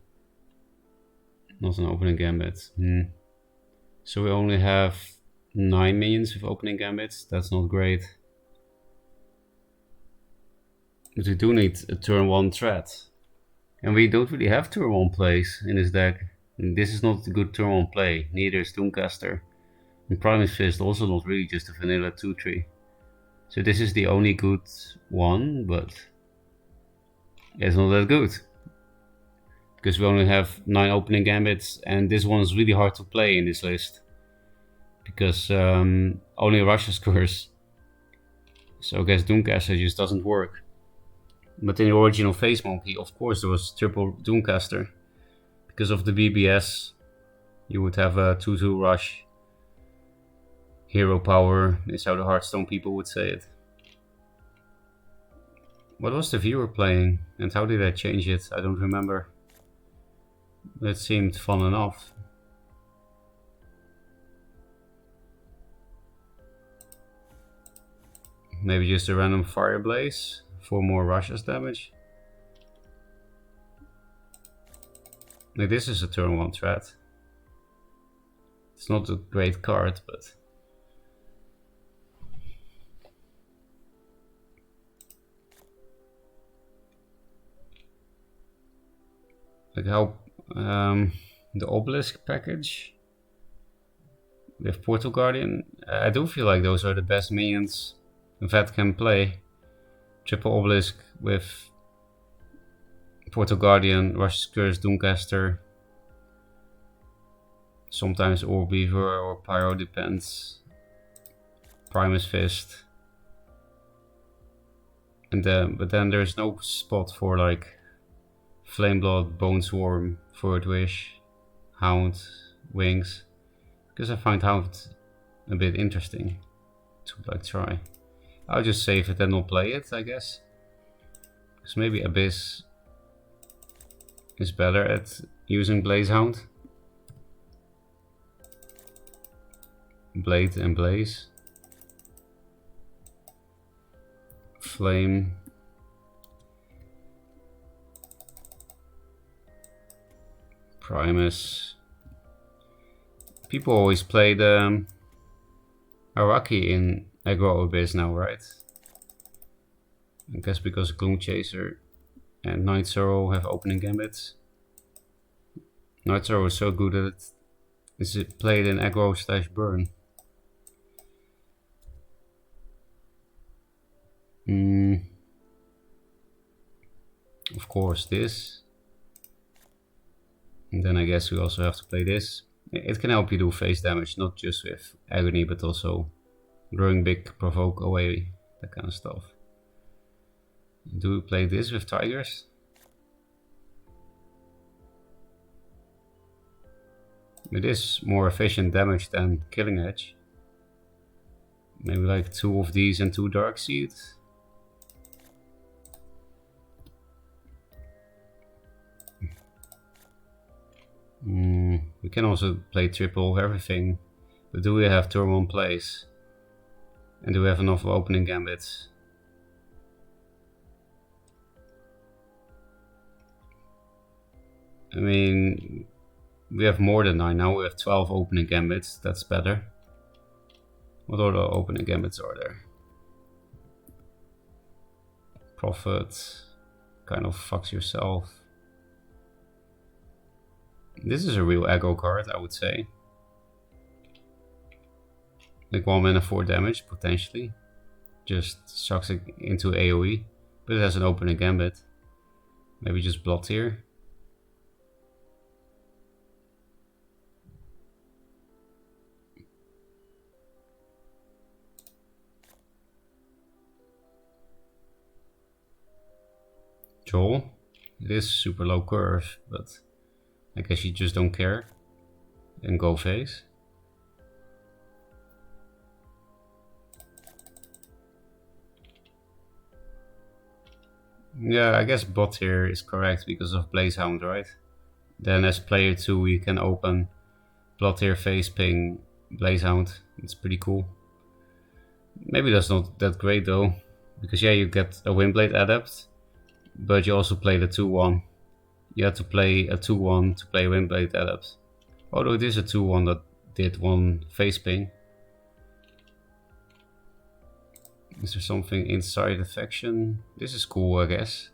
Not an opening gambit. So we only have 9 minions with opening gambits. That's not great. But we do need a turn 1 threat. And we don't really have turn 1 plays in this deck. And this is not a good turn 1 play. Neither is Doomcaster. And Primus Fist also not really, just a vanilla 2-3. So this is the only good one, but it's not that good. Because we only have 9 opening gambits, and this one is really hard to play in this list. Because only Russia's curse. So I guess Doomcaster just doesn't work. But in the original Face Monkey, of course, there was triple Doomcaster. Because of the BBS, you would have a 2-2 rush. Hero power is how the Hearthstone people would say it. What was the viewer playing, and how did I change it? I don't remember. It seemed fun enough. Maybe just a random Fire Blaze for more Russia's damage. Like, this is a turn 1 threat. It's not a great card, but like how the Obelisk package with Portal Guardian, I do feel like those are the best minions Vet can play. Triple Obelisk with Portal Guardian, Rush's Curse, Doomcaster, sometimes Orb Weaver or Pyro, depends. Primus Fist. And but then there's no spot for like Flameblood, Bone Swarm, Third Wish, Hound, Wings. Because I find Hound a bit interesting to like try. I'll just save it and not play it, I guess. Because maybe Abyss is better at using Blazehound. Blade and Blaze. Flame. Primus. People always play the Araki in Aggro Abyss now, right? I guess because Gloom Chaser and Night Sorrow have opening gambits. Night Sorrow is so good that it is played in aggro/burn. of course this. And then I guess we also have to play this. It can help you do face damage, not just with agony, but also growing big, provoke away, that kind of stuff. Do we play this with tigers? It is more efficient damage than Killing Edge. Maybe like 2 of these and 2 Dark Seeds. We can also play triple everything, but do we have turn 1 plays? And do we have enough opening gambits? I mean, we have more than 9 now, we have 12 opening gambits, that's better. What other opening gambits are there? Prophet, kind of fucks yourself. This is a real aggro card, I would say. Like 1 mana 4 damage, potentially. Just sucks it into AoE, but it has an opening gambit. Maybe just Blood here. Joel. It is super low curve, but I guess you just don't care. And go face. Yeah, I guess bot here is correct because of Blazehound, right? Then as player 2 you can open Blood here, face ping, Blazehound. It's pretty cool. Maybe that's not that great though, because yeah, you get a Windblade Adept, but you also play the 2-1. You had to play a 2-1 to play Windblade Adept. Although it is a 2-1 that did 1 face ping. Is there something inside affection? This is cool, I guess.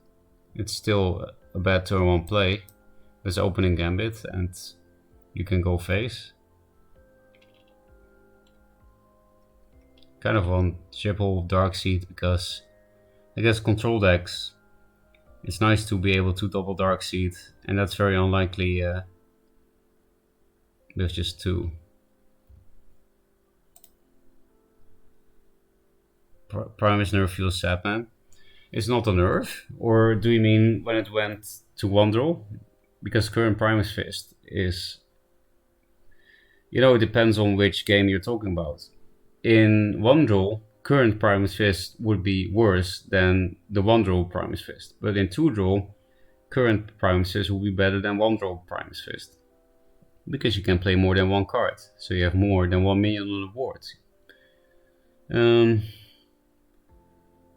It's still a bad turn 1 play. There's opening gambit and you can go face. Kind of on triple Dark Seed because I guess control decks, it's nice to be able to double Dark Seed, and that's very unlikely with just 2. Primus nerf feels sad, man. It's not a nerf, or do you mean when it went to 1 draw? Because current Primus Fist is, you know, it depends on which game you're talking about. In 1 draw, current Primus Fist would be worse than the 1 draw Primus Fist, but in 2 draw, current Primus Fist will be better than 1 draw Primus Fist. Because you can play more than 1 card, so you have more than 1 minion on the board.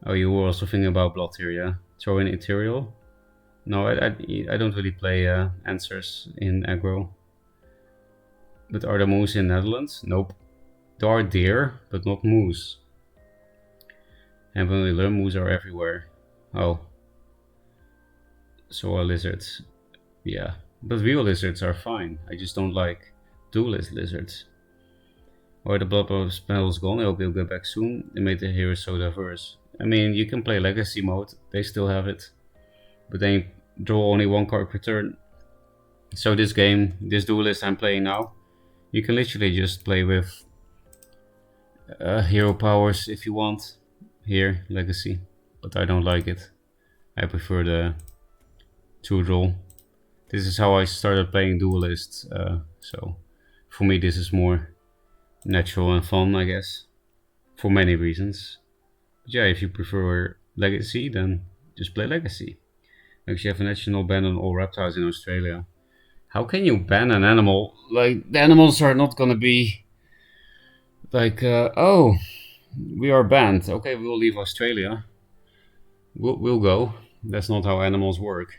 Oh, you were also thinking about Blood here, yeah? Throw in Ethereal? No, I don't really play answers in aggro. But are there moose in Netherlands? Nope. There are deer, but not moose. And when we learn, moose are everywhere. Oh. So are lizards. Yeah. But real lizards are fine. I just don't like Duelyst lizards. Or the blood spell is gone. I hope you'll get back soon. They made the heroes so diverse. I mean, you can play Legacy mode. They still have it. But then you draw only 1 card per turn. So this game, this Duelyst I'm playing now, you can literally just play with hero powers if you want. Here, Legacy. But I don't like it. I prefer the 2 draw. This is how I started playing Duelyst. So for me this is more natural and fun, I guess. For many reasons. But yeah, if you prefer Legacy, then just play Legacy. Actually, you have a national ban on all reptiles in Australia. How can you ban an animal? Like, the animals are not gonna be like, oh, we are banned. Okay, we'll leave Australia. We'll go. That's not how animals work.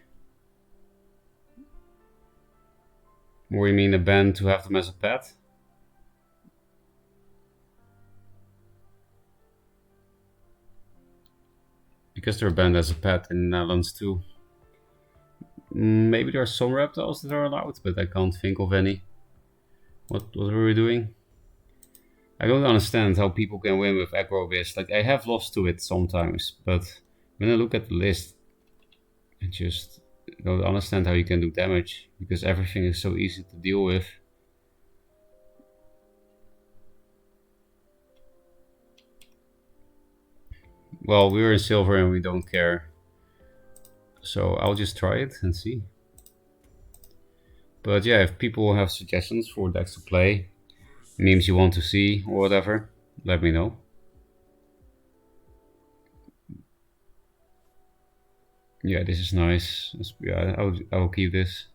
Or you mean a ban to have them as a pet? Because they're banned as a pet in the Netherlands too. Maybe there are some reptiles that are allowed, but I can't think of any. What were we doing? I don't understand how people can win with aggro-based. Like, I have lost to it sometimes, but when I look at the list, I just don't understand how you can do damage, because everything is so easy to deal with. Well, we're in silver and we don't care. So I'll just try it and see. But yeah, if people have suggestions for decks to play, memes you want to see or whatever, let me know. Yeah, this is nice. Yeah, I will keep this.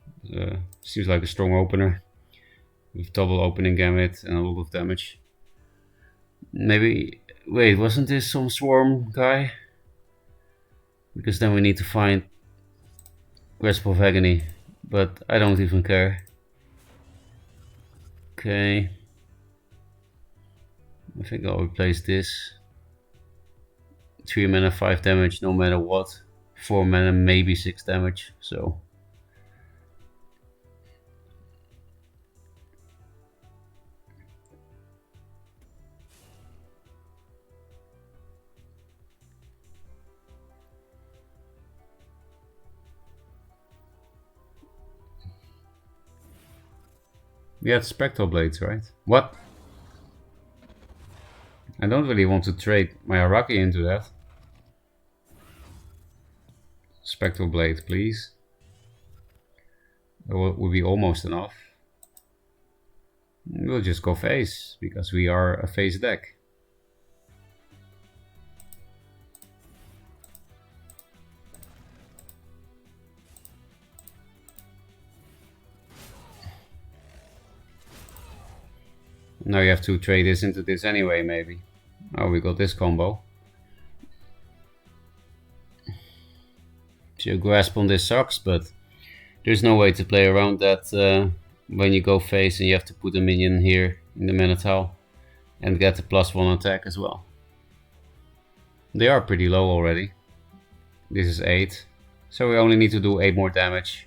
Seems like a strong opener with double opening gambit and a lot of damage. Maybe, wait, wasn't this some swarm guy? Because then we need to find Grasp of Agony, but I don't even care. Okay, I think I'll replace this. 3 mana, 5 damage no matter what. 4 mana, maybe 6 damage, so. We had Spectral Blades, right? What? I don't really want to trade my Araki into that. Spectral Blade, please. That would be almost enough. We'll just go face, because we are a face deck. Now you have to trade this into this anyway, maybe. Oh, we got this combo. So grasp on this sucks, but there's no way to play around that when you go face and you have to put a minion here in the mana tile and get the +1 attack as well. They are pretty low already. This is 8, so we only need to do 8 more damage.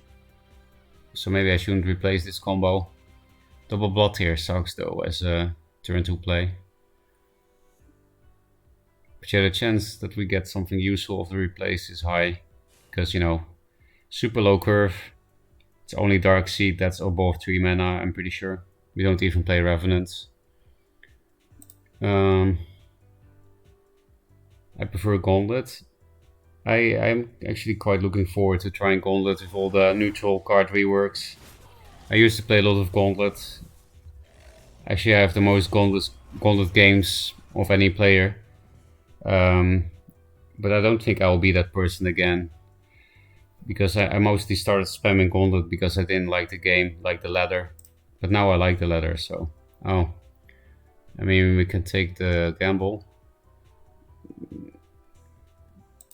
So maybe I shouldn't replace this combo. Double blood here sucks though as a turn 2 play. But yeah, the chance that we get something useful of the replace is high. Because, you know, super low curve. It's only Dark Seed that's above 3 mana, I'm pretty sure. We don't even play Revenants. I prefer Gauntlet. I'm actually quite looking forward to trying Gauntlet with all the neutral card reworks. I used to play a lot of Gauntlet. Actually, I have the most Gauntlet games of any player. But I don't think I will be that person again. Because I mostly started spamming Gauntlet because I didn't like the game, like the ladder. But now I like the ladder, so... Oh. I mean, we can take the gamble.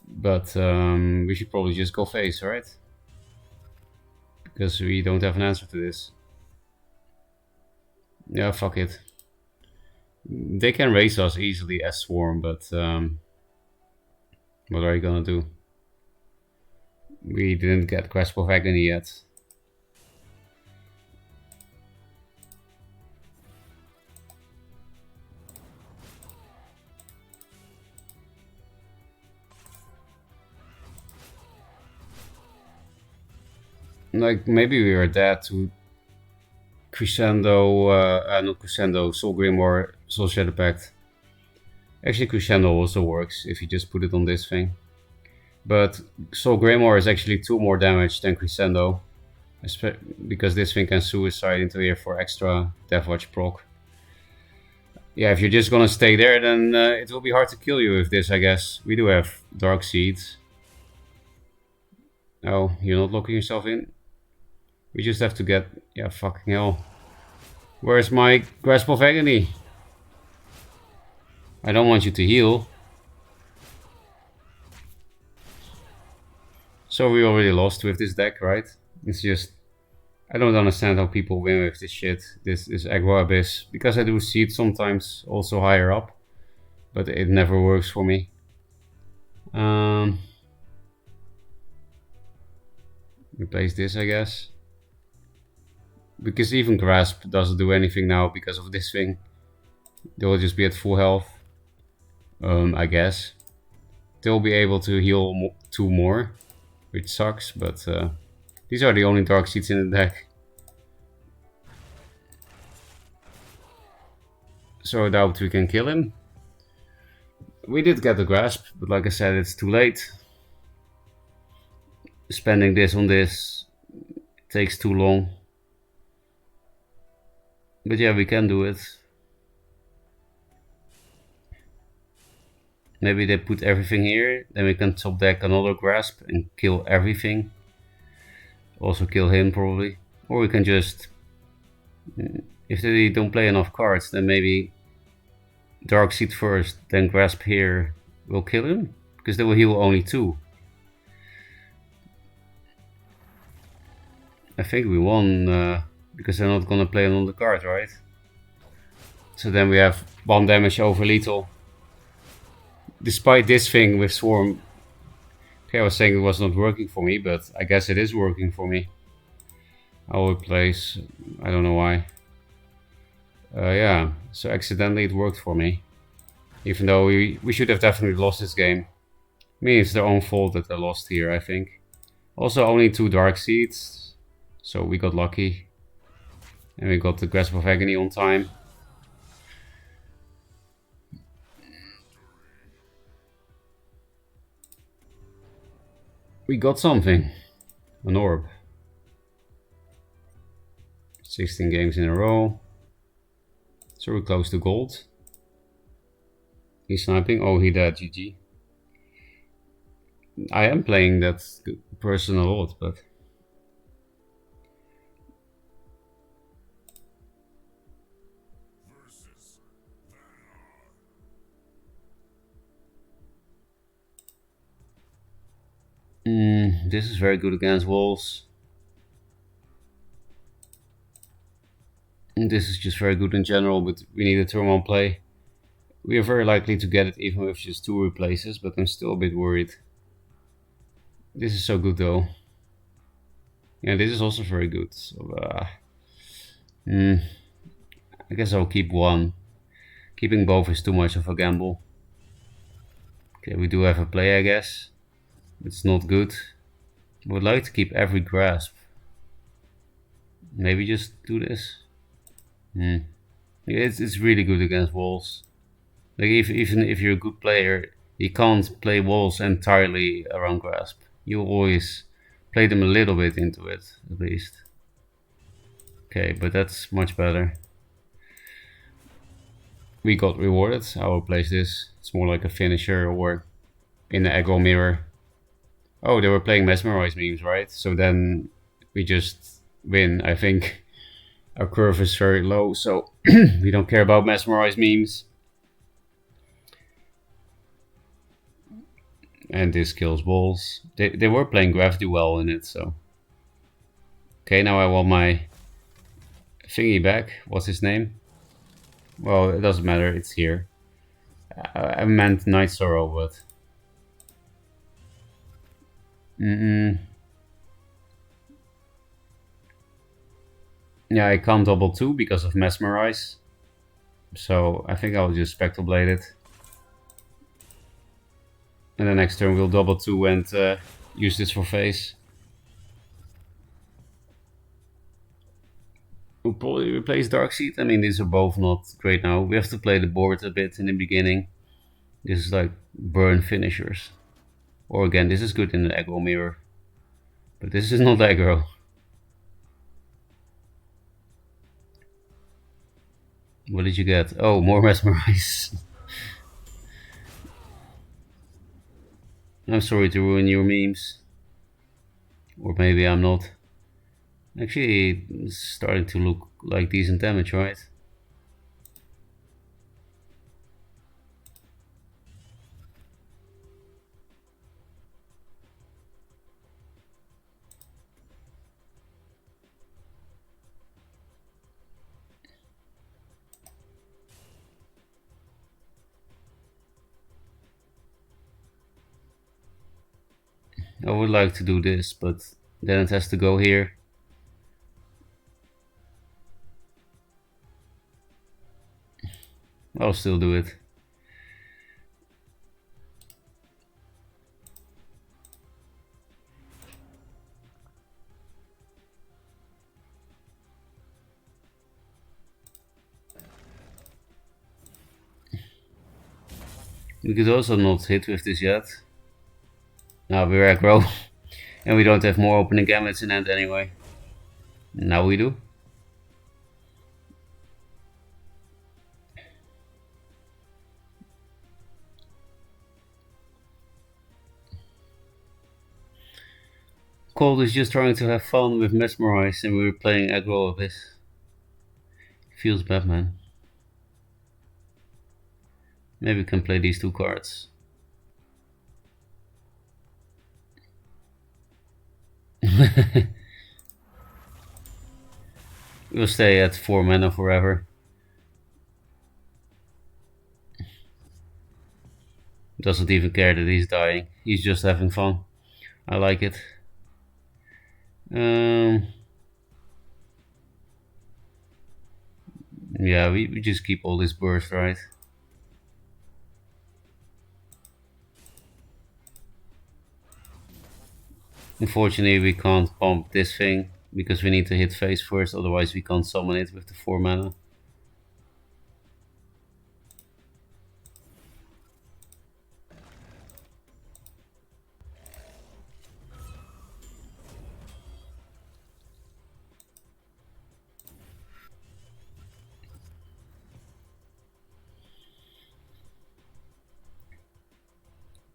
But we should probably just go face, right? Because we don't have an answer to this. Yeah, fuck it. They can raise us easily as Swarm, but what are you gonna do? We didn't get Grasp of Agony yet. Like, maybe we are dead to Crescendo, not Crescendo, Soul Grimoire, Soul Shadow Pact. Actually, Crescendo also works if you just put it on this thing. But Soul Grimoire is actually 2 more damage than Crescendo. Because this thing can suicide into here for extra Deathwatch proc. Yeah, if you're just gonna stay there, then it will be hard to kill you with this, I guess. We do have Dark Seeds. Oh, you're not locking yourself in? We just have to get... Yeah, fucking hell. Where's my Grasp of Agony? I don't want you to heal. So we already lost with this deck, right? It's just... I don't understand how people win with this shit. This is Aggro Abyss. Because I do see it sometimes also higher up. But it never works for me. Replace this, I guess. Because even Grasp doesn't do anything now because of this thing. They will just be at full health. I guess. They'll be able to heal 2 more. which sucks, but these are the only dark seeds in the deck. So I doubt we can kill him. We did get the grasp, but like I said, it's too late. Spending this on this takes too long. But yeah, we can do it. Maybe they put everything here, then we can top deck another grasp and kill everything. Also kill him probably. Or we can just... If they don't play enough cards, then maybe Dark Seed first, then grasp here will kill him. Because they will heal only 2. I think we won because they're not gonna play another card, right? So then we have 1 damage over lethal. Despite this thing with Swarm, okay, I was saying it was not working for me, but I guess it is working for me. I will replace, I don't know why. Yeah, so accidentally it worked for me. Even though we should have definitely lost this game. I mean, it's their own fault that they lost here, I think. Also, only 2 Dark Seeds, so we got lucky. And we got the Grasp of Agony on time. We got something. An orb. 16 games in a row. So we're close to gold. He's sniping. Oh, he dead. GG. I am playing that person a lot, but... this is very good against walls. And this is just very good in general, but we need a turn 1 play. We are very likely to get it even with just 2 replaces, but I'm still a bit worried. This is so good though. Yeah, this is also very good. So, I guess I'll keep 1. Keeping both is too much of a gamble. Okay, we do have a play, I guess. It's not good. I would like to keep every grasp. Maybe just do this. Yeah, it's really good against walls. Like even if you're a good player, you can't play walls entirely around grasp. You always play them a little bit into it, at least. Okay, but that's much better. We got rewarded. I will place this. It's more like a finisher or in the aggro mirror. Oh, they were playing Mesmerize memes, right? So then we just win, I think. Our curve is very low, so we don't care about Mesmerize memes. And this kills balls. They were playing Gravity well in it, so... Okay, now I want my thingy back. What's his name? Well, it doesn't matter, it's here. I meant Night Sorrow, but... Yeah, I can't double 2 because of Mesmerize. So I think I'll just Spectral Blade it. And the next turn we'll double 2 and use this for face. We'll probably replace Darkseid. I mean, these are both not great now. We have to play the board a bit in the beginning. This is like burn finishers. Or again, this is good in the aggro mirror. But this is not aggro. What did you get? Oh, more Mesmerize. I'm sorry to ruin your memes. Or maybe I'm not. Actually, it's starting to look like decent damage, right? I would like to do this, but then it has to go here. I'll still do it. We could also not hit with this yet. Now we're aggro. And we don't have more opening gambits in hand anyway. Now we do. Cold is just trying to have fun with Mesmerize and we were playing aggro of this. Feels bad, man. Maybe we can play these two cards. We'll stay at 4 mana forever. Doesn't even care that he's dying. He's just having fun. I like it. Yeah, we just keep all this burst, right? Unfortunately, we can't pump this thing because we need to hit face first, otherwise we can't summon it with the 4 mana.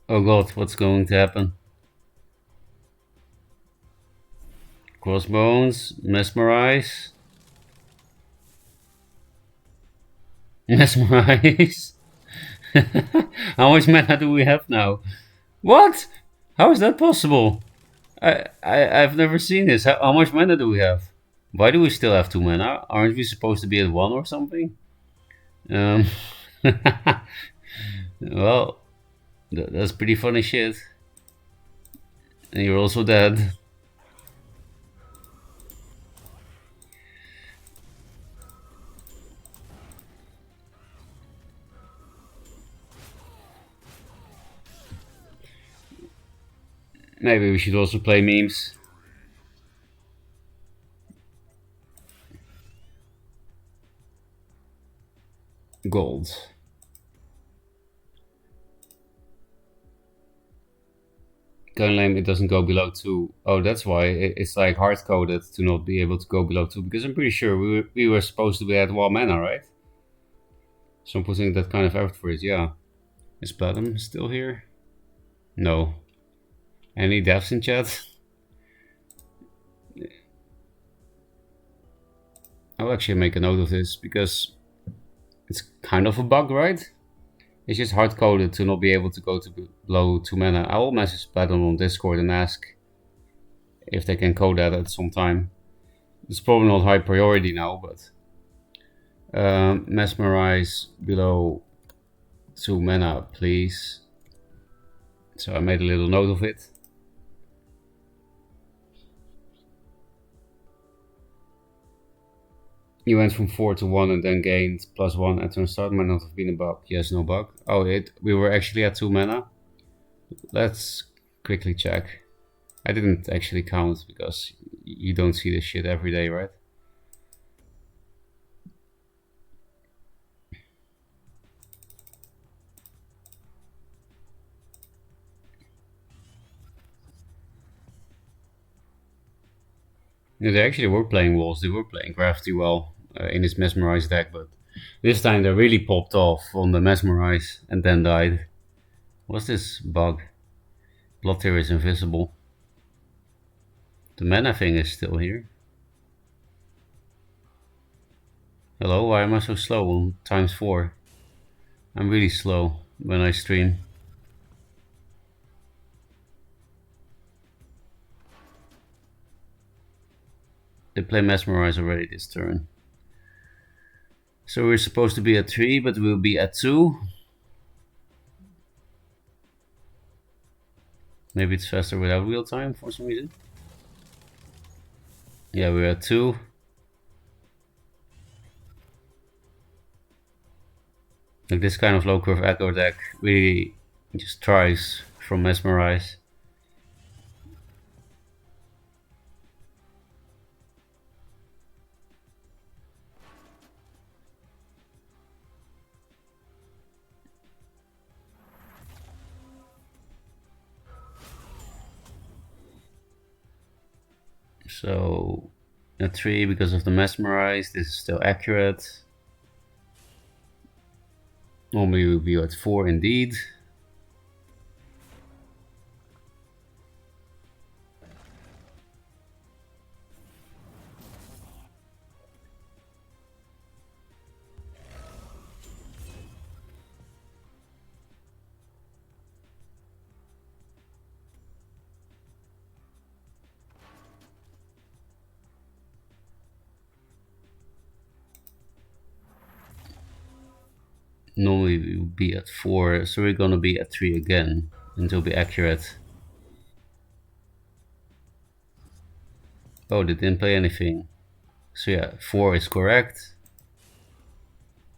Oh god, what's going to happen? Crossbones, Mesmerize. Mesmerize. How much mana do we have now? What? How is that possible? I've never seen this. How much mana do we have? Why do we still have 2 mana? Aren't we supposed to be at 1 or something? Well, that's pretty funny shit. And you're also dead. Maybe we should also play memes. Gold. Kind of lame, it doesn't go below 2. Oh, that's why it's like hard coded to not be able to go below 2, because I'm pretty sure we were supposed to be at 1 mana, right? So I'm putting that kind of effort for it, yeah. Is Platinum still here? No. Any devs in chat? I'll actually make a note of this because it's kind of a bug, right? It's just hard coded to not be able to go to below 2 mana. I will message Platinum on Discord and ask if they can code that at some time. It's probably not high priority now, but Mesmerize below 2 mana, please. So I made a little note of it. You went from 4 to 1 and then gained +1 at turn start. Might not have been a bug. Yes, no bug. Oh, we were actually at 2 mana. Let's quickly check. I didn't actually count because you don't see this shit every day, right? Yeah, they actually were playing walls. They were playing Gravity well in his Mesmerize deck, but this time they really popped off on the Mesmerize and then died. What's this bug? Blood Tear is invisible. The mana thing is still here. Hello, why am I so slow on ×4? I'm really slow when I stream. They play Mesmerize already this turn. So we're supposed to be at 3, but we'll be at 2. Maybe it's faster without real time for some reason. Yeah, we're at 2. Like this kind of low curve echo deck really just tries from Mesmerize. So a 3 because of the mesmerize. This is still accurate. Normally we would be at 4 indeed. Normally we would be at 4, so we're gonna be at 3 again until be accurate. Oh, they didn't play anything. So yeah, 4 is correct.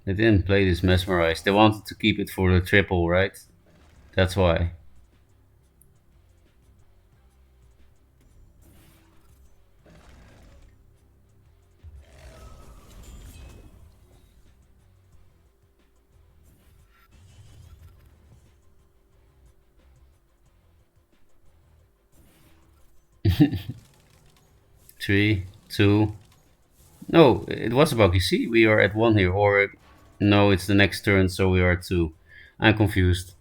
They didn't play this mesmerize. They wanted to keep it for the triple, right? That's why. Three, two. No, it was a bug. You see, we are at 1 here, or no, it's the next turn, so we are at 2. I'm confused.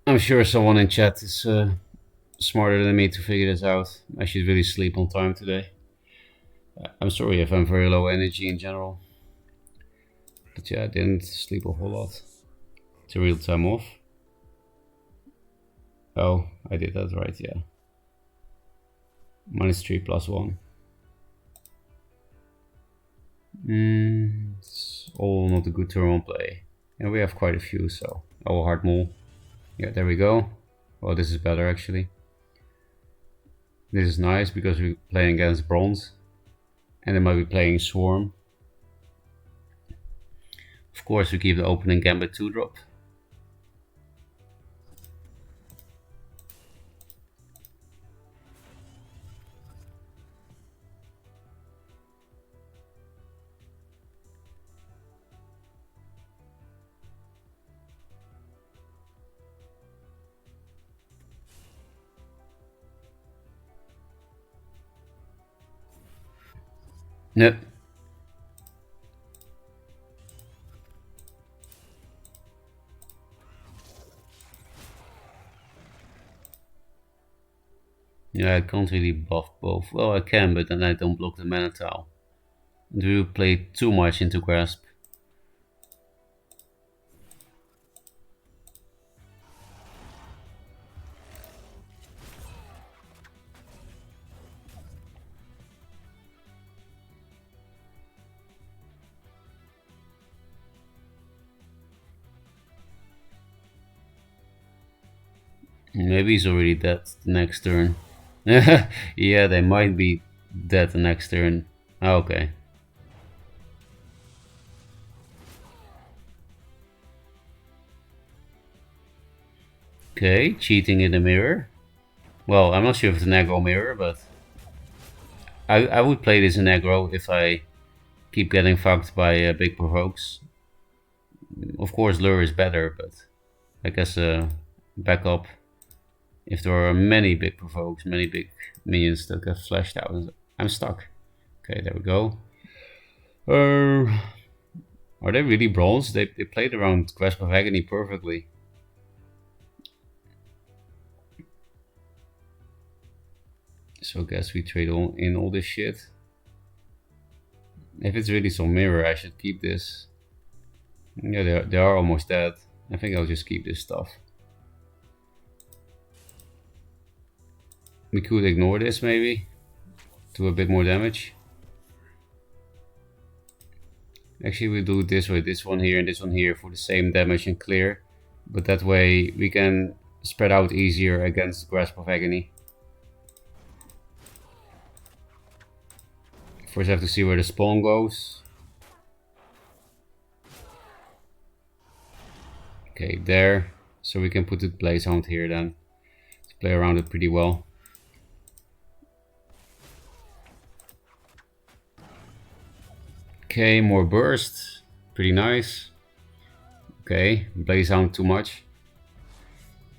I'm sure someone in chat is smarter than me to figure this out. I should really sleep on time today. I'm sorry if I'm very low energy in general. But yeah, I didn't sleep a whole lot. It's a real time off. Oh, I did that right, yeah. -3 +1. It's all not a good turn on play. And we have quite a few, so I will hard mole. Yeah, there we go. Well, this is better actually. This is nice because we're playing against bronze. And they might be playing Swarm. Of course, we keep the opening Gambit 2-drop. Yep. Yeah, I can't really buff both. Well, I can, but then I don't block the mana tile. Do you play too much into Grasp? Maybe he's already dead the next turn. Yeah, they might be dead the next turn. Okay. Okay, cheating in the mirror. Well, I'm not sure if it's an aggro mirror, but I would play this in aggro if I keep getting fucked by big provokes. Of course, lure is better, but I guess backup. If there are many big provokes, many big minions that get flashed out, I'm stuck. Okay, there we go. Are they really bronze? They played around Grasp of Agony perfectly. So I guess we trade in all this shit. If it's really some mirror, I should keep this. Yeah, they are almost dead. I think I'll just keep this stuff. We could ignore this maybe. Do a bit more damage. Actually, we'll do it this way. This one here and this one here for the same damage and clear. But that way we can spread out easier against Grasp of Agony. First I have to see where the spawn goes. Okay, there. So we can put the Blaze Hound here then. Let's play around it pretty well. Okay, more burst. Pretty nice. Okay, blaze out too much.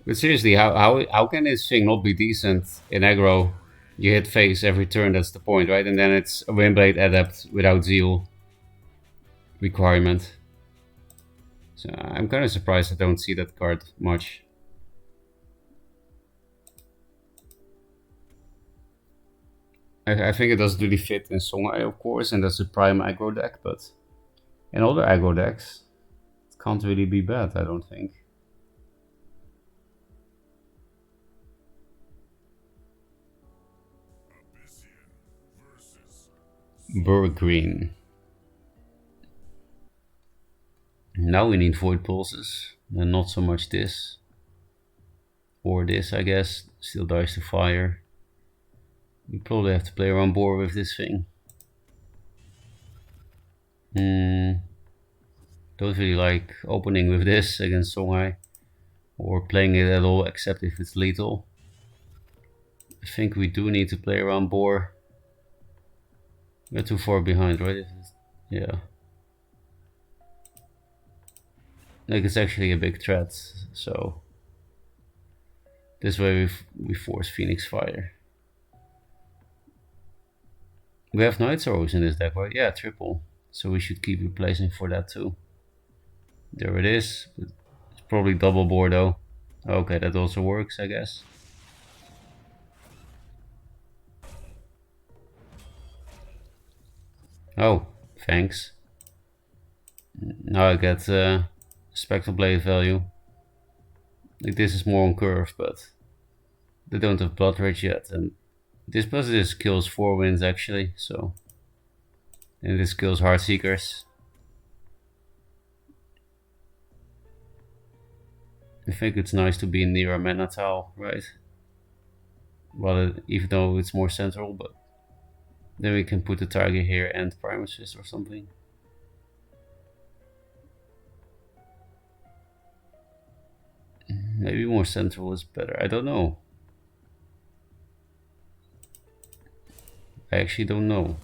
But seriously, how can this thing not be decent in aggro? You hit face every turn, that's the point, right? And then it's a Windblade Adept without Zeal requirement. So I'm kind of surprised I don't see that card much. I think it doesn't really fit in Songhai, of course, and that's a prime aggro deck, but in other aggro decks, it can't really be bad, I don't think. Burr Green. Now we need Void Pulses, and not so much this. Or this, I guess. Still dies to fire. We probably have to play around board with this thing. Don't really like opening with this against Songhai. Or playing it at all, except if it's lethal. I think we do need to play around board. We're too far behind, right? Yeah. Like, it's actually a big threat, so this way we force Phoenix Fire. We have Night Sorrows in this deck, right? Yeah, triple. So we should keep replacing for that too. There it is. It's probably double board though. Okay, that also works, I guess. Oh, thanks. Now I get Spectral Blade value. Like, this is more on curve, but they don't have Blood Rage yet, and this plus this kills 4 wins actually, so. And this kills Heartseekers. I think it's nice to be near a mana tile, right? Well, even though it's more central, but then we can put the target here and Primus Fist or something. Maybe more central is better, I don't know. I actually don't know.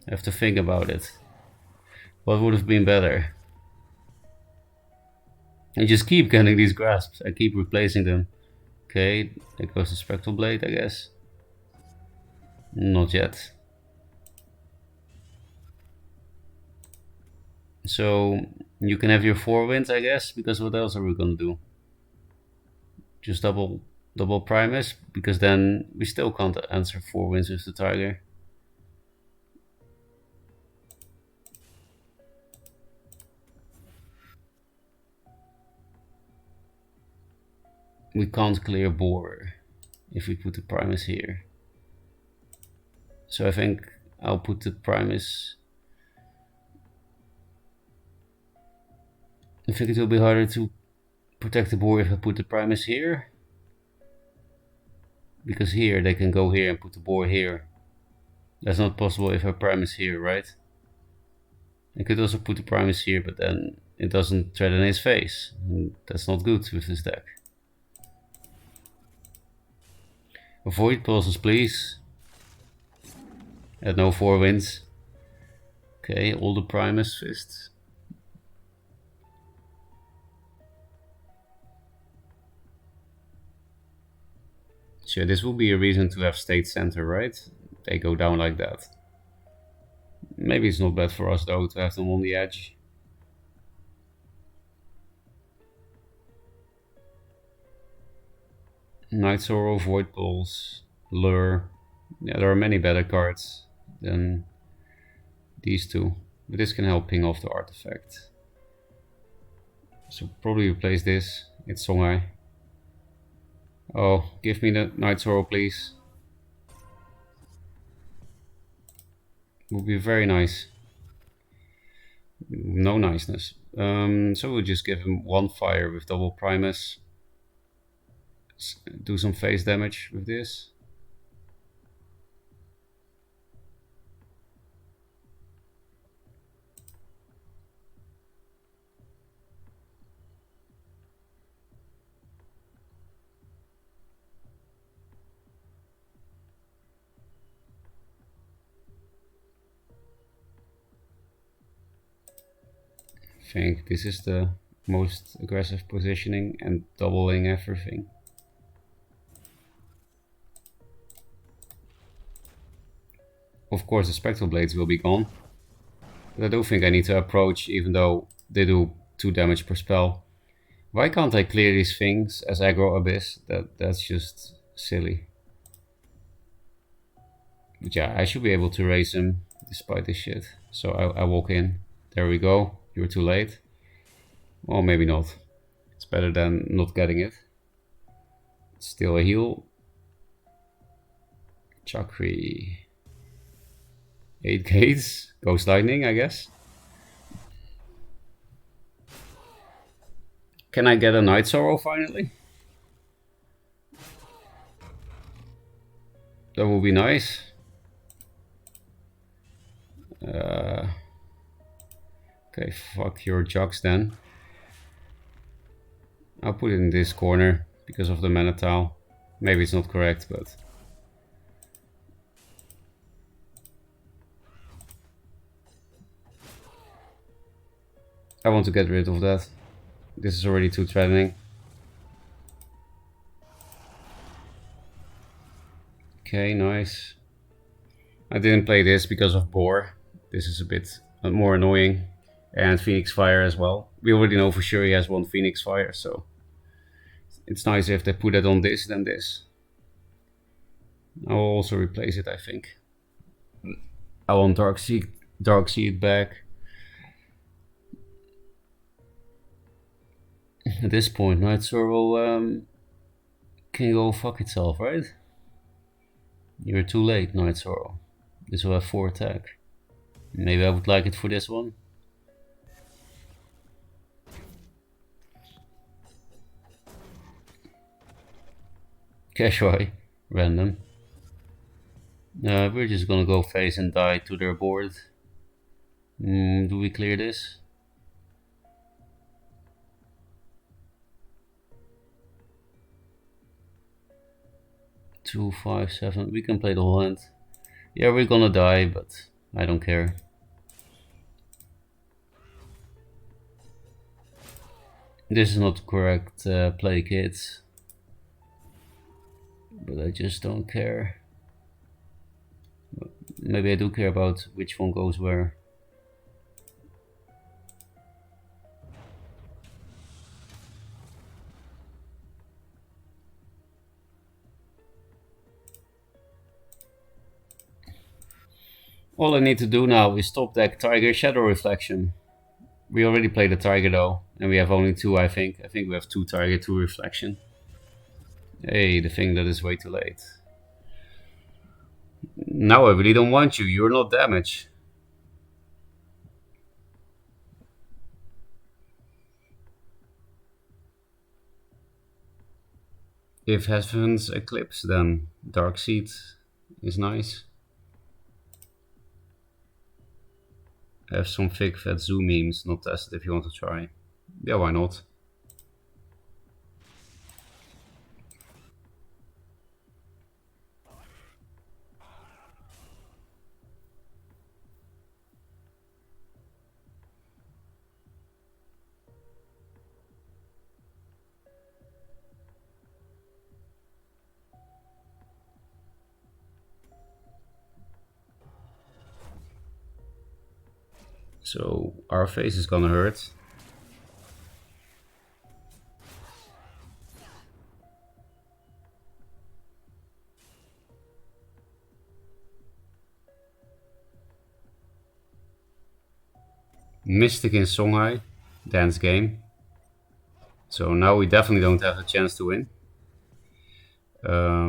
I have to think about it. What would have been better? I just keep getting these grasps, I keep replacing them. Okay, there goes the Spectral Blade, I guess. Not yet. So you can have your 4 wins, I guess, because what else are we gonna do? Just double Primus, because then we still can't answer 4 wins with the Tiger. We can't clear board if we put the Primus here. So I think I'll put the Primus. I think it will be harder to protect the board if I put the Primus here. Because here they can go here and put the board here. That's not possible if I Primus here, right? I could also put the Primus here, but then it doesn't threaten his face. And that's not good with this deck. Avoid pulses, please. At no 4 wins. Okay, all the Primus Fists. So this will be a reason to have State Center, right? They go down like that. Maybe it's not bad for us though to have them on the edge. Night Sorrow, Void Pulse, Lure. Yeah, there are many better cards than these two. But this can help ping off the artifact. So probably replace this. It's Songhai. Oh, give me the Night Sorrow, please. Would be very nice. No niceness. So we'll just give him 1 fire with double Primus. Do some face damage with this. I think this is the most aggressive positioning and doubling everything. Of course the Spectral Blades will be gone, but I don't think I need to approach, even though they do 2 damage per spell. Why can't I clear these things as aggro Abyss? That's just silly. But yeah, I should be able to raise him despite this shit. So I walk in. There we go. You're too late. Well, maybe not. It's better than not getting it. Still a heal. Chakri. 8 gates. Ghost Lightning, I guess. Can I get a Night Sorrow finally? That would be nice. Okay, fuck your jugs then. I'll put it in this corner because of the mana tile. Maybe it's not correct, but... I want to get rid of that. This is already too threatening. Okay, nice. I didn't play this because of Boar. This is a bit more annoying. And Phoenix Fire as well. We already know for sure he has 1 Phoenix Fire, so... It's nice if they put it on this than this. I'll also replace it, I think. I want Dark Seed back. At this point, Night Sorrow can go fuck itself, right? You're too late, Night Sorrow. This will have 4 attack. Maybe I would like it for this one. Cashway, random. We're just gonna go face and die to their board. Do we clear this? Two, 5, 7. We can play the whole hand. Yeah, we're gonna die, but I don't care. This is not correct play, kids. But I just don't care. Maybe I do care about which one goes where. All I need to do now is top deck Tiger Shadow Reflection. We already played a Tiger though, and we have only 2, I think. I think we have 2 Tiger, 2 Reflection. Hey, the thing that is way too late. Now I really don't want you. You're not damaged. If Heaven's Eclipse, then Dark Seed is nice. I have some fake fat zoo memes, not tested if you want to try. Yeah, why not? So our face is gonna hurt. Mystic in Songhai, dance game. So now we definitely don't have a chance to win. I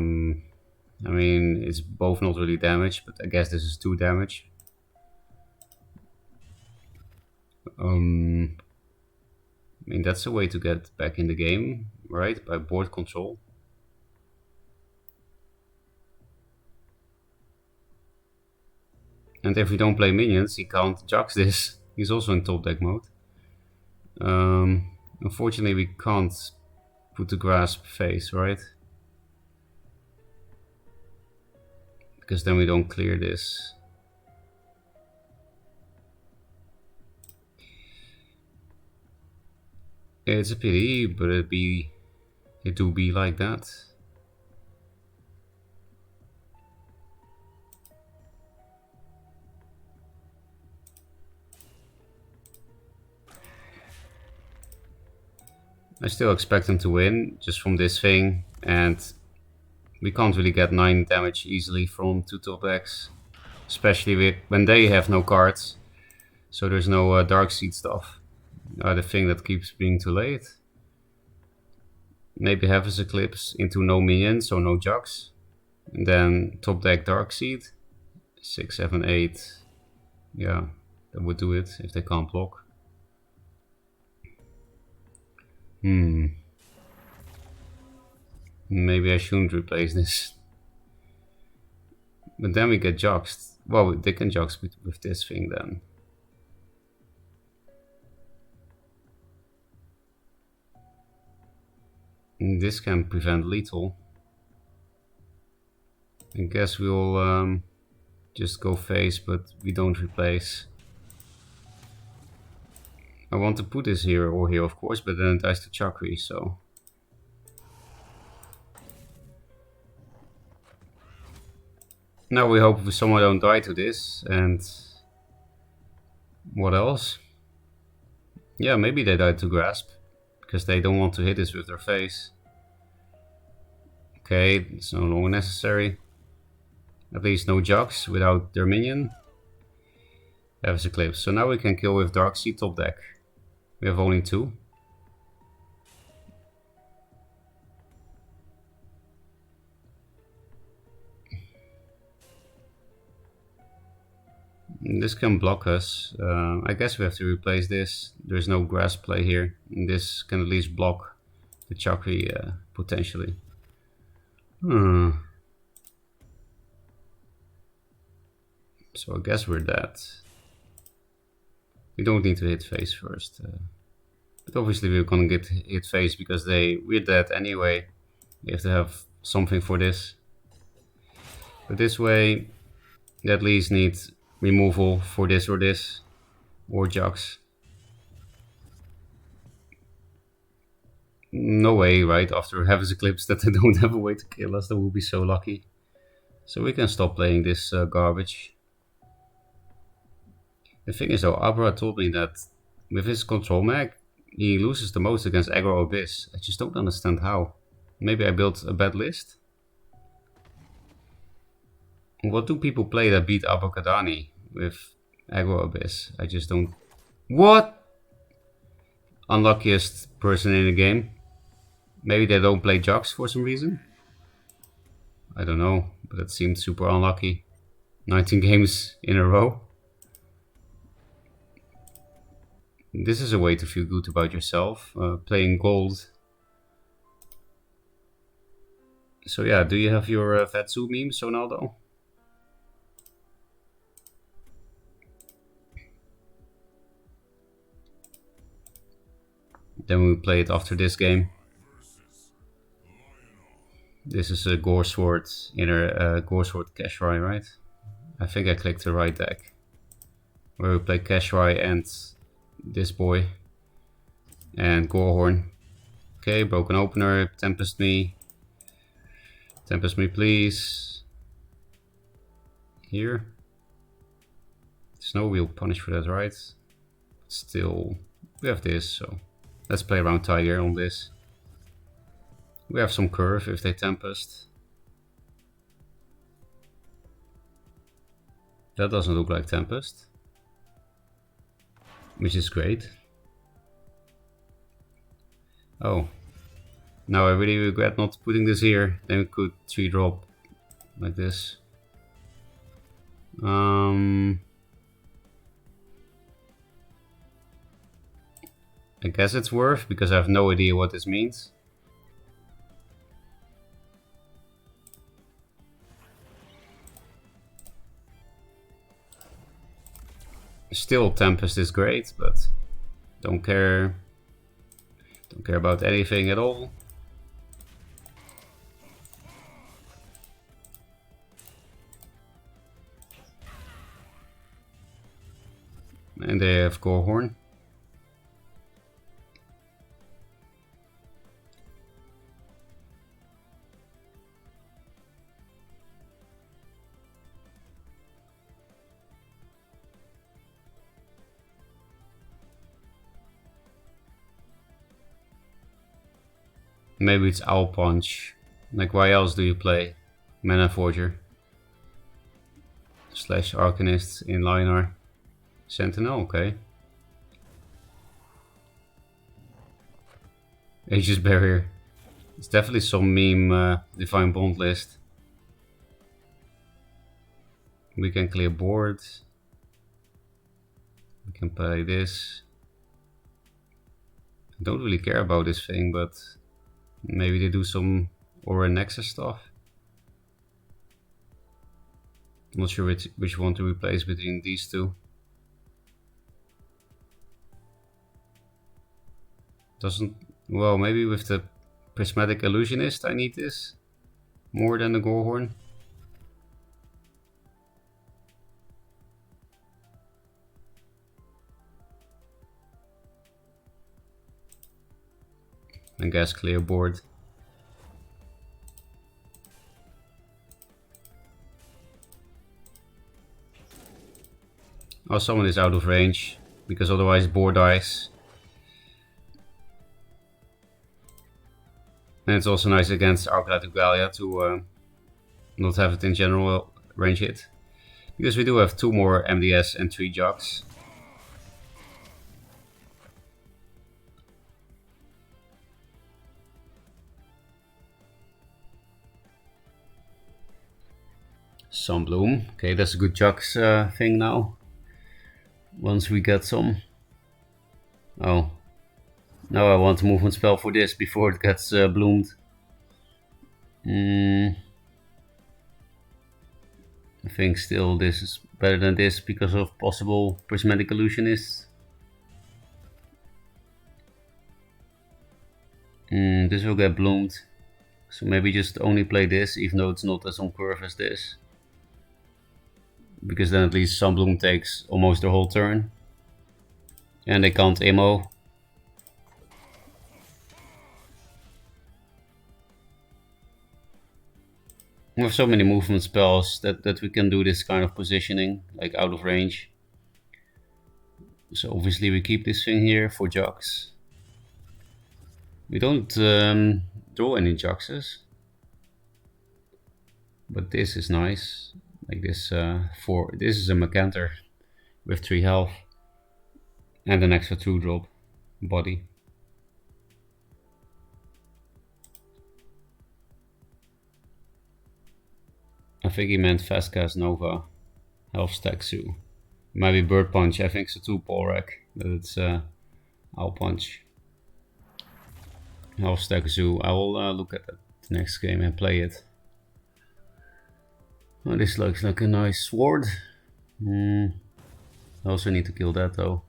mean, it's both not really damage, but I guess this is 2 damage. I mean, that's a way to get back in the game, right? By board control. And if we don't play minions, he can't jux this. He's also in top deck mode. Unfortunately, we can't put the grasp face, right? Because then we don't clear this. It's a pity, but it do be like that. I still expect them to win just from this thing, and we can't really get 9 damage easily from 2 top decks, especially when they have no cards. So there's no Dark Seed stuff. The thing that keeps being too late. Maybe Heaven's Eclipse into no minions, so no jugs. And then top deck Dark Seed. 6, 7, 8. Yeah, that would do it if they can't block. Maybe I shouldn't replace this. But then we get juxed. Well, they can jux with this thing then. And this can prevent lethal. I guess we'll just go face, but we don't replace. I want to put this here or here, of course, but then it dies to Chakri, so. Now we hope someone don't die to this, and what else? Yeah, maybe they died to Grasp, because they don't want to hit this with their face. Okay, it's no longer necessary. At least no jugs without their minion. Heaven's Eclipse. So now we can kill with Dark Seed top deck. We have only 2. This can block us. I guess we have to replace this. There's no grass play here. And this can at least block the Chakri potentially. So I guess we're dead. We don't need to hit face first. But obviously we're gonna get hit face because we're dead anyway. We have to have something for this. But this way, they at least need removal for this or jugs. No way, right? After Heaven's Eclipse that they don't have a way to kill us, that would be so lucky. So we can stop playing this garbage. The thing is though, Abra told me that with his control mag, he loses the most against Aggro Abyss. I just don't understand how. Maybe I built a bad list? What do people play that beat Abokadani with Aggro Abyss? I just don't... What? Unluckiest person in the game. Maybe they don't play jugs for some reason? I don't know, but it seemed super unlucky. 19 games in a row. This is a way to feel good about yourself, playing gold. So yeah, do you have your Vetsu memes, Ronaldo? Then we play it after this game. This is a Gore Sword inner Gore Sword Keshrai, right? I think I clicked the right deck. Where we play Keshrai and this boy. And Gorehorn. Okay, broken opener, Tempest me. Tempest me please. Here. Snow will punish for that, right? Still, we have this, so let's play around Tiger on this. We have some curve if they Tempest. That doesn't look like Tempest, which is great. Oh, now I really regret not putting this here. Then we could 3-drop like this. I guess it's worth because I have no idea what this means. Still, Tempest is great, but don't care about anything at all. And they have Gorehorn. Maybe it's Owl Punch. Like, why else do you play Mana Forger? Slash Arcanist in Linar. Sentinel, okay. Aegis Barrier. It's definitely some meme Divine Bond list. We can clear board. We can play this. I don't really care about this thing, but maybe they do some Aura Nexus stuff. I'm not sure which one to replace between these two. Doesn't... Well, maybe with the Prismatic Illusionist I need this more than the Gorehorn. And guess clear board. Oh, someone is out of range, because otherwise board dies. And it's also nice against Arclight Ugalia to not have it in general range hit. Because we do have 2 more MDS and 3 Jogs. Sunbloom. Okay, that's a good Jogs thing now. Once we get some. Oh. Now I want a movement spell for this before it gets bloomed. I think still this is better than this because of possible Prismatic Illusionist. This will get bloomed. So maybe just only play this, even though it's not as on curve as this. Because then at least Sunbloom takes almost the whole turn. And they can't ammo. We have so many movement spells that we can do this kind of positioning, like out of range. So obviously we keep this thing here for Jogs. We don't draw any Jogses. But this is nice. Like this this is a Macanter with 3 health. And an extra 2 drop body. I think he meant Fast Cast Nova. Health Stack Zoo. Might be Bird Punch. I think it's a 2 Paul Rack. But it's Owl Punch. Health Stack Zoo. I will look at the next game and play it. Oh, this looks like a nice sword. I also need to kill that though.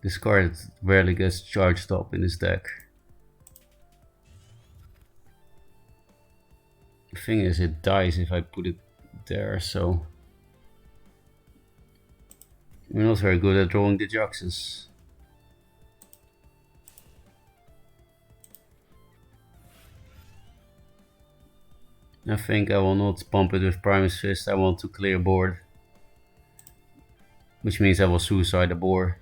This card rarely gets charged up in this deck. The thing is, it dies if I put it there, so we're not very good at drawing the Joxes. I think I will not pump it with Primus Fist. I want to clear board, which means I will suicide the board.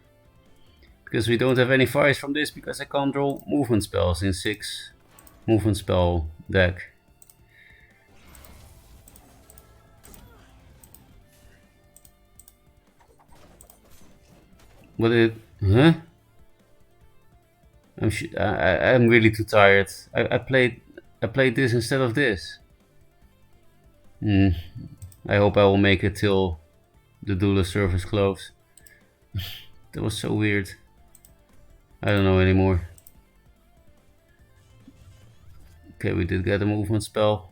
Because we don't have any fires from this, because I can't draw movement spells in 6 movement spell deck. But it, huh? I'm really too tired. I played this instead of this. I hope I will make it till the Duelyst service close. That was so weird. I don't know anymore. Okay, we did get a movement spell,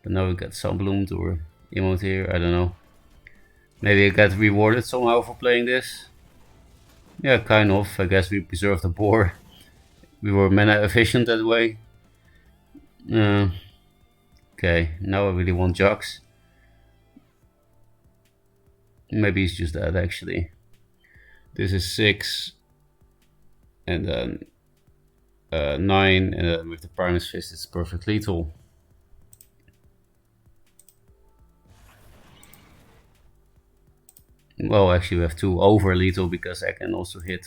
but now we got Sunbloomed or emote here. I don't know. Maybe I got rewarded somehow for playing this. Yeah, kind of. I guess we preserved the board. We were mana efficient that way. Okay, now I really want Jogs. Maybe it's just that actually. This is 6. And then 9. And then with the Primus Fist it's perfect lethal. Well, actually we have 2 over lethal because I can also hit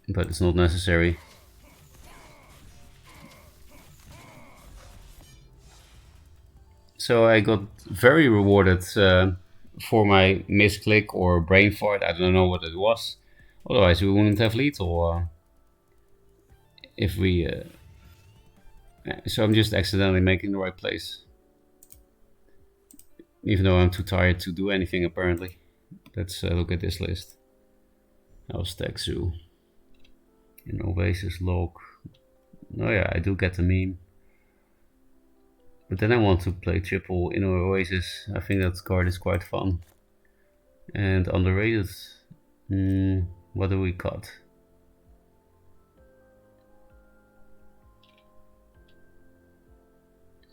but it's not necessary. So I got very rewarded for my misclick or brain fart. I don't know what it was. Otherwise, we wouldn't have lethal. If we. So I'm just accidentally making the right place. Even though I'm too tired to do anything, apparently. Let's look at this list. Stack Zoo. In Oasis log. Oh yeah, I do get the meme. But then I want to play triple in Oasis. I think that card is quite fun. And underrated. What do we cut?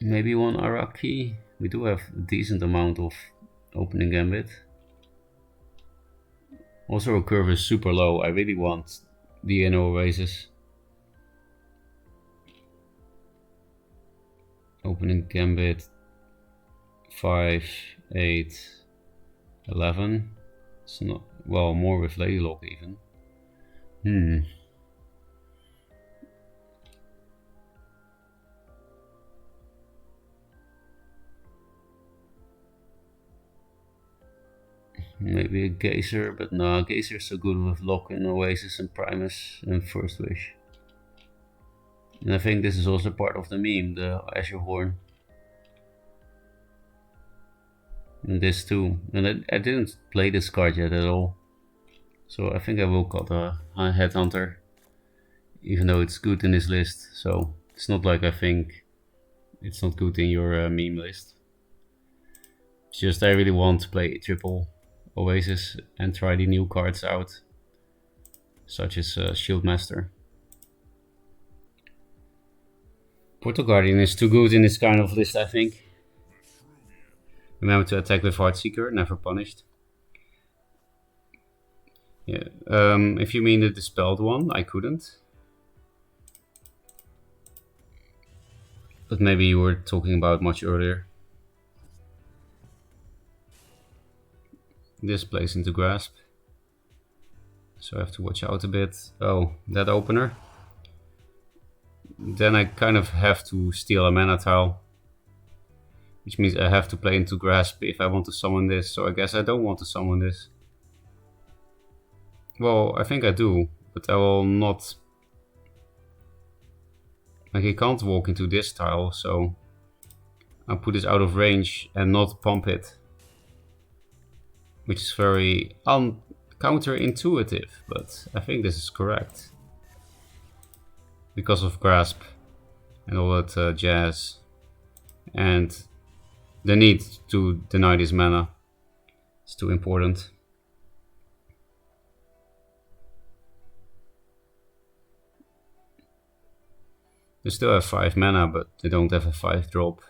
Maybe one Araki. We do have a decent amount of opening gambit. Also, our curve is super low. I really want the Inno Oasis. Opening gambit 5, 8, 11. It's not, well, more with Lady Lock even. Maybe a Geyser, but no, Geyser is so good with Lock in Oasis and Primus and First Wish. And I think this is also part of the meme, the Azure Horn. And this too. And I didn't play this card yet at all. So I think I will cut a Headhunter. Even though it's good in this list. So it's not like I think it's not good in your meme list. It's just I really want to play triple Oasis and try the new cards out. Such as Shieldmaster. Portal Guardian is too good in this kind of list, I think. Remember to attack with Heartseeker, never punished. Yeah, if you mean the Dispelled one, I couldn't. But maybe you were talking about much earlier. This plays into Grasp. So I have to watch out a bit. Oh, that opener. Then I kind of have to steal a mana tile. Which means I have to play into Grasp if I want to summon this. So I guess I don't want to summon this. Well, I think I do. But I will not... Like, he can't walk into this tile, so... I'll put this out of range and not pump it. Which is very counterintuitive, but I think this is correct. Because of Grasp and all that jazz. And the need to deny this mana is too important. They still have 5 mana, but they don't have a 5 drop.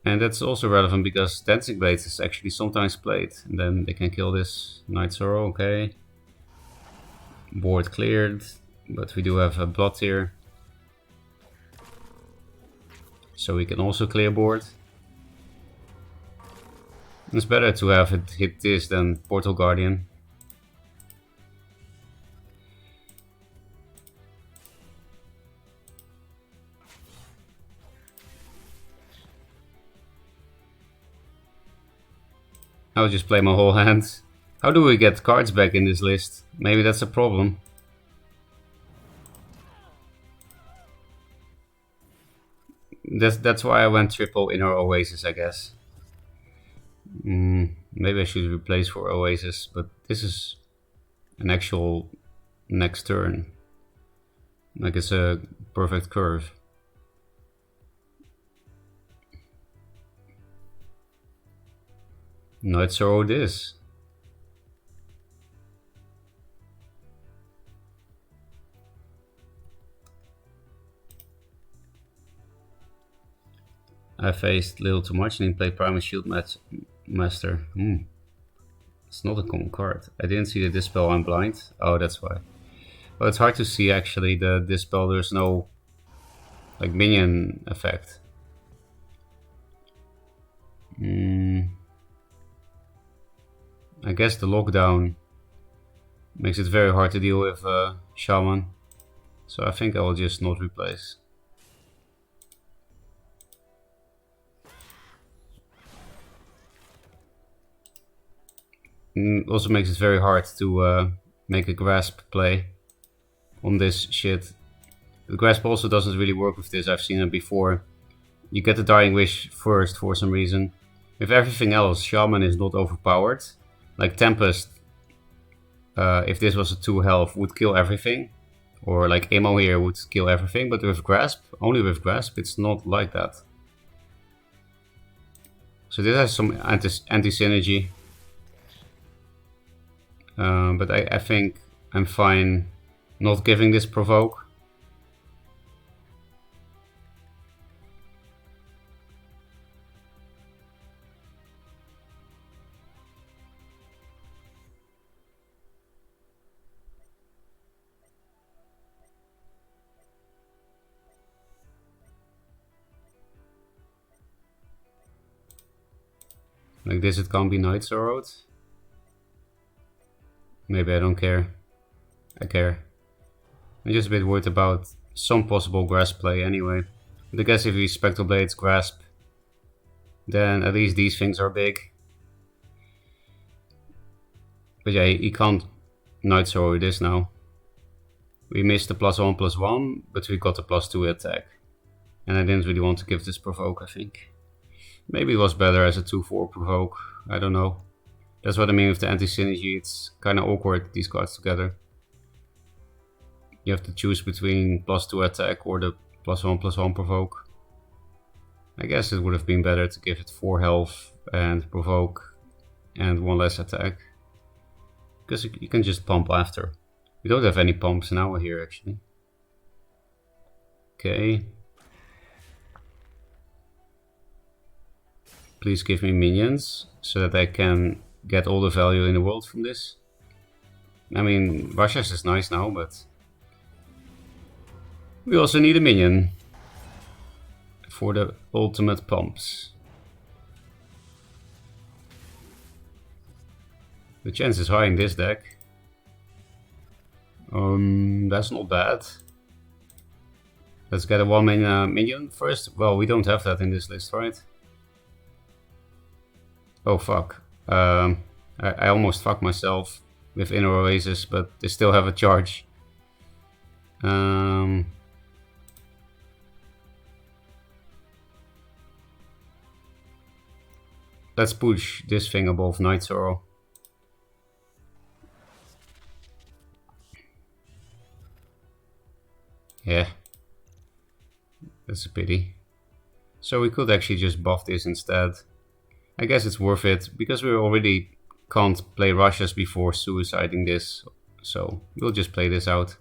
And that's also relevant because Dancing Blades is actually sometimes played. And then they can kill this Night Sorrow, okay. Board cleared, but we do have a Blood here. So we can also clear board. It's better to have it hit this than Portal Guardian. I'll just play my whole hand. How do we get cards back in this list? Maybe that's a problem. That's why I went triple in our Oasis, I guess. Maybe I should replace for Oasis, but this is an actual next turn. Like it's a perfect curve. Night Sorrow this. I faced a little too much and he played Primal Shield Master. It's not a common card. I didn't see the Dispel, I'm blind. Oh, that's why. Well, it's hard to see actually the Dispel, there's no like minion effect. I guess the lockdown Makes it very hard to deal with Shaman. So I think I will just not replace. Also makes it very hard to make a grasp play on this shit. The grasp also doesn't really work with this, I've seen it before. You get the Dying Wish first for some reason. If everything else, Shaman is not overpowered. Like Tempest, if this was a 2 health, would kill everything. Or like Ammo here would kill everything, but with Grasp, only with Grasp, it's not like that. So this has some anti-synergy. But I think I'm fine not giving this provoke. Like this, it can't be Night Sorrowed. Maybe I don't care. I care. I'm just a bit worried about some possible Grasp play anyway. But I guess if he Spectral Blades Grasp, then at least these things are big. But yeah, he can't Night Sorrow this now. We missed the +1/+1, but we got the +2 attack. And I didn't really want to give this provoke, I think. Maybe it was better as a 2/4 provoke, I don't know. That's what I mean with the anti-synergy, it's kinda awkward, these cards together. You have to choose between +2 attack or the +1/+1 provoke. I guess it would have been better to give it 4 health and provoke and 1 less attack. Because you can just pump after. We don't have any pumps now here actually. Okay. Please give me minions so that I can get all the value in the world from this. I mean, Russia's is nice now, but we also need a minion for the ultimate pumps. The chance is high in this deck. That's not bad. Let's get a 1-mana minion first. Well, we don't have that in this list, right? Oh fuck. I almost fucked myself with Inner Oasis, but they still have a charge. Let's push this thing above Night Sorrow. Yeah. That's a pity. So we could actually just buff this instead. I guess it's worth it, because we already can't play Russias before suiciding this. So we'll just play this out.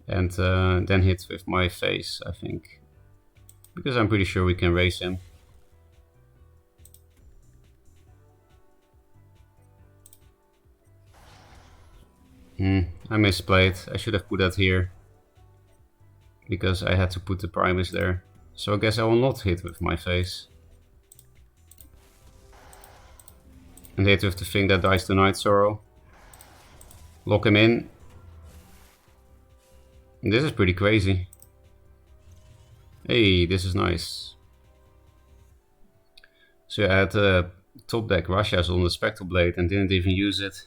And then hit with my face, I think. Because I'm pretty sure we can raise him. I misplayed. I should have put that here. Because I had to put the Primus there. So I guess I will not hit with my face. And hit with the thing that dies to Night Sorrow. Lock him in. And this is pretty crazy. Hey, this is nice. So I had top deck Russias on the Spectral Blade and didn't even use it.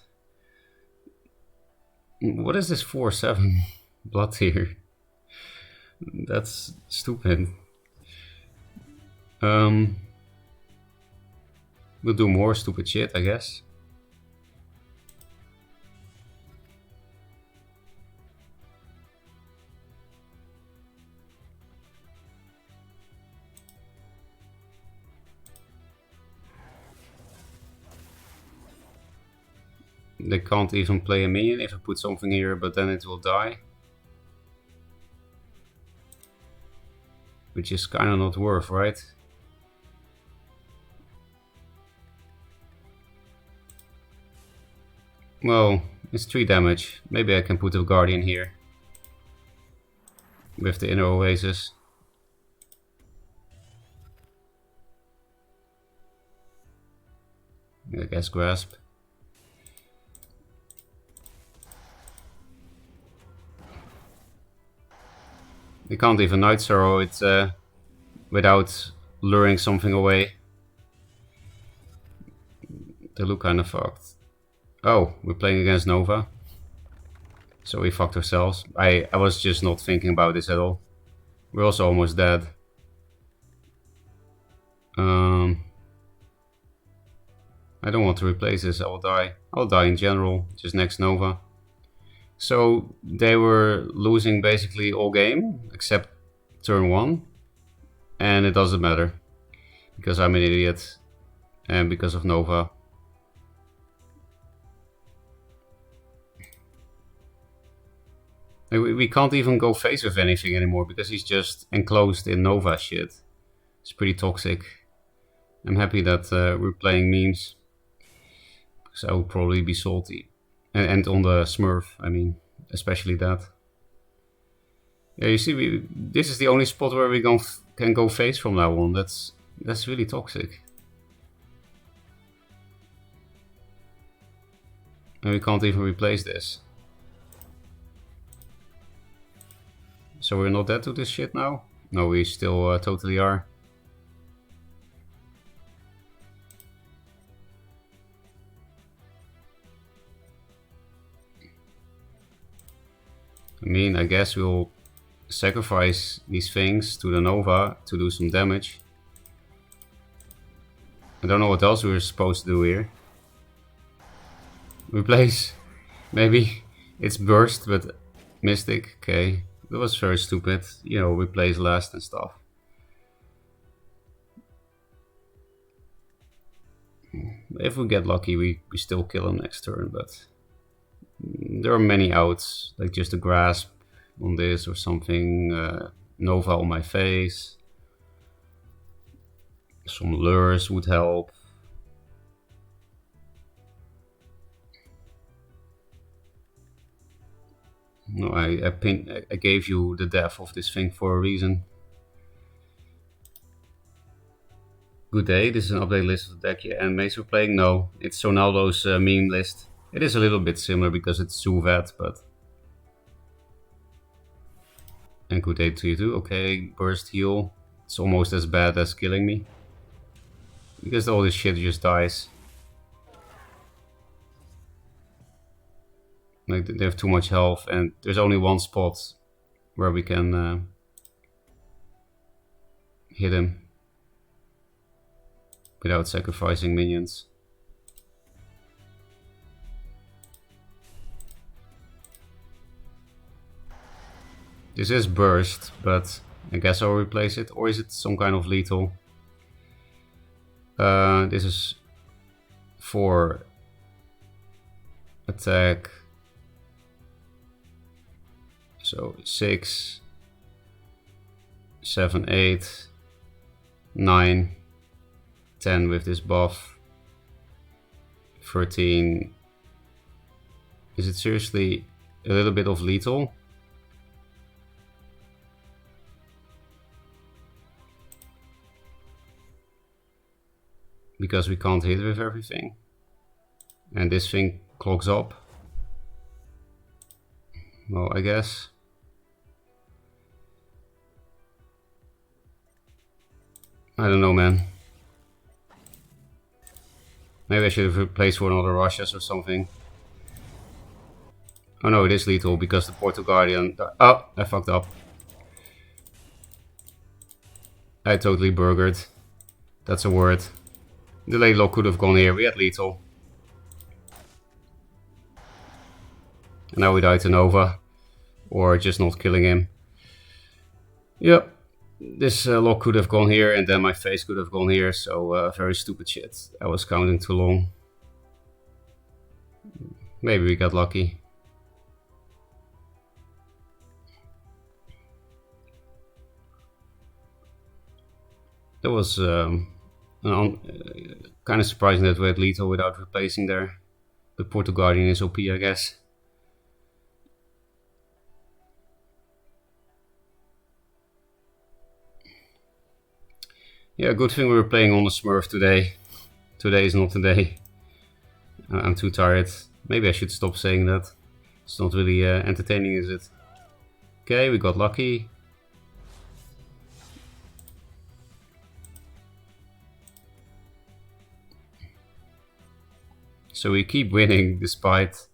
What is this 4/7 blood here? That's stupid. We'll do more stupid shit, I guess. They can't even play a minion if I put something here, but then it will die. Which is kinda not worth, right? Well, it's 3 damage. Maybe I can put a Guardian here. With the Inner Oasis. I guess Grasp. You can't even Night Sorrow it without luring something away. They look kind of fucked. Oh, we're playing against Nova. So we fucked ourselves. I was just not thinking about this at all. We're also almost dead. I don't want to replace this, I will die. I'll die in general, just next Nova. So they were losing basically all game, except turn 1. And it doesn't matter, because I'm an idiot, and because of Nova. We can't even go face with anything anymore, because he's just enclosed in Nova shit. It's pretty toxic. I'm happy that we're playing memes, because I would probably be salty. And on the Smurf, I mean, especially that. Yeah, you see, this is the only spot where we can go face from now on. That's really toxic. And we can't even replace this. So we're not dead to this shit now? No, we still totally are. I mean, I guess we'll sacrifice these things to the Nova to do some damage. I don't know what else we're supposed to do here. Replace. Maybe it's burst, but Mystic. Okay, that was very stupid. You know, replace last and stuff. If we get lucky, we still kill him next turn, but there are many outs, like just a grasp on this or something, Nova on my face. Some lures would help. No, I gave you the death of this thing for a reason. Good day, this is an update list of the deck your enemies were playing. No, it's Ronaldo's meme list. It is a little bit similar because it's Zuvet, but... And good day to you too. Okay, burst heal. It's almost as bad as killing me. Because all this shit just dies. Like, they have too much health and there's only one spot where we can hit him without sacrificing minions. This is burst, but I guess I'll replace it. Or is it some kind of lethal? This is 4 attack. So 6, 7, 8, 9, 10 with this buff. 13. Is it seriously a little bit of lethal? Because we can't hit with everything. And this thing clogs up. Well, I guess. I don't know, man. Maybe I should have replaced for another Russias or something. Oh no, it is lethal because the Portal Guardian... Oh, I fucked up. I totally burgered. That's a word. The late lock could have gone here. We had lethal. And now we die to Nova. Or just not killing him. Yep. This lock could have gone here and then my face could have gone here. So very stupid shit. I was counting too long. Maybe we got lucky. That was kind of surprising that we had lethal without replacing there. The Portal Guardian is OP, I guess. Yeah, good thing we were playing on the Smurf today. Today is not the day. I'm too tired. Maybe I should stop saying that. It's not really entertaining, is it? Okay, we got lucky. So we keep winning despite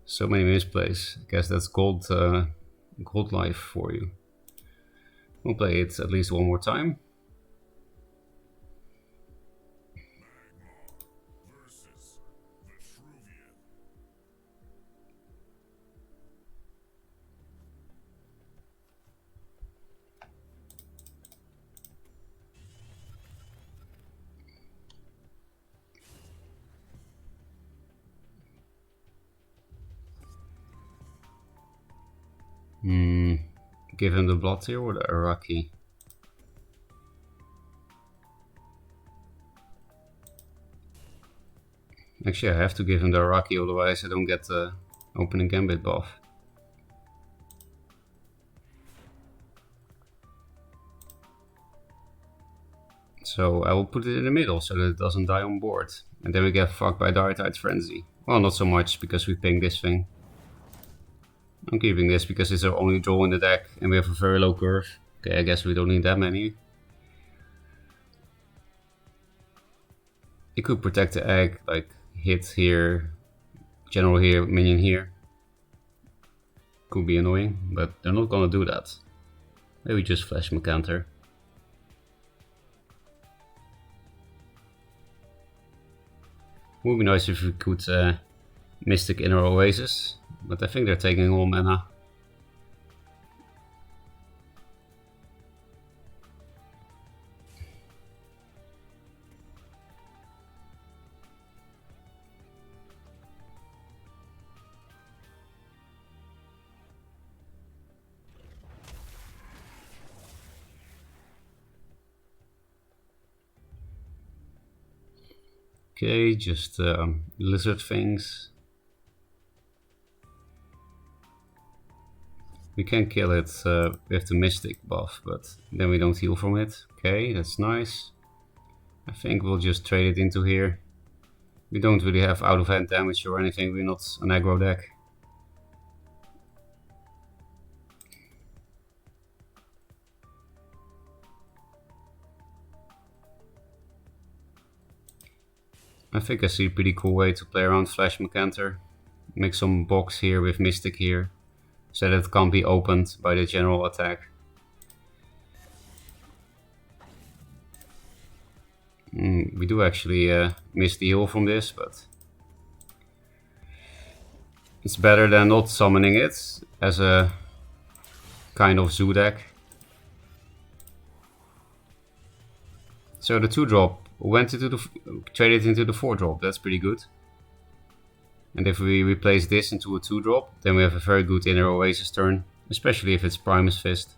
so many misplays. I guess that's gold life for you. We'll play it at least one more time. Give him the blood here or the Araki? Actually, I have to give him the Araki, otherwise I don't get the opening gambit buff. So I will put it in the middle so that it doesn't die on board. And then we get fucked by Dark-Tide Frenzy. Well, not so much because we ping this thing. I'm keeping this because it's our only draw in the deck and we have a very low curve. Okay, I guess we don't need that many. It could protect the egg, like hit here, general here, minion here. Could be annoying, but they're not gonna do that. Maybe just flash Macanter. Would be nice if we could Mystic Inner Oasis, but I think they're taking all mana. Okay, just lizard things. We can kill it with the Mystic buff, but then we don't heal from it. Okay, that's nice. I think we'll just trade it into here. We don't really have out of hand damage or anything, we're not an aggro deck. I think I see a pretty cool way to play around Flash Macanter. Make some box here with Mystic here, so that it can't be opened by the general attack. We do actually miss the heal from this, but it's better than not summoning it as a kind of zoo deck. So the 2-drop went into the traded into the 4-drop. That's pretty good. And if we replace this into a 2-drop, then we have a very good Inner Oasis turn, especially if it's Primus Fist.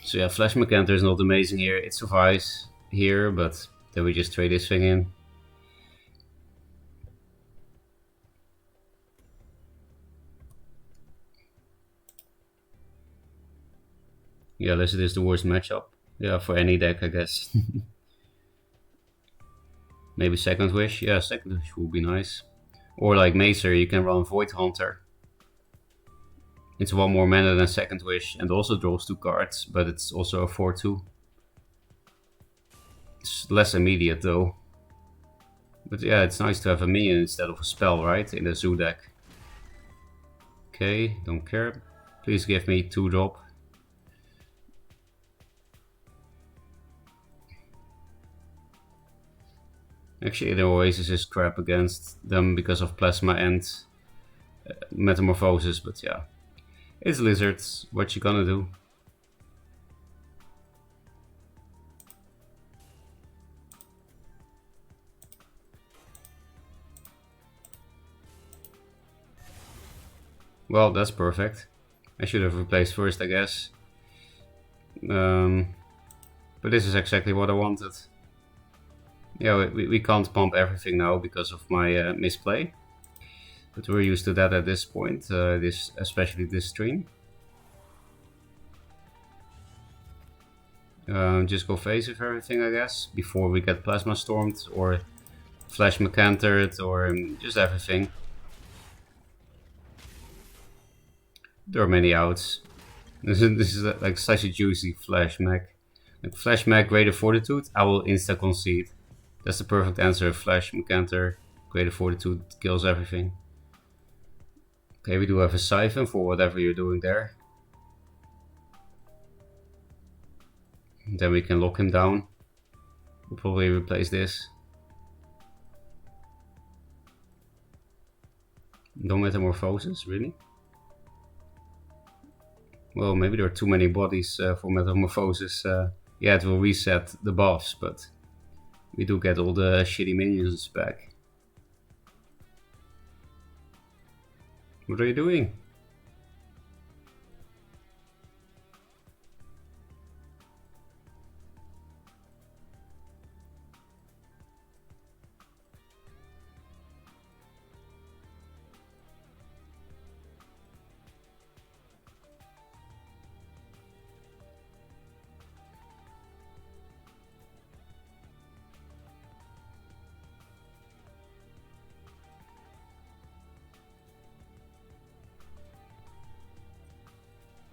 So yeah, Flash Macanter is not amazing here. It survives here, but then we just trade this thing in. Yeah, this is the worst matchup. Yeah, for any deck, I guess. Maybe Second Wish. Yeah, Second Wish would be nice. Or like Macer, you can run Void Hunter. It's 1 more mana than Second Wish and also draws 2 cards, but it's also a 4/2. It's less immediate though. But yeah, it's nice to have a minion instead of a spell, right? In the zoo deck. Okay, don't care. Please give me 2-drop. Actually, the Oasis is crap against them because of Plasma and Metamorphosis, but yeah. It's lizards, what you gonna do? Well, that's perfect. I should have replaced first, I guess. But this is exactly what I wanted. Yeah, we can't pump everything now because of my misplay. But we're used to that at this point, especially this stream. Just go face with everything, I guess, before we get Plasma Stormed or Flash Macantered or just everything. There are many outs. This is like such a juicy Flash Mac. Like Flash Mag, Greater Fortitude, I will insta concede. That's the perfect answer. Flash, Mecanter, Greater Fortitude kills everything. Okay, we do have a Siphon for whatever you're doing there. And then we can lock him down. We'll probably replace this. No Metamorphosis, really? Well, maybe there are too many bodies for Metamorphosis. Yeah, it will reset the buffs, but we do get all the shitty minions back. What are you doing?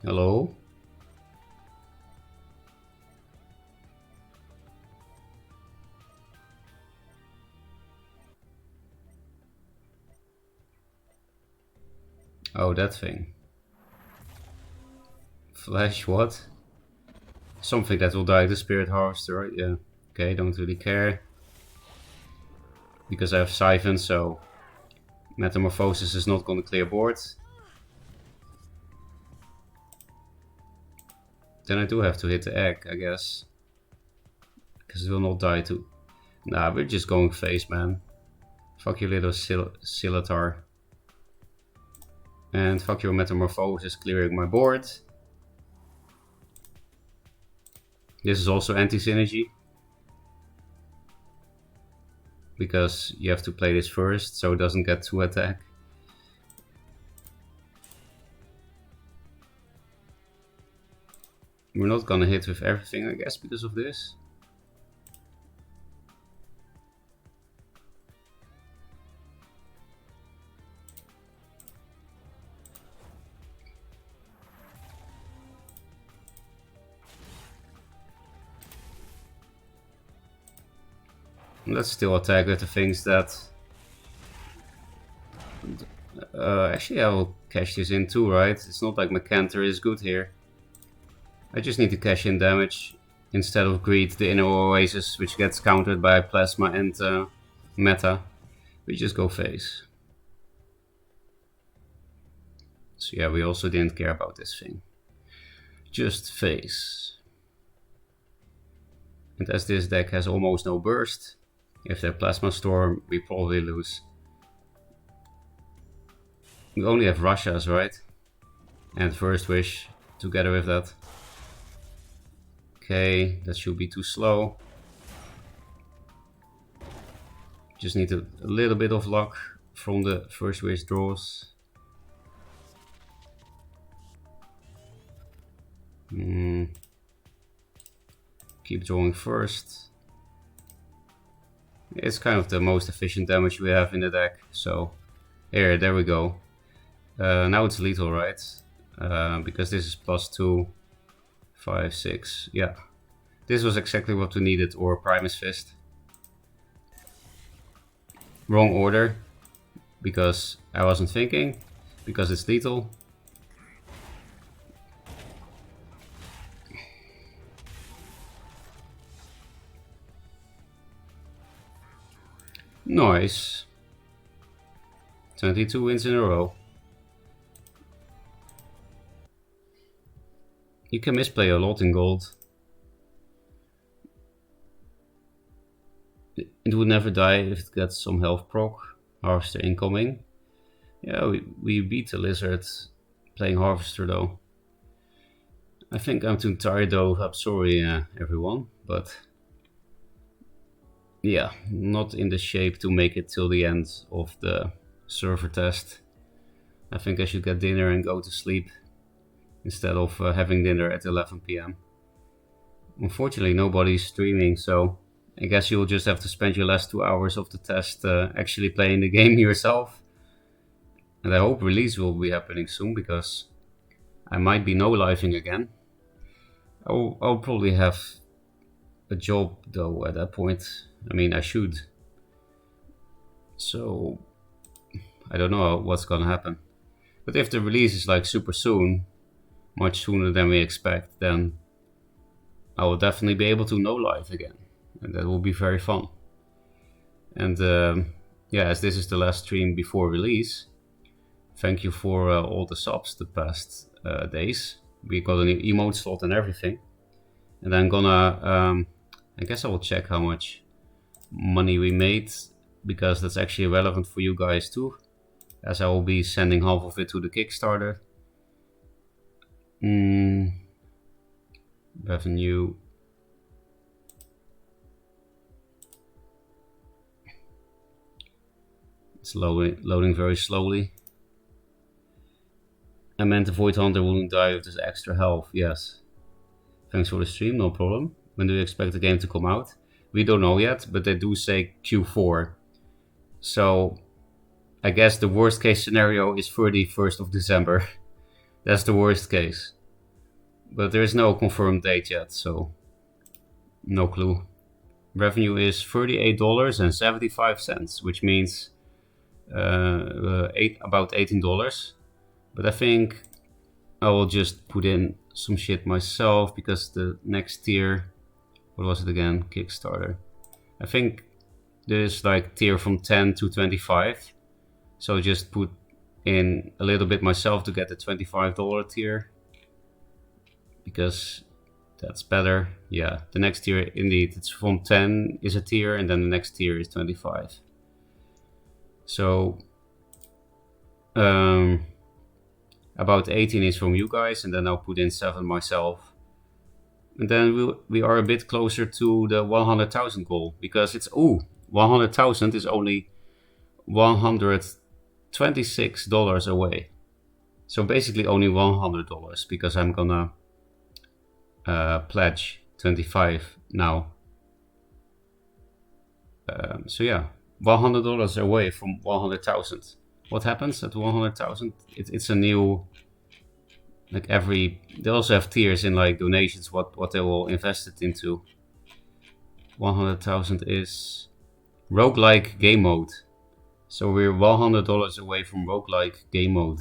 Hello? Oh, that thing. Flash, what? Something that will die, the Spirit Harvester, right? Yeah. Okay, don't really care. Because I have Siphon, so Metamorphosis is not gonna clear board. Then I do have to hit the egg, I guess. Because it will not die too. Nah, we're just going face, man. Fuck you, little Silatar. And fuck your Metamorphosis clearing my board. This is also anti-synergy. Because you have to play this first, so it doesn't get to attack. We're not gonna hit with everything, I guess, because of this. Let's still attack with the things that... actually I will cash this in too, right? It's not like Mecanter is good here. I just need to cash in damage instead of Greed, the Inner Oasis, which gets countered by Plasma and Meta. We just go face. So yeah, we also didn't care about this thing. Just face. And as this deck has almost no burst, if they're Plasma Storm, we probably lose. We only have Russias, right? And First Wish together with that. Okay, that should be too slow. Just need a little bit of luck from the First Wish draws. Keep drawing first. It's kind of the most efficient damage we have in the deck. So there we go. Now it's lethal, right? Because this is +2, 5, 6. Yeah, this was exactly what we needed, or Primus Fist. Wrong order, because I wasn't thinking, because it's lethal. Nice. 22 wins in a row. You can misplay a lot in gold. It would never die if it gets some health proc. Harvester incoming. Yeah, we beat the lizard playing Harvester though. I think I'm too tired though. I'm sorry everyone, but yeah, not in the shape to make it till the end of the server test. I think I should get dinner and go to sleep instead of having dinner at 11 PM. Unfortunately, nobody's streaming, so I guess you'll just have to spend your last 2 hours of the test actually playing the game yourself. And I hope release will be happening soon, because I might be no-living again. I'll probably have a job though at that point. I mean, I should. So I don't know what's gonna happen. But if the release is like super soon, much sooner than we expect, then I will definitely be able to no live again, and that will be very fun. And yeah, as this is the last stream before release, thank you for all the subs the past days. We got an emote slot and everything. And I'm gonna, I guess I will check how much money we made, because that's actually relevant for you guys too, as I will be sending half of it to the Kickstarter. Revenue. It's loading very slowly. I meant the Void Hunter wouldn't die with this extra health. Yes. Thanks for the stream, no problem. When do you expect the game to come out? We don't know yet, but they do say Q4. So I guess the worst case scenario is 31st of December. That's the worst case. But there is no confirmed date yet, so no clue. Revenue is $38.75, which means about $18. But I think I will just put in some shit myself, because the next tier, what was it again? Kickstarter. I think there's like tier from 10 to 25. So just put in a little bit myself to get the $25 tier, because that's better. Yeah, the next tier, indeed, it's from 10 is a tier, and then the next tier is 25. So about 18 is from you guys, and then I'll put in 7 myself. And then we are a bit closer to the 100,000 goal, because it's 100,000 is only $126 away. So basically only $100, because I'm gonna pledge 25 now. So yeah, $100 away from 100,000. What happens at 100,000? It's a new, like they also have tiers in like donations, what they will invest it into. 100,000 is roguelike game mode. So we're $100 away from roguelike game mode.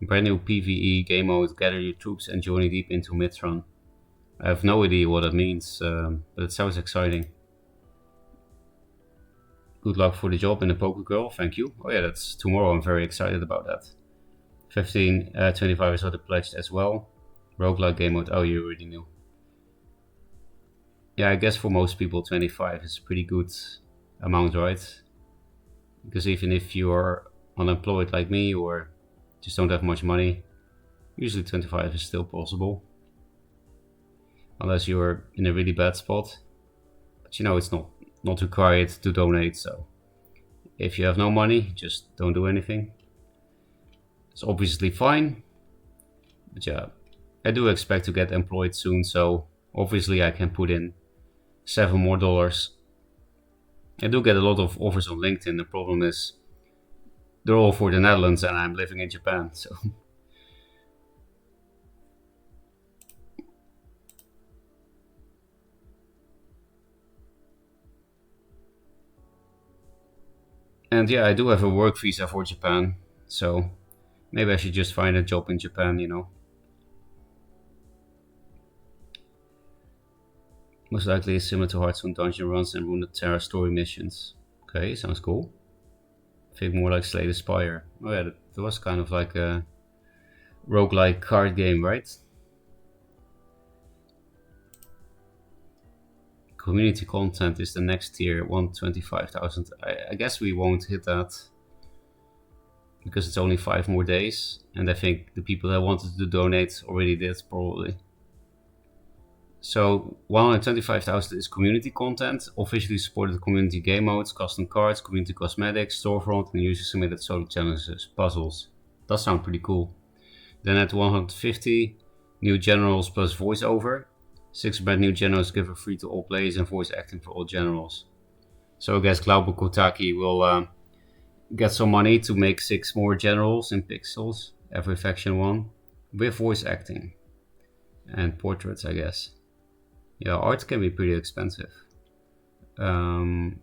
Brand new PvE game mode, gather your troops and journey deep into Midron. I have no idea what it means, but it sounds exciting. Good luck for the job in the Poker Girl, thank you. Oh yeah, that's tomorrow, I'm very excited about that. 25 is already pledged as well. Roguelike game mode, oh, you already knew. Yeah, I guess for most people 25 is a pretty good amount, right? Because even if you're unemployed like me, or just don't have much money, usually 25 is still possible. Unless you're in a really bad spot. But you know, it's not required to donate, so if you have no money, just don't do anything. It's obviously fine. But yeah, I do expect to get employed soon, so obviously I can put in $7 more. I do get a lot of offers on LinkedIn. The problem is they're all for the Netherlands and I'm living in Japan, so and yeah, I do have a work visa for Japan, so maybe I should just find a job in Japan, you know. Most likely it's similar to Hearthstone dungeon runs and Runeterra story missions. Okay, sounds cool. I think more like Slay the Spire. Oh yeah, that was kind of like a roguelike card game, right? Community content is the next tier, 125,000. I guess we won't hit that, because it's only 5 more days, and I think the people that wanted to donate already did, probably. So 125,000 is community content, officially supported community game modes, custom cards, community cosmetics, storefront, and user submitted solo challenges, puzzles. That sounds pretty cool. Then at 150, new generals plus voiceover. 6 brand new generals given free to all players and voice acting for all generals. So I guess Glauber Kotaki will get some money to make 6 more generals in pixels, every faction one, with voice acting and portraits, I guess. Yeah, art can be pretty expensive. And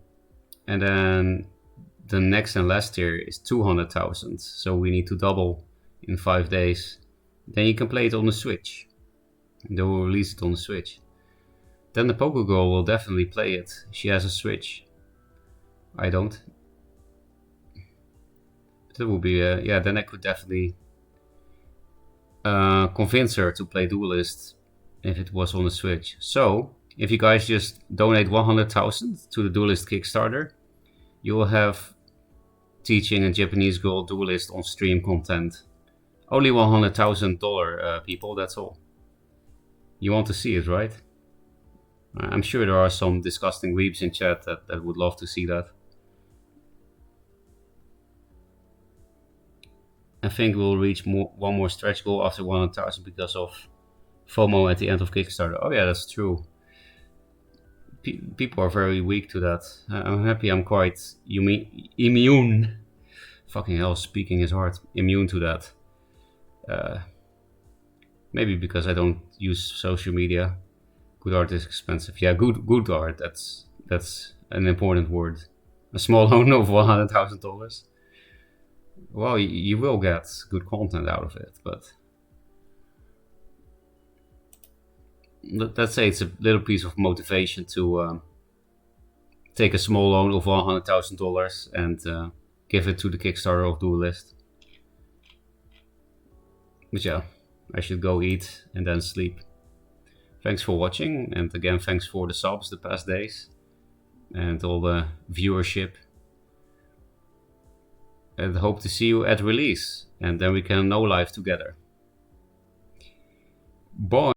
then the next and last tier is 200,000. So we need to double in 5 days. Then you can play it on the Switch. They will release it on the Switch. Then the Poker Girl will definitely play it. She has a Switch. I don't. That would be yeah. Then I could definitely convince her to play Duelyst if it was on the Switch. So if you guys just donate 100,000 to the Duelyst Kickstarter, you will have teaching a Japanese girl Duelyst on stream content. Only $100,000 people. That's all. You want to see it, right? I'm sure there are some disgusting weebs in chat that would love to see that. I think we'll reach one more stretch goal after 100,000 because of FOMO at the end of Kickstarter. Oh yeah, that's true. People are very weak to that. I'm happy I'm quite immune. Fucking hell, speaking is hard. Immune to that. Maybe because I don't use social media. Good art is expensive. Yeah, good art. That's an important word. A small loan of $100,000. Well, you will get good content out of it, but let's say it's a little piece of motivation to take a small loan of $100,000 and give it to the Kickstarter of Duelyst. But yeah, I should go eat and then sleep. Thanks for watching, and again, thanks for the subs the past days and all the viewership. And hope to see you at release, and then we can no live together. Bye.